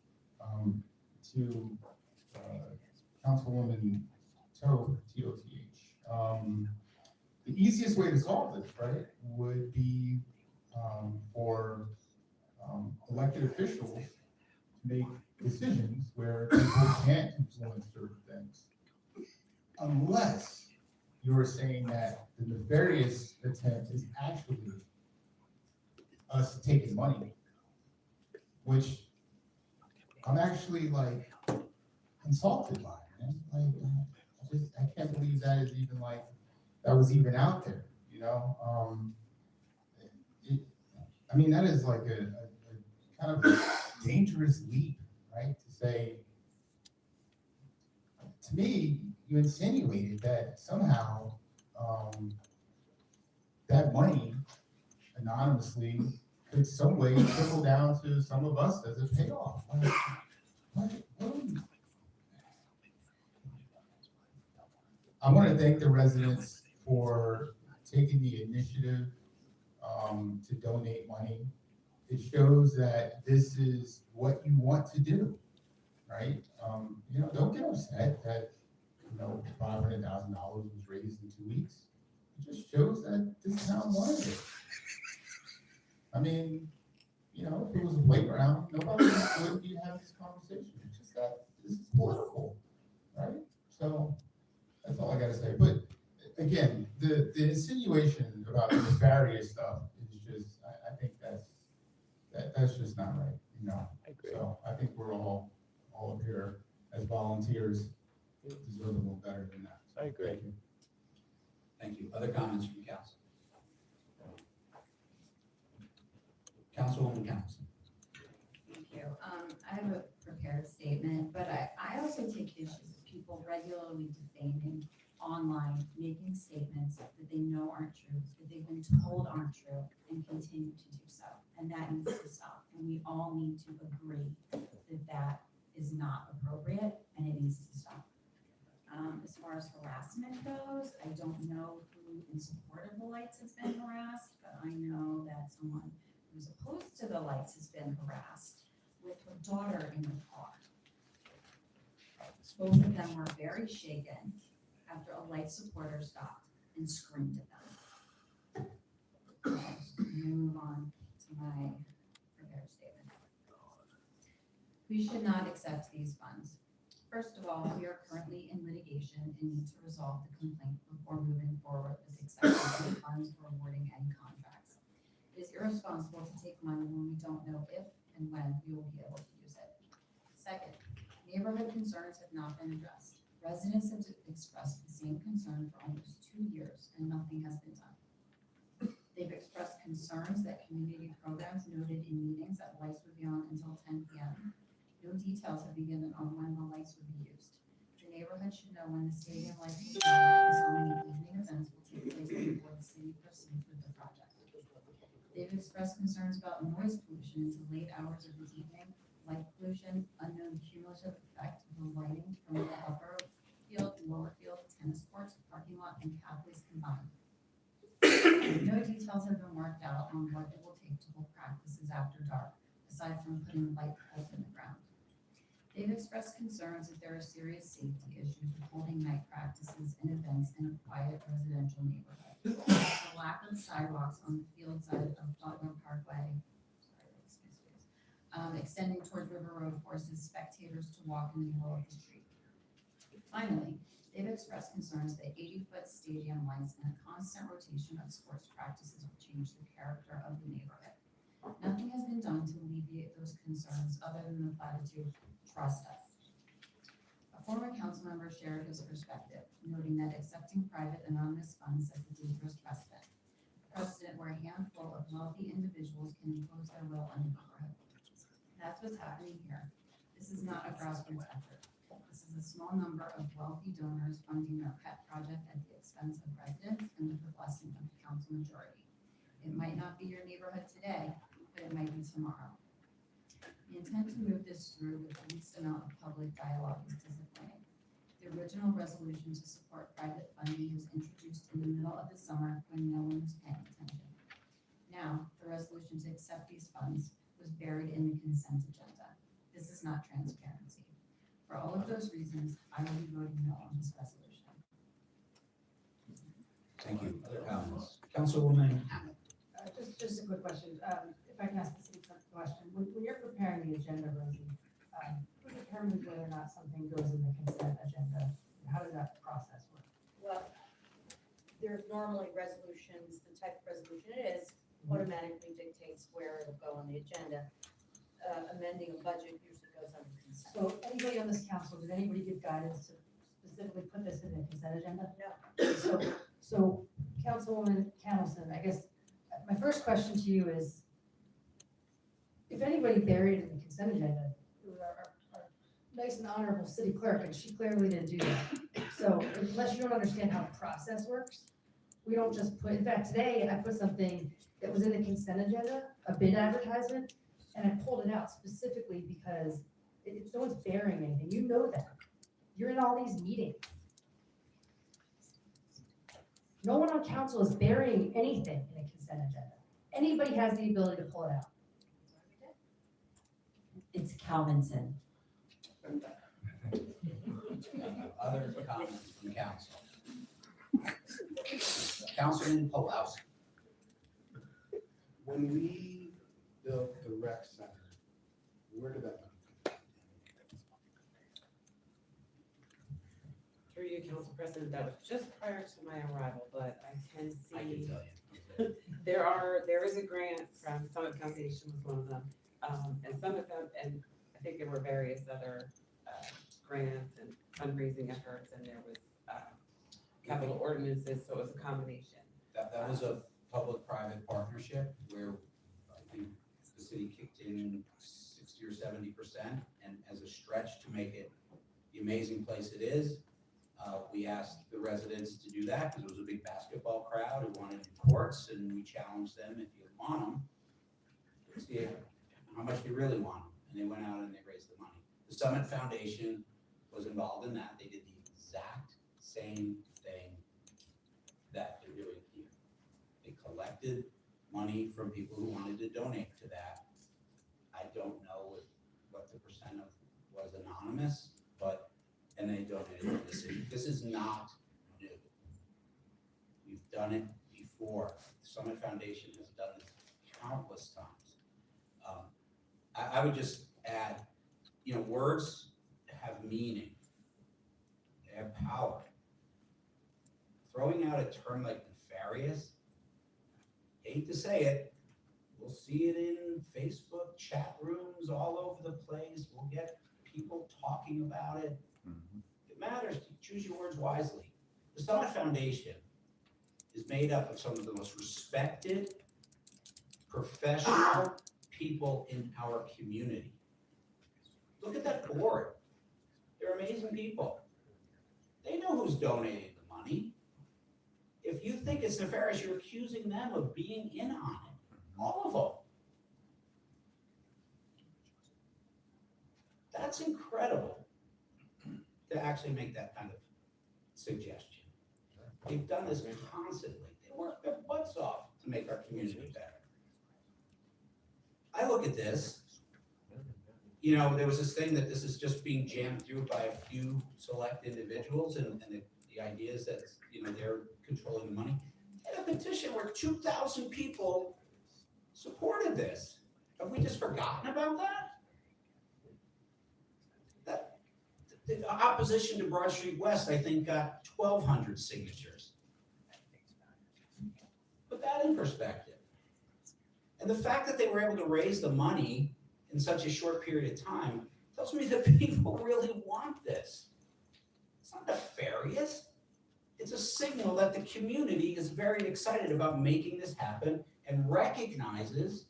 to Councilwoman T-O-T-H, the easiest way to solve this, right, would be for elected officials to make decisions where people can't influence certain things. Unless you're saying that the nefarious attempt is actually us taking money, which I'm actually like insulted by, man. I can't believe that is even like, that was even out there, you know? I mean, that is like a kind of a dangerous leap, right? To say, to me, you insinuated that somehow that money anonymously could some way trickle down to some of us as a payoff. I want to thank the residents for taking the initiative to donate money. It shows that this is what you want to do, right? You know, don't get upset that, you know, $500,000 was raised in 2 weeks. It just shows that this town wanted it. I mean, you know, if it was a playground, nobody would be having this conversation. It's just that this is political, right? So that's all I gotta say. But again, the insinuation about the nefarious stuff is just, I think that's just not right, you know? I agree. So I think we're all up here as volunteers deserve a little better than that. I agree. Thank you. Thank you. Other comments from council? Councilwoman Council. Thank you. I have a prepared statement, but I also take issue with people regularly defaming online, making statements that they know aren't true, that they've been told aren't true, and continue to do so. And that needs to stop. And we all need to agree that that is not appropriate and it needs to stop. As far as harassment goes, I don't know who in support of the lights has been harassed, but I know that someone who's opposed to the lights has been harassed with her daughter in the car. Both of them were very shaken after a light supporter stopped and screamed at them. I'm gonna move on to my prepared statement. We should not accept these funds. First of all, we are currently in litigation and need to resolve the complaint before moving forward with accepting any funds or awarding any contracts. It is irresponsible to take money when we don't know if and when we will be able to use it. Second, neighborhood concerns have not been addressed. Residents have expressed the same concern for almost 2 years and nothing has been done. They've expressed concerns that community programs noted in meetings that lights would be on until 10 p.m. No details have been given on when the lights would be used. The neighborhood should know when the stadium lights will be on and how many evening events will take place before the city proceeds with the project. They've expressed concerns about noise pollution into late hours of the evening, light pollution, unknown cumulative effect of the lighting from the upper field, lower field, tennis courts, parking lot, and pathways combined. No details have been worked out on what it will take to hold practices after dark, aside from putting light poles in the ground. They've expressed concerns that there are serious safety issues with holding night practices and events in a quiet residential neighborhood. The lack of sidewalks on the field side of Butler Parkway, extending towards River Road forces spectators to walk in the middle of the street. Finally, they've expressed concerns that 80-foot stadium lights and a constant rotation of sports practices will change the character of the neighborhood. Nothing has been done to alleviate those concerns other than the platitude, trust us. A former council member shared his perspective, noting that accepting private anonymous funds sets a dangerous precedent. A precedent where a handful of wealthy individuals can impose their will on the neighborhood. That's what's happening here. This is not a grassroots effort. This is a small number of wealthy donors funding their pet project at the expense of residents and with the blessing of the council majority. It might not be your neighborhood today, but it might be tomorrow. The intent to move this through with the least amount of public dialogue is disappointing. The original resolution to support private funding was introduced in the middle of the summer when no one was paying attention. Now, the resolution to accept these funds was was buried in the consent agenda. This is not transparency. For all of those reasons, I will be voting no on this resolution. Thank you. Other comments? Councilwoman Hammond. Just a quick question, if I can ask the city clerk a question, when you're preparing the agenda, Rosie, who determines whether or not something goes in the consent agenda? How does that process work? Well, there's normally resolutions, the type of resolution it is automatically dictates where it'll go on the agenda. Amending a budget usually goes on the consent. So anybody on this council, did anybody give guidance to specifically put this in the consent agenda? No. So Councilwoman Cannelson, I guess, my first question to you is, if anybody buried in the consent agenda, it was our nice and honorable city clerk, and she clearly didn't do that. So unless you don't understand how the process works, we don't just put, in fact, today I put something that was in the consent agenda, a bid advertisement, and I pulled it out specifically because no one's burying anything. You know that. You're in all these meetings. No one on council is burying anything in a consent agenda. Anybody has the ability to pull it out. It's Calvinson. Other comments from council? Councilman Pulowski. When we built the rec center, where did that money come Through you, Council President, that was just prior to my arrival, but I can I can see tell you. there is a grant from Summit Foundation was one of them. And some of them, and I think there were various other grants and fundraising efforts, and there was capital ordinances, so it was a combination. That was a public-private partnership where I think the city kicked in 60 or 70%, and as a stretch to make it the amazing place it is, we asked the residents to do that because it was a big basketball crowd who wanted courts, and we challenged them, if you want them, let's see how much you really want them, and they went out and they raised the money. The Summit Foundation was involved in that. They did the exact same thing that they're doing here. They collected money from people who wanted to donate to that. I don't know what the percent of was anonymous, but, and they donated to the city. This is not new. We've done it before. The Summit Foundation has done this countless times. I would just add, words have meaning. They have power. Throwing out a term like nefarious, hate to say it, we'll see it in Facebook chat rooms all over the place. We'll get people talking about it. It matters to choose your words wisely. The Summit Foundation is made up of some of the most respected, professional people in our community. Look at that board. They're amazing people. They know who's donating the money. If you think it's nefarious, you're accusing them of being in on it. All of them. That's incredible to actually make that kind of suggestion. They've done this constantly. They work their butts off to make our community better. I look at this, there was this thing that this is just being jammed through by a few select individuals, and the idea is that, they're controlling the money. And a petition where 2,000 people supported this. Have we just forgotten about that? The opposition to Broad Street West, I think, got 1,200 signatures. Put that in perspective. And the fact that they were able to raise the money in such a short period of time tells me that people really want this. It's not nefarious. It's a signal that the community is very excited about making this happen and recognizes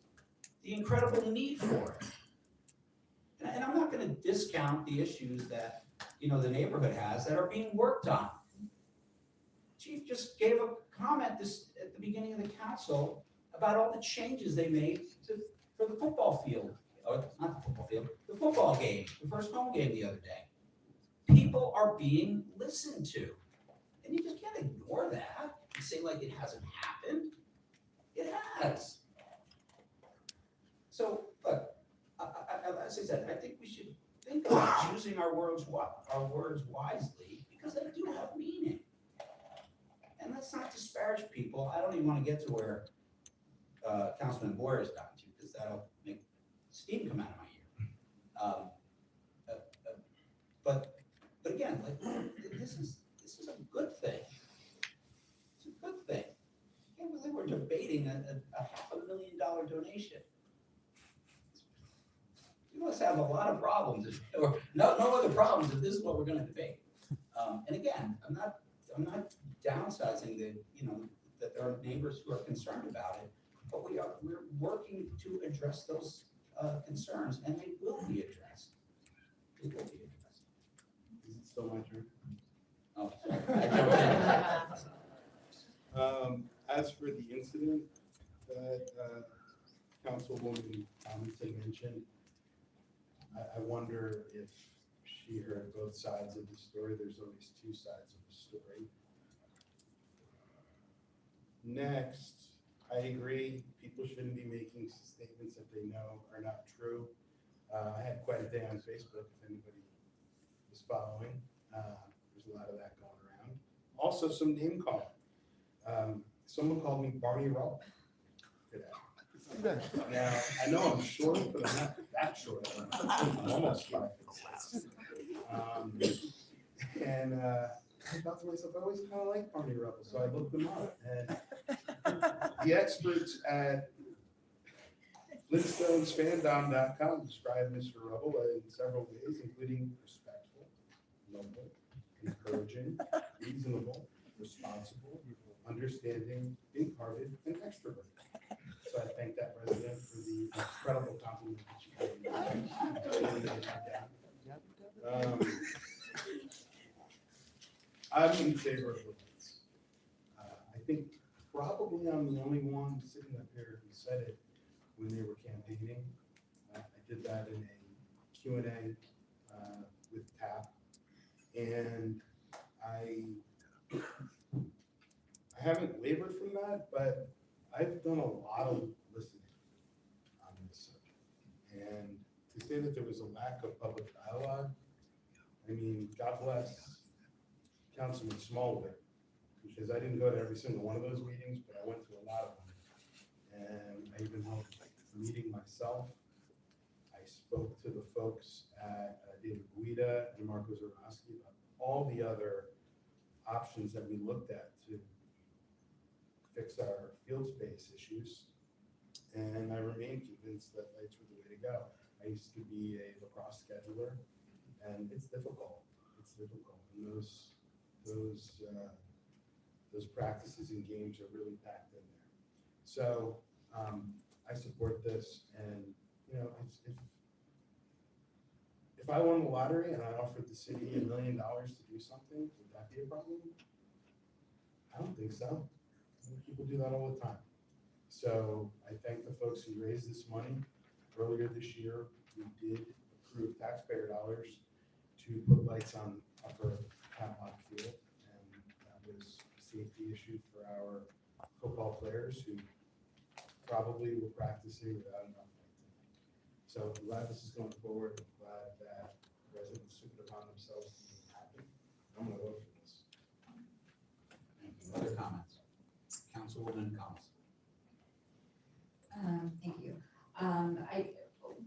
the incredible need for it. And I'm not going to discount the issues that, the neighborhood has that are being worked on. Chief just gave a comment at the beginning of the council about all the changes they made for the football field, or not the football field, the football game, the first home game the other day. People are being listened to. And you just can't ignore that and say like it hasn't happened. It has. So, look, as I said, I think we should think about choosing our words wisely, because they do have meaning. And let's not disparage people. I don't even want to get to where Councilman Boyer has gotten to, because that'll make steam come out of my ear. But again, like, this is a good thing. It's a good thing. I can't believe we're debating a $500,000 donation. You must have a lot of problems, or no other problems if this is what we're gonna debate. And again, I'm not downsizing that there are neighbors who are concerned about it, but we're working to address those concerns, and they will be addressed. They will be addressed. Is it still my turn? Oh, I jumped in. As for the incident that Councilwoman Tomlinson mentioned, I wonder if she heard both sides of the story. There's always two sides of the story. Next, I agree, people shouldn't be making statements that they know are not true. I had quite a day on Facebook, if anybody was following. There's a lot of that going around. Also, some name calling. Someone called me Barney Rubble today. Now, I know I'm short, but I'm not that short. I'm almost 5'6". And I thought to myself, I always kind of like Barney Rubble, so I looked him up. And the experts at FlintstonesFandom.com describe Mr. Rubble in several ways, including respectful, noble, encouraging, reasonable, responsible, understanding, big-hearted, and extroverted. So I thank that resident for the incredible compliment that she gave me. I'm in favor of limits. I think probably I'm the only one sitting up here who said it when they were campaigning. I did that in a Q&A with TAP, and I haven't wavered from that, but I've done a lot of listening on this subject. And to say that there was a lack of public dialogue, I mean, God bless Councilman Smallwood, because I didn't go to every single one of those meetings, but I went to a lot of them. And I even held a meeting myself. I spoke to the folks at David Guida and Marco Zerowski about all the other options that we looked at to fix our field space issues. And I remain convinced that lights were the way to go. I used to be a lacrosse scheduler, and it's difficult. It's difficult. And those practices and games are really packed in there. So I support this, and if I won the lottery and I offered the city $1 million to do something, would that be a problem? I don't think so. People do that all the time. So I thank the folks who raised this money. Earlier this year, we did approve taxpayer dollars to put lights on Upper Catlock Field, and that was a safety issue for our football players who probably were practicing without enough light tonight. So I'm glad this is going forward. I'm glad that residents took it upon themselves to make it happen. I'm gonna vote for this. Other comments? Councilwoman Collins. Thank you.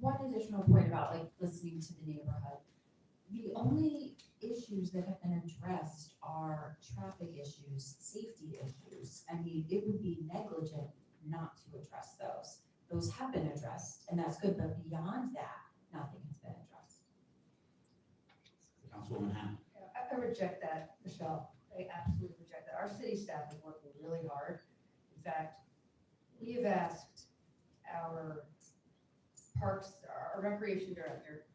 One additional point about like listening to the neighborhood. The only issues that have been addressed are traffic issues, safety issues. I mean, it would be negligent not to address those. Those have been addressed, and that's good, but beyond that, nothing has been addressed. Councilwoman Hammond. I reject that, Michelle. I absolutely reject that. Our city staff is working really hard. In fact, we have asked our parks, our recreation director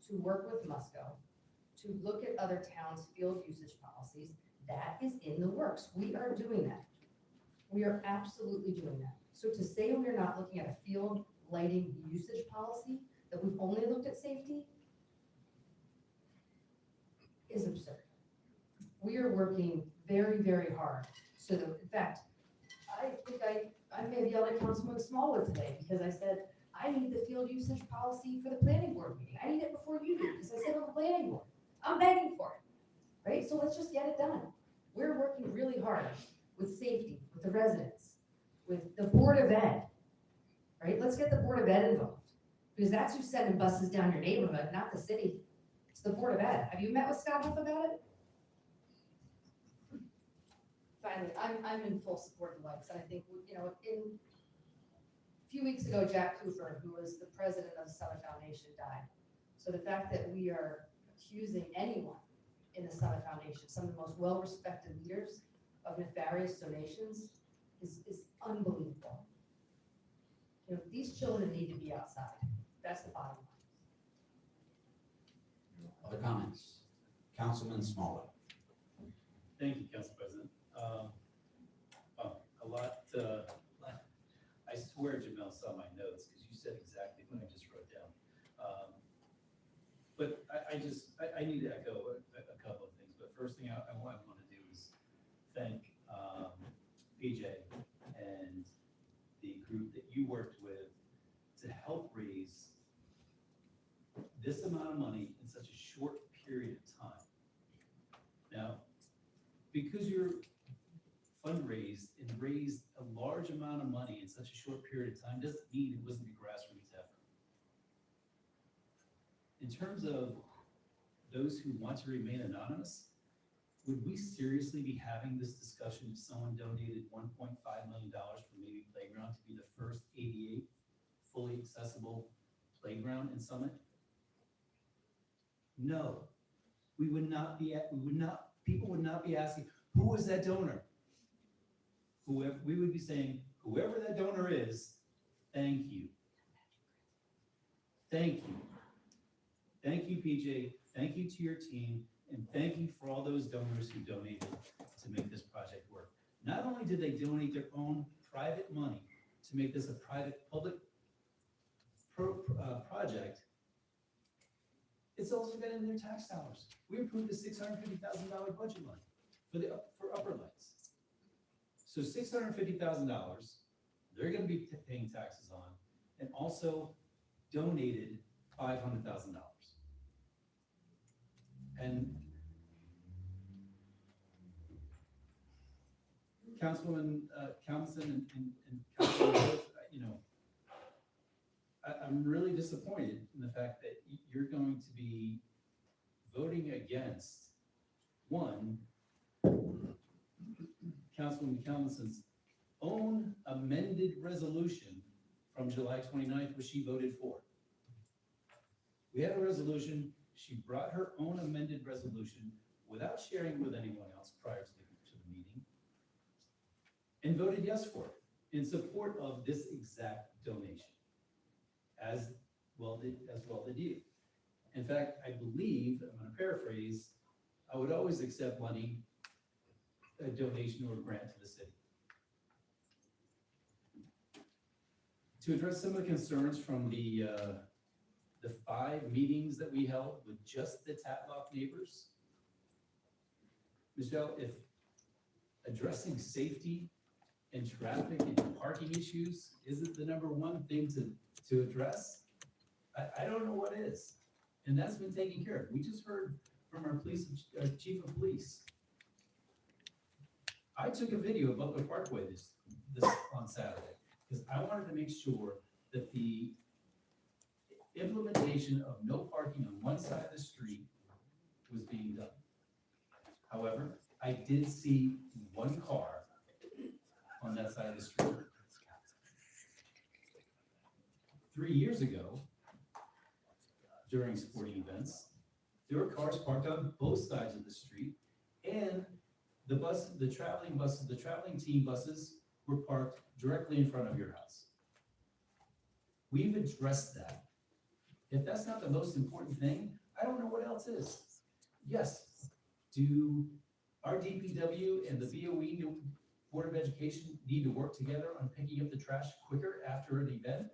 to work with Musco to look at other towns' field usage policies. That is in the works. We are doing that. We are absolutely doing that. So to say we're not looking at a field lighting usage policy, that we've only looked at safety, is absurd. We are working very, very hard. So that, in fact, I think I may have yelled at Councilman Smallwood today because I said, I I need the field usage policy for the planning board meeting. I need it before you do, because I sit on the planning board. I'm begging for it, right? So let's just get it done. We're working really hard with safety, with the residents, with the Board of Ed, right? Let's get the Board of Ed involved, because that's who's sending buses down your neighborhood, not the city. It's the Board of Ed. Have you met with Scott Huff about it? Finally, I'm in full support of lights, and I think, you know, a few weeks ago, Jack Cooper, who was the president of the Summit Foundation, died. So the fact that we are accusing anyone in the Summit Foundation, some of the most well-respected leaders, of nefarious donations is unbelievable. You know, these children need to be outside. That's the bottom line. Other comments? Councilman Smallwood. Thank you, Council President. I swear Jamel saw my notes because you said exactly what I just wrote down. But I need to echo a couple of things. But first thing I want to do is thank PJ and the group that you worked with to help raise this amount of money in such a short period of time. Now, because you're fundraised and raised a large amount of money in such a short period of time doesn't mean it wasn't a grassroots effort. In terms of those who want to remain anonymous, would we seriously be having this discussion if someone donated $1.5 million for maybe Playground to be the first ADA fully accessible playground in Summit? No, people would not be asking, who was that donor? Whoever, we would be saying, whoever that donor is, thank you. Thank you. Thank you, PJ. Thank you to your team. And thank you for all those donors who donated to make this project work. Not only did they donate their own private money to make this a private-public project, it's also been in their tax dollars. We approved a $650,000 budget line for upper lights. So $650,000, they're gonna be paying taxes on, and also donated $500,000. And Councilwoman Councilman and Councilman Rose, you know, I'm really disappointed in the fact that you're going to be voting against one, Councilwoman Councilman's own amended resolution from July 29th, which she voted for. We had a resolution, she brought her own amended resolution without sharing with anyone else prior to the meeting, and voted yes for it, in support of this exact donation, as well did you. In fact, I believe, I'm gonna paraphrase, I would always accept money, a donation or a grant to the city. To address some of the concerns from the 5 meetings that we held with just the Tatlock neighbors, Michelle, if addressing safety and traffic and parking issues isn't the #1 thing to address, I don't know what is. And that's been taken care of. We just heard from our chief of police. I took a video of Butler Parkway this on Saturday, because I wanted to make sure that the implementation of no parking on one side of the street was being done. However, I did see one car on that side of the street. 3 years ago, during sporting events, there were cars parked on both sides of the street, and the traveling team buses were parked directly in front of your house. We've addressed that. If that's not the most important thing, I don't know what else is. Yes, do our DPW and the BOE, Board of Education, need to work together on picking up the trash quicker after an event?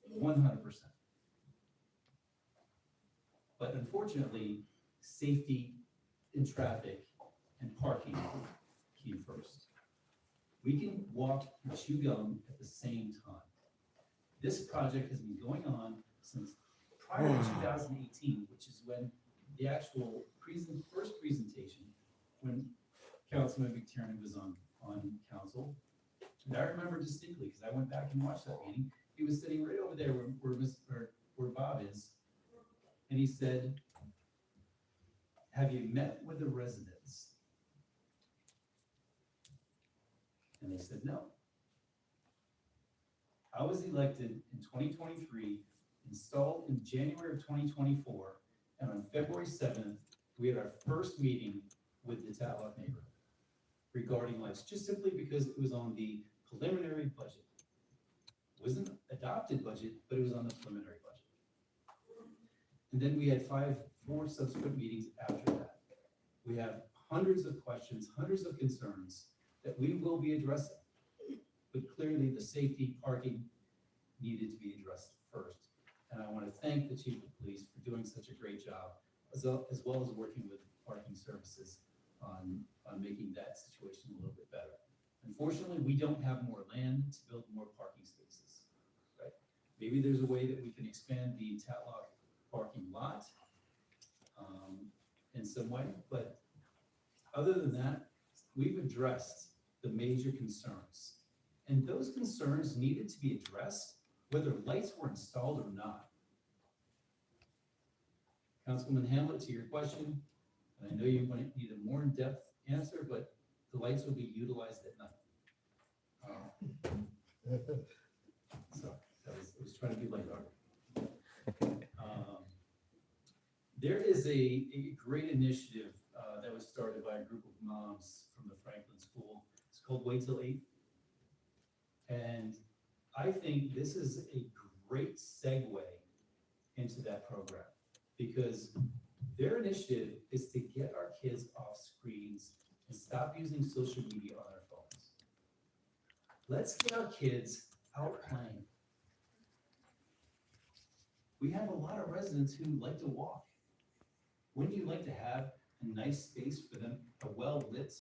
100%. But unfortunately, safety in traffic and parking came first. We can walk and chew gum at the same time. This project has been going on since prior to 2018, which is when the actual first presentation, when Councilman McTiernan was on council. And I remember distinctly, because I went back and watched that meeting, he was sitting right over there where Bob is. And he said, have you met with the residents? And they said, no. I was elected in 2023, installed in January of 2024, and on February 7th, we had our first meeting with the Tatlock neighborhood regarding lights, just simply because it was on the preliminary budget. It wasn't adopted budget, but it was on the preliminary budget. And then we had four subsequent meetings after that. We have hundreds of questions, hundreds of concerns that we will be addressing. But clearly the safety, parking needed to be addressed first. And I want to thank the chief of police for doing such a great job, as well as working with parking services on making that situation a little bit better. Unfortunately, we don't have more land to build more parking spaces, right? Maybe there's a way that we can expand the Tatlock parking lot in some way, but other than that, we've addressed the major concerns. And those concerns needed to be addressed whether lights were installed or not. Councilman Hamlet, to your question, and I know you need a more in-depth answer, but the lights will be utilized at night. So I was trying to be lighthearted. There is a great initiative that was started by a group of moms from the Franklin School. It's called Wait Till 8th. And I think this is a great segue into that program, because their initiative is to get our kids off screens and stop using social media on their phones. Let's get our kids out playing. We have a lot of residents who like to walk. Wouldn't you like to have a nice space for them, a well-lit